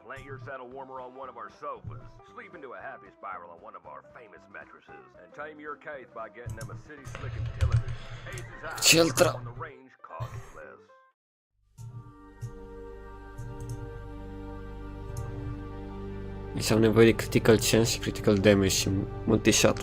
Plant your saddle warmer on one of our sofas. Sleep into a happy spiral on one of our famous mattresses. And tame your case by getting them a city slicking television. Aces High on the range costs less. Deci am nevoie de critical chance și critical damage și multi-shot.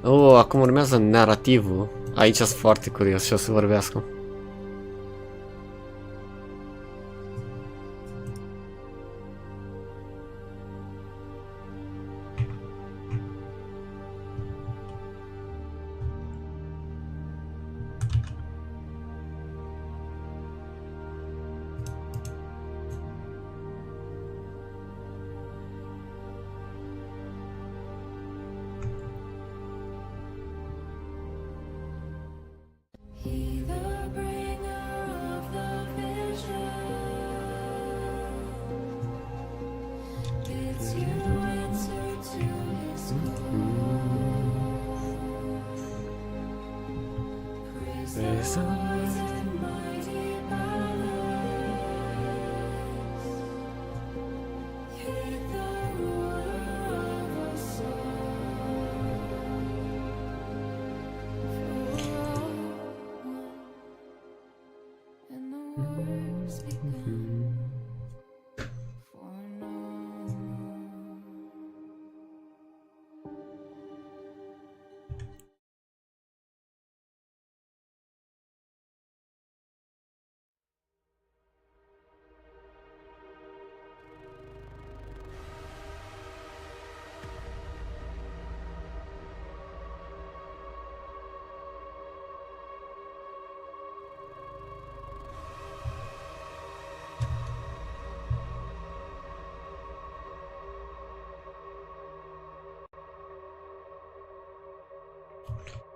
Oh, acum urmează narrativul. Aici sunt foarte curios și o să vorbească.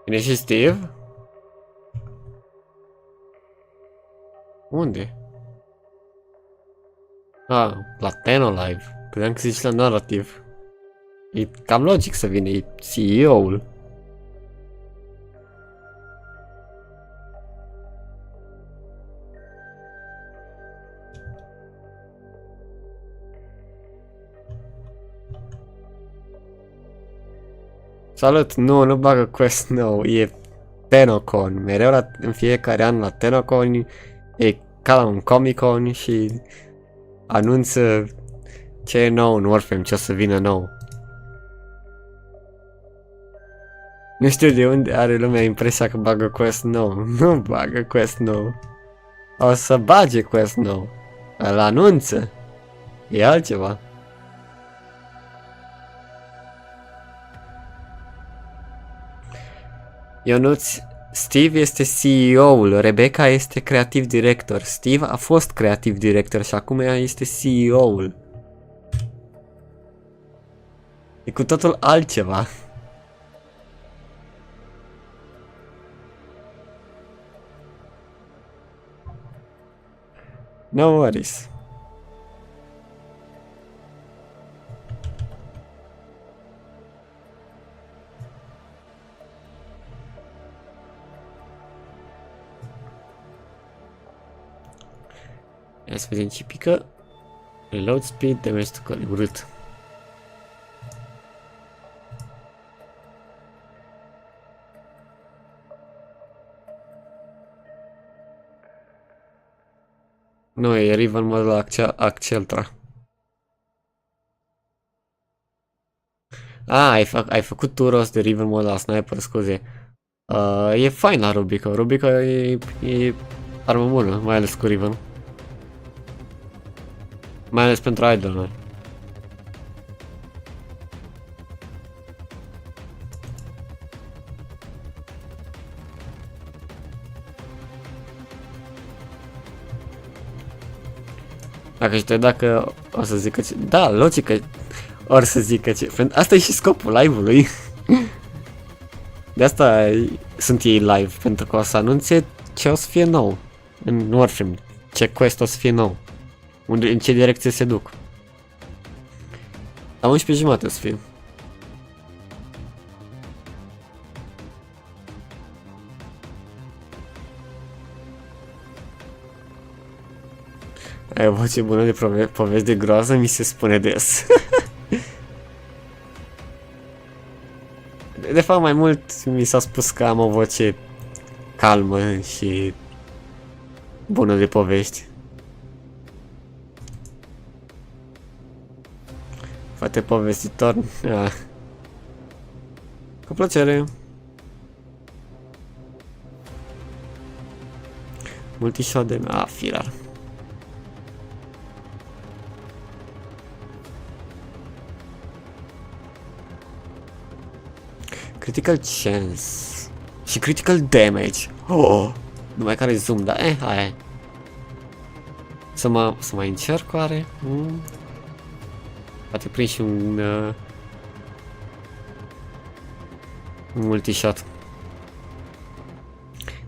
Vine și Steve? Unde? Ah, la Tenno Live. Credeam că zici la narrativ. E cam logic să vină, e CEO-ul. Salut! Nu bagă quest nou, e TennoCon. Mereu în fiecare an la TennoCon e ca la un Comic-Con și anunță ce e nou în Warframe, ce o să vină nou. Nu știu de unde are lumea impresia că bagă quest nou. Nu bagă quest nou. O să bage quest nou. Îl anunță. E altceva. Ionuț, Steve este CEO-ul, Rebecca este creativ director. Steve a fost creativ director și acum ea este CEO-ul. E cu totul altceva. No worries. Ia să vedem ce pică. Reload speed, damage to call, urât. Nu, e Riven mod la Acceltra. Ai făcut tu rost de Riven mod la Sniper, scuze. E fain la Rubica. Rubica e armă bună, mai ales cu Riven. Mai ales pentru idol. Dacă o să zică ce... Da, logică. Or să zică ce... Asta e și scopul live-ului. De asta sunt ei live, pentru că o să anunțe ce o să fie nou în Warframe, ce quest o să fie nou, în ce direcție se duc. La 11:30 o să fie. Ai o voce bună de povesti de groază, mi se spune des. De fapt, mai mult mi s-a spus că am o voce calmă și bună de povești. Foarte povestitor. Cu plăcere. Multishot de... firar. Critical chance și critical damage. Oh, numai care zoom, da? Hai. Să mai încerc oare? Poate prind și un multishot.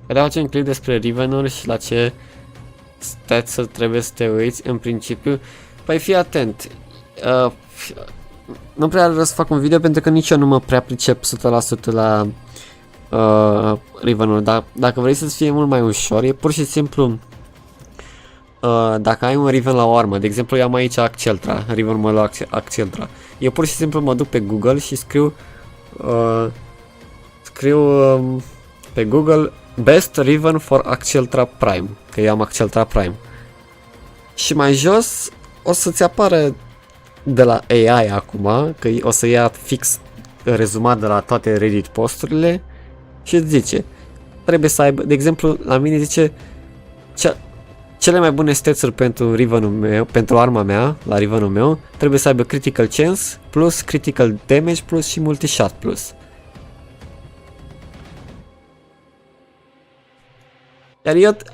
Vreau facem un clip despre Riven-uri și la ce stats trebuie să te uiți în principiu. Păi fii atent. Nu prea vreau să fac un video pentru că nici eu nu mă prea pricep 100% la Riven-uri, dar dacă vrei să-ți fie mult mai ușor, e pur și simplu dacă ai un Riven la o armă, de exemplu eu am aici Acceltra, Riven mă la Acceltra, eu pur și simplu mă duc pe Google și scriu pe Google Best Riven for Acceltra Prime, că eu am Acceltra Prime, și mai jos o să-ți apară de la AI acum, că o să ia fix rezumat de la toate Reddit posturile și îți zice, trebuie să aibă, de exemplu, la mine zice cele mai bune stats-uri pentru Riven-ul meu, pentru arma mea, la Riven-ul meu, trebuie să aibă critical chance plus critical damage plus și multishot plus.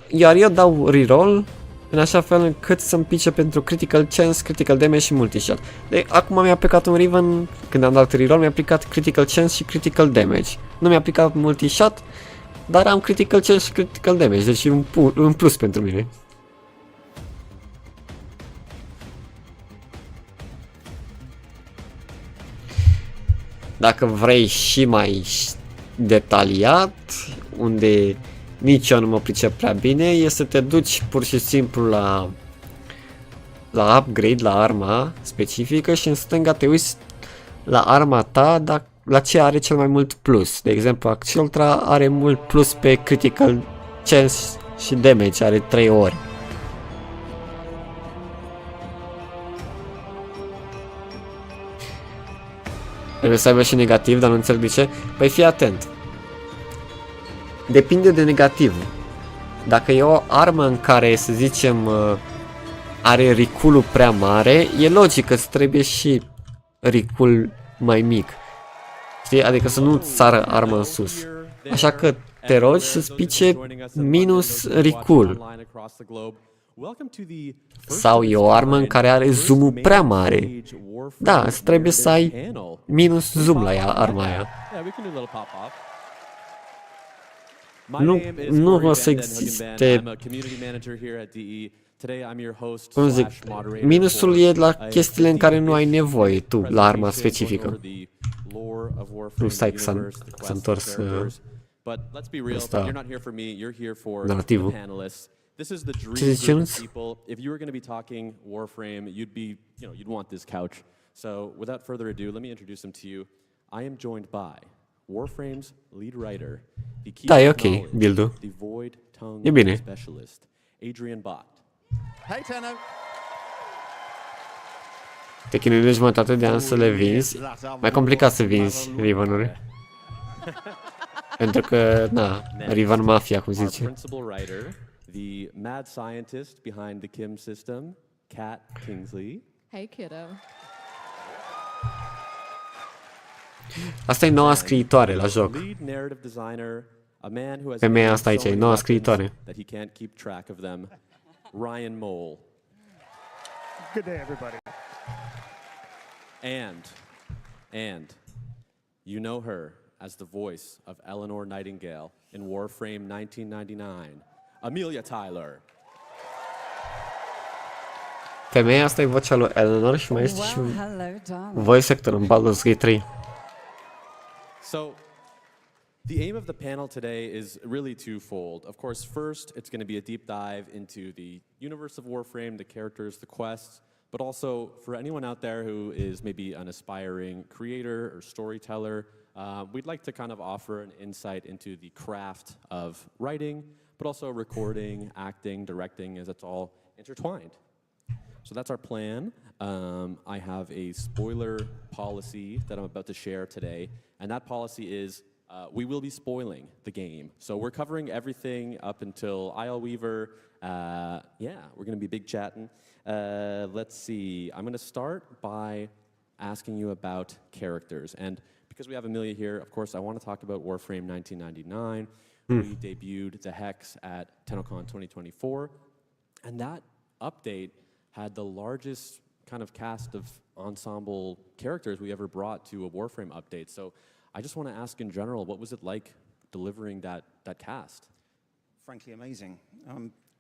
Iar eu dau reroll în așa fel încât să-mi pice pentru critical chance, critical damage și multishot. Acum mi-a aplicat un Riven, când am dat reroll, mi-a aplicat critical chance și critical damage. Nu mi-a aplicat multishot, dar am critical chance și critical damage, deci e un plus pentru mine. Dacă vrei și mai detaliat, unde nici eu nu mă pricep prea bine, e să te duci pur și simplu la upgrade, la arma specifică și în stânga te uiți la arma ta, la ce are cel mai mult plus. De exemplu, Acceltra are mult plus pe critical chance și damage, are 3 ori. Trebuie să aibă și negativ, dar nu înțeleg de ce. Păi fii atent. Depinde de negativ. Dacă e o armă în care, să zicem, are recul-ul prea mare, e logic că îți trebuie și recul mai mic. Știi? Adică să nu sară arma în sus. Așa că te rogi să spice minus recul. Sau e o armă în care are zoom-ul prea mare. Da, îți trebuie să ai minus zoom la ea, arma aia. Nu o să existe... Cum zic, minusul e la chestiile în care nu ai nevoie tu, la arma specifică. Nu, stai că s-a întors ăsta, narativul. Ce zici, Ionuț? If you were going to be talking Warframe, you'd want this couch. So, without further ado, let me introduce him to you. I am joined by Warframe's lead writer, the key Da, e ok, knowledge, build-ul. the void tongue E bine. specialist, Adrian Bott. Hey, Tenno. Te chinui de jumătate de an să le vinzi. Mai complicat să vinzi Riven-uri. Pentru că, na, Riven Mafia, cum Our zice. principal writer, the mad scientist behind the Kim system, Kat Kingsley. Hey, kiddo. Asta e noua scriitoare la joc. Lead narrative designer, a man who has Femeia made asta aici so e many noua weapons scriitoare. that he can't keep track of them, Ryan Mole. Good day, everybody. And you know her as the voice of Eleanor Nightingale in Warframe 1999, Amelia Tyler. Femeia asta e vocea lui Eleanor și mai este și voice actor în Baldur's Gate 3. So, the aim of the panel today is really twofold. Of course, first, it's going to be a deep dive into the universe of Warframe, the characters, the quests, but also for anyone out there who is maybe an aspiring creator or storyteller, we'd like to kind of offer an insight into the craft of writing, but also recording, acting, directing, as it's all intertwined. So that's our plan. I have a spoiler policy that I'm about to share today, and that policy is we will be spoiling the game. So we're covering everything up until Isle Weaver. Yeah, we're going to be big chatting. Let's see. I'm going to start by asking you about characters. And because we have Amelia here, of course, I want to talk about Warframe 1999. We debuted the Hex at TennoCon 2024, and that update had the largest kind of cast of ensemble characters we ever brought to a Warframe update. So I just want to ask in general, what was it like delivering that cast? Frankly, amazing.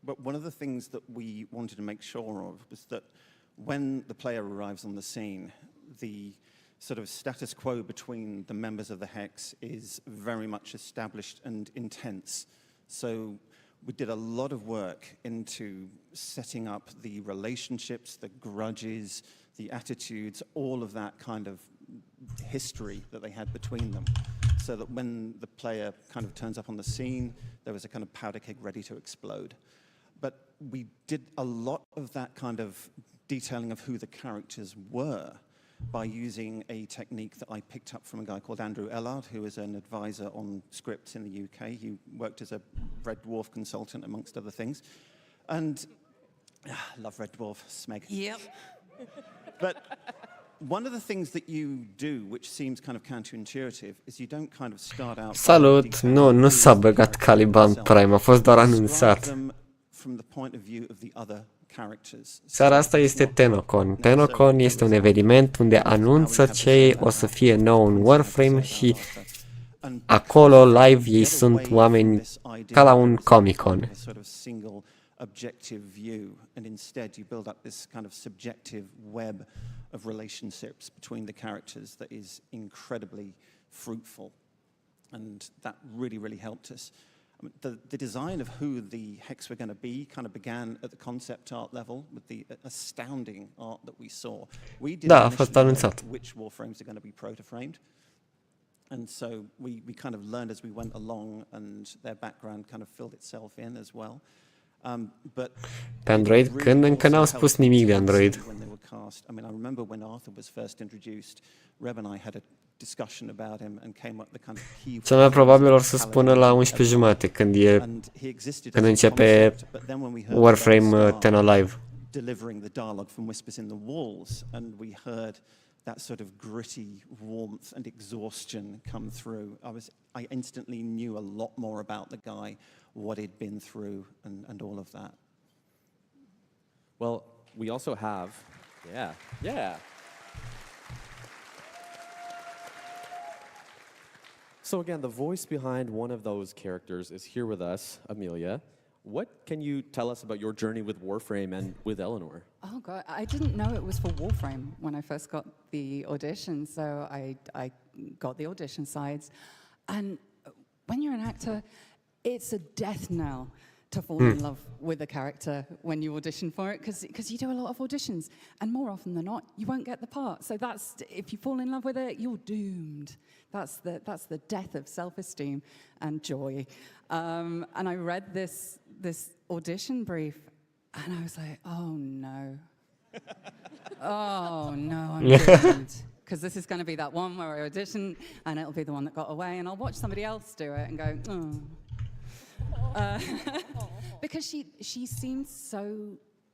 But one of the things that we wanted to make sure of was that when the player arrives on the scene, the sort of status quo between the members of the Hex is very much established and intense. So we did a lot of work into setting up the relationships, the grudges, the attitudes, all of that kind of history that they had between them, so that when the player kind of turns up on the scene, there was a kind of powder keg ready to explode. But we did a lot of that kind of detailing of who the characters were by using a technique that I picked up from a guy called Andrew Ellard, who is an advisor on scripts in the UK. He worked as a Red Dwarf consultant, amongst other things. And love Red Dwarf, Smeg. Yep. But one of the things that you do, which seems kind of counterintuitive, is you don't kind of start out... Salut! Nu s-a băgat Caliban Prime, a fost doar anunțat. From the point of view of the other characters. Seara asta este TennoCon. TennoCon este un eveniment unde anunță ce o să fie nou în Warframe și acolo live ei sunt oameni ca la un Comic-Con. Objective view, and instead you build up this kind of subjective web of relationships between the characters that is incredibly fruitful, and that really helped us. The design of who the Hex were going to be kind of began at the concept art level with the astounding art that we saw. We didn't know which Warframes are going to be proto-framed, and so we kind of learned as we went along, and their background kind of filled itself in as well. Pe Android, când încă n-au spus nimic de Android. I mean, I remember when Arthur was first introduced, Reb and I had a discussion about him and came up the kind of key. Cel mai probabil or să spună la 11:30 când începe Warframe Tenno Live. Delivering the dialogue from Whispers in the Walls, and we heard that sort of gritty warmth and exhaustion come through. I instantly knew a lot more about the guy, what he'd been through, and all of that. Well, we also have, yeah. So again, the voice behind one of those characters is here with us, Amelia. What can you tell us about your journey with Warframe and with Eleanor? Oh God, I didn't know it was for Warframe when I first got the audition, so I got the audition sides. And when you're an actor, it's a death knell to fall in love with a character when you audition for it, because you do a lot of auditions, and more often than not, you won't get the part. So if you fall in love with it, you're doomed. That's the death of self-esteem and joy. And I read this audition brief, and I was like, oh no. Oh no, I'm doomed. Because this is going to be that one where I audition, and it'll be the one that got away, and I'll watch somebody else do it and go, oh. Because she seemed so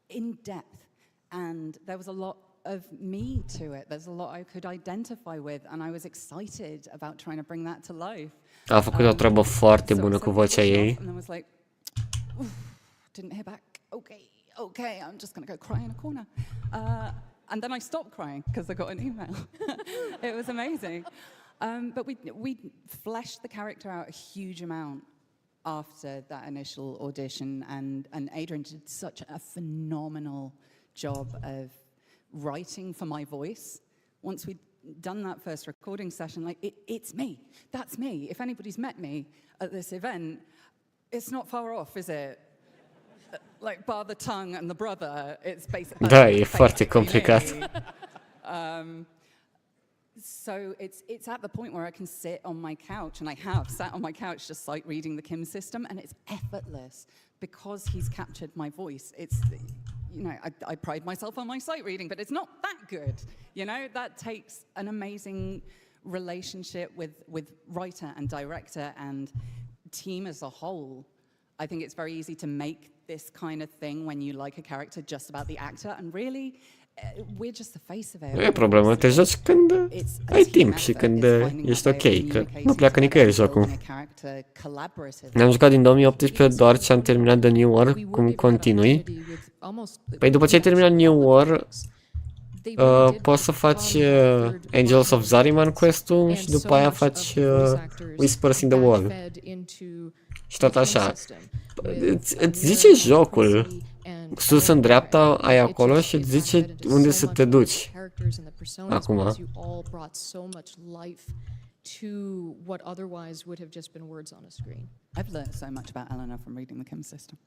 in depth, and there was a lot of me to it. There's a lot I could identify with, and I was excited about trying to bring that to life. A făcut o treabă foarte bună cu vocea ei. And I was like, didn't hear back. Okay, I'm just going to go cry in a corner. And then I stopped crying because I got an email. It was amazing. But we fleshed the character out a huge amount after that initial audition, and Adrian did such a phenomenal job of writing for my voice. Once we'd done that first recording session, like, it's me. That's me. If anybody's met me at this event, it's not far off, is it? Like, bar the tongue and the brother, it's basically... Da, e foarte complicat. So it's at the point where I can sit on my couch, and I have sat on my couch just sight reading the Kim system, and it's effortless because he's captured my voice. It's, you know, I pride myself on my sight reading, but it's not that good. You know, that takes an amazing relationship with writer and director and team as a whole. I think it's very easy to make this kind of thing when you like a character just about the actor, and really we're just the face of it. Nu e problemă, te joci când ai timp și când ești ok, că nu pleacă nicăieri jocul. Ne-am jucat din 2018 doar ce am terminat de New War, cum continui. Păi după ce ai terminat New War, poți să faci Angels of Zariman quest-ul și după aia faci Whispers in the Wall. Și tot așa. Îți zice jocul, sus în dreapta ai acolo și îți zice unde să te duci. Acum. To what otherwise would have just been words on a screen. I've learned so much about Eleanor from reading the Kim system.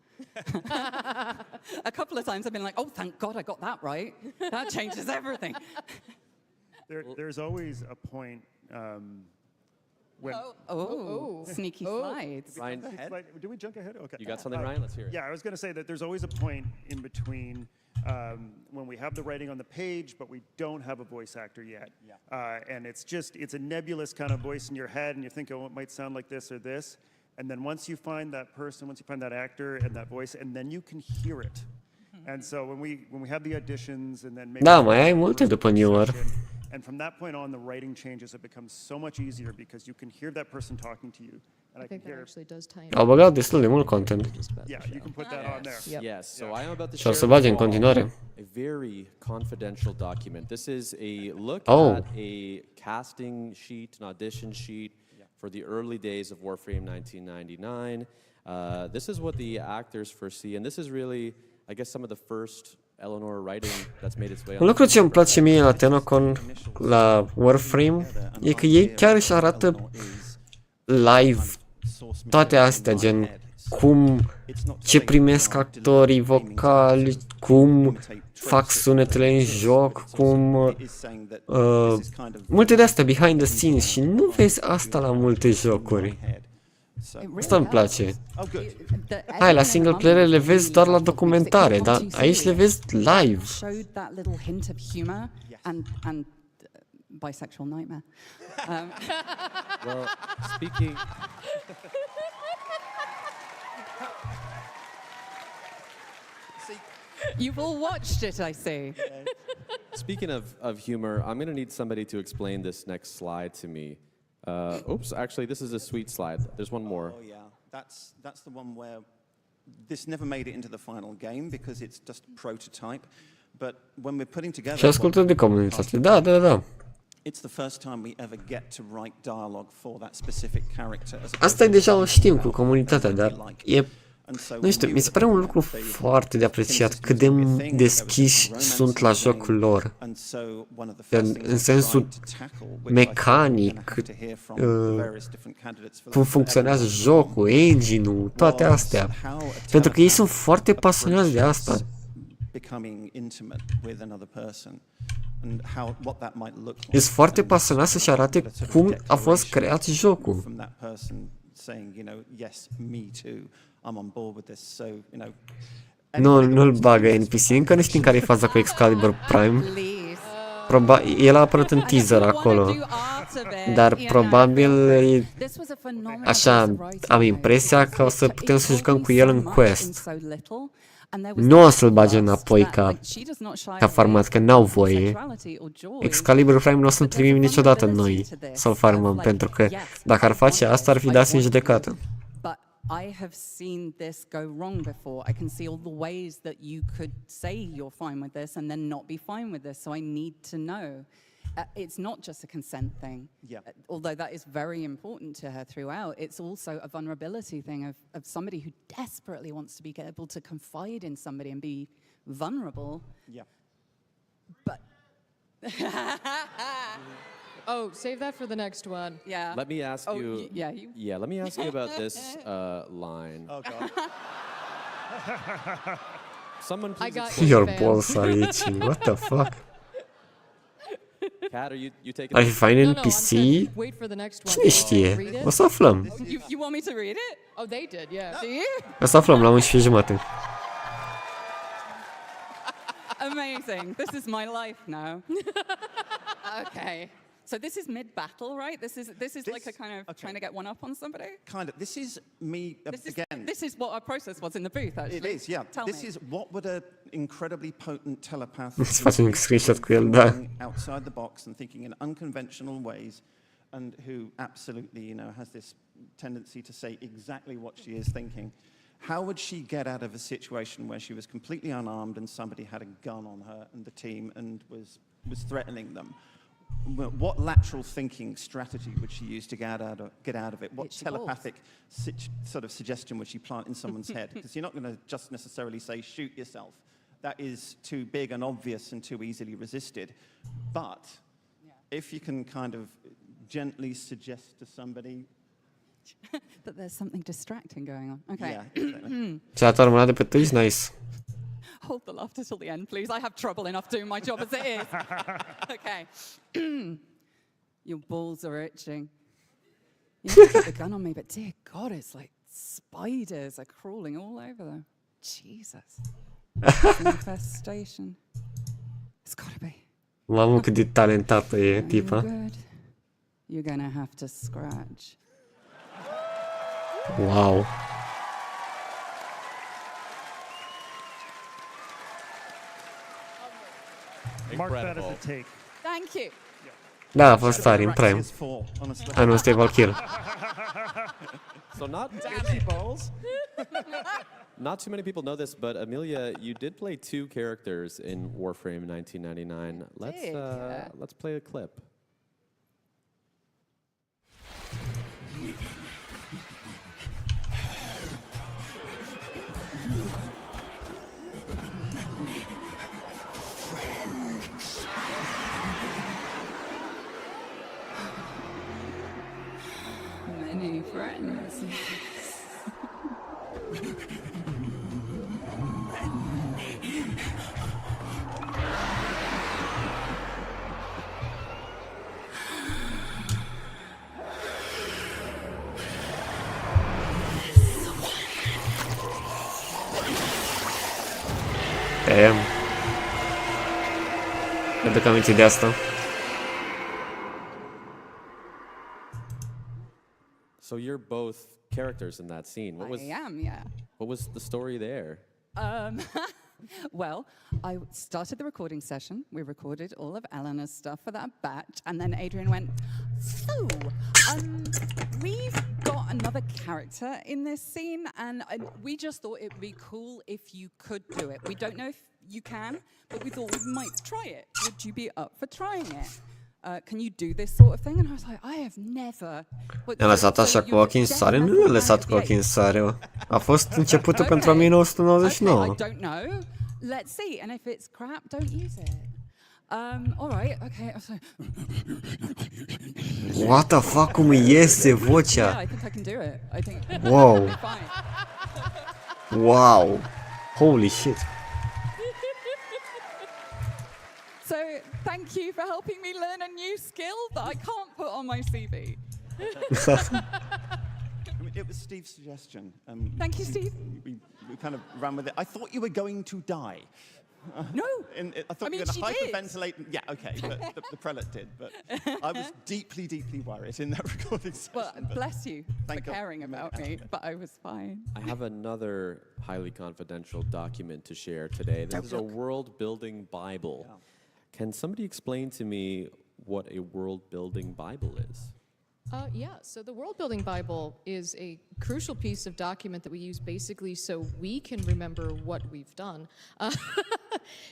A couple of times I've been like, oh, thank God I got that right. That changes everything. There's always a point when... Sneaky slides. Ryan, do we jump ahead? Okay. You got something, Ryan? Let's hear it. Yeah, I was going to say that there's always a point in between when we have the writing on the page, but we don't have a voice actor yet. Yeah. And it's a nebulous kind of voice in your head, and you think, oh, it might sound like this or this. And then once you find that person, once you find that actor and that voice, and then you can hear it. And so when we have the auditions, and then maybe... Da, mai ai multe după New War. And from that point on, the writing changes. It becomes so much easier because you can hear that person talking to you. And I think that actually does tie Au băgat destul de mult content. Yeah, you can put that on there. Yes, so I am about to Și o share să bage în with you all continuare. a very confidential document. This is a look Oh. at a casting sheet, an audition sheet for the early days of Warframe 1999. This is what the actors foresee, and this is really, I guess, some of the first Eleanor writing that's made its way on. Un lucru ce îmi place mie la TennoCon, la Warframe, e că ei chiar își arată live toate astea, gen ce primesc actorii vocali, cum fac sunetele în joc, cum multe de astea behind the scenes, și nu vezi asta la multe jocuri. Asta îmi place. Hai, la single player le vezi doar la documentare, dar aici le vezi live. Showed that little hint of humor and bisexual nightmare. Well, speaking... You've all watched it, I see. Speaking of humor, I'm going to need somebody to explain this next slide to me. Oops, actually, this is a sweet slide. There's one more. Oh, yeah. That's the one where this never made it into the final game because it's just a prototype. But when we're putting together... Și ascultă de comunitate. Da. It's the first time we ever get to write dialogue for that specific character. Asta e deja o știm cu comunitatea, dar e... Nu știu, mi se pare un lucru foarte de apreciat cât de deschiși sunt la jocul lor. În sensul mecanic, cum funcționează jocul, engine-ul, toate astea. Pentru că ei sunt foarte pasionați de asta. Sunt foarte pasionați să-și arate cum a fost creat jocul. Nu-l bagă NPC, încă nu știm care e faza cu Excalibur Prime. El a apărut în teaser acolo. Dar probabil, așa, am impresia că o să putem să jucăm cu el în quest. Nu o să-l bage înapoi ca farmat, că n-au voie. Excalibur Prime nu o să-l primim niciodată noi să-l farmăm, pentru că dacă ar face asta, ar fi dat în judecată. I have seen this go wrong before. I can see all the ways that you could say you're fine with this and then not be fine with this. So I need to know. It's not just a consent thing. Yeah. Although that is very important to her throughout, it's also a vulnerability thing of somebody who desperately wants to be able to confide in somebody and be vulnerable. Yeah. But Oh, save that for the next one. Yeah. Let me ask you. Yeah. Let me ask you about this line. Oh God. Someone please. I got explain. Your balls are itchy. What the fuck? Cat, are you taking? Ar fi fain No, NPC? wait for the next one. Cine știe? O să aflăm. You want me to read it? Oh, they did, yeah. Do you? O să aflăm la 11:30. Amazing. This is my life now. Okay. So this is mid-battle, right? This is like a kind of trying to get one up on somebody? Kind of. This is me, again. This is what our process was in the booth, actually. It is, yeah. This is what would an incredibly potent telepath Îți facem un screenshot cu el, da. outside the box and thinking in unconventional ways, and who absolutely, has this tendency to say exactly what she is thinking. How would she get out of a situation where she was completely unarmed and somebody had a gun on her and the team and was threatening them? What lateral thinking strategy would she use to get out of it? What telepathic sort of suggestion would she plant in someone's head? Because you're not going to just necessarily say, shoot yourself. That is too big and obvious and too easily resisted. But if you can kind of gently suggest to somebody that there's something distracting going on. Okay. Yeah, exactly. Chat armată de pe Twitch, nice. Hold the laughter till the end, please. I have trouble enough doing my job as it is. Okay. Your balls are itching. You have to put the gun on me, but dear God, it's like spiders are crawling all over them. Jesus. Infestation. It's gotta be. Mamă, cât de talentată e tipa. Good. You're gonna have to scratch. Wow. Mark that as a take. Thank you. Da, a fost tare, în Prime. Nu, ăsta e Valkyrie. So not too many people know this, but Amelia, you did play 2 characters in Warframe 1999. Let's play a clip. Many friends. Damn. Mi-aduc aminte de asta. So you're both characters in that scene. I am, yeah. What was the story there? Well, I started the recording session. We recorded all of Eleanor's stuff for that batch, and then Adrian went, so, we've got another character in this scene, and we just thought it would be cool if you could do it. We don't know if you can, but we thought we might try it. Would you be up for trying it? Can you do this sort of thing? And I was like, I have never. I-a lăsat așa cu ochii în soare? Nu l-a lăsat cu ochii în soare. A fost începutul pentru 1999. I don't know. Let's see. And if it's crap, don't use it. All right. Okay. What the fuck, cum îi iese vocea? Yeah, I think I can do it. I think. Wow. It'll be fine. Wow. Holy shit. So thank you for helping me learn a new skill that I can't put on my CV. It was Steve's suggestion. Thank you, Steve. We kind of ran with it. I thought you were going to die. No. I thought you were going to hyperventilate. Yeah, okay, but the prelate did. But I was deeply, deeply worried in that recording session. Well, bless you for caring about me, but I was fine. I have another highly confidential document to share today. This is a world-building Bible. Yeah. Can somebody explain to me what a world-building Bible is? Yeah, so the World Building Bible is a crucial piece of document that we use basically so we can remember what we've done.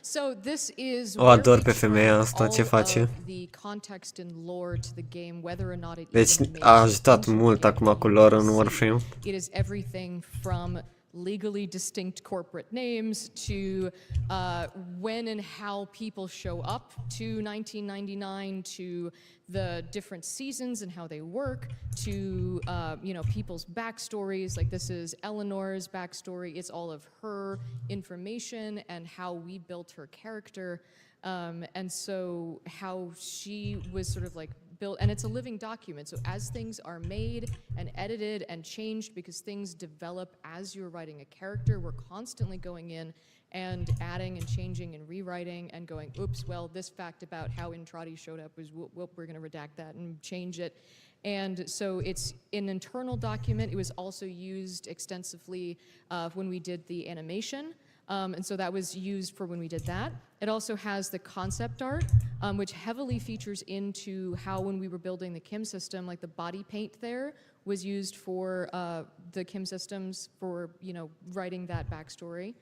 So this is O ador pe femeia asta, ce face? the context and lore to the game, whether or not it Deci even a makes ajutat mult acum cu lore în Warframe. It is everything from legally distinct corporate names to when and how people show up to 1999 to the different seasons and how they work to people's backstories. Like this is Eleanor's backstory. It's all of her information and how we built her character, and so how she was sort of like built, and it's a living document. So as things are made and edited and changed, because things develop as you're writing a character, we're constantly going in and adding and changing and rewriting and going, oops, well, this fact about how Intrati showed up was, well, we're going to redact that and change it. And so it's an internal document. It was also used extensively when we did the animation. And so that was used for when we did that. It also has the concept art, which heavily features into how when we were building the Kim system, like the body paint there was used for the Kim systems for, writing that backstory.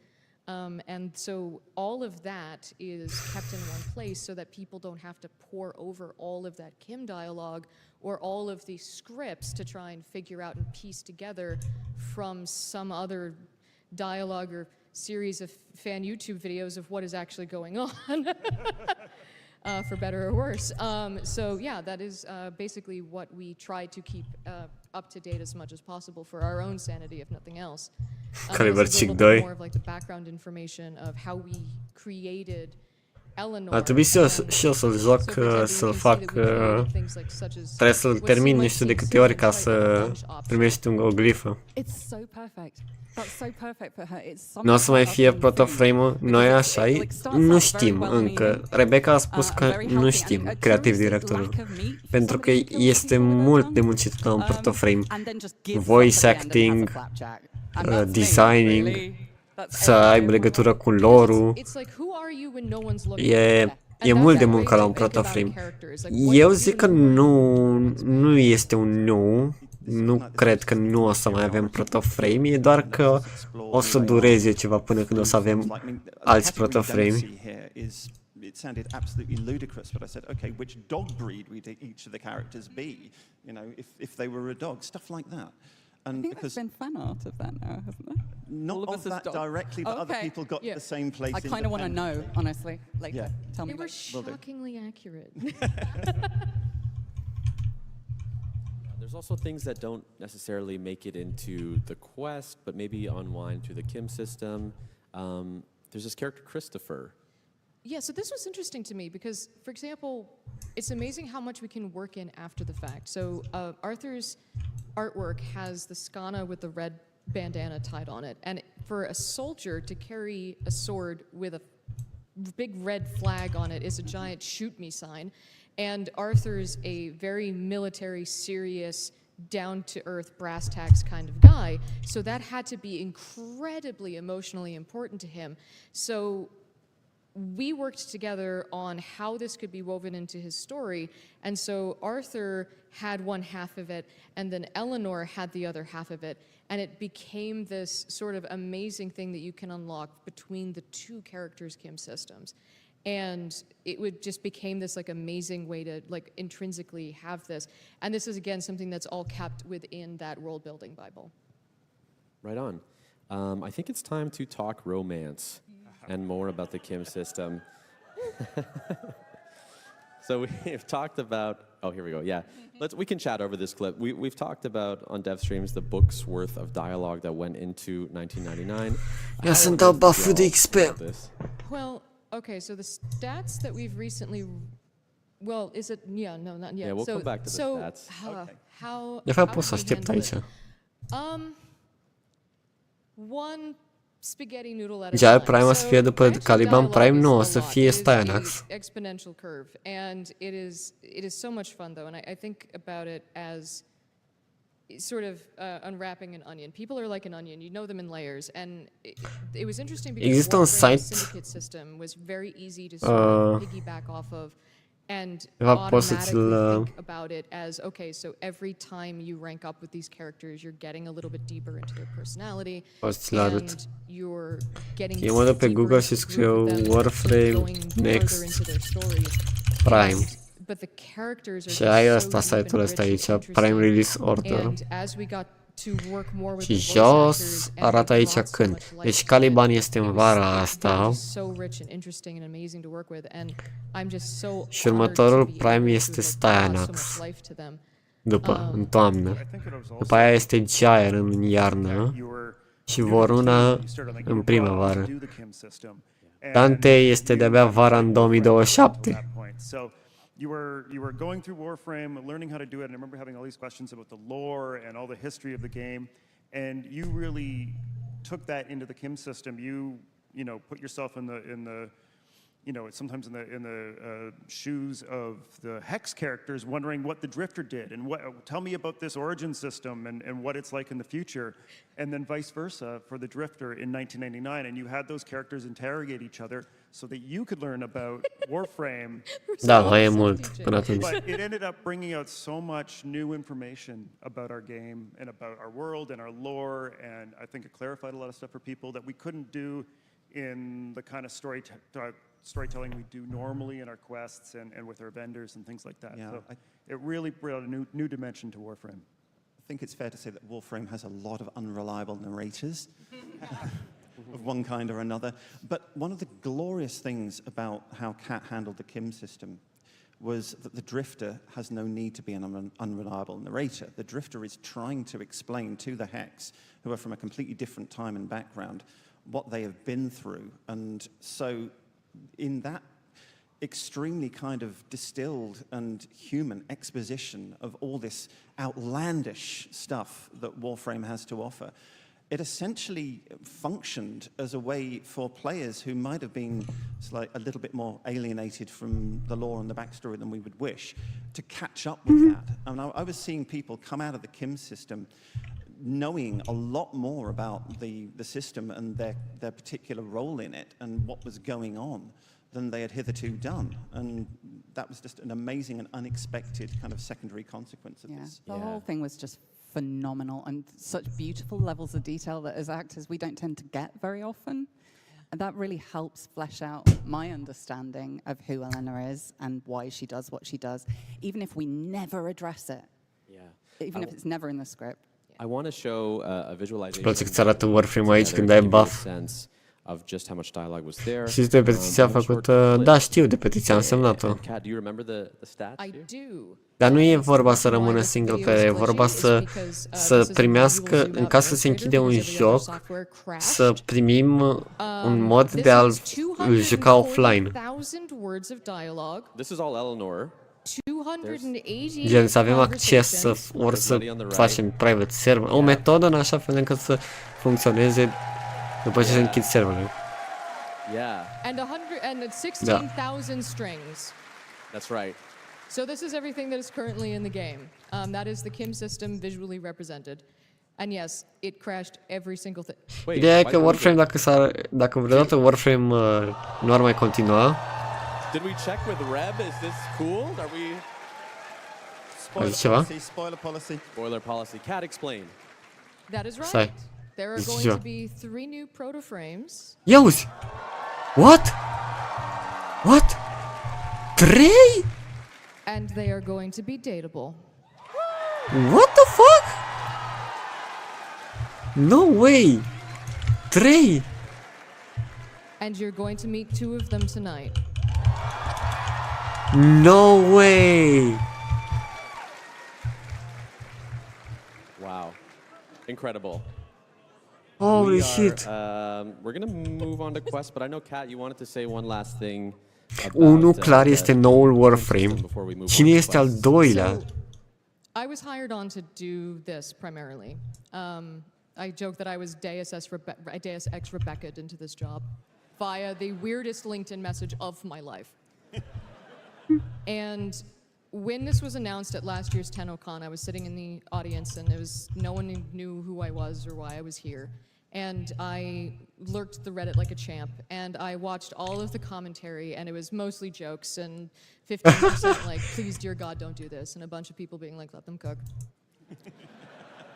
And so all of that is kept in one place so that people don't have to pore over all of that Kim dialogue or all of the scripts to try and figure out and piece together from some other dialogue or series of fan YouTube videos of what is actually going on, for better or worse. So yeah, that is basically what we try to keep up to date as much as possible for our own sanity, if nothing else. Calibercic a 2. little bit more of like the background information of how we created Eleanor. Ar trebui și eu să-l joc, să-l fac, trebuie să-l termin nu știu de câte ori ca să primești o glifă. It's so perfect. That's so perfect for her. It's Nu o să mai fie protoframe-ul? Noi așa nu știm încă. Rebecca a spus că nu știm, creativ directorul. Pentru că este mult de muncit la un protoframe. Voice acting, designing, să aibă legătură cu lore-ul. E mult de muncă la un protoframe. Eu zic că nu este un nu. Nu cred că nu o să mai avem protoframe, e doar că o să dureze ceva până când o să avem alți protoframe. It sounded absolutely ludicrous, but I said, okay, which dog breed would each of the characters be? If they were a dog, stuff like that. And I think there's been fan art of that now, hasn't there? Not of that directly, but other people got the same place. I kind of want to know, honestly. Like, tell me. They were shockingly accurate. There's also things that don't necessarily make it into the quest, but maybe unwind through the Kim system. There's this character, Christopher. Yeah, so this was interesting to me because, for example, it's amazing how much we can work in after the fact. So Arthur's artwork has the skana with the red bandana tied on it. And for a soldier to carry a sword with a big red flag on it is a giant shoot me sign. And Arthur's a very military, serious down-to-earth, brass tacks kind of guy. So that had to be incredibly emotionally important to him. So we worked together on how this could be woven into his story. And so Arthur had one half of it, and then Eleanor had the other half of it. And it became this sort of amazing thing that you can unlock between the two characters' Kim systems. And it just became this like amazing way to like intrinsically have this. And this is again something that's all kept within that world building Bible. Right on. I think it's time to talk romance and more about the Kim system. So we've talked about, oh, here we go, yeah. We can chat over this clip. We've talked about on dev streams the book's worth of dialogue that went into 1999. Ja sam dao buffu da XP. Well, okay, so the stats that we've recently, well, is it, yeah, no, not yet. Yeah, we'll come back to the stats. How Ja, did poți we aștepta handle aici. it? One spaghetti noodle at a Gel time. Prime o să fie după Caliban Prime, nu, o să fie It is a Styanax. exponential curve, and it is so much fun though, and I think about it as sort of unwrapping an onion. People are like an onion; you know them in layers, and it was interesting because Există un Warframe's site, syndicate system was very easy to sort of piggyback off of. And automatically think about it as, okay, so every time you rank up with these characters, you're getting a little bit deeper into their personality, and you're getting Eu mă duc pe deeper Google into și the scriu group of them, Warframe going further Next into their stories. Prime. But the characters are Și ai just ăsta, so deep site-ul and ăsta rich aici, and Prime Release interesting. Order. And as we got to work more with Și the voice jos actors, and arată it aici brought so când. much life Deci to it. Caliban este în It was vara asta. just so rich and interesting and amazing to work with, and I'm just so Și următorul honored to be Prime able to, este like, draw so Styanax. much life to them. În toamnă. După aia este Gyre în iarnă. Și Voruna în primăvară. Dante este de-abia vara în 2027. You were going through Warframe, learning how to do it, and I remember having all these questions about the lore and all the history of the game, and you really took that into the Kim system. You know, put yourself in the you know, sometimes in the shoes of the Hex characters, wondering what the Drifter did, and tell me about this origin system and what it's like in the future, and then vice versa for the Drifter in 1999, and you had those characters interrogate each other so that you could learn about Warframe. Da, mai e mult până atunci. But it ended up bringing out so much new information about our game and about our world and our lore, and I think it clarified a lot of stuff for people that we couldn't do in the kind of storytelling we do normally in our quests and with our vendors and things like that. Yeah, so it really brought a new dimension to Warframe. I think it's fair to say that Warframe has a lot of unreliable narrators of one kind or another. But one of the glorious things about how Cat handled the Kim system was that the Drifter has no need to be an unreliable narrator. The Drifter is trying to explain to the Hex, who are from a completely different time and background, what they have been through. And so in that extremely kind of distilled and human exposition of all this outlandish stuff that Warframe has to offer, it essentially functioned as a way for players who might have been like a little bit more alienated from the lore and the backstory than we would wish to catch up with that. I mean, I was seeing people come out of the Kim system knowing a lot more about the system and their particular role in it and what was going on than they had hitherto done. And that was just an amazing and unexpected kind of secondary consequence of this. The whole thing was just phenomenal and such beautiful levels of detail that as actors we don't tend to get very often. And that really helps flesh out my understanding of who Elena is and why she does what she does, even if we never address it. Even if it's never in the script. I want to show a visualization. Place că-ți arată Warframe aici când ai buff. Of just how much dialogue was there. Și de petiția făcută, da, știu de petiția, am semnat-o. Cat, do you remember the stats? I do. Dar nu e vorba să rămână single player, e vorba să primească, în caz să se închide un joc, să primim un mod de a-l juca offline. This is all Eleanor. Gen, să avem acces ori să facem private server, o metodă în așa fel încât să funcționeze după ce se închid serverele. And 16,000 strings. That's right. So this is everything that is currently in the game. That is the Kim system visually represented. And yes, it crashed every single thing. Ideea e că Warframe, dacă vreodată Warframe nu ar mai continua... Did we check with Reb? Is this cool? Are we... Spoiler policy. Spoiler policy. Cat, explain. That is right. Stai. There are going to be 3 new proto-frames. Ia uzi! What? What? 3? And they are going to be dateable. What the fuck? No way! 3! And you're going to meet 2 of them tonight. No way! Wow. Incredible. Holy shit. We're gonna move on to Quest, but I know, Kat, you wanted to say one last thing. Unul clar este noul Warframe. Cine este al doilea? I was hired on to do this primarily. I joke that I was Deus Ex Rebecca into this job via the weirdest LinkedIn message of my life. And when this was announced at last year's TennoCon, I was sitting in the audience and no one knew who I was or why I was here. And I lurked the Reddit like a champ, and I watched all of the commentary, and it was mostly jokes, and 15% like, please, dear God, don't do this, and a bunch of people being like, let them cook.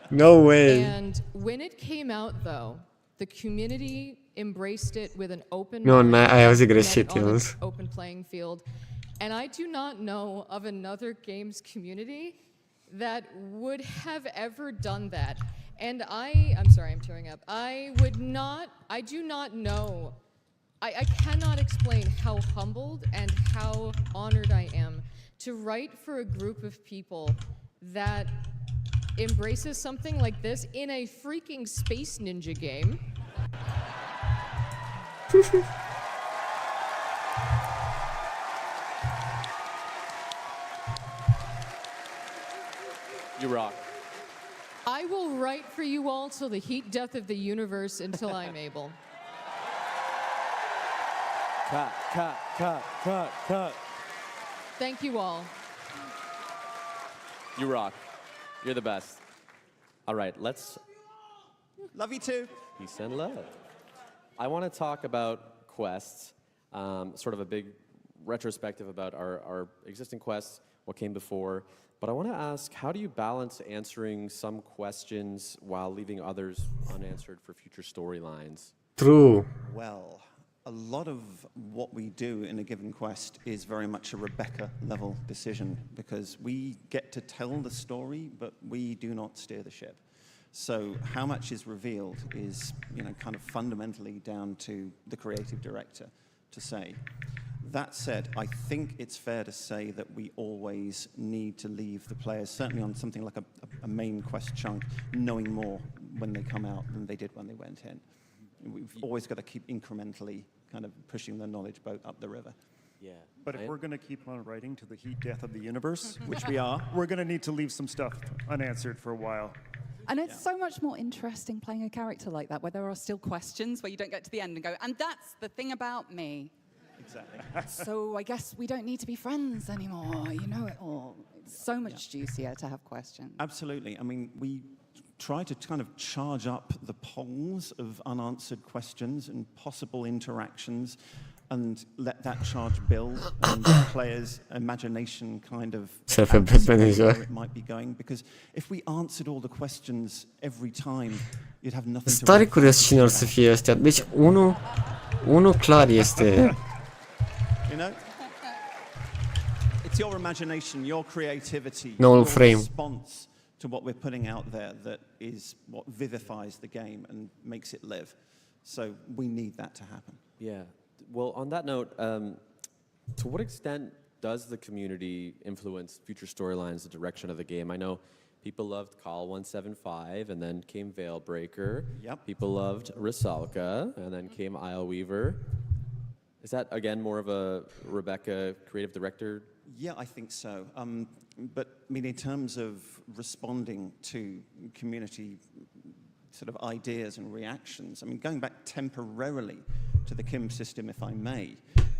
No way. And when it came out, though, the community embraced it with an open ai auzit greșit, Ionuț. open playing field. And I do not know of another games community that would have ever done that. And I'm sorry, I'm tearing up. I do not know. I cannot explain how humbled and how honored I am to write for a group of people that embraces something like this in a freaking Space Ninja game. You rock. I will write for you all till the heat death of the universe until I'm able. Cut. Thank you all. You rock. You're the best. All right, let's... Love you too. Peace and love. I want to talk about quests, sort of a big retrospective about our existing quests, what came before. But I want to ask, how do you balance answering some questions while leaving others unanswered for future storylines? True. Well, a lot of what we do in a given quest is very much a Rebecca-level decision, because we get to tell the story, but we do not steer the ship. So how much is revealed is, kind of fundamentally down to the creative director to say. That said, I think it's fair to say that we always need to leave the players, certainly on something like a main quest chunk, knowing more when they come out than they did when they went in. We've always got to keep incrementally kind of pushing the knowledge boat up the river. Yeah. But if we're going to keep on writing to the heat death of the universe, which we are, we're going to need to leave some stuff unanswered for a while. And it's so much more interesting playing a character like that, where there are still questions, where you don't get to the end and go, and that's the thing about me. Exactly. So I guess we don't need to be friends anymore. You know it all. It's so much juicier to have questions. Absolutely. I mean, we try to kind of charge up the polls of unanswered questions and possible interactions and let that charge build and the players' imagination kind of where it might be going. Because if we answered all the questions every time, you'd have nothing to... Stare curios cine or să fie ăstea. Deci, unul clar este... You know? It's your imagination, your creativity, Noul your frame. response to what we're putting out there that is what vivifies the game and makes it live. So we need that to happen. Yeah. Well, on that note, to what extent does the community influence future storylines, the direction of the game? I know people loved Call 175, and then came Veilbreaker. Yep. People loved Rusalka, and then came Isleweaver. Is that, again, more of a Rebecca creative director? Yeah, I think so. But, I mean, in terms of responding to community sort of ideas and reactions, I mean, going back temporarily to the Kim system, if I may,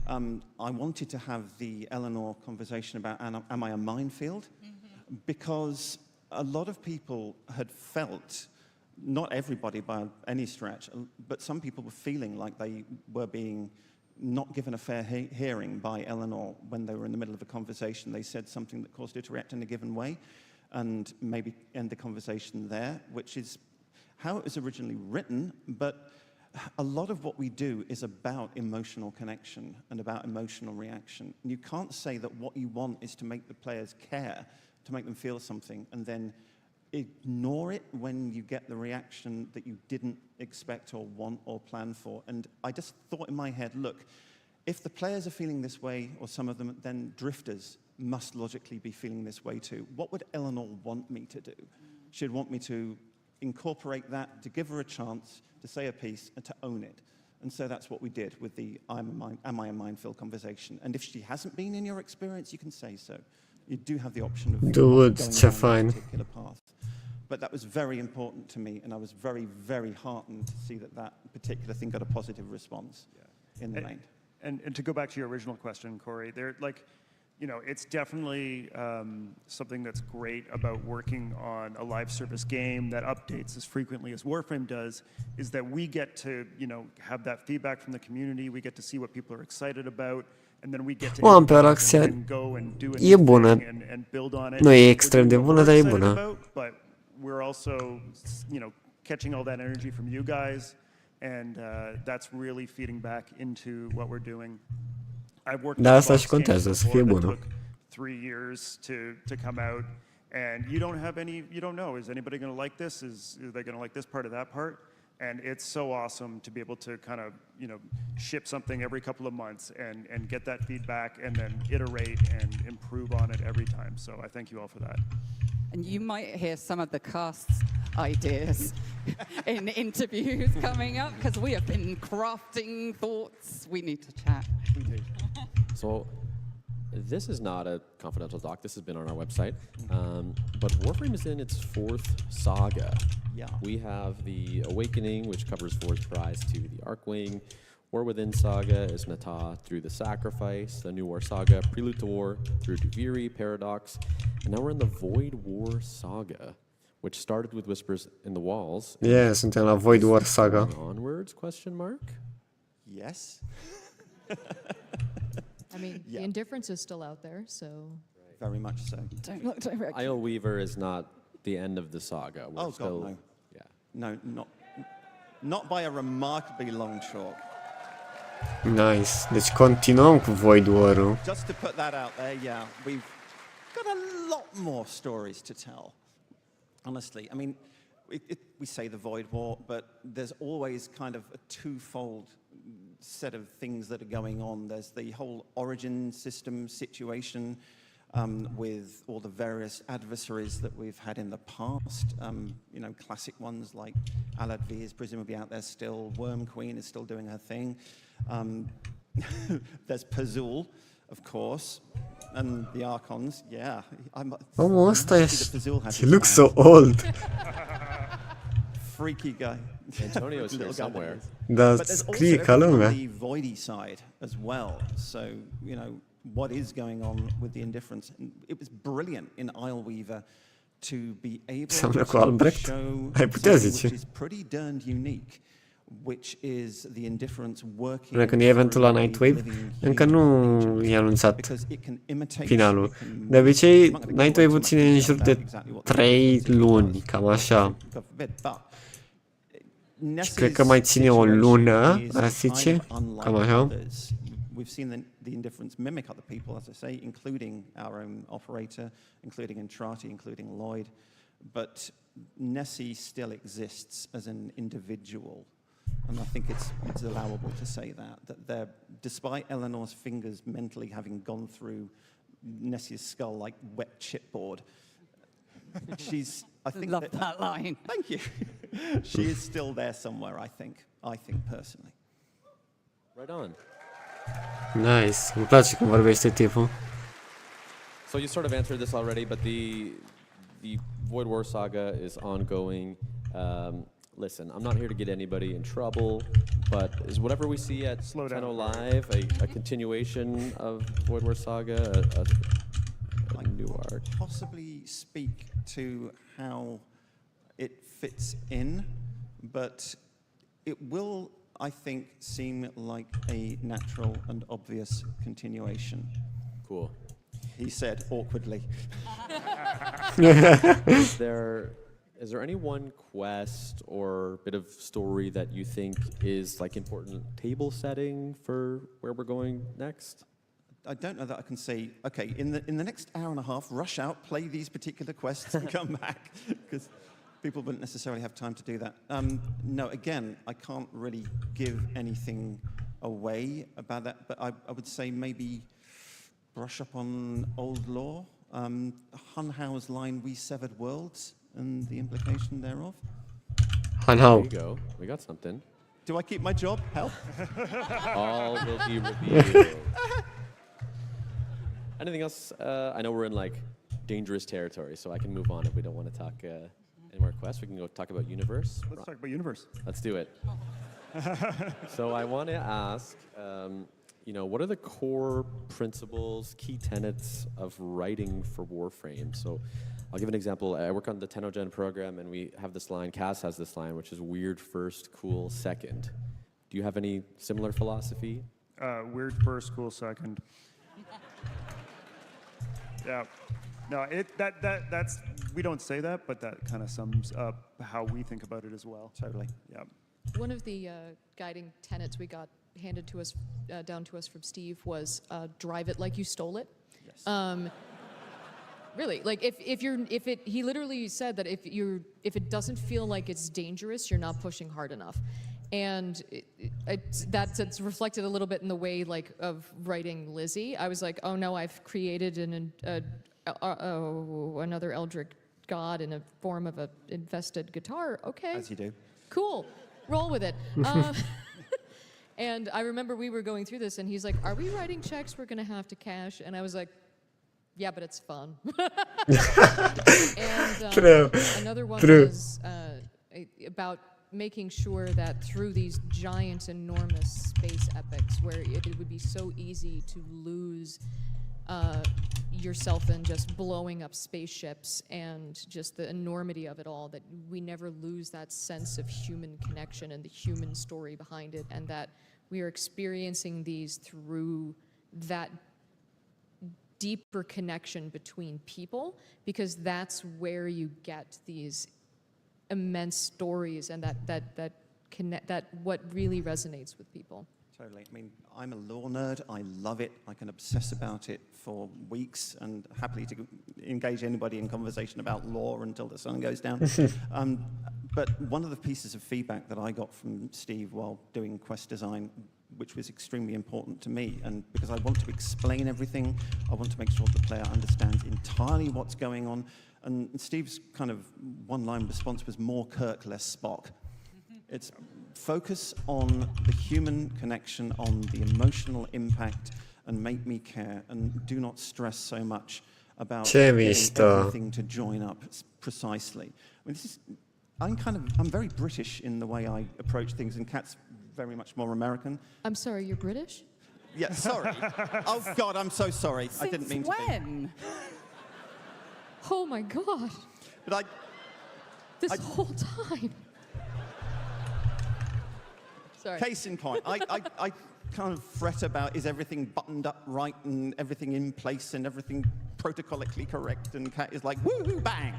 I wanted to have the Eleanor conversation about am I a minefield? Because a lot of people had felt, not everybody by any stretch, but some people were feeling like they were being not given a fair hearing by Eleanor when they were in the middle of a conversation. They said something that caused her to react in a given way and maybe end the conversation there, which is how it was originally written, but a lot of what we do is about emotional connection and about emotional reaction. And you can't say that what you want is to make the players care, to make them feel something, and then ignore it when you get the reaction that you didn't expect or want or plan for. And I just thought in my head, look, if the players are feeling this way, or some of them, then drifters must logically be feeling this way too. What would Eleanor want me to do? She'd want me to incorporate that, to give her a chance, to say a piece, and to own it. And so that's what we did with the am I a minefield conversation. And if she hasn't been in your experience, you can say so. You do have the option of Dude, going ce down fain. a particular path. But that was very important to me, and I was very, very heartened to see that that particular thing got a positive response in the main. And to go back to your original question, Corey, it's definitely something that's great about working on a live service game that updates as frequently as Warframe does, is that we get to, have that feedback from the community, we get to see what people are excited about, and then we get to go and do e bună. and build on it. Nu e extrem de bună, dar e bună. But we're also, catching all that energy from you guys, and that's really feeding back into what we're doing. I've worked Da, on asta box și contează, games să fie before that bună. took 3 years to come out, and you don't know, is anybody going to like this? Is they going to like this part or that part? And it's so awesome to be able to kind of, ship something every couple of months and get that feedback and then iterate and improve on it every time. So I thank you all for that. And you might hear some of the cast's ideas in interviews coming up, because we have been crafting thoughts. We need to chat. So this is not a confidential doc. This has been on our website. But Warframe is in its 4th saga. Yeah. We have the Awakening, which covers For's prize to the Arcwing. War Within Saga is Nata through the Sacrifice. The New War Saga, Prelude to War, through Duviri, Paradox. And now we're in the Void War Saga, which started with Whispers in the Walls. Yeah, suntem la Void War Saga. Onwards, question mark? Yes. I mean, the indifference is still out there, so. Very much so. Don't look directly. Isle Weaver is not the end of the saga. We're still, God, no. Yeah. No, not by a remarkably long chalk. Nice. Deci continuăm cu Void War-ul. Just to put that out there, yeah, we've got a lot more stories to tell. Honestly, I mean, we say the Void War, but there's always kind of a twofold set of things that are going on. There's the whole origin system situation with all the various adversaries that we've had in the past. Classic ones like Alad V is presumably out there still. Worm Queen is still doing her thing. There's Pazul, of course, and the Archons. Yeah, Omul ăsta e... He looks so old. Freaky guy. Antonio's here somewhere. Da, But there's scrie also ca everything lumea. on the voidy side as well. So, what is going on with the indifference? And it was brilliant in Isleweaver to be able Seamănă cu to Albrecht? show Ai putea something zice. which is pretty darned unique, which is the indifference working Până când e eventul la Nightwave, încă nu e anunțat finalul. De obicei, Nightwave-ul ține în jur de 3 luni, cam așa. Și cred că mai ține o lună, a zice, cam așa. We've seen the indifference mimic other people, as I say, including our own operator, including Entrati, including Lloyd. But Nessie still exists as an individual. And I think it's allowable to say that despite Eleanor's fingers mentally having gone through Nessie's skull like wet chipboard, I think Love that line. Thank you. She is still there somewhere, I think personally. Right on. Nice. Îmi place cum vorbește tipul. So you sort of answered this already, but the Void War saga is ongoing. listen, I'm not here to get anybody in trouble, but is whatever we see at Tenno Live a continuation of Void War Saga, a new arc? Possibly speak to how it fits in, but it will, I think, seem like a natural and obvious continuation. Cool. He said awkwardly. Is there any one quest or bit of story that you think is like important table setting for where we're going next? I don't know that I can say, okay, in the next hour and a half, rush out, play these particular quests and come back, because people wouldn't necessarily have time to do that. No, again, I can't really give anything away about that, but I would say maybe brush up on old lore. Hunhau's line, "We severed worlds," and the implication thereof. Hunhau. There you go. We got something. Do I keep my job? Help. All will be revealed. Anything else? I know we're in like dangerous territory, so I can move on if we don't want to talk any more quests. We can go talk about universe. Let's talk about universe. Let's do it. So I want to ask, what are the core principles, key tenets of writing for Warframe? So I'll give an example. I work on the TennoCon program, and we have this line, Cass has this line, which is weird first, cool second. Do you have any similar philosophy? Weird first, cool second. Yeah. No, that's, we don't say that, but that kind of sums up how we think about it as well. Totally. Yeah. One of the guiding tenets we got handed to us, down to us from Steve, was drive it like you stole it. Yes. Really, like he literally said that if it doesn't feel like it's dangerous, you're not pushing hard enough. And that's reflected a little bit in the way of writing Lizzie. I was like, oh no, I've created another Eldritch god in a form of an infested guitar. Okay. As you do. Cool. Roll with it. And I remember we were going through this, and he's like, are we writing checks we're going to have to cash? And I was like, yeah, but it's fun. And True. Another one True. was about making sure that through these giant, enormous space epics, where it would be so easy to lose yourself in just blowing up spaceships and just the enormity of it all, that we never lose that sense of human connection and the human story behind it, and that we are experiencing these through that deeper connection between people, because that's where you get these immense stories and that what really resonates with people. Totally. I mean, I'm a lore nerd. I love it. I can obsess about it for weeks and happily to engage anybody in conversation about lore until the sun goes down. But one of the pieces of feedback that I got from Steve while doing quest design, which was extremely important to me, and because I want to explain everything, I want to make sure the player understands entirely what's going on. And Steve's kind of one-line response was more Kirk, less Spock. It's focus on the human connection, on the emotional impact, and make me care, and do not stress so much about getting everything to join up precisely. I mean, I'm very British in the way I approach things, and Kat's very much more American. I'm sorry, you're British? Yeah, sorry. Oh God, I'm so sorry. I didn't mean to be. When? Oh my God. But this whole time. Sorry. Case in point, I kind of fret about, is everything buttoned up right and everything in place and everything protocolically correct, and Kat is like, woohoo, bang.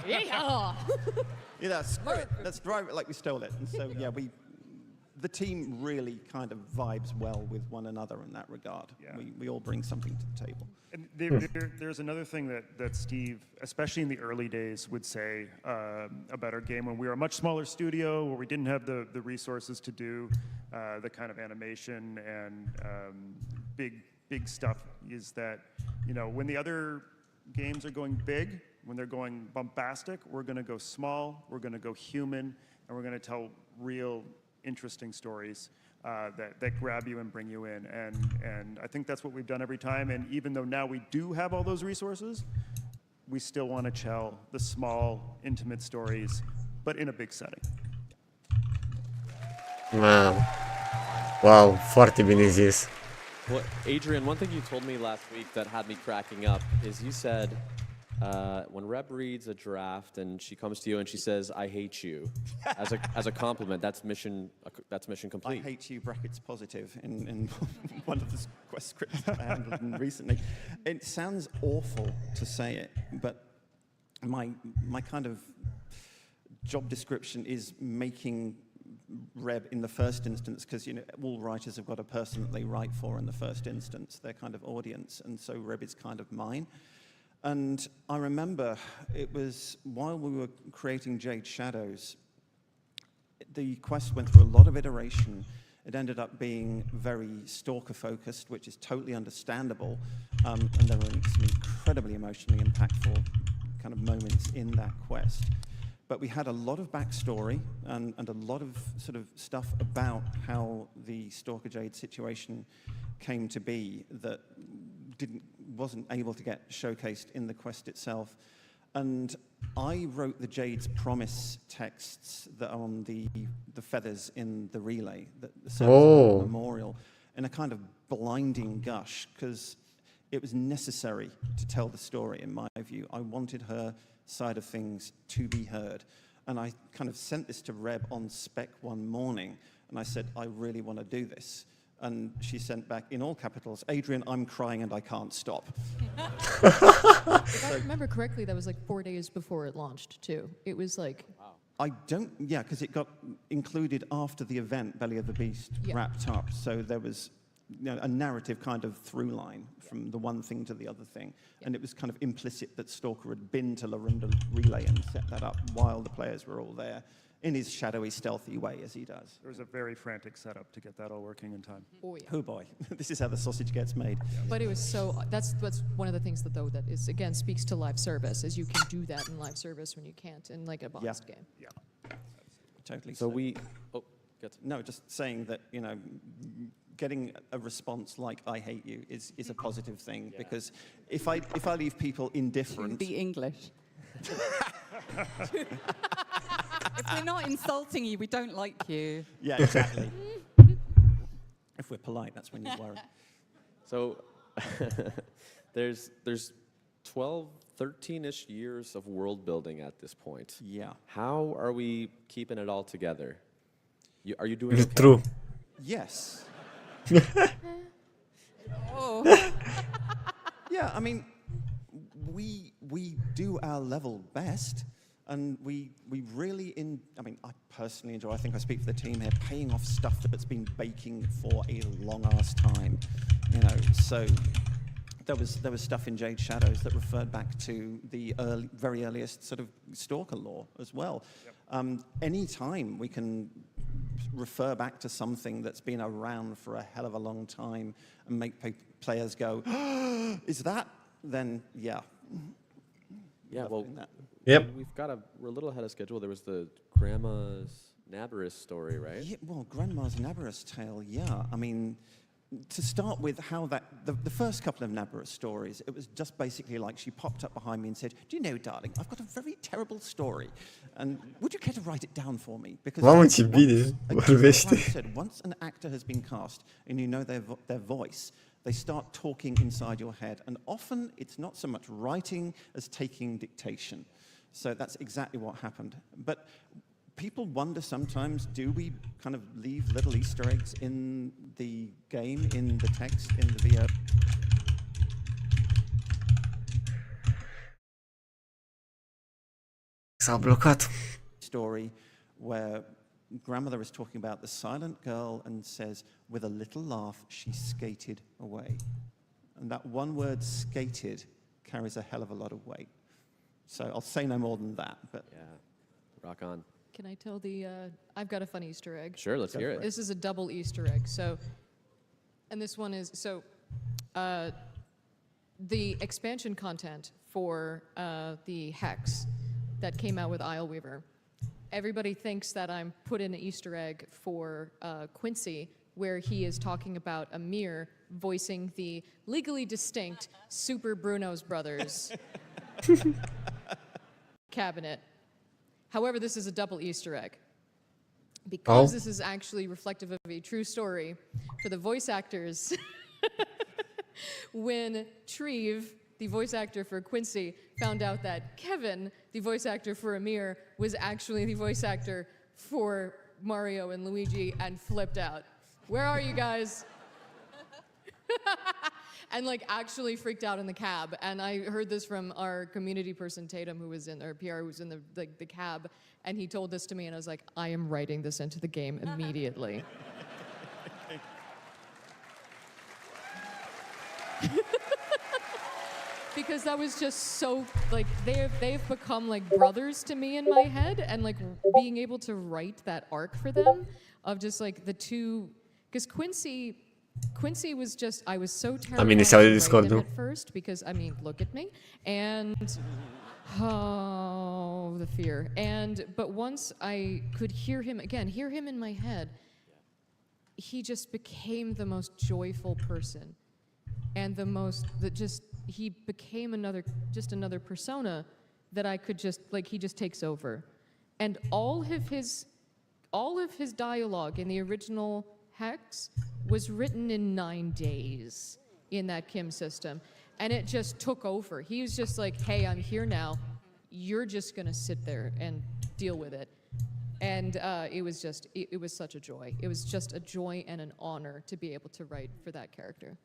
Yeah. Yeah, screw it. Let's drive it like we stole it. And so, yeah, the team really kind of vibes well with one another in that regard. Yeah. We all bring something to the table. And there's another thing that Steve, especially in the early days, would say about our game when we were a much smaller studio, where we didn't have the resources to do the kind of animation and big stuff, is that, when the other games are going big, when they're going bombastic, we're going to go small, we're going to go human, and we're going to tell real interesting stories that grab you and bring you in. And I think that's what we've done every time. And even though now we do have all those resources, we still want to tell the small, intimate stories, but in a big setting. Wow, foarte bine zis. Well, Adrian, one thing you told me last week that had me cracking up is you said when Reb reads a draft and she comes to you and she says, "I hate you," as a compliment, that's mission complete. I hate you brackets positive in one of the quest scripts that I handled recently. It sounds awful to say it, but my kind of job description is making Reb in the first instance, because all writers have got a person that they write for in the first instance, their kind of audience, and so Reb is kind of mine. And I remember it was while we were creating Jade Shadows, the quest went through a lot of iteration. It ended up being very stalker-focused, which is totally understandable, and there were some incredibly emotionally impactful kind of moments in that quest. But we had a lot of backstory and a lot of sort of stuff about how the Stalker Jade situation came to be that wasn't able to get showcased in the quest itself. And I wrote the Jade's Promise texts that are on the feathers in the relay, the memorial, in a kind of blinding gush, because it was necessary to tell the story, in my view. I wanted her side of things to be heard. And I kind of sent this to Reb on spec one morning, and I said, I really want to do this. And she sent back, in all capitals, "Adrian, I'm crying and I can't stop." If I remember correctly, that was like 4 days before it launched, too. It was like... Wow. Because it got included after the event, Belly of the Beast, wrapped up. So there was a narrative kind of through line from the one thing to the other thing. And it was kind of implicit that Stalker had been to Larunda Relay and set that up while the players were all there, in his shadowy, stealthy way, as he does. There was a very frantic setup to get that all working in time. Oh, yeah. Oh boy, this is how the sausage gets made. But it was so, that's one of the things that is, again, speaks to live service, is you can do that in live service when you can't in like a boxed game. Yeah, totally. So No, just saying that, getting a response like "I hate you" is a positive thing, because if I leave people indifferent... To the English. If we're not insulting you, we don't like you. Yeah, exactly. If we're polite, that's when you worry. So there's 12, 13-ish years of world building at this point. Yeah. How are we keeping it all together? Are you doing okay? True. Yes. Oh. Yeah, I mean, we do our level best, and we really I personally enjoy, I think I speak for the team here, paying off stuff that's been baking for a long-ass time, so there was stuff in Jade Shadows that referred back to the very earliest sort of Stalker lore as well. Yep. Any time we can refer back to something that's been around for a hell of a long time and make players go, "Is that?" Then yeah. Yeah, well, we're a little ahead of schedule. There was the Grandma's Nabarus story, right? Yeah, well, Grandma's Nabarus tale, yeah. I mean, to start with, how the first couple of Nabarus stories, it was just basically like she popped up behind me and said, "Do you know, darling, I've got a very terrible story, and would you care to write it down for me?" Because once an actor has been cast and you know their voice, they start talking inside your head, and often it's not so much writing as taking dictation. So that's exactly what happened. But people wonder sometimes, do we kind of leave little Easter eggs in the game, in the text, in the VO? S-a blocat. Story where grandmother is talking about the silent girl and says, with a little laugh, she skated away. And that one word, skated, carries a hell of a lot of weight. So I'll say no more than that. But yeah, rock on. Can I tell I've got a fun Easter egg. Sure, let's hear it. This is a double Easter egg. And this one is, the expansion content for the Hex that came out with Isleweaver, everybody thinks that I'm put in an Easter egg for Quincy, where he is talking about Amir voicing the legally distinct Super Bruno's Brothers cabinet. However, this is a double Easter egg. Oh. Because this is actually reflective of a true story for the voice actors. When Treve, the voice actor for Quincy, found out that Kevin, the voice actor for Amir, was actually the voice actor for Mario and Luigi, and flipped out. Where are you guys? And like actually freaked out in the cab. And I heard this from our community person, Tatum, who was in, our PR, who was in the cab, and he told this to me, and I was like, I am writing this into the game immediately. Because that was just so, like, they've become like brothers to me in my head, and like being able to write that arc for them of just like the two, because Quincy was just, I was so terrified to write him at first, because, I mean, look at me, and, oh, the fear. But once I could hear him in my head, he just became the most joyful person, and he became another persona that I could just, like, he just takes over. And all of his dialogue in the original Hex was written in 9 days in that Kim system, and it just took over. He was just like, hey, I'm here now, you're just gonna sit there and deal with it. And it was such a joy. It was just a joy and an honor to be able to write for that character.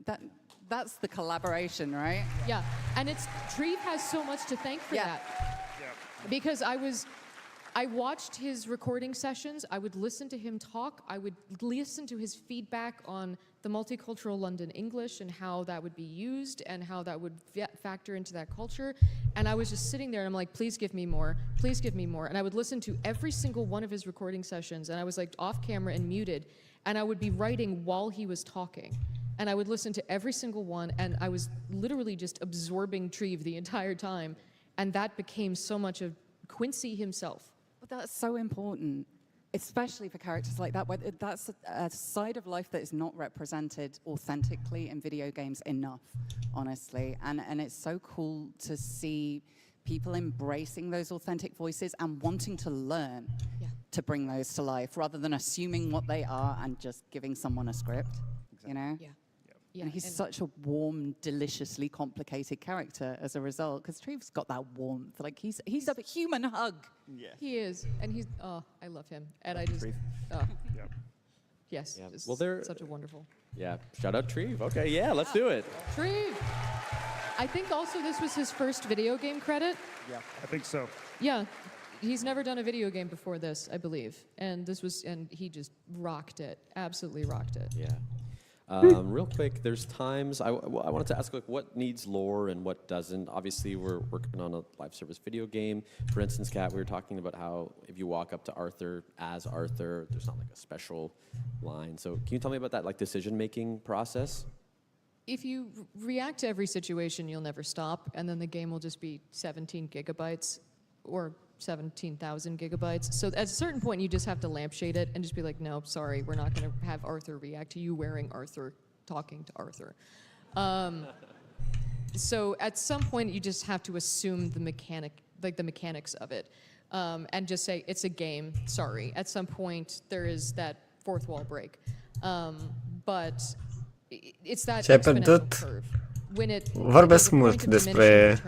That's the collaboration, right? Yeah, and Treve has so much to thank for that. Yeah. Because I watched his recording sessions, I would listen to him talk, I would listen to his feedback on the multicultural London English and how that would be used and how that would factor into that culture. And I was just sitting there and I'm like, please give me more, please give me more. And I would listen to every single one of his recording sessions, and I was like off camera and muted, and I would be writing while he was talking. And I would listen to every single one, and I was literally just absorbing Treve the entire time. And that became so much of Quincy himself. But that's so important, especially for characters like that, where that's a side of life that is not represented authentically in video games enough, honestly. And it's so cool to see people embracing those authentic voices and wanting to learn to bring those to life, rather than assuming what they are and just giving someone a script, you know? Yeah. And he's such a warm, deliciously complicated character as a result, because Treve's got that warmth. Like, he's a human hug. Yeah. He is, and I love him. And I just, yes, Yeah. just Well, they're such a wonderful. Yeah, shout out Treve. Okay, yeah, let's do it. Treve! I think also this was his first video game credit. Yeah, I think so. Yeah, he's never done a video game before this, I believe. And he just rocked it, absolutely rocked it. Yeah. Real quick, there's times I wanted to ask, like, what needs lore and what doesn't. Obviously, we're working on a live service video game. For instance, Kat, we were talking about how if you walk up to Arthur as Arthur, there's not like a special line. So can you tell me about that, like, decision-making process? If you react to every situation, you'll never stop, and then the game will just be 17 gigabytes or 17,000 gigabytes. So at a certain point, you just have to lampshade it and just be like, no, sorry, we're not going to have Arthur react to you wearing Arthur, talking to Arthur. So at some point, you just have to assume the mechanics of it, and just say, it's a game, sorry. At some point, there is that fourth wall break. But it's that exponential curve. When Vorbesc mult despre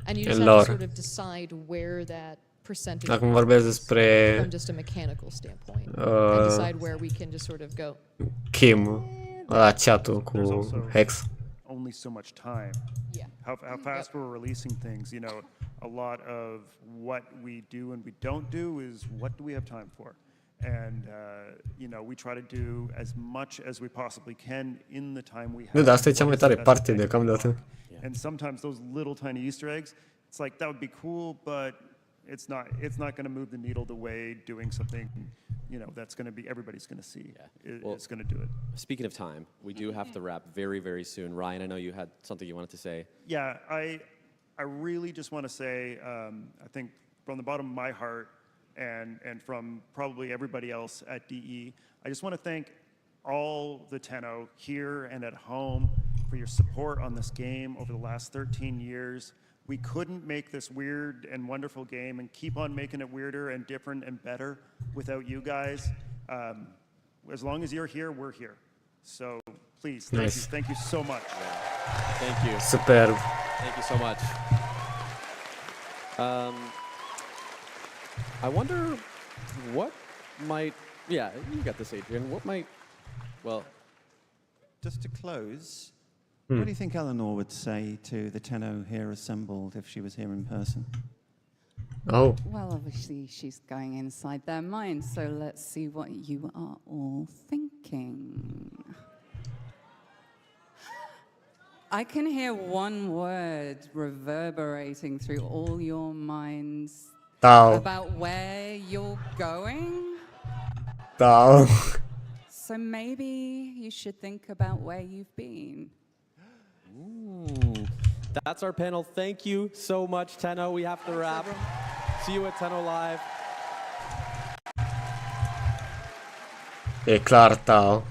and you just have to sort of decide where that percentage Acum vorbesc despre from just a mechanical standpoint, and decide where we can just sort of go. Kim, ăla chat-ul cu Hex. Only so much time. Yeah. How fast we're releasing things, you know, a lot of what we do and we don't do is what do we have time for? And, you know, we try to do as much as we possibly can in the time we have. Nu, dar asta e cea mai tare parte deocamdată. And sometimes those little tiny Easter eggs, it's like, that would be cool, but it's not going to move the needle the way doing something, you know, that's going to be, everybody's going to see. It's going to do it. Speaking of time, we do have to wrap very, very soon. Ryan, I know you had something you wanted to say. Yeah, I really just want to say, I think from the bottom of my heart, and from probably everybody else at DE, I just want to thank all the Tenno here and at home for your support on this game over the last 13 years. We couldn't make this weird and wonderful game and keep on making it weirder and different and better without you guys. As long as you're here, we're here. So please, thank you so much. Thank you. Superb. Thank you so much. I wonder what might, yeah, you got this, Adrian. What might, well. Just to close, what do you think Eleanor would say to the Tenno here assembled if she was here in person? Oh. Well, obviously, she's going inside their minds, so let's see what you are all thinking. I can hear one word reverberating through all your minds about where you're going. So maybe you should think about where you've been. Ooh, that's our panel. Thank you so much, Tenno. We have to wrap. See you at Tenno Live. E clar, Tao.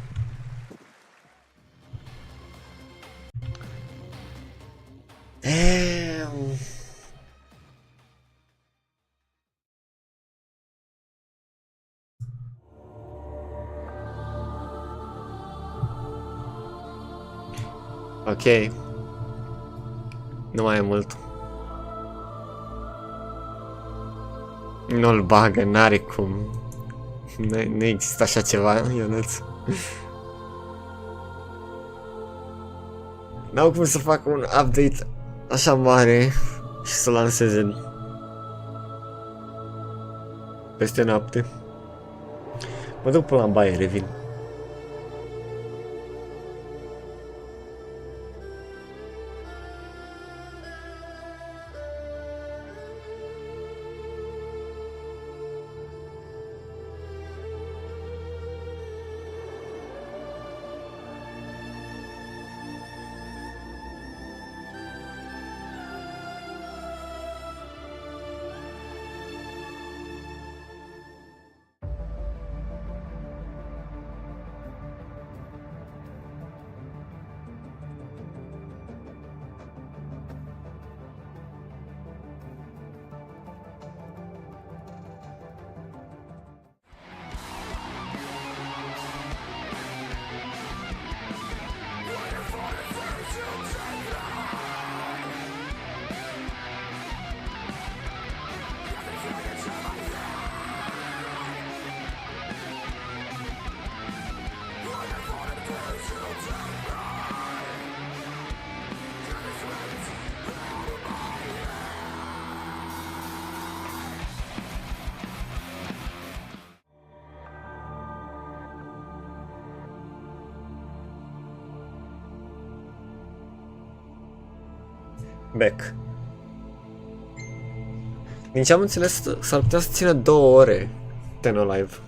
Ok. Nu mai e mult. Nu-l bagă, n-are cum. Nu există așa ceva, Ionuț. N-au cum să facă un update așa mare și să lanseze peste noapte. Mă duc până la baie, revin. Back. Din ce am înțeles, s-ar putea să țină 2 ore Tenno Live.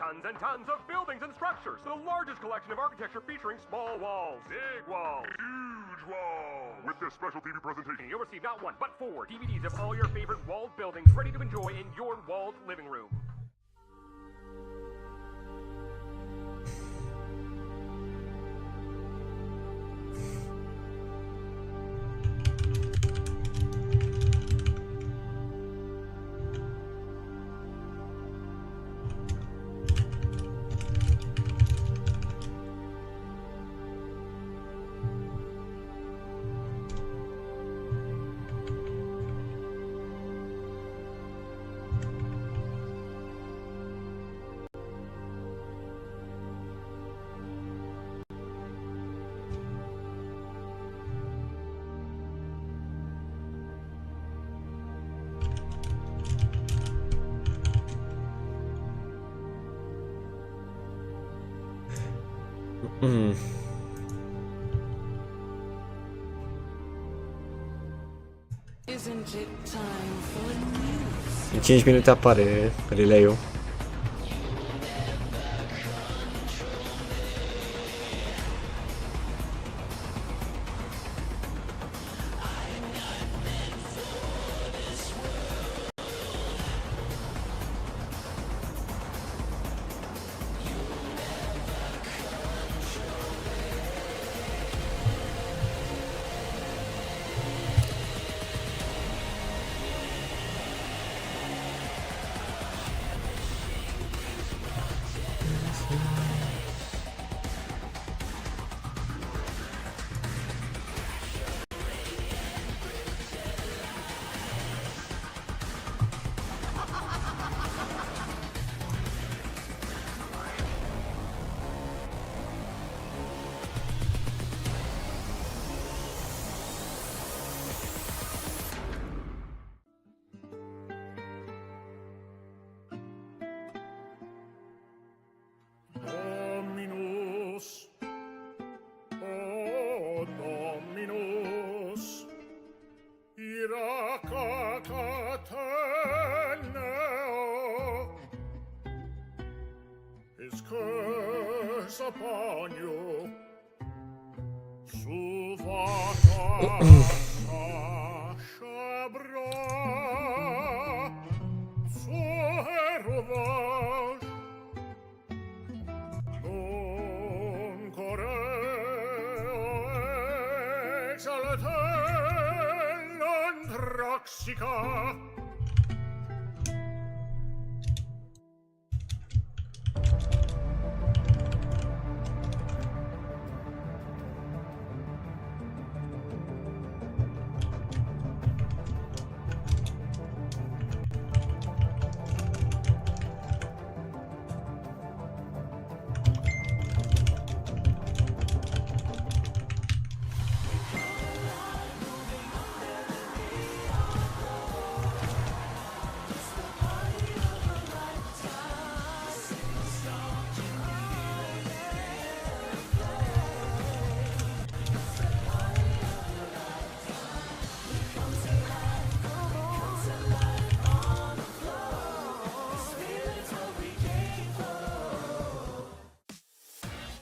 Tons and tons of buildings and structures. The largest collection of architecture featuring small walls, big walls, huge walls. With this special TV presentation, you'll receive not 1, but 4 DVDs of all your favorite walled buildings ready to enjoy in your walled living room. În 5 minute apare relay-ul. Dominus, ira cacateneo, his curse upon you, suvata shabra, suheruvas, non coreo exalten non traxica.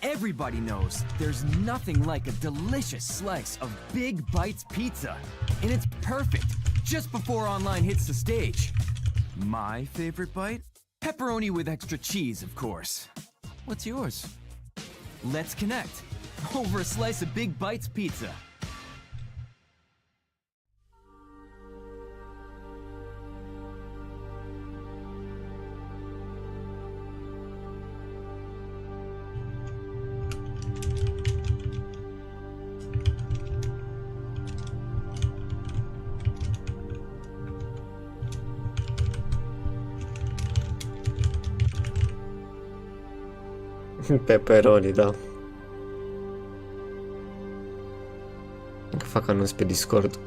Everybody knows there's nothing like a delicious slice of Big Bites pizza. And it's perfect just before online hits the stage. My favorite bite? Pepperoni with extra cheese, of course. What's yours? Let's connect over a slice of Big Bites pizza. Pepperoni, da. Încă fac anunț pe Discord.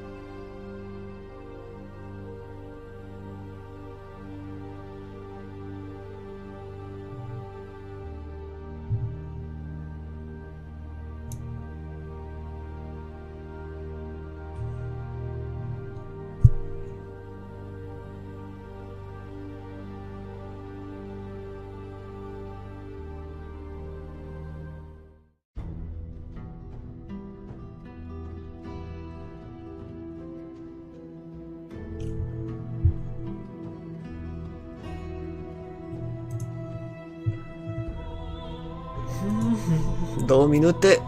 Două minute.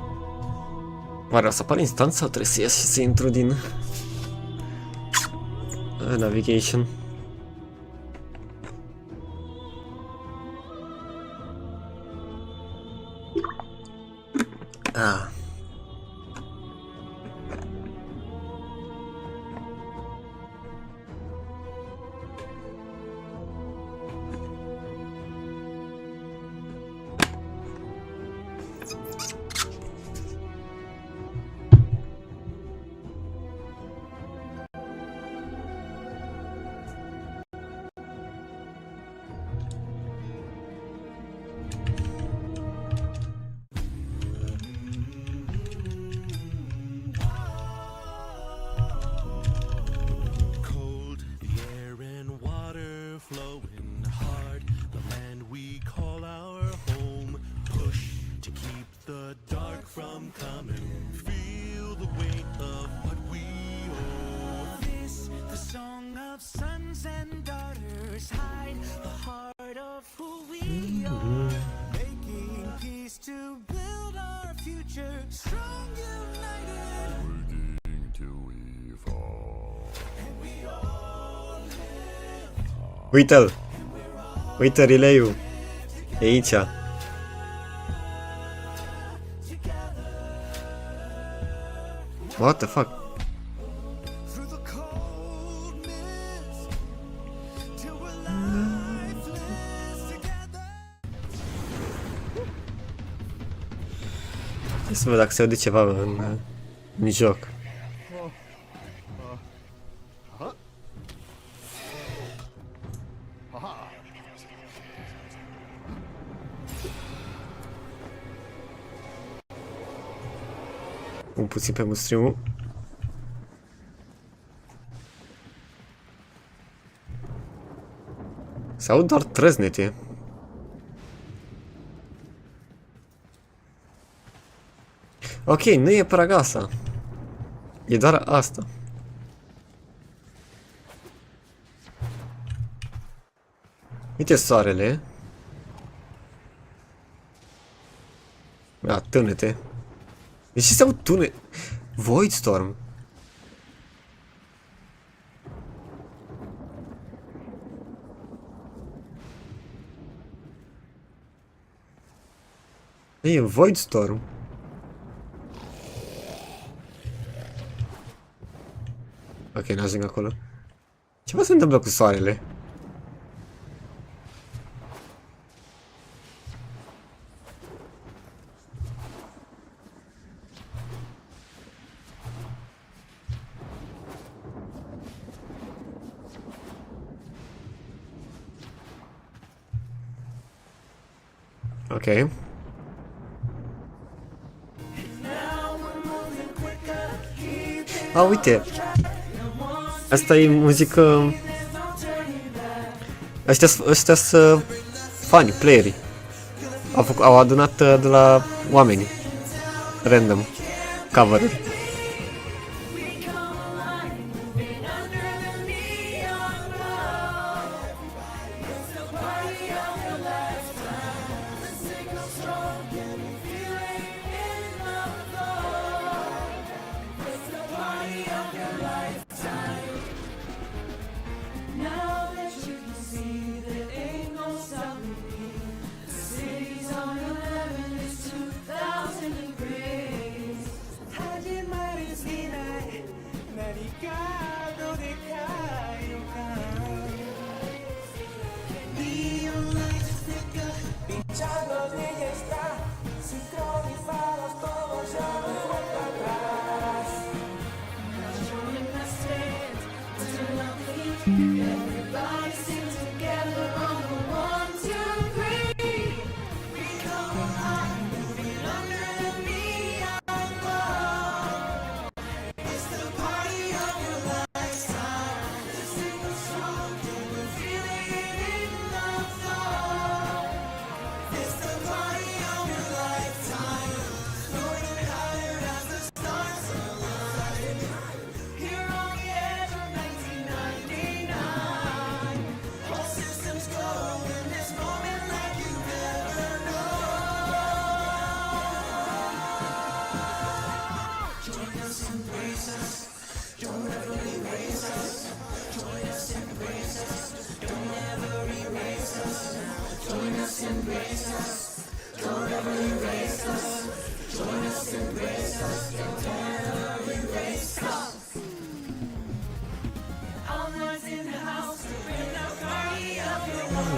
Oare o să apar instanță sau trebuie să ies și să intru din navigation? Ah. Uite-l! Uite relay-ul! E aici! What the fuck? Hai să văd dacă se aude ceva în joc. Un puțin pe mult stream-ul. Se aud doar trăznete. Ok, nu e pragasa. E doar asta. Uite soarele. Da, tunete. De ce se aud tunete? Voidstorm. E Voidstorm. Ok, n-ajung acolo. Ce se întâmplă cu soarele? Ok. A, uite. Asta e muzică... Ăștia sunt fani, playerii. Au adunat de la oameni. Random. Cover-uri.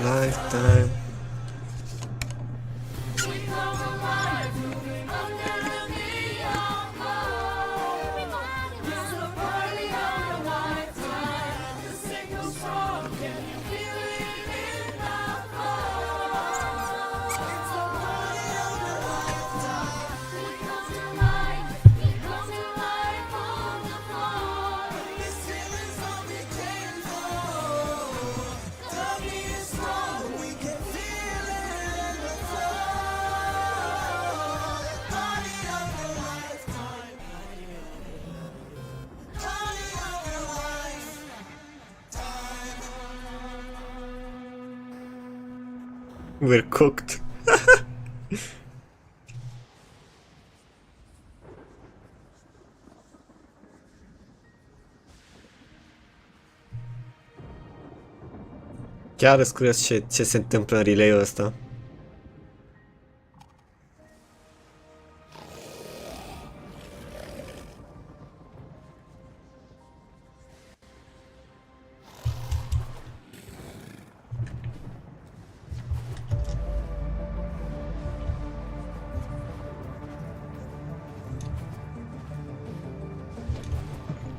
Lifetime. We're cooked. Chiar îți curios ce se întâmplă în relay-ul ăsta.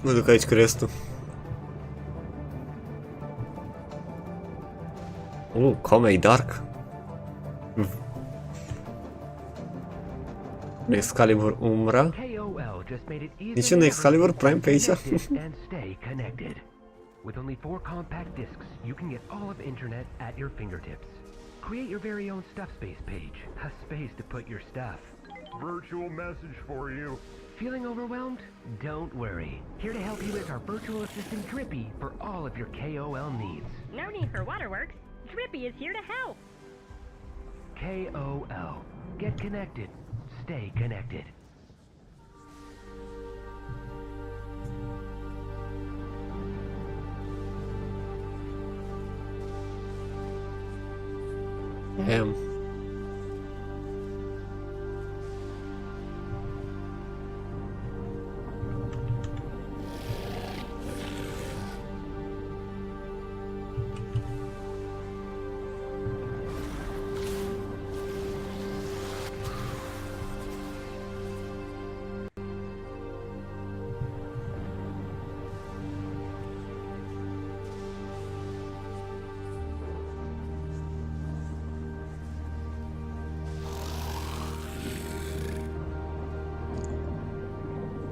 Mă duc aici cu restul. Comei Dark. Excalibur Umbra. KOL just made it easy Niciun Excalibur Prime pe aici? and stay connected. With only 4 compact discs, you can get all of internet at your fingertips. Create your very own stuff space page, a space to put your stuff. Virtual message for you. Feeling overwhelmed? Don't worry. Here to help you is our virtual assistant Drippy for all of your KOL needs. No need for waterworks. Drippy is here to help. KOL. Get connected. Stay connected. Damn.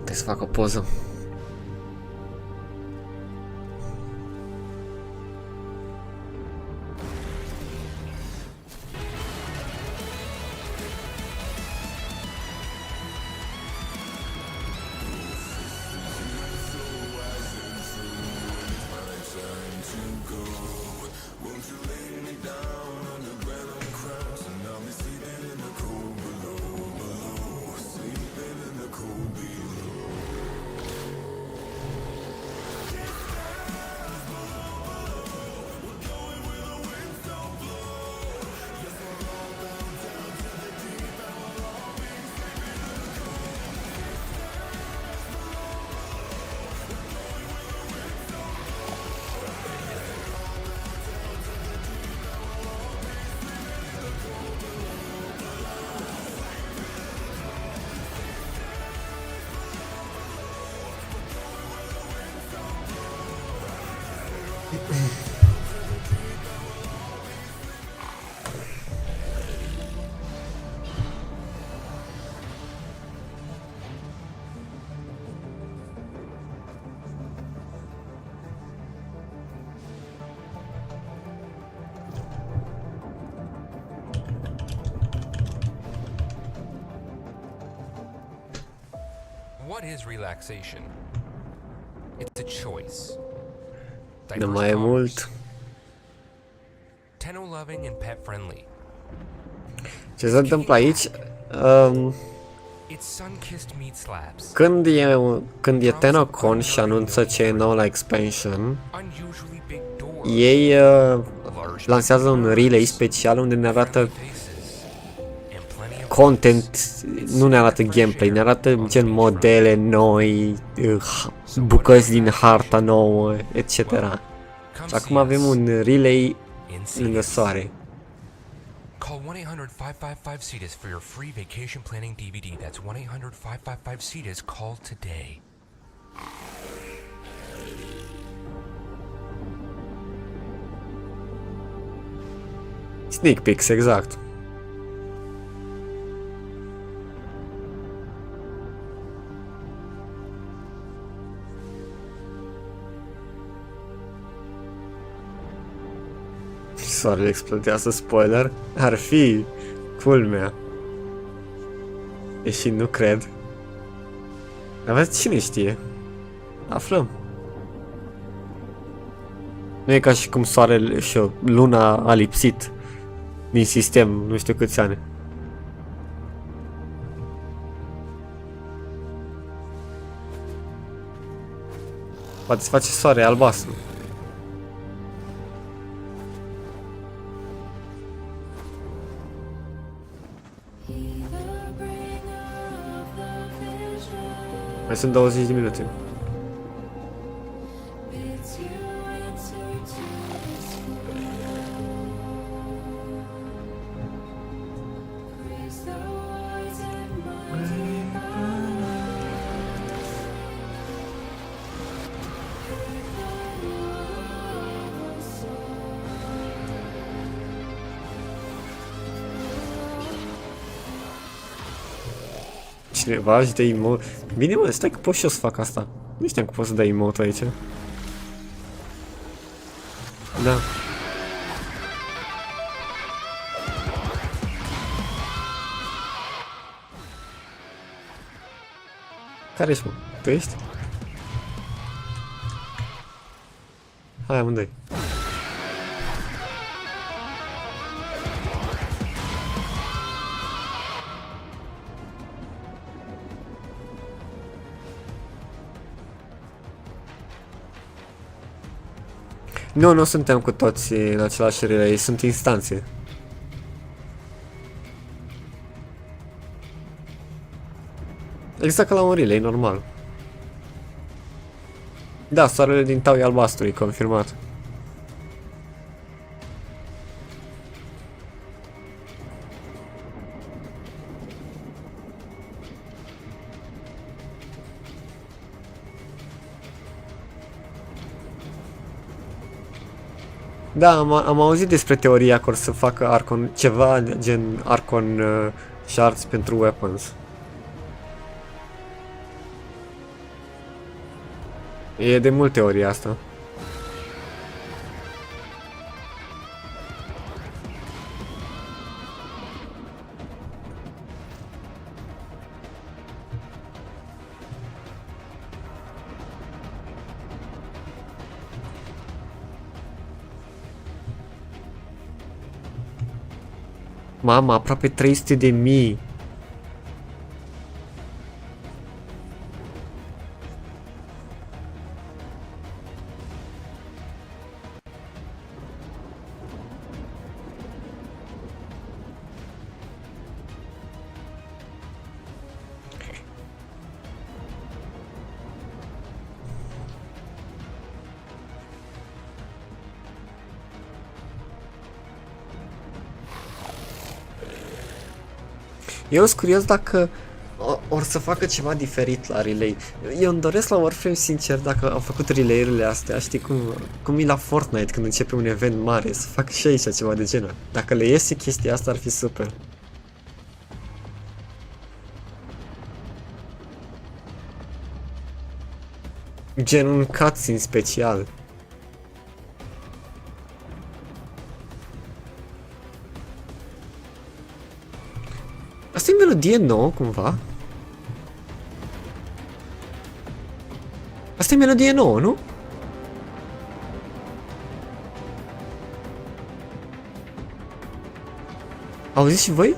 Trebuie să fac o poză. What is relaxation? It's a choice. De mai mult. Tenno loving and pet friendly. Ce se întâmplă aici? It's sun-kissed meat slabs. Când e TennoCon și anunță ce e nou la expansion, ei lansează un relay special unde ne arată content, nu ne arată gameplay, ne arată gen modele noi, bucăți din harta nouă, etc. Și acum avem un relay lângă soare. Call 1-800-555-CITUS for your free vacation planning DVD. That's 1-800-555-CITUS. Call today. Sneak peeks, exact. Soarele explodează, spoiler. Ar fi culmea. Deși nu cred. Dar cine știe? Aflăm. Nu e ca și cum soarele și luna a lipsit din sistem nu știu câți ani. Poate se face soare albastru. Mai sunt 20 de minute. Cineva își dă emote. Bine mă, stai că pot și eu să fac asta. Nu știam că poți să dai emote aici. Da. Care ești, mă? Tu ești? Hai, amândoi. Nu suntem cu toți în același relay, sunt instanțe. Exact ca la un relay, normal. Da, soarele din tau e albastru, e confirmat. Da, am auzit despre teoria că or să facă Archon, ceva gen Archon shards pentru weapons. E de mult teoria asta. Mama, aproape 300.000. Eu sunt curios dacă or să facă ceva diferit la relay. Eu îmi doresc la Warframe, sincer, dacă au făcut relay-urile astea, știi cum e la Fortnite când începe un event mare, să facă și aici ceva de genul. Dacă le iese chestia asta ar fi super. Gen un cutscene special. Asta e melodie nouă, cumva? Asta e melodie nouă, nu? Auziți și voi?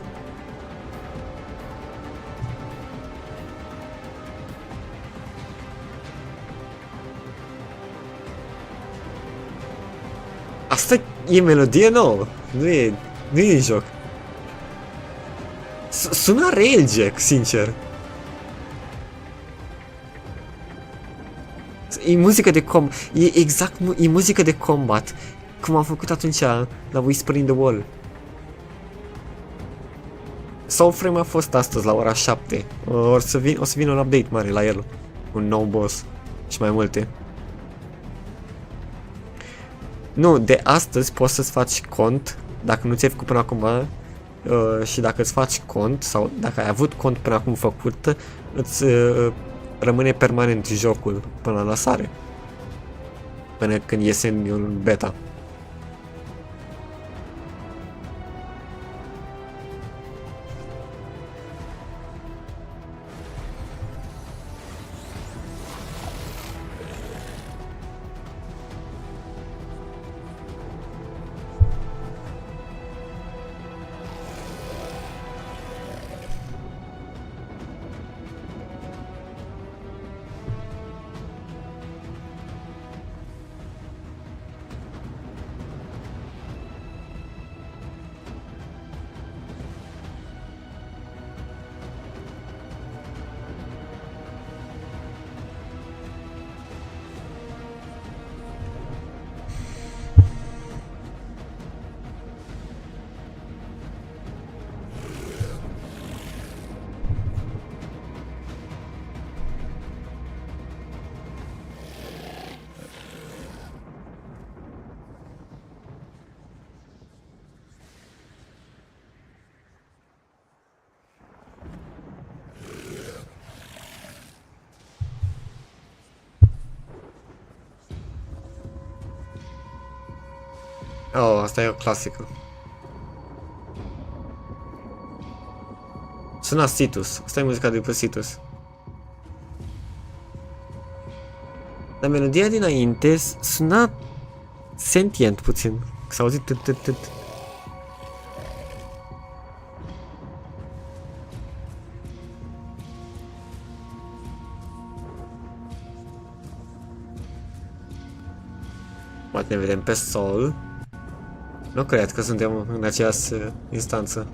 Asta e melodie nouă, nu e în joc. Sună Railjack, sincer. E muzică de e muzică de combat, cum am făcut atunci la Whisper in the Wall. Warframe a fost astăzi la ora 7. O să vină un update mare la el. Un nou boss și mai multe. Nu, de astăzi poți să-ți faci cont, dacă nu ți-ai făcut până acum, și dacă îți faci cont, sau dacă ai avut cont până acum făcut, îți rămâne permanent jocul până la lansare. Până când iese în beta. Oh, asta e o clasică. Suna Situs. Asta e muzica de pe Situs. Dar melodia dinainte suna sentient puțin. S-a auzit tât. Poate ne vedem pe sol. Nu cred că suntem în aceeași instanță.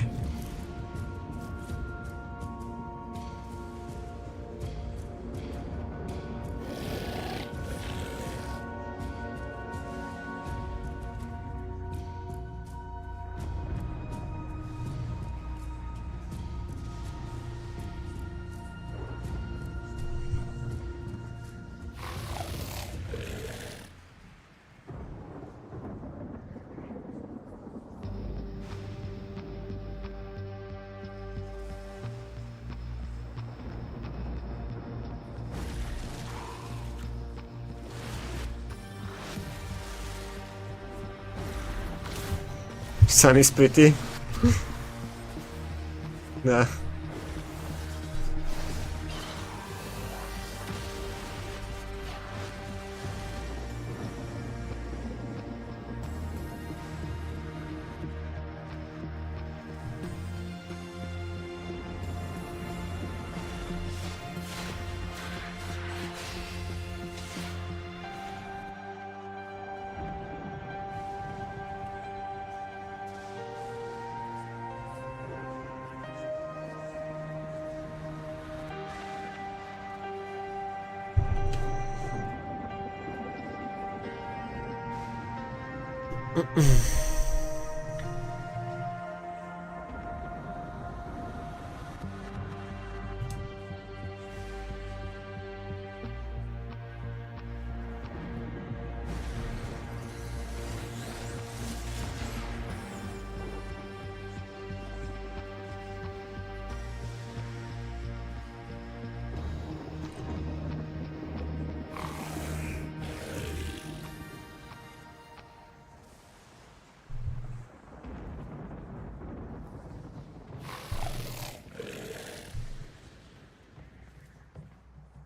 Sun is pretty. Da.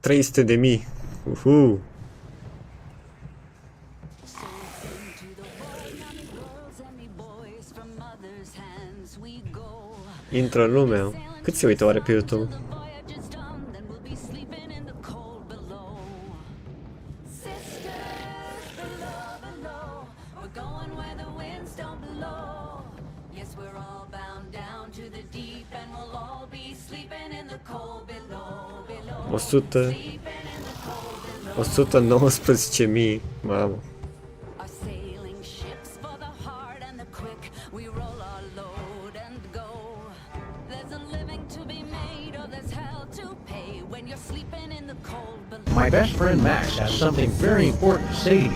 $300.000. Intră în lumea. Cât se uită oare pe YouTube? $119.000. Mamă. My best friend Max has something very important to say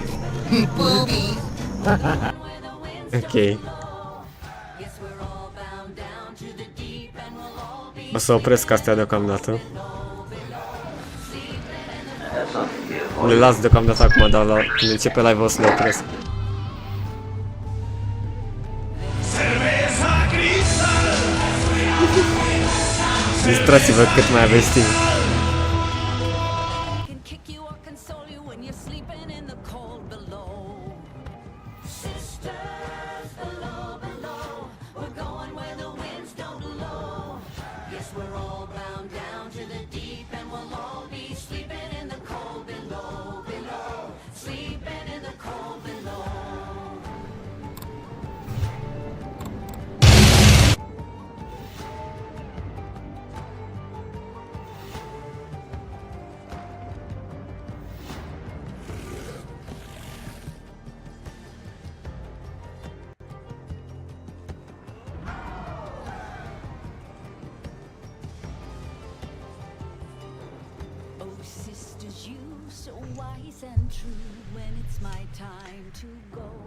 to you. Boobies. Ok. O să opresc astea deocamdată. Le las deocamdată acum, dar când începe live o să le opresc. Distrați-vă cât mai aveți timp.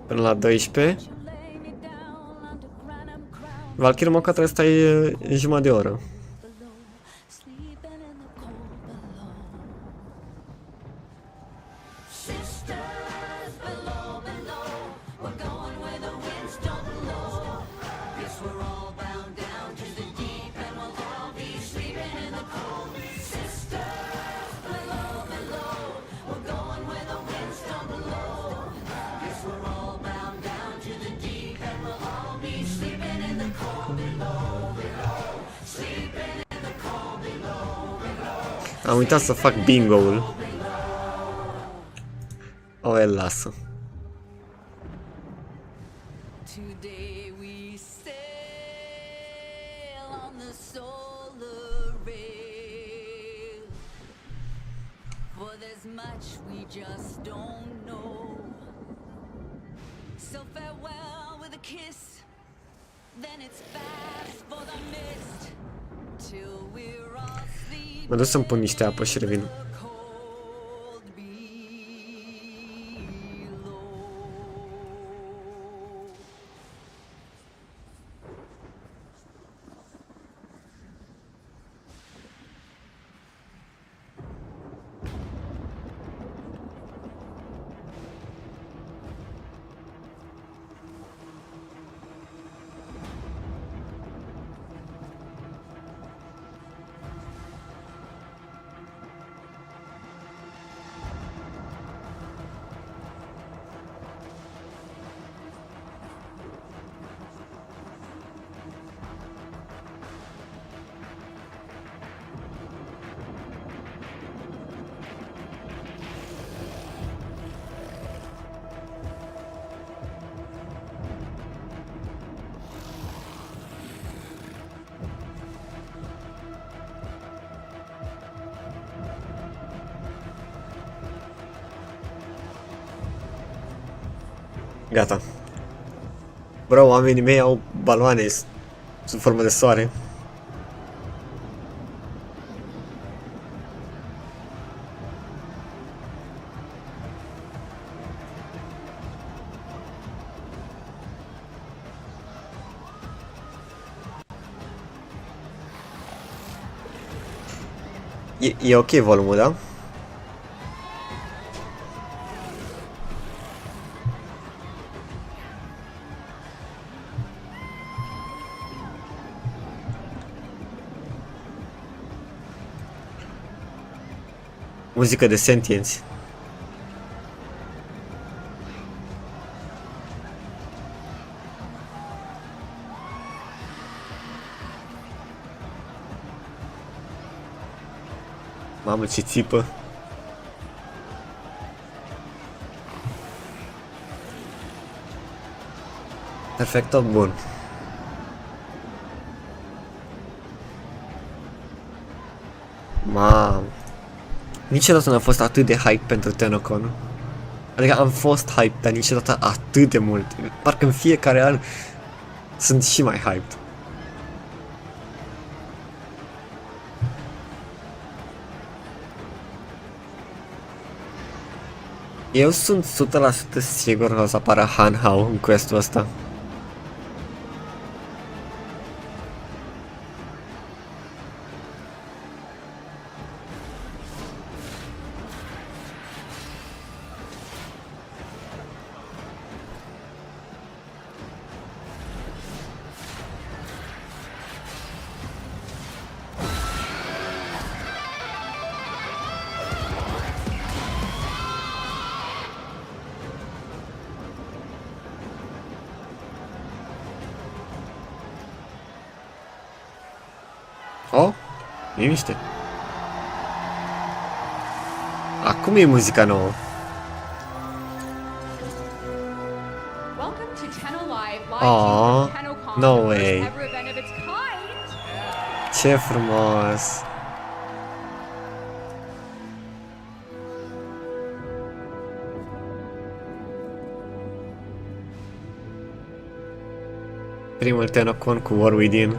Până la 12. Valkyrie Moca trebuie să stai jumătate de oră. Am uitat să fac bingo-ul. O, el lasă. Today we sail on the solar rail, for there's much we just don't know. So farewell with a kiss, then it's fast for the mist, till we're all sleeping. Mă duc să-mi pun niște apă și revin. Gata. Bro, oamenii mei au baloane sub formă de soare. E ok volumul, da? Muzică de sentienți. Mamă, ce țipă. Perfect, bun. Mamă. Niciodată n-am fost atât de hype pentru TennoCon. Adică am fost hype, dar niciodată atât de mult. Parcă în fiecare an sunt și mai hyped. Eu sunt 100% sigur că o să apară Han Hao în quest-ul ăsta. Oh, liniște. Acum e muzica nouă. Welcome to TennoLive, live Aww, from TennoCon, no the first way. ever event of its kind. Ce frumos. Primul TennoCon cu War Within.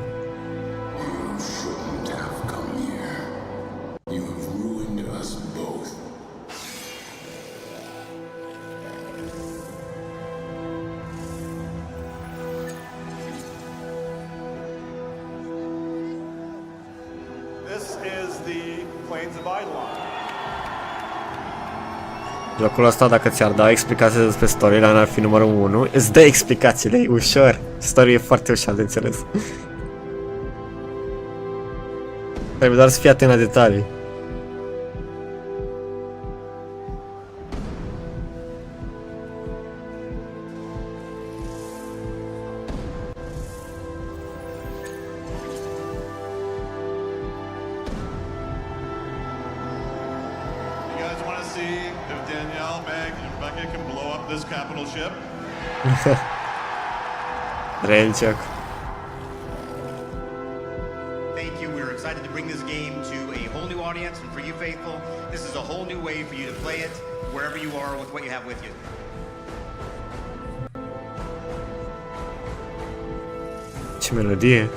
Jocul ăsta, dacă ți-ar da explicații despre storyline, ar fi numărul 1. Îți dă explicațiile, e ușor. Story e foarte ușor de înțeles. Trebuie doar să fii atent la detalii. see if Danielle, Meg, and Rebecca can blow up this capital ship. Relciak. Thank you. We're excited to bring this game to a whole new audience, and for you faithful, this is a whole new way for you to play it wherever you are with what you have with you. Ce melodie.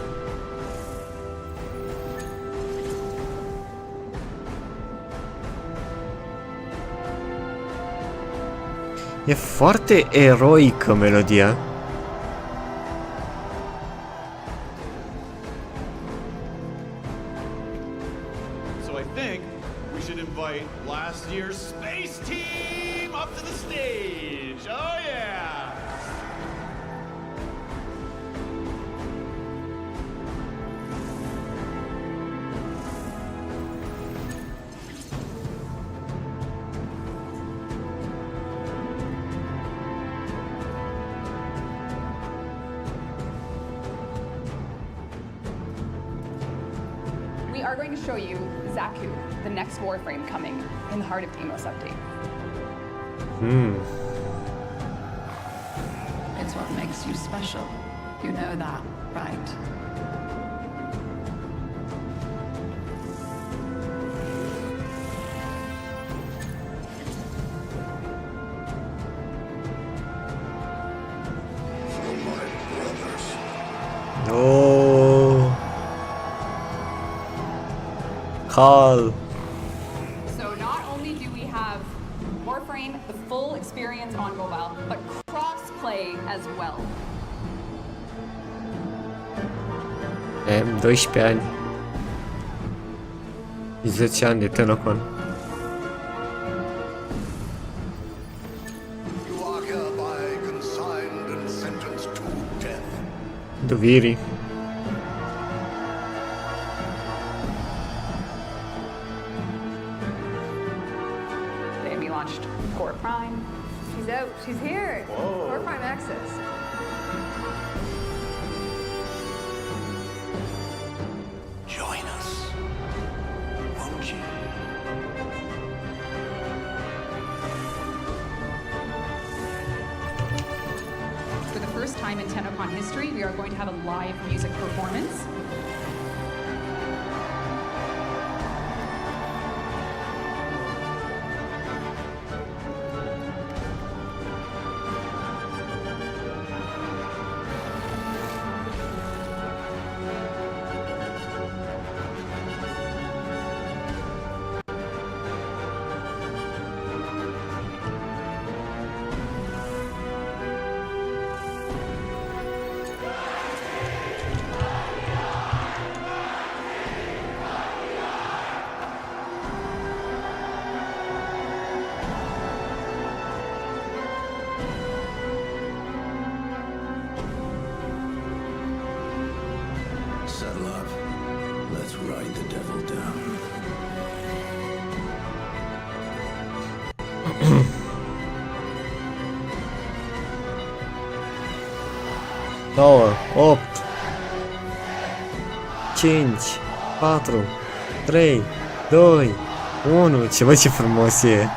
E foarte eroică melodia. So I think we should invite last year's space team up to the stage. Oh yeah! We are going to show you Zaku, the next Warframe coming in the Heart of Deimos update. It's what makes you special. You know that, right? Oh. Carl. So not only do we have Warframe, the full experience on mobile, but cross-play as well. 12 ani. 10 ani de TennoCon. You are hereby consigned and sentenced to death. Doviri. Today we launched Core Prime. She's out. She's here. Core Prime Access. Join us, won't you? For the first time in TennoCon history, we are going to have a live music performance. Settle up. Let's ride the devil down. 9, 8, 5, 4, 3, 2, 1. Ce bă, ce frumos e!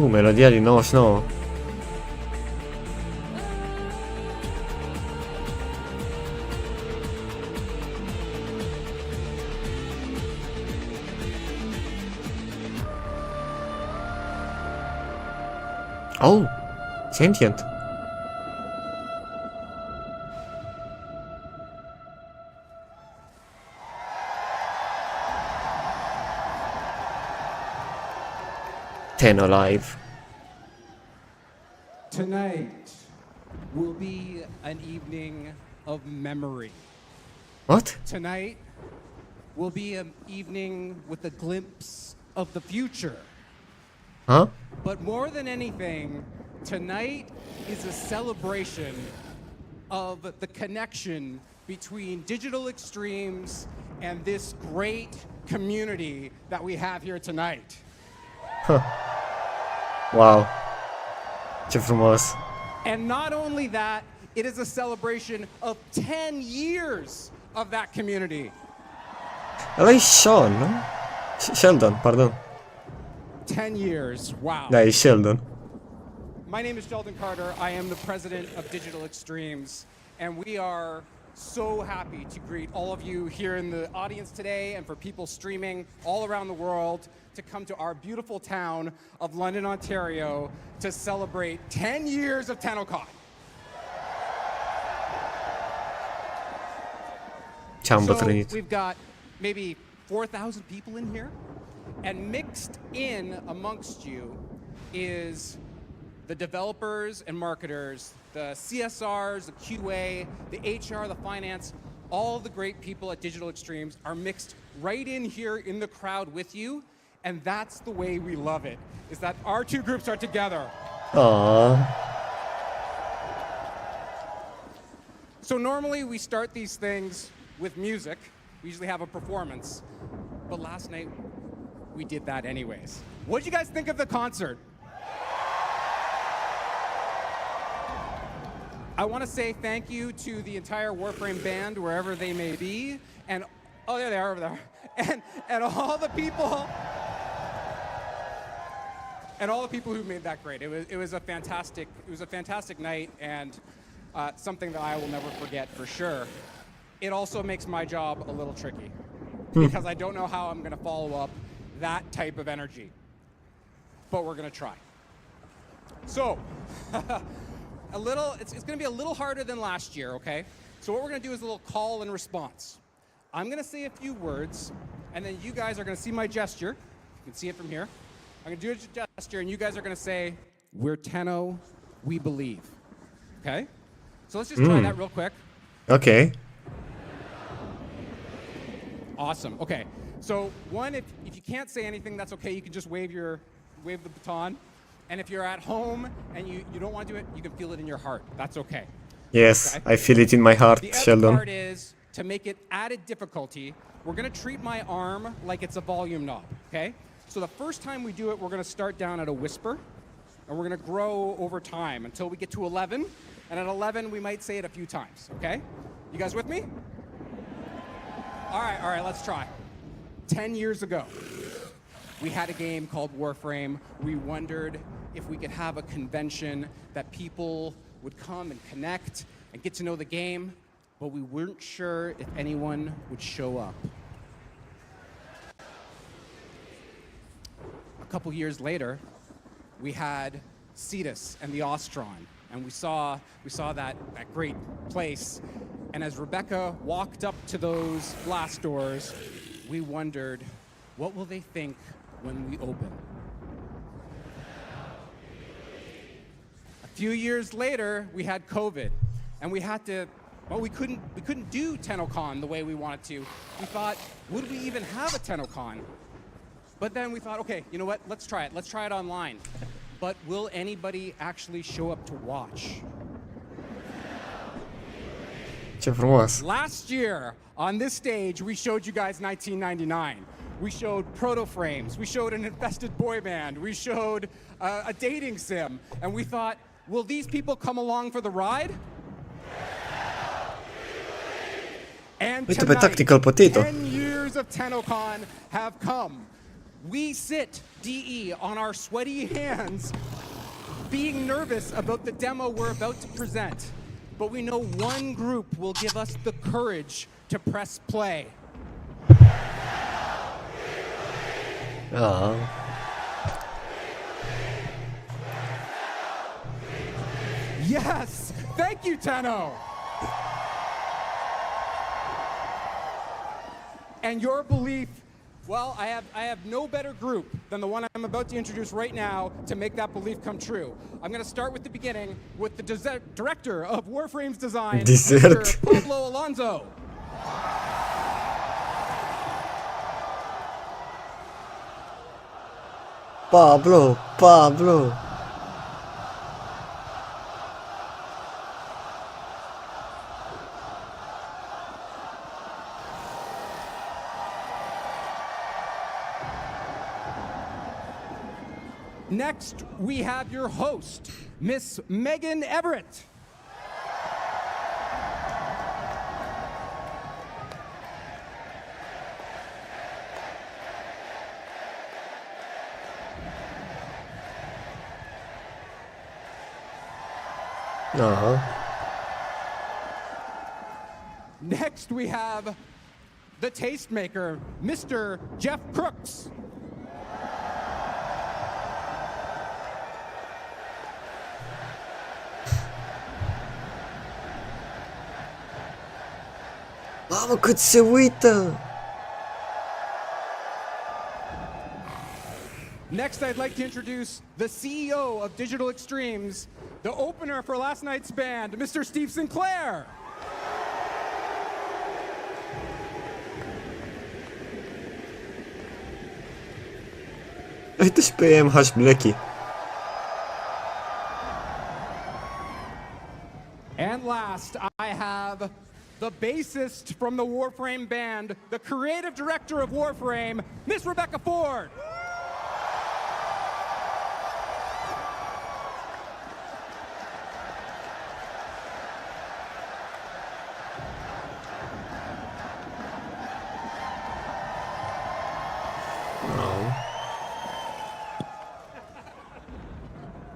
Melodia din 99. Oh, sentient. Tenno Live. Tonight will be an evening of memory. What? Tonight will be an evening with a glimpse of the future. Huh? But more than anything, tonight is a celebration of the connection between digital extremes and this great community that we have here tonight. Huh. Wow. Ce frumos. And not only that, It is a celebration of 10 years of that community. Ăla e Sean, nu? Sheldon, pardon. 10 years, wow. Da, e Sheldon. My name is Sheldon Carter. I am the president of Digital Extremes, and we are so happy to greet all of you here in the audience today and for people streaming all around the world to come to our beautiful town of London, Ontario to celebrate 10 years of TennoCon. So we've got maybe 4,000 people in here, and mixed in amongst you is the developers and marketers, the CSRs, the QA, the HR, the finance, all the great people at Digital Extremes are mixed right in here in the crowd with you, and that's the way we love it, is that our two groups are together. Aww. So normally we start these things with music. We usually have a performance, but last night we did that anyways. What did you guys think of the concert? I want to say thank you to the entire Warframe band, wherever they may be, and oh, there they are over there, and all the people, who made that great. It was a fantastic night, and something that I will never forget for sure. It also makes my job a little tricky because I don't know how I'm going to follow up that type of energy, but we're going to try. So. It's going to be a little harder than last year, okay? So what we're going to do is a little call and response. I'm going to say a few words, and then you guys are going to see my gesture. You can see it from here. I'm going to do a gesture, and you guys are going to say, "We're Tenno, we believe." Okay? So let's just try that real quick. Okay. Awesome. Okay. So one, if you can't say anything, that's okay. You can just wave the baton. And if you're at home and you don't want to do it, you can feel it in your heart. That's okay. Yes, okay? I feel it in my heart, Sheldon. The other part is, to make it added difficulty, we're going to treat my arm like it's a volume knob, okay? So the first time we do it, we're going to start down at a whisper, and we're going to grow over time until we get to 11. And at 11, we might say it a few times, okay? You guys with me? All right, let's try. 10 years ago, we had a game called Warframe. We wondered if we could have a convention that people would come and connect and get to know the game, but we weren't sure if anyone would show up. A couple years later, we had Cetus and the Ostron, and we saw that great place. And as Rebecca walked up to those blast doors, we wondered, what will they think when we open? A few years later, we had COVID, and we couldn't do TennoCon the way we wanted to. We thought, would we even have a TennoCon? But then we thought, okay, you know what? Let's try it. Let's try it online. But will anybody actually show up to watch? Ce frumos. Last year, on this stage, we showed you guys 1999. We showed proto frames. We showed an infested boy band. We showed a dating sim. And we thought, will these people come along for the ride? And Uite pe Tactical Potato. 10 years of TennoCon have come. We sit, DE, on our sweaty hands, being nervous about the demo we're about to present. But we know one group will give us the courage to press play. Aww. Yes! Thank you, Tenno! And your belief, well, I have no better group than the one I'm about to introduce right now to make that belief come true. I'm going to start with the beginning with the director of Warframe's design, Mr. Pablo Alonso. Pablo. Next, we have your host, Miss Megan Everett. Next, we have the tastemaker, Mr. Jeff Crooks. Mamă, cât se uită! Next, I'd like to introduce the CEO of Digital Extremes, the opener for last night's band, Mr. Steve Sinclair. Uite și pe MH Blacky. And last, I have the bassist from the Warframe band, the creative director of Warframe, Miss Rebecca Ford.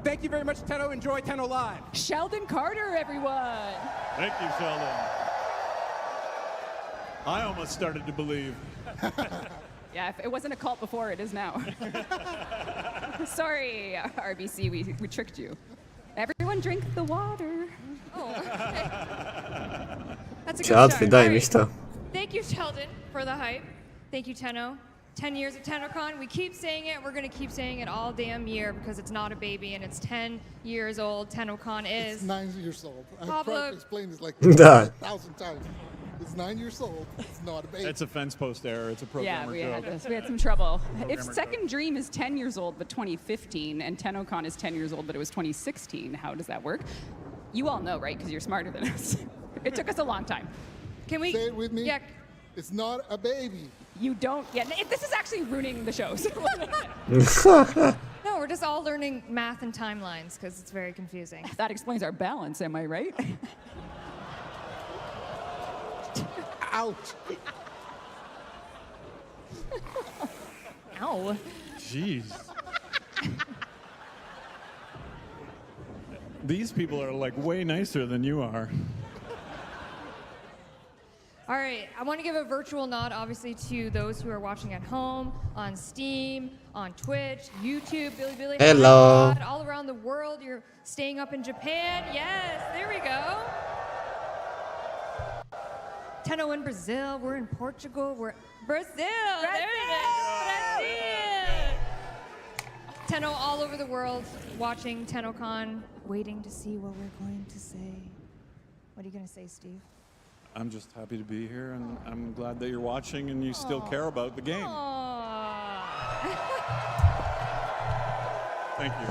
Thank you very much, Tenno. Enjoy Tenno Live. Sheldon Carter, everyone. Thank you, Sheldon. I almost started to believe. Yeah, if it wasn't a cult before, it is now. Sorry, RBC, we tricked you. Everyone drink the water. Oh, okay. That's a Ce good outfit, start. da, e All right. mișto. Thank you, Sheldon, for the hype. Thank you, Tenno. 10 years of TennoCon. We keep saying it. We're going to keep saying it all damn year because it's not a baby and it's 10 years old. TennoCon is. It's 9 years old. I've Pablo- tried to explain this like Da. 1,000 times. It's 9 years old. It's not a baby. It's a fence post error. It's a Yeah, programmer we had some trouble. If Programmer Second Dream is 10 years old but 2015 and TennoCon is 10 years old but it was 2016, how does that work? You all know, right? Because you're smarter than us. It took us a long time. Can we Say it with me? Yeah. It's not a baby. You don't get this is actually ruining the shows. No, we're just all learning math and timelines because it's very confusing. That explains our balance, am I right? Out. Ow. Jeez. These people are like way nicer than you are. All right, I want to give a virtual nod, obviously, to those who are watching at home, on Steam, on Twitch, YouTube, Billy. Hello. God, all around the world. You're staying up in Japan. Yes, there we go. Tenno in Brazil. We're in Portugal. We're Brazil. There it is. Brazil. Tenno all over the world, watching TennoCon, waiting to see what we're going to say. What are you going to say, Steve? I'm just happy to be here, and I'm glad that you're watching and you still care about the game. Thank you.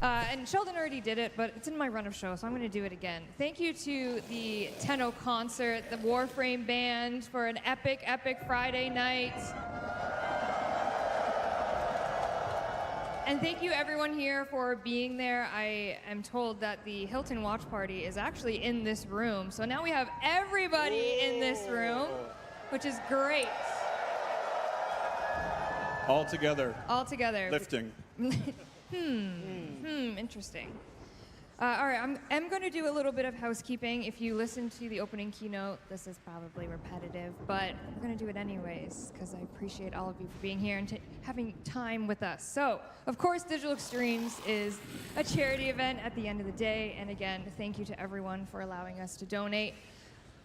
And Sheldon already did it, but it's in my run of show, so I'm going to do it again. Thank you to the Tenno concert, the Warframe band, for an epic, epic Friday night. And thank you everyone here for being there. I am told that the Hilton Watch Party is actually in this room. So now we have everybody in this room, which is great. All together. All together. Lifting. Interesting. All right, I'm going to do a little bit of housekeeping. If you listen to the opening keynote, this is probably repetitive, but we're going to do it anyways because I appreciate all of you for being here and having time with us. So, of course, Digital Extremes is a charity event at the end of the day. And again, thank you to everyone for allowing us to donate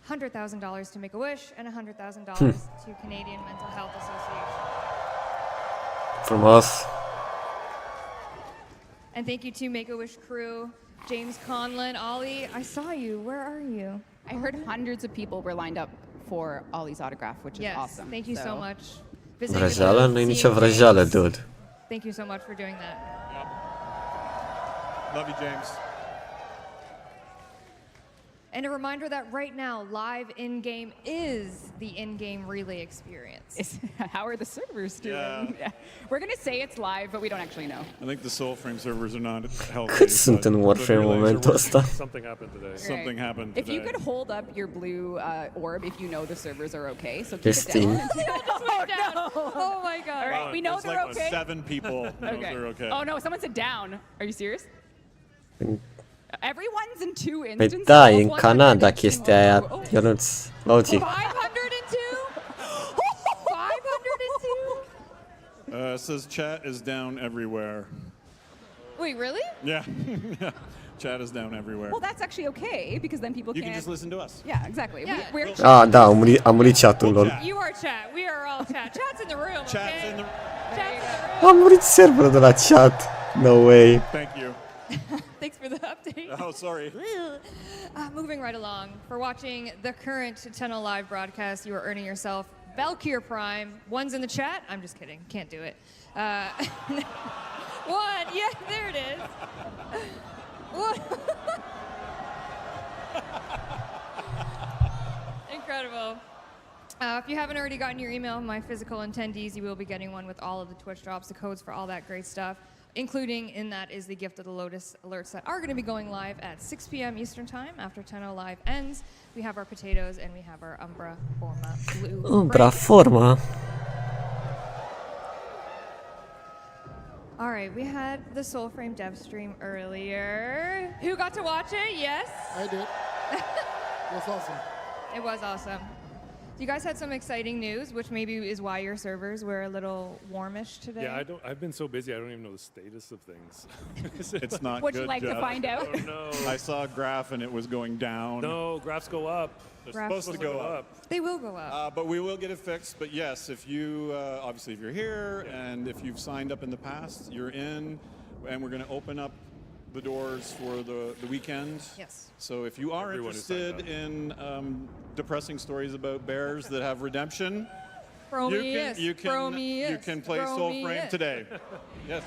$100,000 to Make-A-Wish and $100,000 to Canadian Mental Health Association. Frumos. And thank you to Make-A-Wish crew, James Conlon, Ollie. I saw you. Where are you? I heard hundreds of people were lined up for Ollie's autograph, which is Yes, awesome. thank you so much. Vrăjeală? Nu-i nicio vrăjeală, dude. Thank you so much for doing that. Love you, James. And a reminder that right now, live in-game is the in-game relay experience. How are the servers doing? Yeah. We're going to say it's live, but we don't actually know. I think the Soulframe servers are not healthy. Cât sunt în Warframe momentul ăsta? Something happened today. Something happened today. If you could hold up your blue orb if you know the servers are okay. So keep This it down. thing. Oh my god. All right, we know There's they're like okay. 7 people know they're okay. Oh no, someone said down. Are you serious? Everyone's in 2 Păi instances. da, e Both în ones Canada are chestia aia, Ionuț. Logic. 502? 502? Says chat is down everywhere. Wait, really? Yeah. Yeah. Chat is down everywhere. Well, that's actually okay because then people You can't. can just listen to us. Yeah, exactly. Yeah. We're Ah, da, a murit chatul, lol. You are chat. We are all chat. Chat's in the room. Chat's okay? in the Chat's in the room. A murit serverul de la chat. No way. Thank you. Thanks for the update. Oh, sorry. Moving right along. For watching the current Tenno Live broadcast, you are earning yourself Valkyr Prime. One's in the chat. I'm just kidding. Can't do it. One. Yeah, there it is. One. Incredible. If you haven't already gotten your email, my physical attendees, you will be getting one with all of the Twitch drops, the codes for all that great stuff. Including in that is the Gift of the Lotus alerts that are going to be going live at 6 p.m. Eastern Time after Tenno Live ends. We have our potatoes and we have our Umbra Forma blue. Umbra Forma. All right, we had the Soulframe dev stream earlier. Who got to watch it? Yes? I did. It was awesome. It was awesome. You guys had some exciting news, which maybe is why your servers were a little warmish today. Yeah, I've been so busy, I don't even know the status of things. It's not Would good, you like Jeff. to find out? Oh, no. I saw a graph and it was going down. No, graphs go up. They're Graphs supposed to go up. They will go up. But we will get it fixed. But yes, if you, obviously if you're here and if you've signed up in the past, you're in, and we're going to open up the doors for the weekend. Yes. So if you are Everyone is signed interested in depressing stories about bears that have redemption, Prometheus. you can play Soulframe today. Yes.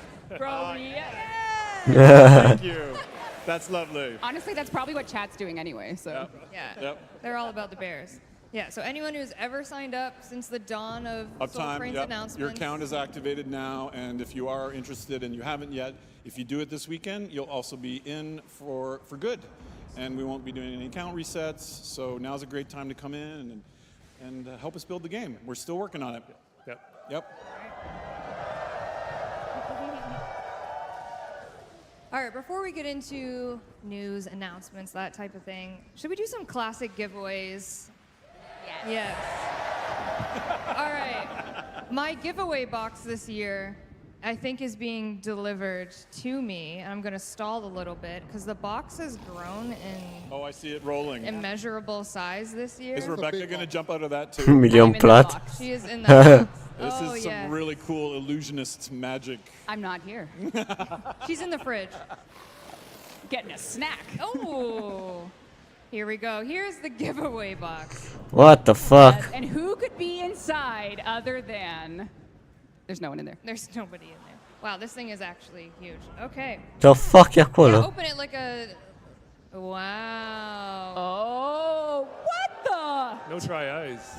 Thank you. That's lovely. Honestly, that's probably what chat's doing anyway. So. Yeah. Yep. They're all about the bears. Yeah, so anyone who's ever signed up since the dawn of Uptime, Soulframe's yep. announcements. Your account is activated now, and if you are interested and you haven't yet, if you do it this weekend, you'll also be in for good. And we won't be doing any account resets, so now's a great time to come in and help us build the game. We're still working on it. Yep. All right, before we get into news, announcements, that type of thing, should we do some classic giveaways? Yes. All right. My giveaway box this year, I think, is being delivered to me. And I'm going to stall a little bit because the box has grown in Oh, I see it rolling. immeasurable size this year. Is Rebecca going to jump out of that too? Million plat. She is in the box. This Oh, is some yeah. really cool illusionist magic. I'm not here. She's in the fridge. Getting a snack. Oh. Here we go. Here's the giveaway box. What the fuck? And who could be inside other than? There's no one in there. There's nobody in there. Wow, this thing is actually huge. Okay. The fuck e Yeah, acolo? open it like a. Wow. Oh, what the? No dry eyes.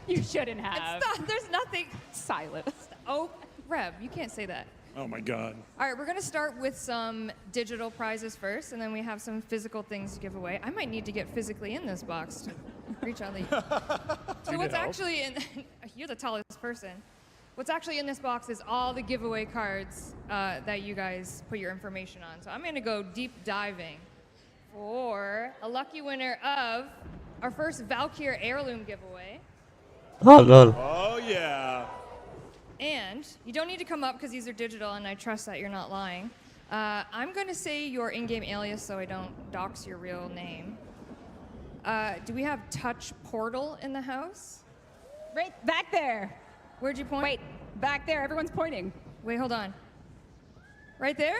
You shouldn't have. It's not, there's nothing. Silence. Oh, Reb, you can't say that. Oh my God. All right, we're going to start with some digital prizes first, and then we have some physical things to give away. I might need to get physically in this box to reach out the. So what's actually in? You're the tallest person. What's actually in this box is all the giveaway cards that you guys put your information on. So I'm going to go deep diving for a lucky winner of our first Valkyr heirloom giveaway. Oh, lol. Oh yeah. And you don't need to come up because these are digital, and I trust that you're not lying. I'm going to say your in-game alias so I don't dox your real name. Do we have Touch Portal in the house? Right back there. Where'd you point? Wait, back there. Everyone's pointing. Wait, hold on. Right there?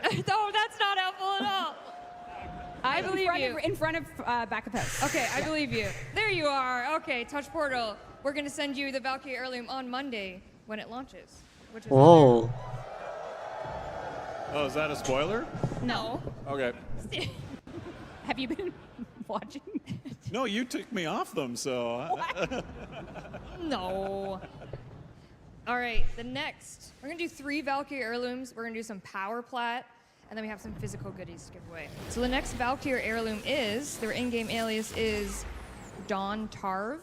No, that's not helpful at all. I believe you. In front of back of house. Okay, I believe you. There you are. Okay, Touch Portal. We're going to send you the Valkyrie heirloom on Monday when it launches. Which is Whoa. Oh, is that a spoiler? No. Okay. Have you been watching? No, you took me off them, so. No. All right, the next. We're going to do 3 Valkyrie heirlooms. We're going to do some power plat, and then we have some physical goodies to give away. So the next Valkyrie heirloom is, their in-game alias is Dawn Tarv.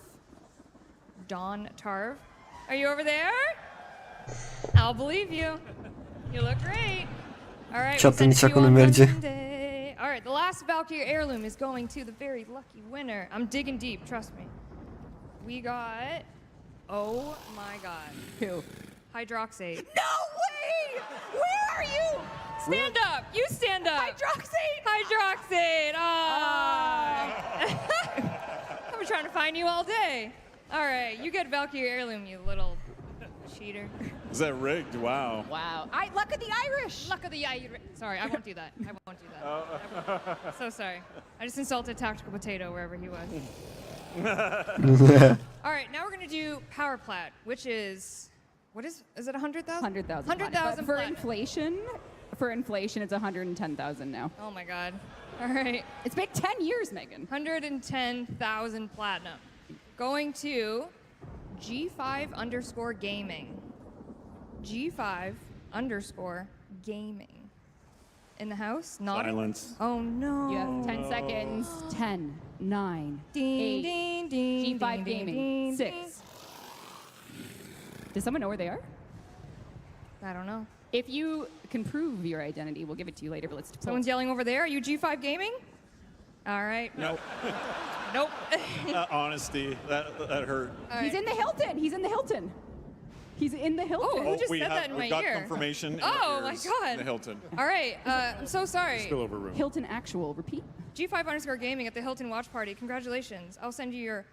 Dawn Tarv. Are you over there? I'll believe you. You look great. All right. Chat'ın we sent çakını you on merci. Monday. All right, the last Valkyrie heirloom is going to the very lucky winner. I'm digging deep, trust me. We got, oh my God. Who? Hydroxate. No way! Where are you? Stand up. You stand up. Hydroxate. Hydroxate. I've been trying to find you all day. All right, you get Valkyrie heirloom, you little cheater. Is that rigged? Wow. Wow. Luck of the Irish. Luck of the Irish. Sorry, I won't do that. I won't do that. So sorry. I just insulted Tactical Potato wherever he was. All right, now we're going to do power plat, which is, what is it 100,000? 100,000. 100,000 For inflation, it's 110,000 now. Oh my God. All right. It's been 10 years, Megan. 110,000 platinum. Going to G5_gaming. G5_gaming. In the house? Not Silence. Oh no. You have 10 seconds. 10, 9, Ding, 8. ding, ding, G5 ding, Gaming. ding, 6. ding. Does someone know where they are? I don't know. If you can prove your identity, we'll give it to you later, but let's pull. Someone's yelling over there. Are you G5 Gaming? All right. Nope. Nope. Honesty. That hurt. All He's right. in the Hilton. He's in the Hilton. He's in the Hilton. Oh, who just we said that in my we've got ear? confirmation. in Oh our my ears God. in the Hilton. All right. I'm so sorry. Spillover room. Hilton actual. Repeat. G5_gaming at the Hilton Watch Party. Congratulations. I'll send you your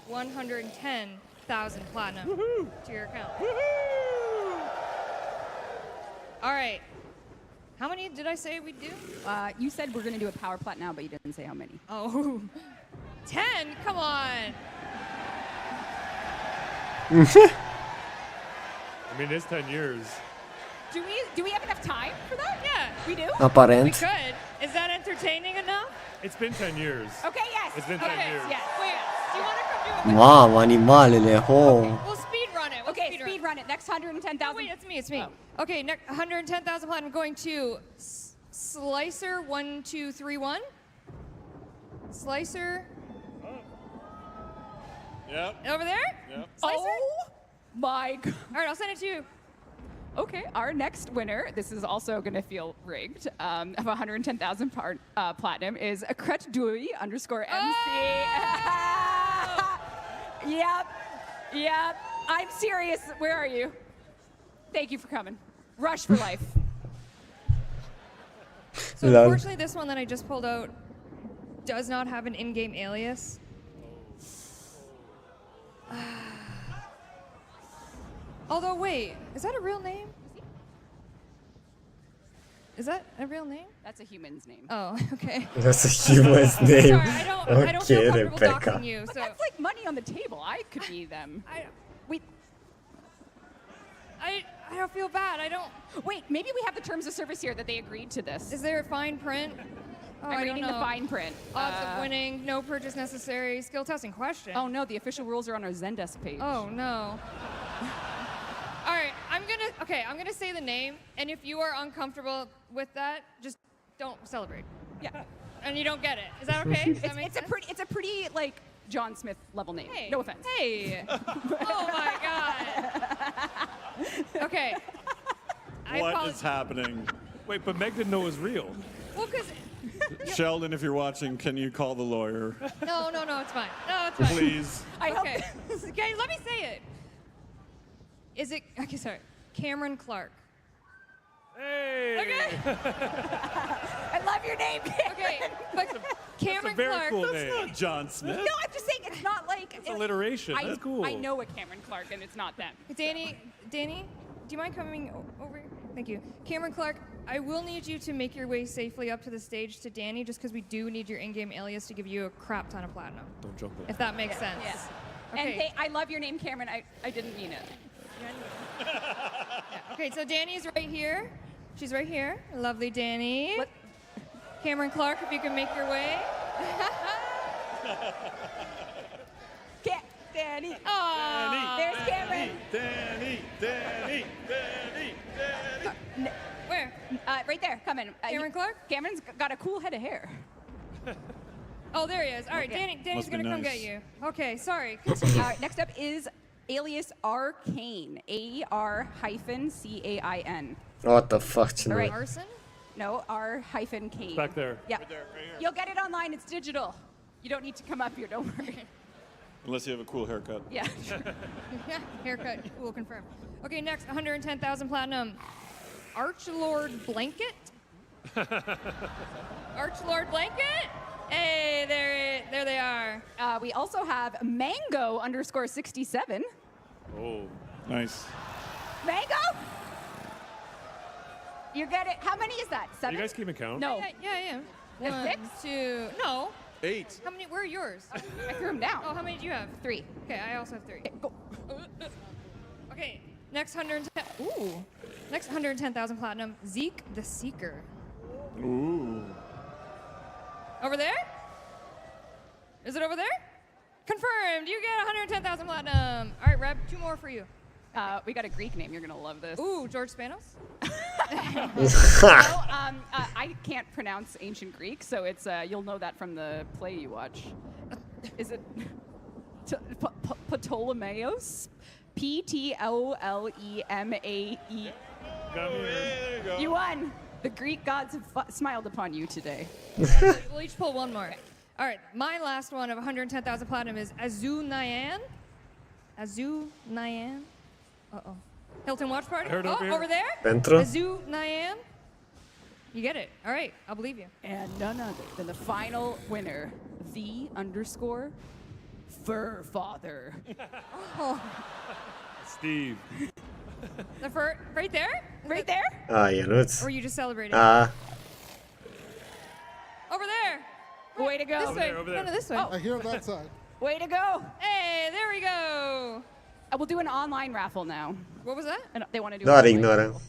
110,000 platinum to your account. All right. How many did I say we'd do? You said we're going to do a power plat now, but you didn't say how many. Oh, 10? Come on. I mean, it's 10 years. Do we have enough time for that? Yeah. We do? We Aparent. could. Is that entertaining enough? It's been 10 years. Okay, yes. It's been 10 years. Yes. Wait, do you want to come do it with Mamă, animalele, ho. We'll speed run it. We'll Okay, speed run it. Next 110,000. Wait, it's me. Okay, 110,000 platinum going to Slicer1231. Slicer. Yep. Over there? Yep. Slicer? Oh my God. All right, I'll send it to you. Okay, our next winner, this is also going to feel rigged, of 110,000 platinum is Akretdui _MC. Yep. I'm serious. Where are you? Thank you for coming. Rush for life. So Lol. unfortunately, this one that I just pulled out does not have an in-game alias. Although, wait, is that a real name? Is that a real name? That's a human's name. Oh, okay. That's a human's name. Sorry, I don't feel Okay, comfortable Rebecca. doxing you. But So that's like money on the table. I could be them. I don't feel bad. I don't. Wait, maybe we have the terms of service here that they agreed to this. Is there a fine print? Oh, I'm I reading don't the know. fine print. Odds of winning, no purchase necessary, skill testing question. Oh no, the official rules are on our Zendesk page. Oh no. All right, I'm gonna say the name, and if you are uncomfortable with that, just don't celebrate. Yeah. And you don't get it. Is that okay? Does that make sense? It's a pretty like John Smith level name. Hey. No offense. Hey. Oh my God. Okay. I What apologize. is happening? Wait, but Meg didn't know it was real. Well, because Sheldon, if you're watching, can you call the lawyer? no, it's fine. No, it's fine. Please. I hope. Okay. Okay, let me say it. Is it? Okay, sorry. Cameron Clark. Hey! Okay. I love your name. Okay, but Cameron very Clark. cool That's name. not John Smith. No, I'm just saying it's not like It's alliteration. That's cool. I know a Cameron Clark, and it's not them. Danny, do you mind coming over here? Thank you. Cameron Clark, I will need you to make your way safely up to the stage to Danny, just because we do need your in-game alias to give you a crap ton of platinum. Don't jump in. If that makes sense. Yeah. Okay. And I love your name, Cameron. I didn't mean it. Yeah. Okay, so Danny's right here. She's right here. Lovely Danny. What? Cameron Clark, if you can make your way. Danny. Aw. There's Cameron. Danny. Where? Right there, coming. Cameron Clark? Cameron's got a cool head of hair. Oh, there he is. All right, Okay. Danny's Must be gonna come nice. get you. Okay, sorry. Next up is alias Arcane. AR-CAIN. What the fuck, All cine? right. Arson? No, R-Kane. Back there. Yeah. You'll get it online. It's digital. You don't need to come up here. Don't worry. Unless you have a cool haircut. Yeah. Yeah, haircut. We'll confirm. Okay, next, 110,000 platinum. Archlord Blanket? Archlord Blanket? Hey, there they are. We also have Mango _67. Oh, nice. Mango? You get it. How many is that? Are 7? you guys keeping count? No. Yeah. There's 1, 6? 2, no. 8. How many, where are yours? I threw them down. Oh, how many do you have? 3. Okay, I also have 3. Go. Okay, next 110, ooh. Next 110,000 platinum, Zeke the Seeker. Ooh. Over there? Is it over there? Confirmed, you get 110,000 platinum. All right, Reb, 2 more for you. We got a Greek name. You're gonna love this. Ooh, George Spanos? I can't pronounce ancient Greek, so it's you'll know that from the play you watch. Is it Ptolemaeus? Ptolemae. There you go. You won. The Greek gods have smiled upon you today. We'll each pull 1 more. All right, my last one of 110,000 platinum is Azu Nyan. Azu Nyan. Uh-oh. Hilton Watch Party? I heard Oh, over here. over there? Dentro? Azu Nyan. You get it. All right, I'll believe you. And none other than the final winner, _Fur Father. Oh, Steve. the fur, right there? Right there? Ah, Janusz. Or you just celebrated? Ah, Over there. Way to go. This way. over there. No, this way. Oh. I hear on that side. Way to go. Hey, there we go. We'll do an online raffle now. What was that? And they want to do Doar an online ignora. raffle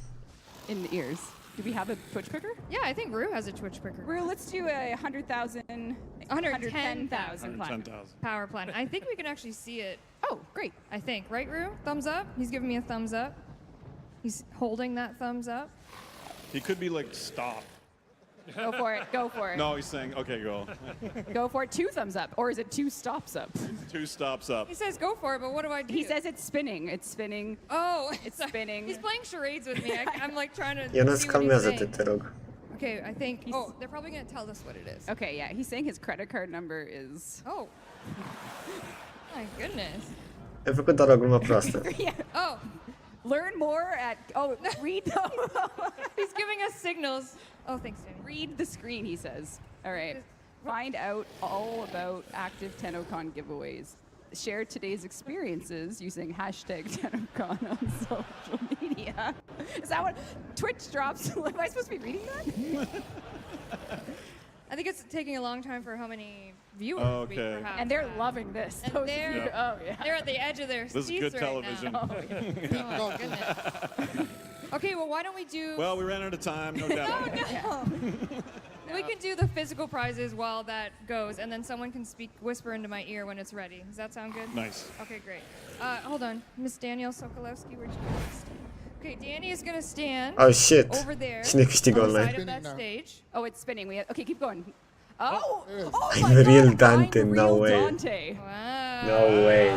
in the ears. Do we have a Twitch picker? Yeah, I think Rue has a Twitch picker. Rue, let's do a 110,000 platinum. Power plan. I think we can actually see it. Oh, great. I think. Right, Rue? Thumbs up? He's giving me a thumbs up. He's holding that thumbs up. He could be like, stop. Go for it. Go for it. No, he's saying, okay, go. Go for it. 2 thumbs up. Or is it 2 stops up? 2 stops up. He says go for it, but what do I do? He says it's spinning. It's spinning. Oh, It's spinning. He's playing charades with me. I'm like trying to Janusz, see what he's calmează-te, saying. te rog. Okay, I think. Oh, they're probably gonna tell us what it is. Okay, yeah. He's saying his credit card number is. Oh. My goodness. Ai făcut doar o glumă proastă. Yeah. Oh. Learn more at. Oh, read. He's giving us signals. Oh, thanks, Danny. Read the screen, he says. All right. Find out all about active TennoCon giveaways. Share today's experiences using #TennoCon on social media. Is that what Twitch drops? Am I supposed to be reading that? I think it's taking a long time for how many viewers we Okay. perhaps And they're have. loving this. And Those of they're, you- oh, yeah. they're at the edge of their This is seats good right television. now. Oh, my goodness. Okay, well, why don't we do... Well, we ran out of time, no doubt. No. We can do the physical prizes while that goes, and then someone can whisper into my ear when it's ready. Does that sound good? Nice. Okay, great. Hold on. Miss Danielle Sokolowski, where'd you go? Okay, Danny is going to stand Oh, shit. over there Cine câștigă on the online? side of that now. stage. Oh, it's spinning. Okay, keep going. Oh, I'm real Dante, I'm no real way. Dante. Wow. No way.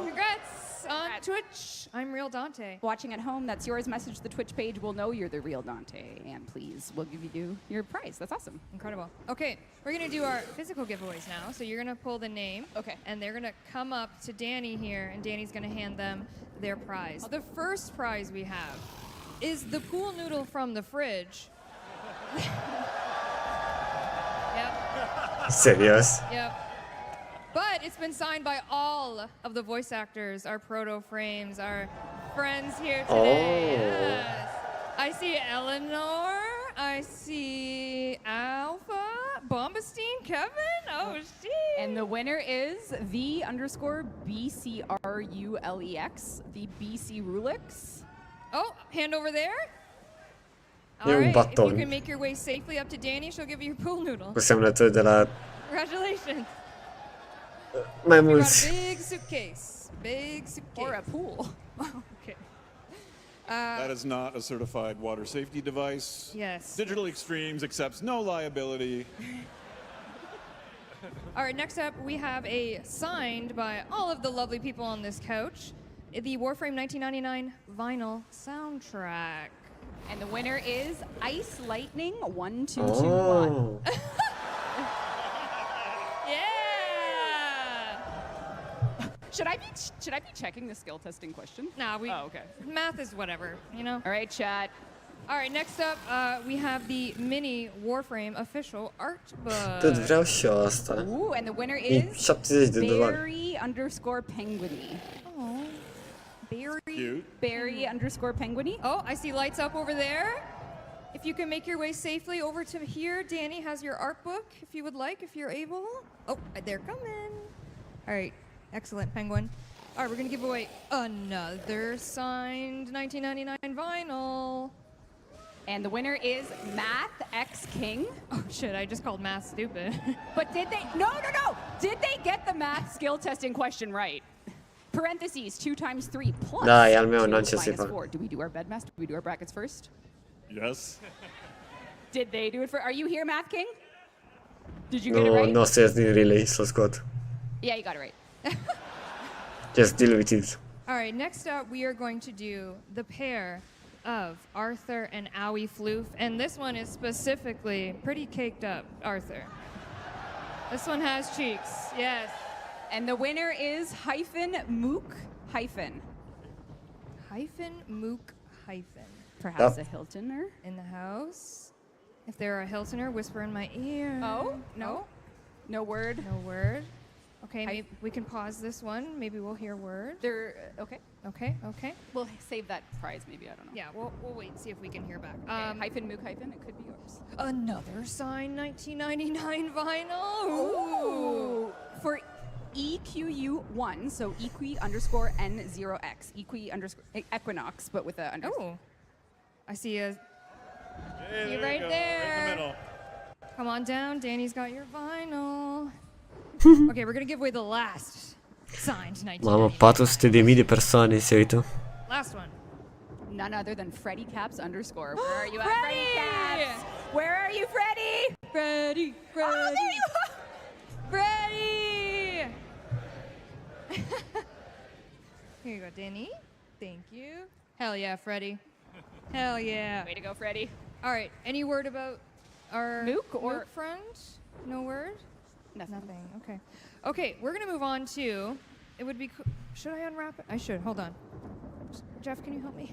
Congrats on Twitch. I'm Real Dante. Watching at home, that's yours. Message the Twitch page. We'll know you're the real Dante. And please, we'll give you your prize. That's awesome. Incredible. Okay, we're going to do our physical giveaways now. So you're going to pull the name. Okay. And they're going to come up to Danny here, and Danny's going to hand them their prize. The first prize we have is the pool noodle from the fridge. Yep. Serios? Yep. But it's been signed by all of the voice actors, our proto frames, our friends here today. Oh. Yes. I see Eleanor. I see Alpha, Bombastine, Kevin. Oh, shit. And the winner is the _BCRULEX, the BC Rulix. Oh, hand over there. E un All right. If you baton. can make your way safely up to Danny, she'll give you your pool noodle. Cu semnături de la Congratulations. Mai You brought mulți. a big suitcase. Big suitcase. Or a pool. Okay. That is not a certified water safety device. Yes. Digital Extremes accepts no liability. All right, next up, we have a signed by all of the lovely people on this couch, the Warframe 1999 vinyl soundtrack. And the winner is Ice Lightning 1221. Oh. Yeah! Should I be checking the skill testing question? Nah, we. Oh, okay. Math is whatever, you know? All right, chat. All right, next up, we have the mini Warframe official art book. Tot vreau și eu asta. Ooh, and the winner E is $70. Barry_Penguiny. Oh, Barry. Cute. Barry_Penguiny. Oh, I see lights up over there. If you can make your way safely over to here, Danny has your art book, if you would like, if you're able. Oh, they're coming. All right, excellent, Penguin. All right, we're gonna give away another signed 1999 vinyl. And the winner is Math X King. Oh shit, I just called math stupid. But did they? No. Did they get the math skill testing question right? Parentheses 2 times 3 plus. Da, e al meu, 2 n-am ce minus să-i fac. 4. Do we do our bed math? Do we do our brackets first? Yes. Did they do it for? Are you here, Math King? Did you get it right? Nu o să ies din relay să scot. Yeah, you got it right. Just deal with it. All right, next up, we are going to do the pair of Arthur and Owie Floof, and this one is specifically pretty caked up, Arthur. This one has cheeks, yes. And the winner is Mook Hyphen. Mook Hyphen. Perhaps Yep. a Hiltoner? In the house. If they're a Hiltoner, whisper in my ear. Oh, no. No word. No word. Okay, maybe we can pause this one. Maybe we'll hear word. They're okay. Okay. We'll save that prize, maybe. I don't know. Yeah, we'll wait and see if we can hear back. Mook Hyphen, it could be yours. Another signed 1999 vinyl. Ooh. For EQU1, so EQ_N0X. Equinox, but with a underscore. Oh, I see a. Hey, See there right you go. there. Right in the middle. Come on down, Danny's got your vinyl. Okay, we're gonna give away the last signed 1999. Mamă, 400.000 de persoane se uită. Last one. None other than Freddy Caps_. Where are you at, Freddy? Freddy Caps? Where are you, Freddy? Freddy. Oh, there you are. Freddy! Here you go, Danny. Thank you. Hell yeah, Freddy. Hell yeah. Way to go, Freddy. All right, any word about our Mook or- Mook friend? No word? Nothing. Okay. Okay, we're gonna move on to. It would be. Should I unwrap it? I should. Hold on. Jeff, can you help me?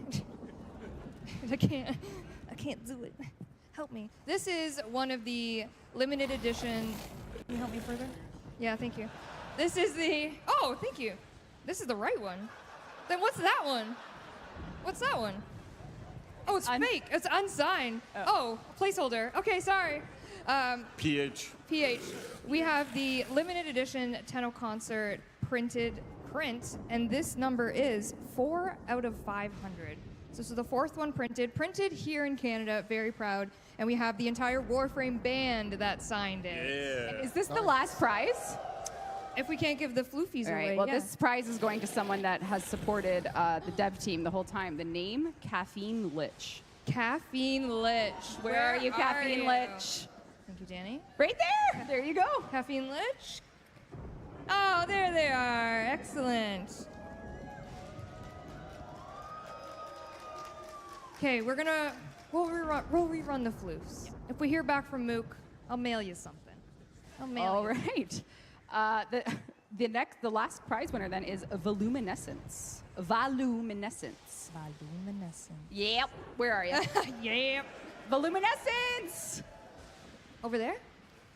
I can't do it. Help me. This is one of the limited edition. Can you help me further? Yeah, thank you. This is the. Oh, thank you. This is the right one. Then what's that one? What's that one? Oh, it's fake. It's unsigned. Oh, placeholder. Okay, sorry. PH. We have the limited edition TennoCon printed print, and this number is 4 out of 500. So this is the 4th one printed here in Canada. Very proud. And we have the entire Warframe band that signed it. Yeah. Is this the last prize? If we can't give the floofies All right. away, Well, yeah. this prize is going to someone that has supported the dev team the whole time. The name, Caffeine Lich. Caffeine Lich. Where are you, Caffeine you? Lich? Thank you, Danny. Right there. There you go. Caffeine Lich. Oh, there they are. Excellent. Okay, we'll rerun the floofs. If we hear back from Mook, I'll mail you something. All right. The last prize winner then is Voluminescence. Voluminescence. Yep. Where are you? Yep. Voluminescence. Over there?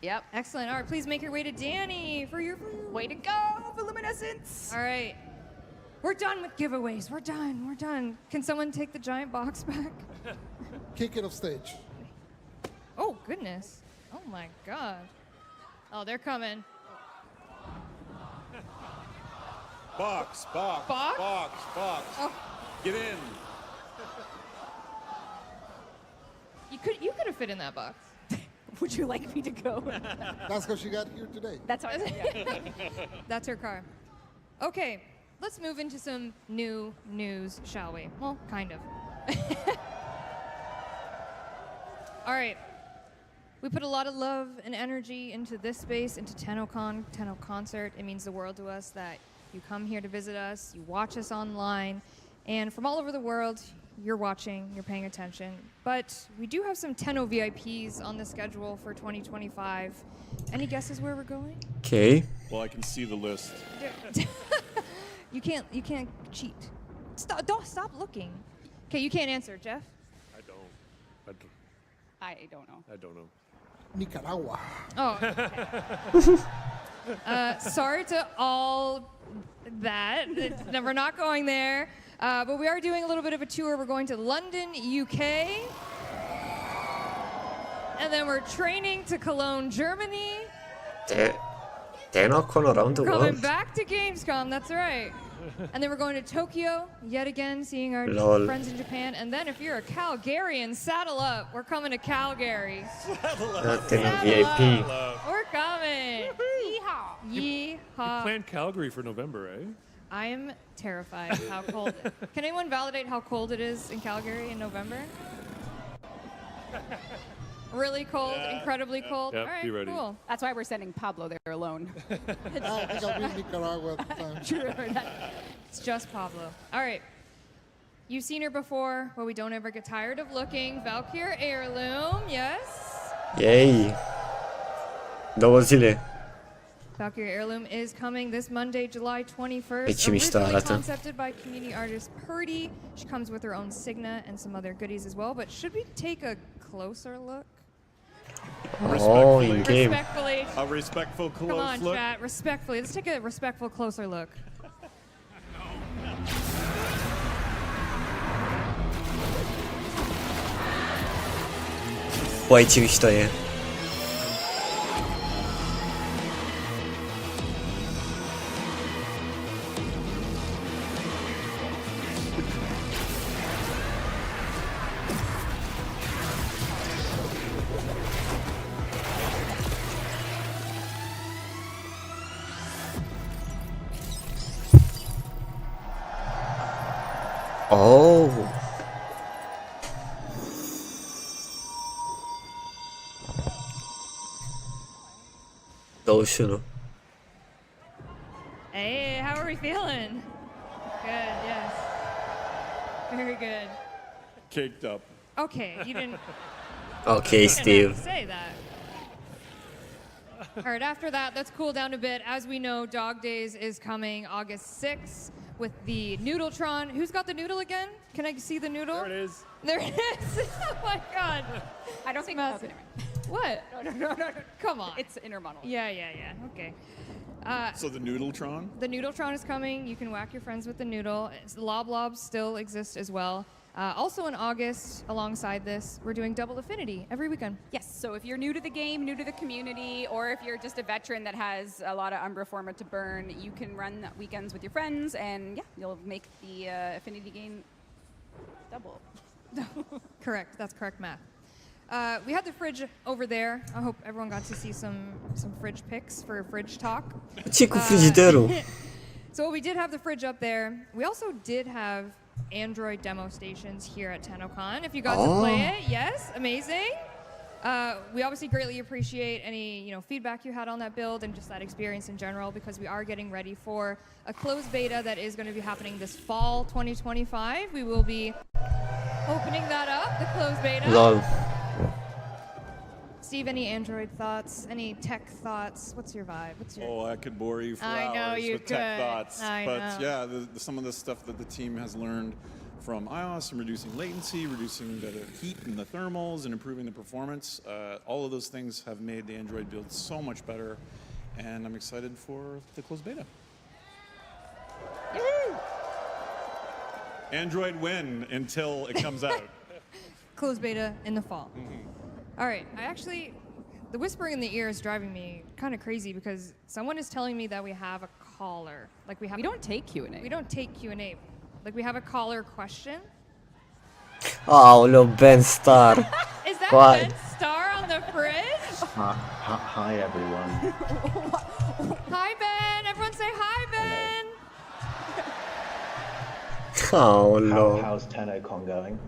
Yep. Excellent. All right, please make your way to Danny for your food. Way to go, Voluminescence. All right. We're done with giveaways. We're done. Can someone take the giant box back? Kick it off stage. Oh, goodness. Oh, my God. Oh, they're coming. Box. Box? Oh. Get in. You could have fit in that box. Would you like me to go? That's how she got here today. That's how I yeah. That's her car. Okay, let's move into some new news, shall we? Well, kind of. All right. We put a lot of love and energy into this space, into TennoCon, TennoConcert. It means the world to us that you come here to visit us, you watch us online, and from all over the world, you're watching, you're paying attention. But we do have some Tenno VIPs on the schedule for 2025. Any guesses where we're going? Okay. Well, I can see the list. You can't cheat. Stop looking. Okay, you can't answer, Jeff. I don't. I don't know. I don't know. Nicaragua. Oh. Okay. Sorry to all that. No, we're not going there. But we are doing a little bit of a tour. We're going to London, UK. And then we're training to Cologne, Germany. TennoCon around the Coming world. back to Gamescom, that's right. And then we're going to Tokyo, yet again, seeing our Lol. friends in Japan. And then if you're a Calgarian, saddle up. We're coming to Calgary. Tenno VIP. We're coming. Yeehaw. Yeehaw. Planned Calgary for November, eh? I am terrified of how cold. Can anyone validate how cold it is in Calgary in November? Really cold, incredibly cold. Yep, All right, be ready. cool. That's why we're sending Pablo there alone. I think I'll be in Nicaragua at the time. True. It's just Pablo. All right. You've seen her before, but we don't ever get tired of looking. Valkyrie Heirloom, yes? Yay. 2 zile. Valkyrie Heirloom is coming this Monday, July 21st. Pe ce mișto Originally arată. concepted by community artist Purdy. She comes with her own signa and some other goodies as well. But should we take a closer look? Oh, in game. Respectfully. A respectful close Come on, look. chat. Respectfully. Let's take a respectful closer look. Băi, ce mișto e. Oh. Ocean. Hey, how are we feeling? Good, yes. Very good. Caked up. Okay, you didn't. Okay, you didn't have Steve. to say that. All right, after that, let's cool down a bit. As we know, Dog Days is coming August 6th with the Noodletron. Who's got the noodle again? Can I see the noodle? There it is. There it is. Oh my God. I don't think Massive. okay, What? No. Come on. It's intermodal. Yeah. Okay. So the Noodletron? The Noodletron is coming. You can whack your friends with the noodle. Loblobs still exist as well. Also in August, alongside this, we're doing Double Affinity every weekend. Yes, so if you're new to the game, new to the community, or if you're just a veteran that has a lot of Umbra Forma to burn, you can run weekends with your friends, and yeah, you'll make the Affinity game double. Correct. That's correct math. We had the fridge over there. I hope everyone got to see some fridge pics for fridge talk. Ce cu frigiderul? So we did have the fridge up there. We also did have Android demo stations here at TennoCon. If you got to play it, yes, amazing. We obviously greatly appreciate any feedback you had on that build and just that experience in general, because we are getting ready for a closed beta that is going to be happening this fall 2025. We will be opening that up, the closed beta. Lol. Steve, any Android thoughts? Any tech thoughts? What's your vibe? Oh, I could bore you for I hours know you with tech could. thoughts. I but know. yeah, some of the stuff that the team has learned from iOS and reducing latency, reducing the heat and the thermals, and improving the performance, all of those things have made the Android build so much better, and I'm excited for the closed beta. Android win until it comes out. Closed beta in the fall. All right, the whispering in the ear is driving me kind of crazy because someone is telling me that we have a caller. Like we don't take Q&A. We don't take Q&A. Like we have a caller question. Aoleu, Ben Star. Is that Why? Ben Star on the fridge? Hi, everyone. Hi, Ben. Everyone say hi, Ben. Oh, lol. How's TennoCon going?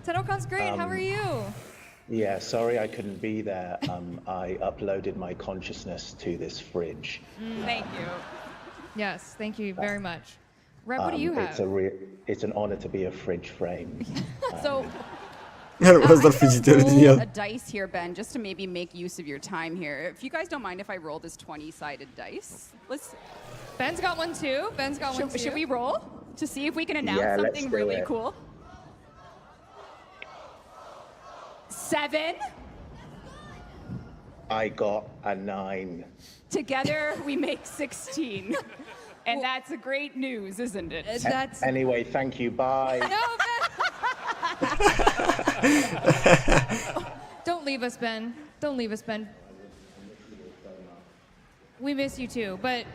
TennoCon's great. How are you? Yeah, sorry I couldn't be there. I uploaded my consciousness to this fridge. Thank you. Yes, thank you very much. Reb, what do you have? It's an honor to be a fridge frame. So Was that roll a dice here, Ben, just to maybe make use of your time here. If you guys don't mind if I roll this 20-sided dice. Ben's got one too. Ben's got one too. Should we roll to see if we can announce Yeah, let's something do really it. cool? 7. I got a 9. Together we make 16. And that's a great news, isn't it? Anyway, thank you. Bye. Don't leave us, Ben. Don't leave us, Ben. We miss you too. But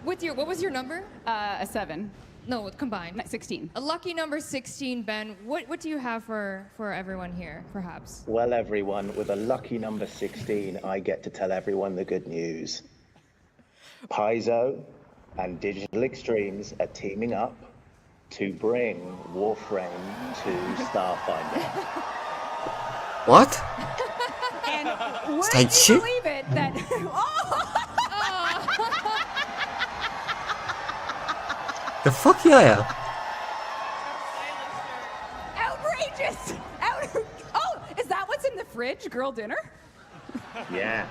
what was your number? A 7. No, combined. 16. A lucky number 16, Ben. What do you have for everyone here, perhaps? Well, everyone, with a lucky number 16, I get to tell everyone the good news. Paizo and Digital Extremes are teaming up to bring Warframe to Starfinder. What? And would Stai you shit? believe it that... The fuck e aia? Outrageous! Oh, is that what's in the fridge? Girl dinner? Yeah.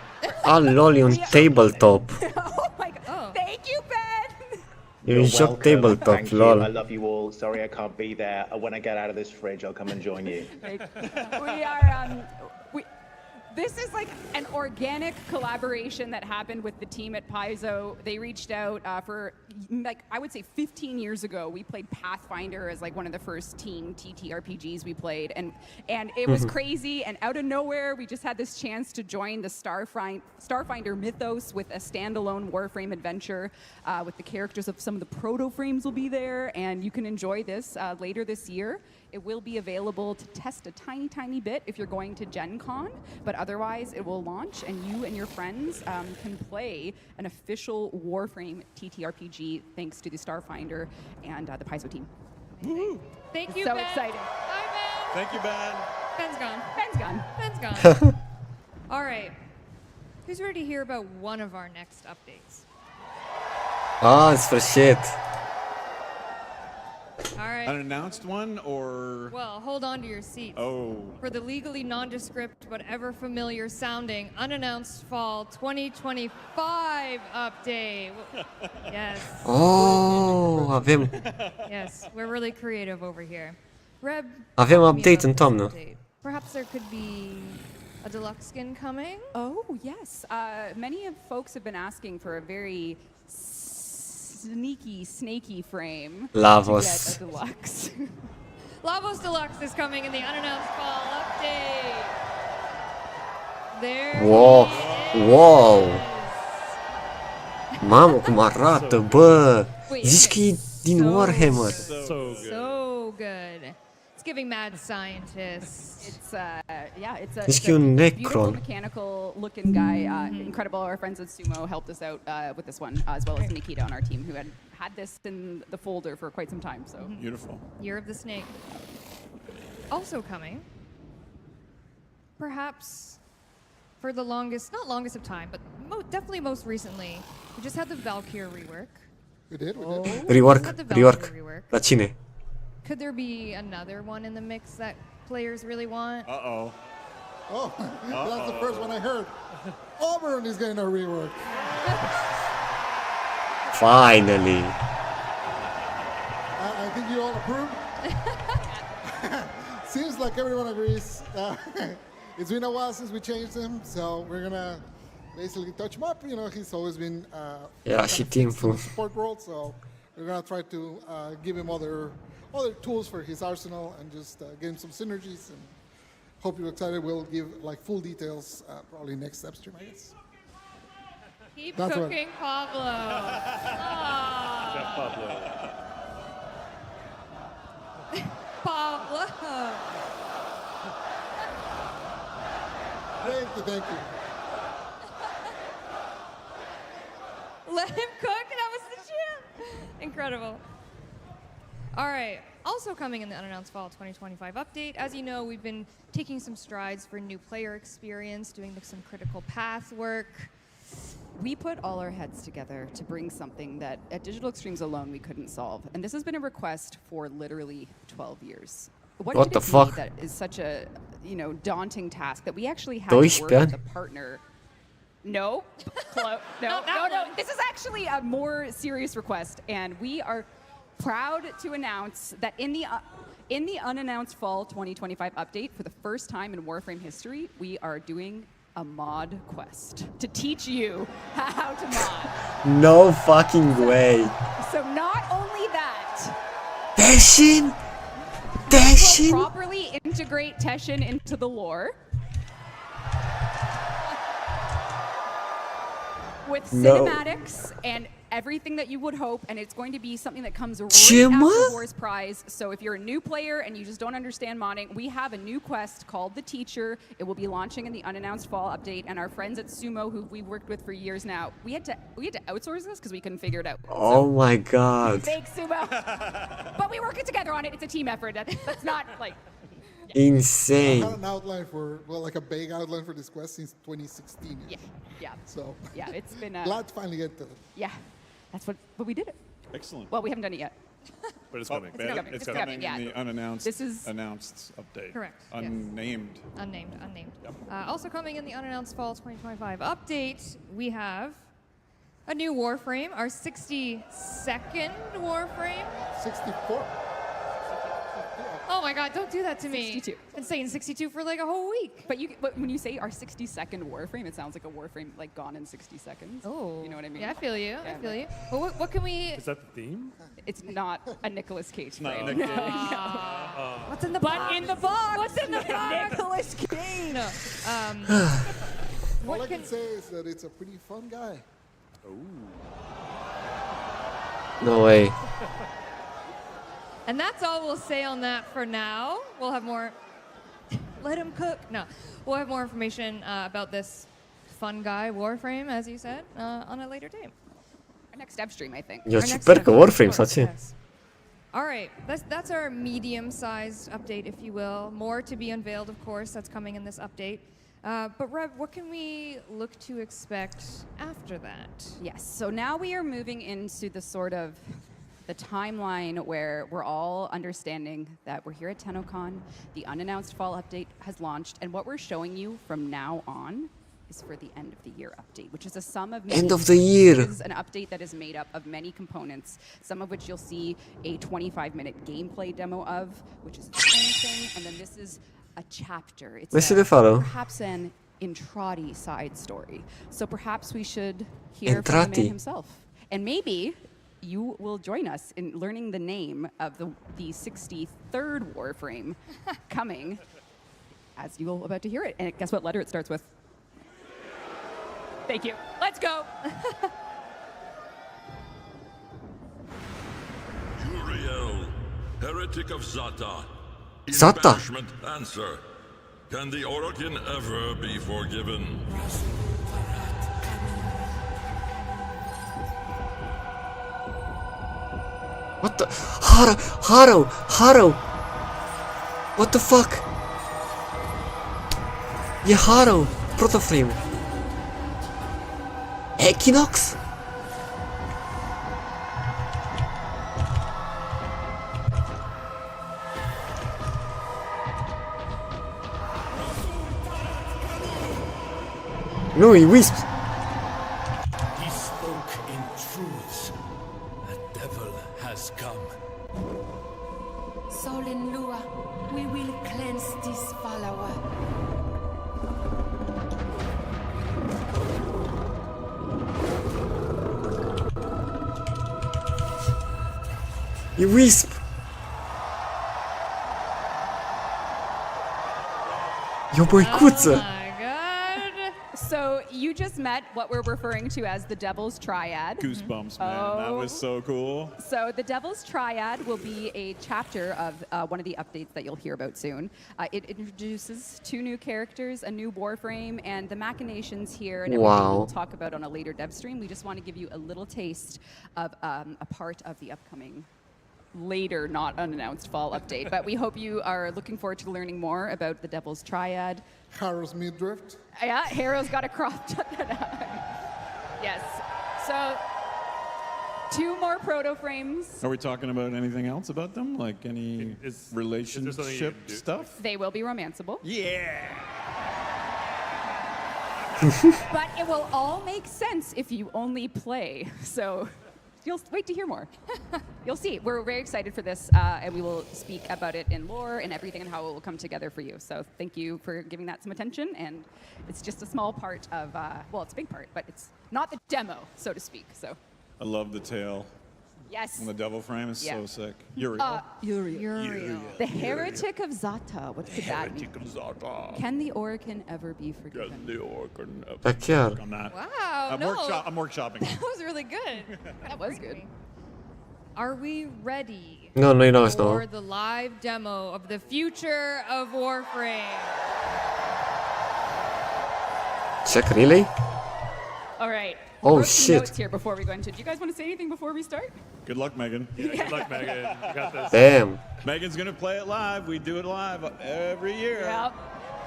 Ah, lol, e un tabletop. Oh my god. Thank you, Ben! E un joc tabletop, Thank you. lol. I love you all. Sorry I can't be there. When I get out of this fridge, I'll come and join you. We are, this is like an organic collaboration that happened with the team at Paizo. They reached out for, like, I would say 15 years ago. We played Pathfinder as like one of the first team TTRPGs we played. And it was crazy. And out of nowhere, we just had this chance to join the Starfinder mythos with a standalone Warframe adventure with the characters of some of the proto-frames will be there. And you can enjoy this later this year. It will be available to test a tiny, tiny bit if you're going to Gen Con, but otherwise it will launch and you and your friends can play an official Warframe TTRPG thanks to the Starfinder and the Paizo team. Thank you, So Ben. exciting. Bye, Ben. Thank you, Ben. Ben's gone. Ben's gone. Ben's gone. All right. Who's ready to hear about one of our next updates? Ah, în sfârșit. All right. An announced one or? Well, hold on to your seats. Oh. For the legally nondescript but ever familiar sounding unannounced fall 2025 update. Yes. Oh, avem Yes, we're really creative over here. Reb, avem talk to me update în about this toamnă. update. Perhaps there could be a deluxe skin coming? Oh, yes. Many of folks have been asking for a very sneaky, snaky frame Lavos. to get a deluxe. Lavos Deluxe is coming in the unannounced fall update. There Wow. he is. Wow. Mamă, cum arată, bă. Zici că e din Warhammer. So good. It's giving mad scientists. It's it's a, Zici it's că e un a beautiful Necron. mechanical looking guy. Incredible. Our friends at Sumo helped us out with this one, as well as Nikita on our team, who had this in the folder for quite some time. So Beautiful. Year of the Snake. Also coming, perhaps for the not longest of time, but definitely most recently, we just had the Valkyrie rework. We did. We did. Rework. La cine? Could there be another one in the mix that players really want? Uh-oh. Oh, that's the first one I heard. Auburn is getting a rework. Finally. I think you all approve. Seems like everyone agrees. It's been a while since we changed him, so we're gonna basically touch him up. You know, he's always been Era și timpul. support world, so we're gonna try to give him other tools for his arsenal and just give him some synergies. And hope you're excited. We'll give like full details probably next step stream, I guess. Keep That's right. cooking, Pablo. Aw. Pablo. Pablo. Thank you. Let him cook. That was the champ. Incredible. All right. Also coming in the unannounced fall 2025 update, as you know, we've been taking some strides for new player experience, doing some critical path work. We put all our heads together to bring something that at Digital Extremes alone we couldn't solve. And this has been a request for literally 12 years. What did the it fuck? need that is such a, daunting task that we actually had to work with a partner. No, no. This is actually a more serious request, and we are proud to announce that in the unannounced fall 2025 update, for the first time in Warframe history, we are doing a mod quest to teach you how to mod. No fucking way. So not only that, Teshin? we'll properly integrate Teshin into the lore. With cinematics and everything that you would hope, and it's going to be something that comes right after War's Prize. So if you're a new player and you just don't understand modding, we have a new quest called The Teacher. It will be launching in the unannounced fall update, and our friends at Sumo, who we've worked with for years now, we had to outsource this because we couldn't figure it out. Oh my god. Thanks, Sumo. But we work together on it. It's a team effort. That's not like... Insane. I've had an outline like a big outline for this quest since 2016. Yeah. So yeah, it's been glad to finally get to it. Yeah, but we did it. Excellent. Well, we haven't done it yet. But it's coming. It's coming in the unannounced. This is announced update. Correct. Unnamed. Unnamed. Yep. Also coming in the unannounced fall 2025 update, we have a new Warframe, our 62nd Warframe. 64. Oh my god, don't do that to me. 62. Been saying 62 for like a whole week. But when you say our 62nd Warframe, it sounds like a Warframe like gone in 60 seconds. Oh. You know what I mean? Yeah, I feel you. I feel you. Well, what can we... Is that the theme? It's not a Nicolas Cage Not frame. a Nick Cage. What's in the box? But in the box! What's in the box? Nicolas Cage! No. All I can say is that it's a pretty fun guy. No way. And that's all we'll say on that for now. We'll have more... Let him cook. No. We'll have more information about this fun guy, Warframe, as you said, on a later date. Our next step stream, I think. Ja superka Warframe, sad się. All right, that's our medium-sized update, if you will. More to be unveiled, of course, that's coming in this update. But Rev, what can we look to expect after that? Yes, so now we are moving into the sort of the timeline where we're all understanding that we're here at TennoCon, the unannounced fall update has launched, and what we're showing you from now on is for the end of the year update, which is a sum of many. End of the year. This is an update that is made up of many components, some of which you'll see a 25-minute gameplay demo of, which is the same thing, and then this is a chapter. It's perhaps an Entrati side story. So perhaps we should hear from the man himself. And maybe you will join us in learning the name of the 63rd Warframe coming, as you will about to hear it. And guess what letter it starts with? Thank you. Let's go. Uriel, heretic of Zata. Zata? Banishment answer. Can the Orokin ever be forgiven? What the? Haro! What the fuck? Yeah, Haro! Protoframe! Equinox? No, he wisps! He spoke in truths. A devil has come. Solin Lua, we will cleanse this follower. You wisp! Yo, boy, Oh my god! So you just met what we're referring to as the Devil's Triad. Goosebumps, man. That was so cool. So the Devil's Triad will be a chapter of one of the updates that you'll hear about soon. It introduces 2 new characters, a new Warframe, and the machinations here and everything we'll talk about on a later dev stream. We just want to give you a little taste of a part of the upcoming later, not unannounced fall update. But we hope you are looking forward to learning more about the Devil's Triad. Harrow's midriff. Yeah, Harrow's got a cropped. Yes. So 2 more proto frames. Are we talking about anything else about them? Like any relationship stuff? They will be romanceable. Yeah. But it will all make sense if you only play. So you'll wait to hear more. You'll see. We're very excited for this, and we will speak about it in lore and everything and how it will come together for you. So thank you for giving that some attention. And it's just a small part of, well, it's a big part, but it's not the demo, so to speak. So. I love the tail. Yes. And the devil frame is so sick. Uriel. Uriel. The Heretic of Zata. What could that mean? Heretic of Zata. Can the Orokin ever be forgiven? Can the Orokin ever È chiaro. on that? Wow, I'm, I'm workshopping. That was really good. That was good. Are we ready No, no, no, it's for not. the live demo of the future of Warframe? Check, really? All right. Oh, Wrote some shit. Notes here before we go into. Do you guys want to say anything before we start? Good luck, Megan. Yeah, good luck, Megan. You got this. Damn. Megan's gonna play it live. We do it live every year. Yep.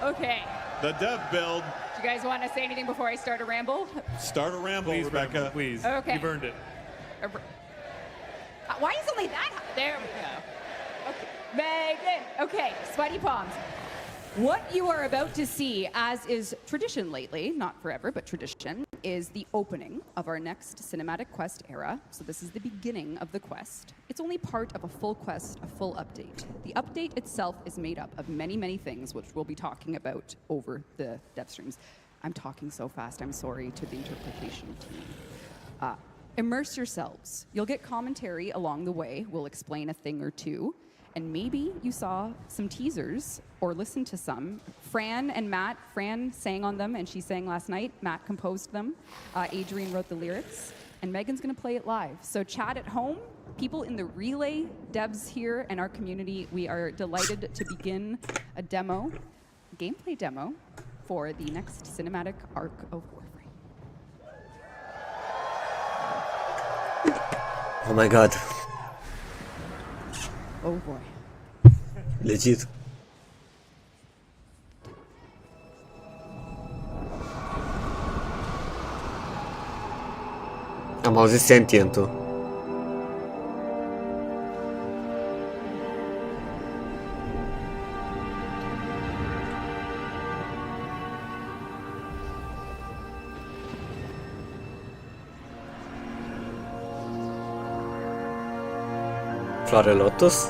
Okay. The dev build. Do you guys want to say anything before I start a ramble? Start a ramble, Please, Rebecca. please. Okay. You've earned it. Why is it only that high? There we go. Okay. Megan. Okay. Sweaty palms. What you are about to see, as is tradition lately, not forever, but tradition, is the opening of our next cinematic quest era. So this is the beginning of the quest. It's only part of a full quest, a full update. The update itself is made up of many, many things, which we'll be talking about over the dev streams. I'm talking so fast, I'm sorry to the interpretation team. Immerse yourselves. You'll get commentary along the way. We'll explain a thing or two. And maybe you saw some teasers or listened to some. Fran and Matt, Fran sang on them and she sang last night. Matt composed them. Adrian wrote the lyrics. And Megan's gonna play it live. So chat at home, people in the relay, devs here and our community, we are delighted to begin a demo, gameplay demo, for the next cinematic arc of Warframe. Oh my god. Oh boy. Legit. Am auzit sentientul. Floare Lotus?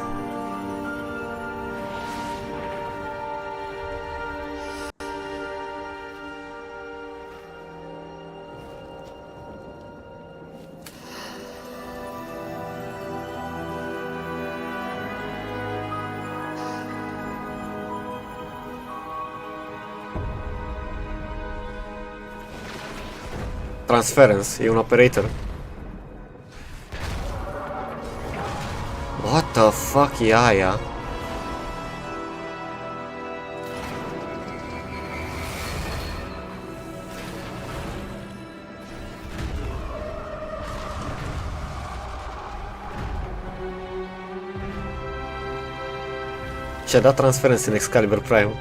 Transference, e un operator. What the fuck e aia? Și-a dat transference în Excalibur Prime.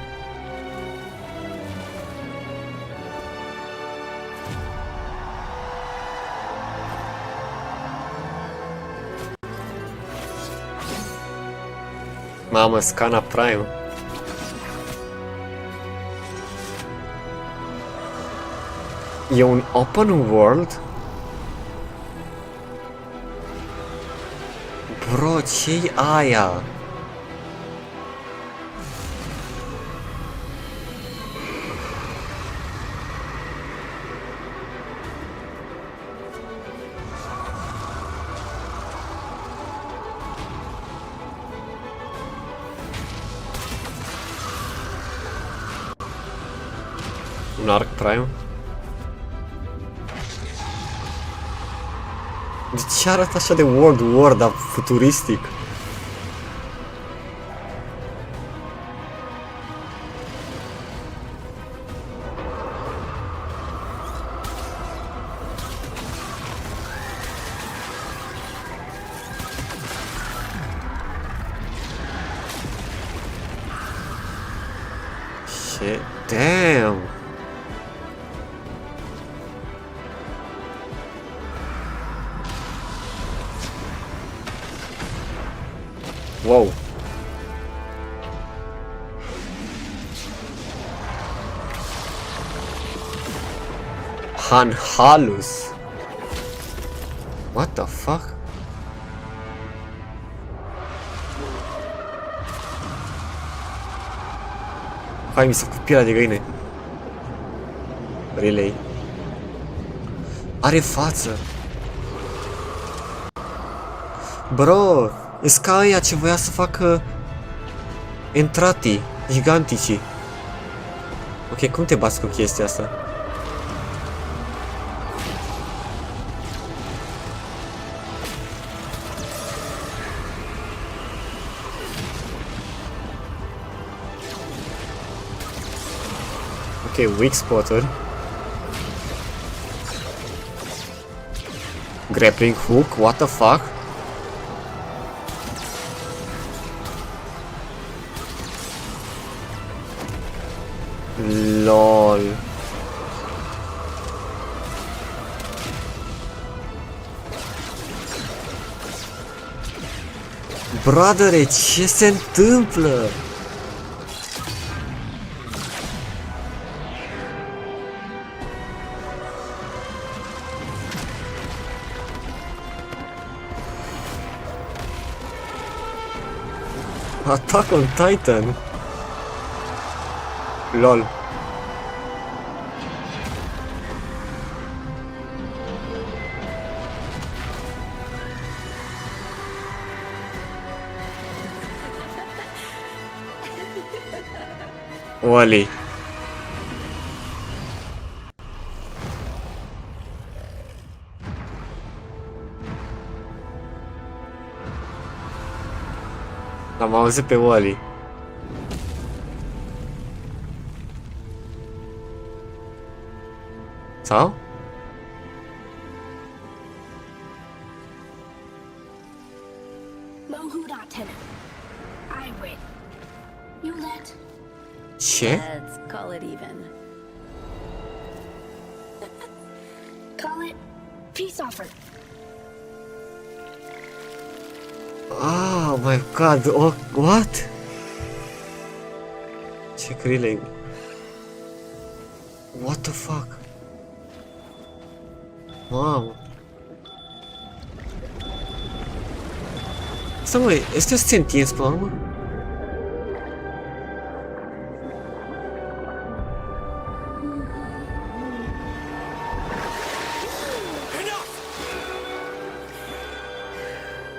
Mamă, Scana Prime. E un open world? Bro, ce-i aia? Un arc prime? De ce arată așa de World War, dar futuristic? Shit, damn. Wow. Halus. What the fuck? Hai, mi s-a făcut pielea de găină. Relay. Are față. Bro, e ca aia ce voia să facă entratii gigantici. Ok, cum te bați cu chestia asta? Ok, weak spotted. Grappling hook, what the fuck? LOL. Bradere, ce se întâmplă? Attack on Titan. LOL. Wally. L-am auzit pe Wally. Sau? I win. You let. Ce? Let's call it even. Call it peace offer. Oh my god, oh, what? Ce crilling. What the fuck? Mamă. Asta mă, este o sentient pe urmă?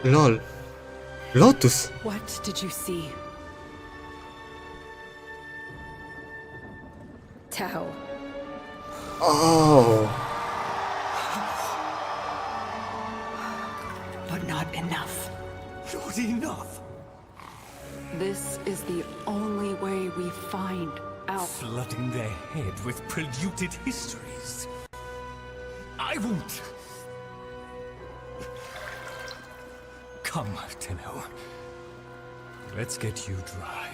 LOL. Lotus. What did you see? Tao. Oh. But not enough. Not enough. This is the only way we find out. Flooding their head with polluted histories. I won't. Come, Tenno. Let's get you dry.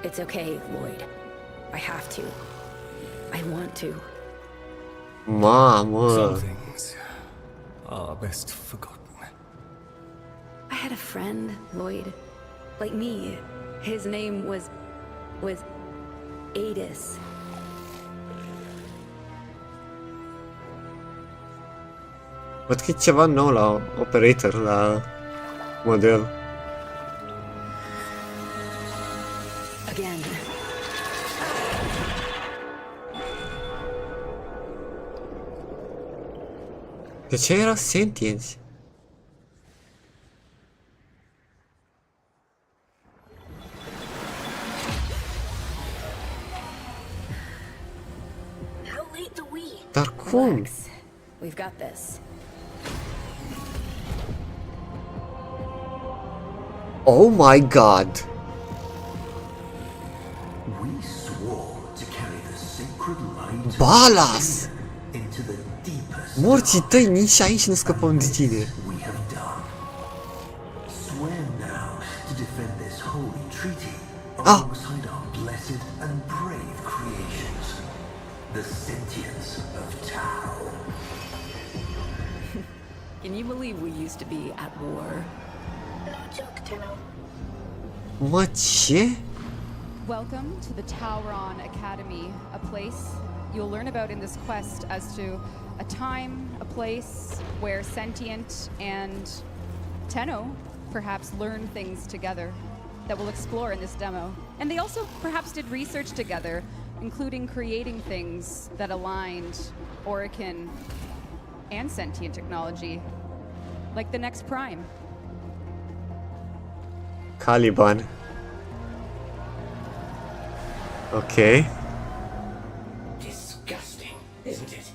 It's okay, Lloyd. I have to. I want to. Mamă. Some things are best forgotten. I had a friend, Lloyd. Like me. His name was Adis. Văd că e ceva nou la operator, la model. Again. De ce erau sentienți? How late do we? Dar cum? We've got this. Oh my god! We swore to carry the sacred light Balas! into the deepest Morții tăi, nici aici nu scăpăm de tine. we have done. Swear now to defend this holy treaty alongside our blessed and brave creations, the sentience of Tau. Can you believe we used to be at war? No joke, Tenno. Mă, ce? Welcome to the Tauron Academy, a place you'll learn about in this quest as to a time, a place where sentient and Tenno perhaps learn things together that we'll explore in this demo. And they also perhaps did research together, including creating things that aligned Orokin and sentient technology, like the next Prime. Caliban. Okay. Disgusting, isn't it?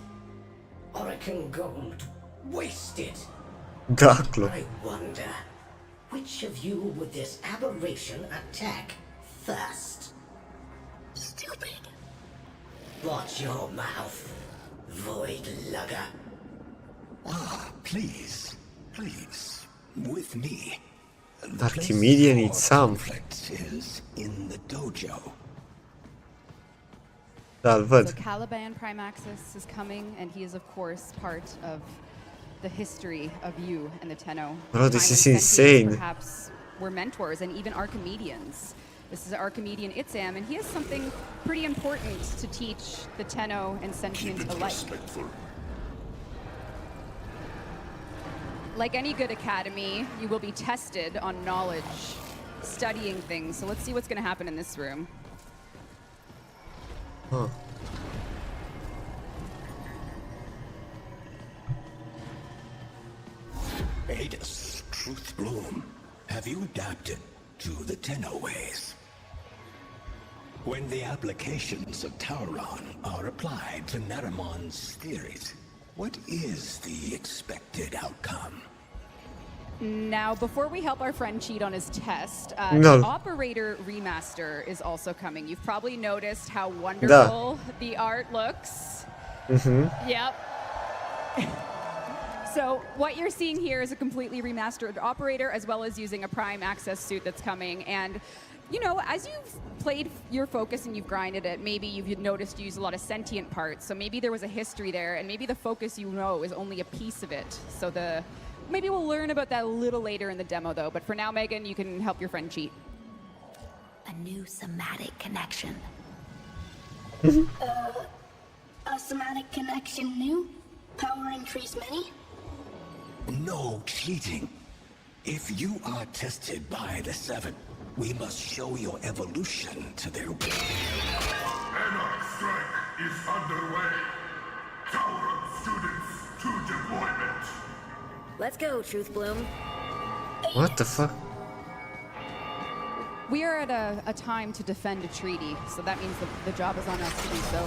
Orokin gold. Wasted. Da, Clo. I wonder, which of you would this aberration attack first? Stupid. Watch your mouth, void lugger. Ah, please, please, with me. Archimedia needs some. Is in the dojo. Da-l văd. So Caliban Prime Axis is coming, and he is of course part of the history of you and the Tenno. Bro, this Time is when sentients insane. Perhaps were mentors and even Archimedeans. This is Archimedean Itzam, and he has something pretty important to teach the Tenno and sentients alike. Like any good academy, you will be tested on knowledge, studying things. So let's see what's going to happen in this room. Huh. Adus, Truth Bloom, have you adapted to the Tenno ways? When the applications of Tauron are applied to Naramon's theories, what is the expected outcome? Now, before we help our friend cheat on his test, No. the Operator Remaster is also coming. You've probably noticed how wonderful the art looks. Yep. So what you're seeing here is a completely remastered Operator, as well as using a Prime Access suit that's coming. And, you know, as you've played your Focus and you've grinded it, maybe you've noticed you use a lot of sentient parts. So maybe there was a history there, and maybe the Focus you know is only a piece of it. So maybe we'll learn about that a little later in the demo, though. But for now, Megan, you can help your friend cheat. A new somatic connection. A somatic connection new? Power increase many? No cheating. If you are tested by the Seven, we must show your evolution to their will. Anarch strike is underway. Tauron students to deployment. Let's go, Truth Bloom. What the fuck? We are at a time to defend a treaty, so that means the job is on us to do so.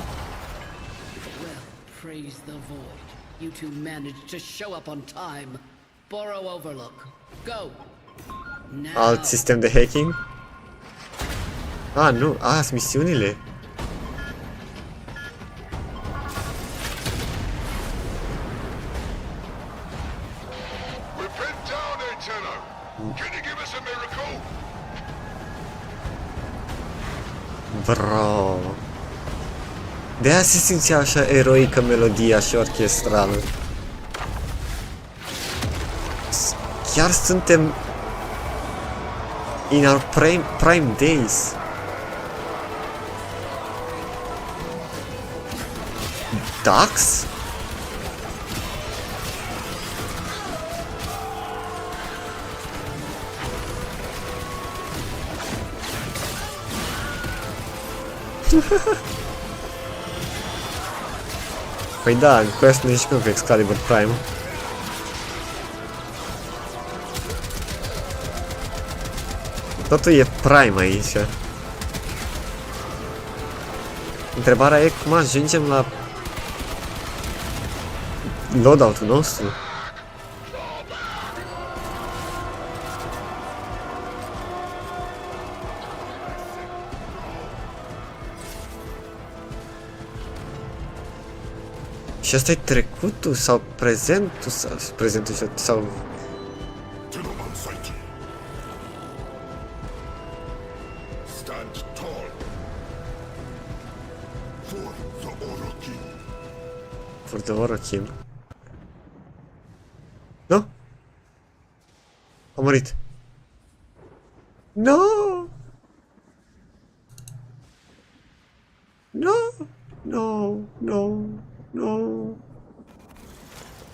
Well, praise the void. You two managed to show up on time. Borrow Overlook. Go. Now. Alt sistem de hacking? Ah, nu. Ah, sunt misiunile. We're pinned down, Tenno. Can you give us a miracle? Bro. De-aia se simțea așa eroică melodia și orchestrală. Chiar suntem in our prime days. Dax? Păi da, în quest ne jucăm cu Excalibur Prime. Totul e Prime aici. Întrebarea e cum ajungem la loadout-ul nostru. Și asta e trecutul sau prezentul sau... Tenomon sighted. Stand tall. For the Orokin. For the Orokin. Nu? A murit. No! No! No! No! No!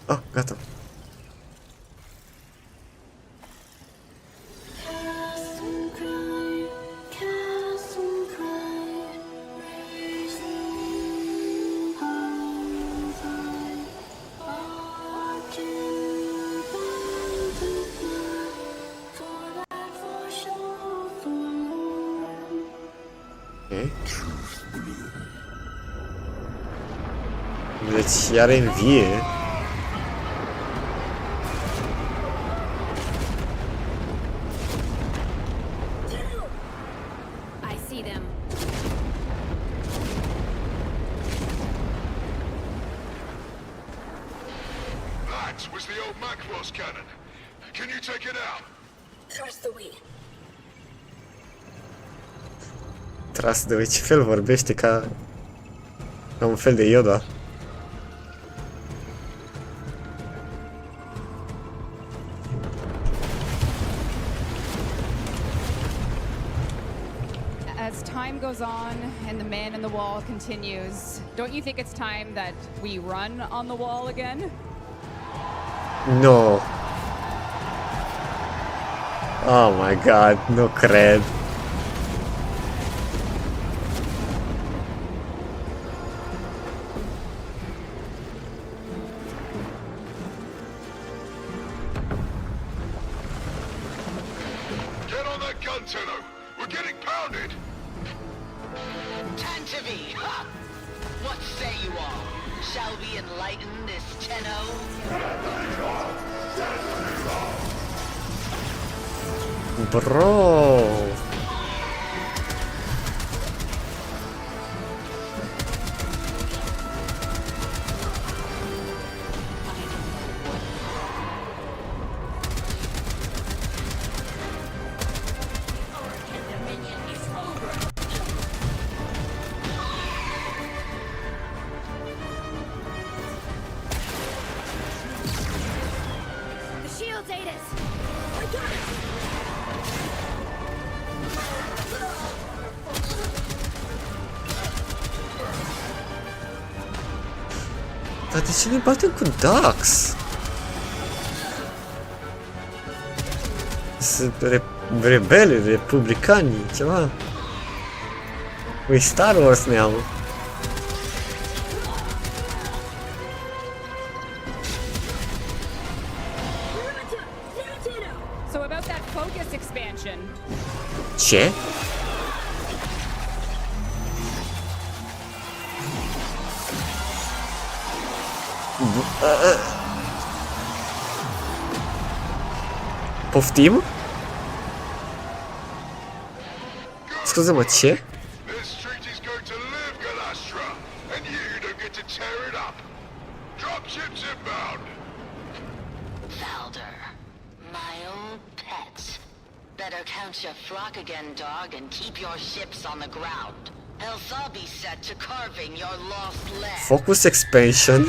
Ah, gata. Deci iar învie. I see them. That was the old Macross cannon. Can you take it out? Trust the wheel. Tras de ce fel vorbește ca un fel de Yoda. As time goes on and the man in the wall continues, don't you think it's time that we run on the wall again? No. Oh my god, nu cred. Get on that gun, Tenno. We're getting pounded. Tantivy! Ha! What say you all? Shall we enlighten this Tenno? Bro. The shield's ate us. I got it. Dar de ce ne batem cu Dax? Sunt rebeli, republicani, ceva. Ui, Star Wars ne-am. So about that focus expansion. Ce? Poftim? Scuze-mă, ce? This treaty's going to live, Galastra, and you don't get to tear it up. Dropships inbound. Valder, my old pet. Better count your flock again, dog, and keep your ships on the ground. Else I'll be set to carving your lost land. Focus expansion.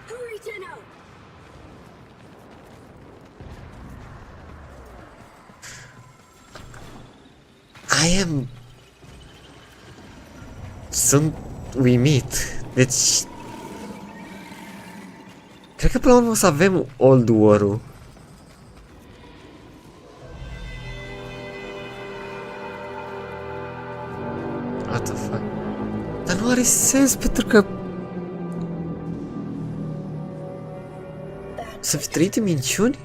Hurry, Tenno. Sunt uimit. Deci... Cred că până la urmă o să avem Old War-ul. What the fuck? Dar nu are sens pentru că... Să fi trăit în minciuni?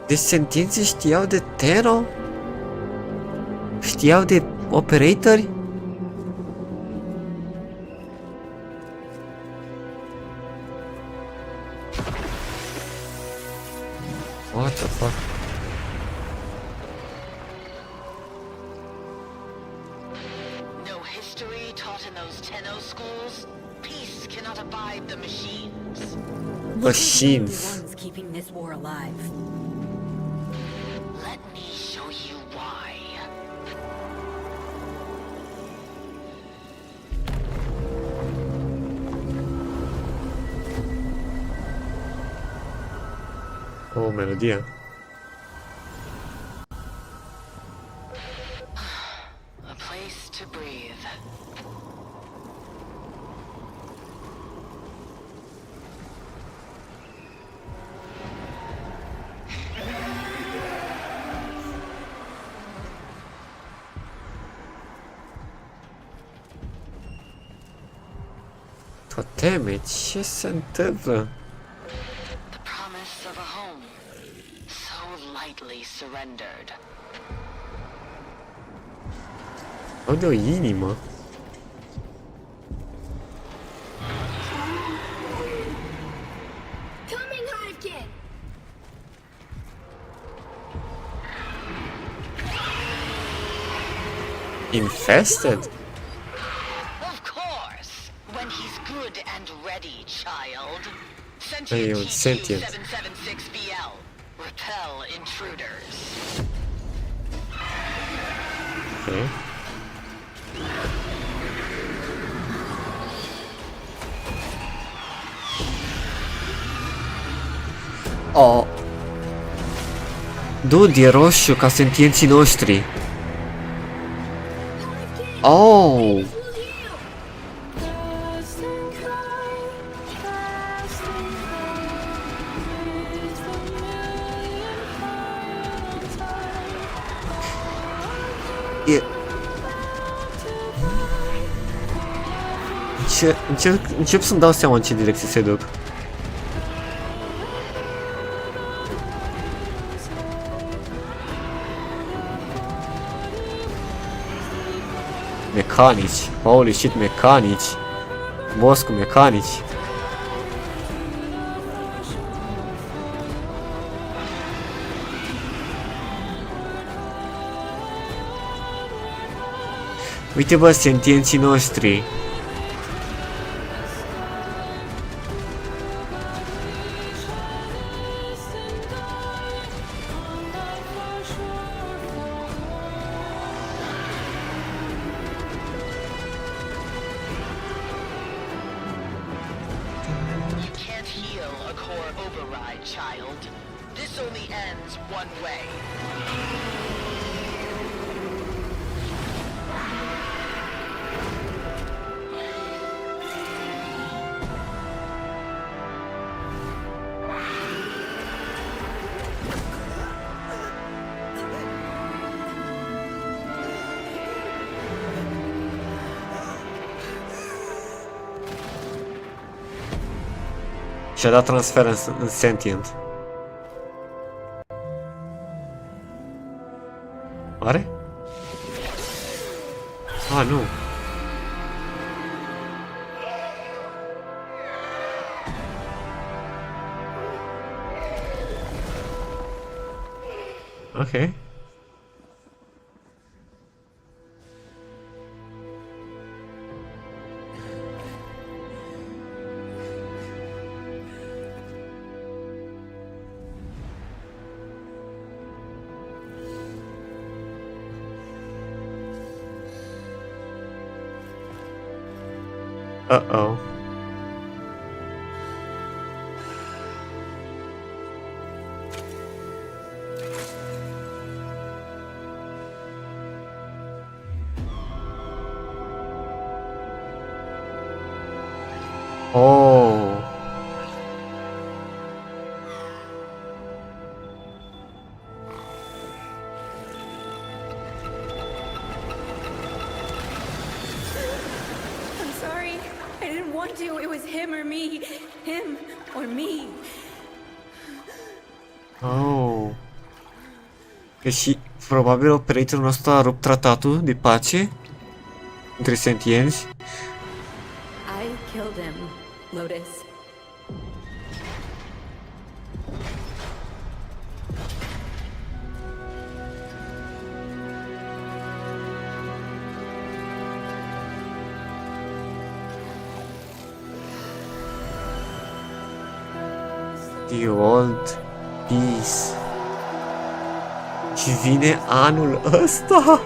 Deci sentinții știau de Tenno? Știau de operatori? in those Tenno schools, peace cannot abide the machines. Machines. One's keeping this war alive. Let me show you why. O melodie. A place to breathe. Toteme, ce se întâmplă? The promise of a home, so lightly surrendered. Au de o inimă. Coming, Hivekin! Infested? Of course, when he's good and ready, child. Ei, un Sentient sentient. T776BL. Repel intruders. Ok. Oh. Dude, e roșu ca sentienții noștri. Oh. E... Încep să-mi dau seama în ce direcție se duc. Mecanici. Holy shit, mecanici. Boss cu mecanici. Uite bă, sentienții noștri. You can't heal a core override, child. This only ends one way. Și-a dat transfer în sentient. Are? Ah, nu. Ok. Uh-oh. Oh. I'm sorry. I didn't want to. It was him or me. Him or me. Oh. Că și probabil operatorul nostru a rupt tratatul de pace între sentienți. I killed him, Lotus. The Old Peace. Și vine anul ăsta?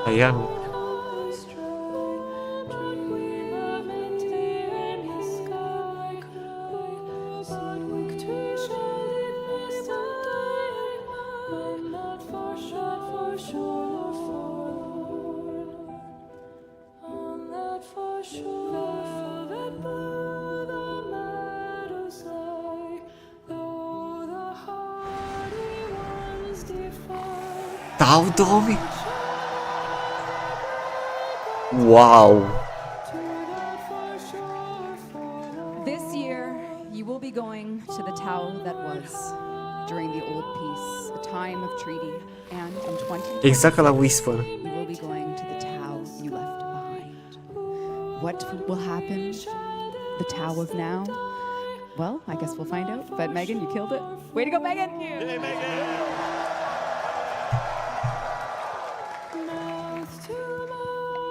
Aia. Tau 2000. Wow. This year, you will be going to the Tau that was during the old peace, a time of treaty, and in 2020, Exact ca la Whisper. you will be going to the Tau you left behind. What will happen? The Tau of now? Well, I guess we'll find out. But Megan, you killed it. Way to go, Megan! Yay, Megan!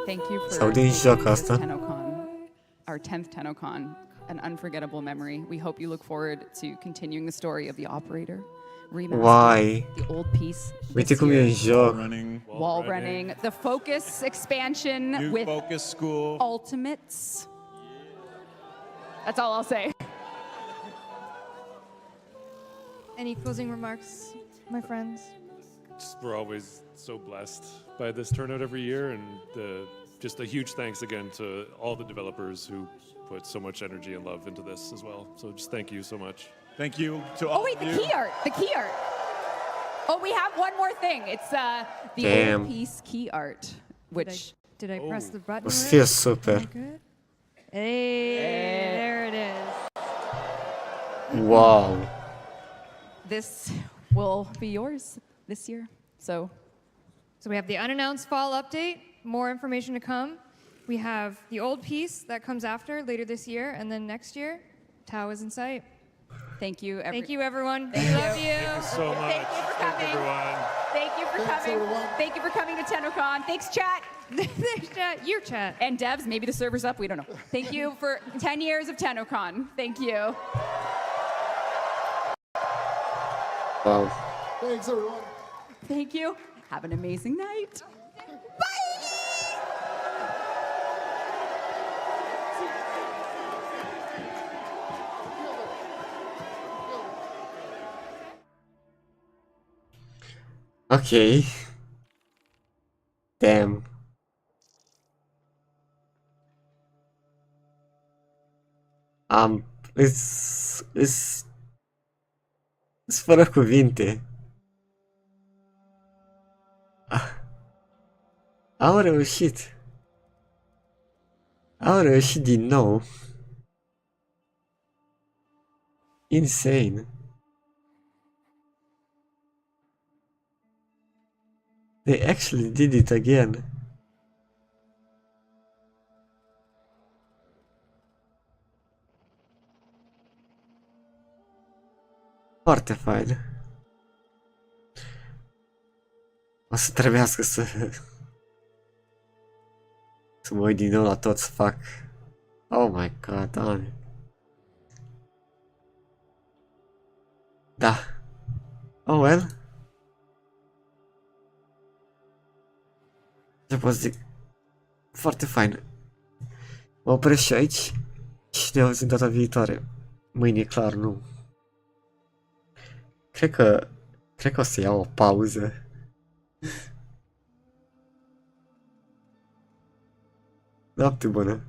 Thank you for Sau din joc asta. TennoCon, our 10th TennoCon, an unforgettable memory. We hope you look forward to continuing the story of the operator, remastered, Why? the old piece. Uite cum e în joc. Wall running, the Focus expansion New with Focus School. Ultimates. That's all I'll say. Any closing remarks, my friends? Just, we're always so blessed by this turnout every year, and just a huge thanks again to all the developers who put so much energy and love into this as well. So just thank you so much. Thank you to all Oh wait, of the you. key art. The key art. Oh, we have one more thing. It's the Damn. Old piece key art, which Did I press the button? O să right? fie super. Am I good? Hey, there it is. Wow. this will be yours this year. So we have the unannounced fall update, more information to come. We have the old piece that comes after later this year, and then next year, Tau is in sight. thank you, Thank you, everyone. Thank we you. love you. Thank you so much. Thank you for coming. everyone. Thank you for coming. Thank you for coming to TennoCon. Thanks, chat. Thanks, chat. Your chat. And devs, maybe the server's up. We don't know. Thank you for 10 years of TennoCon. Thank you. Wow. Thanks, everyone. Thank you. Have an amazing night. Ok. Damn. Îs fără cuvinte. Au reușit. Au reușit din nou. Insane. They actually did it again. Foarte fain. O să trebuiască să mă uit din nou la tot să fac. Oh my god, Doamne. Da. Oh well. Ce pot zic? Foarte fain. Mă opresc și aici și ne auzim data viitoare. Mâine, clar, nu. Cred că o să iau o pauză. Noapte bună.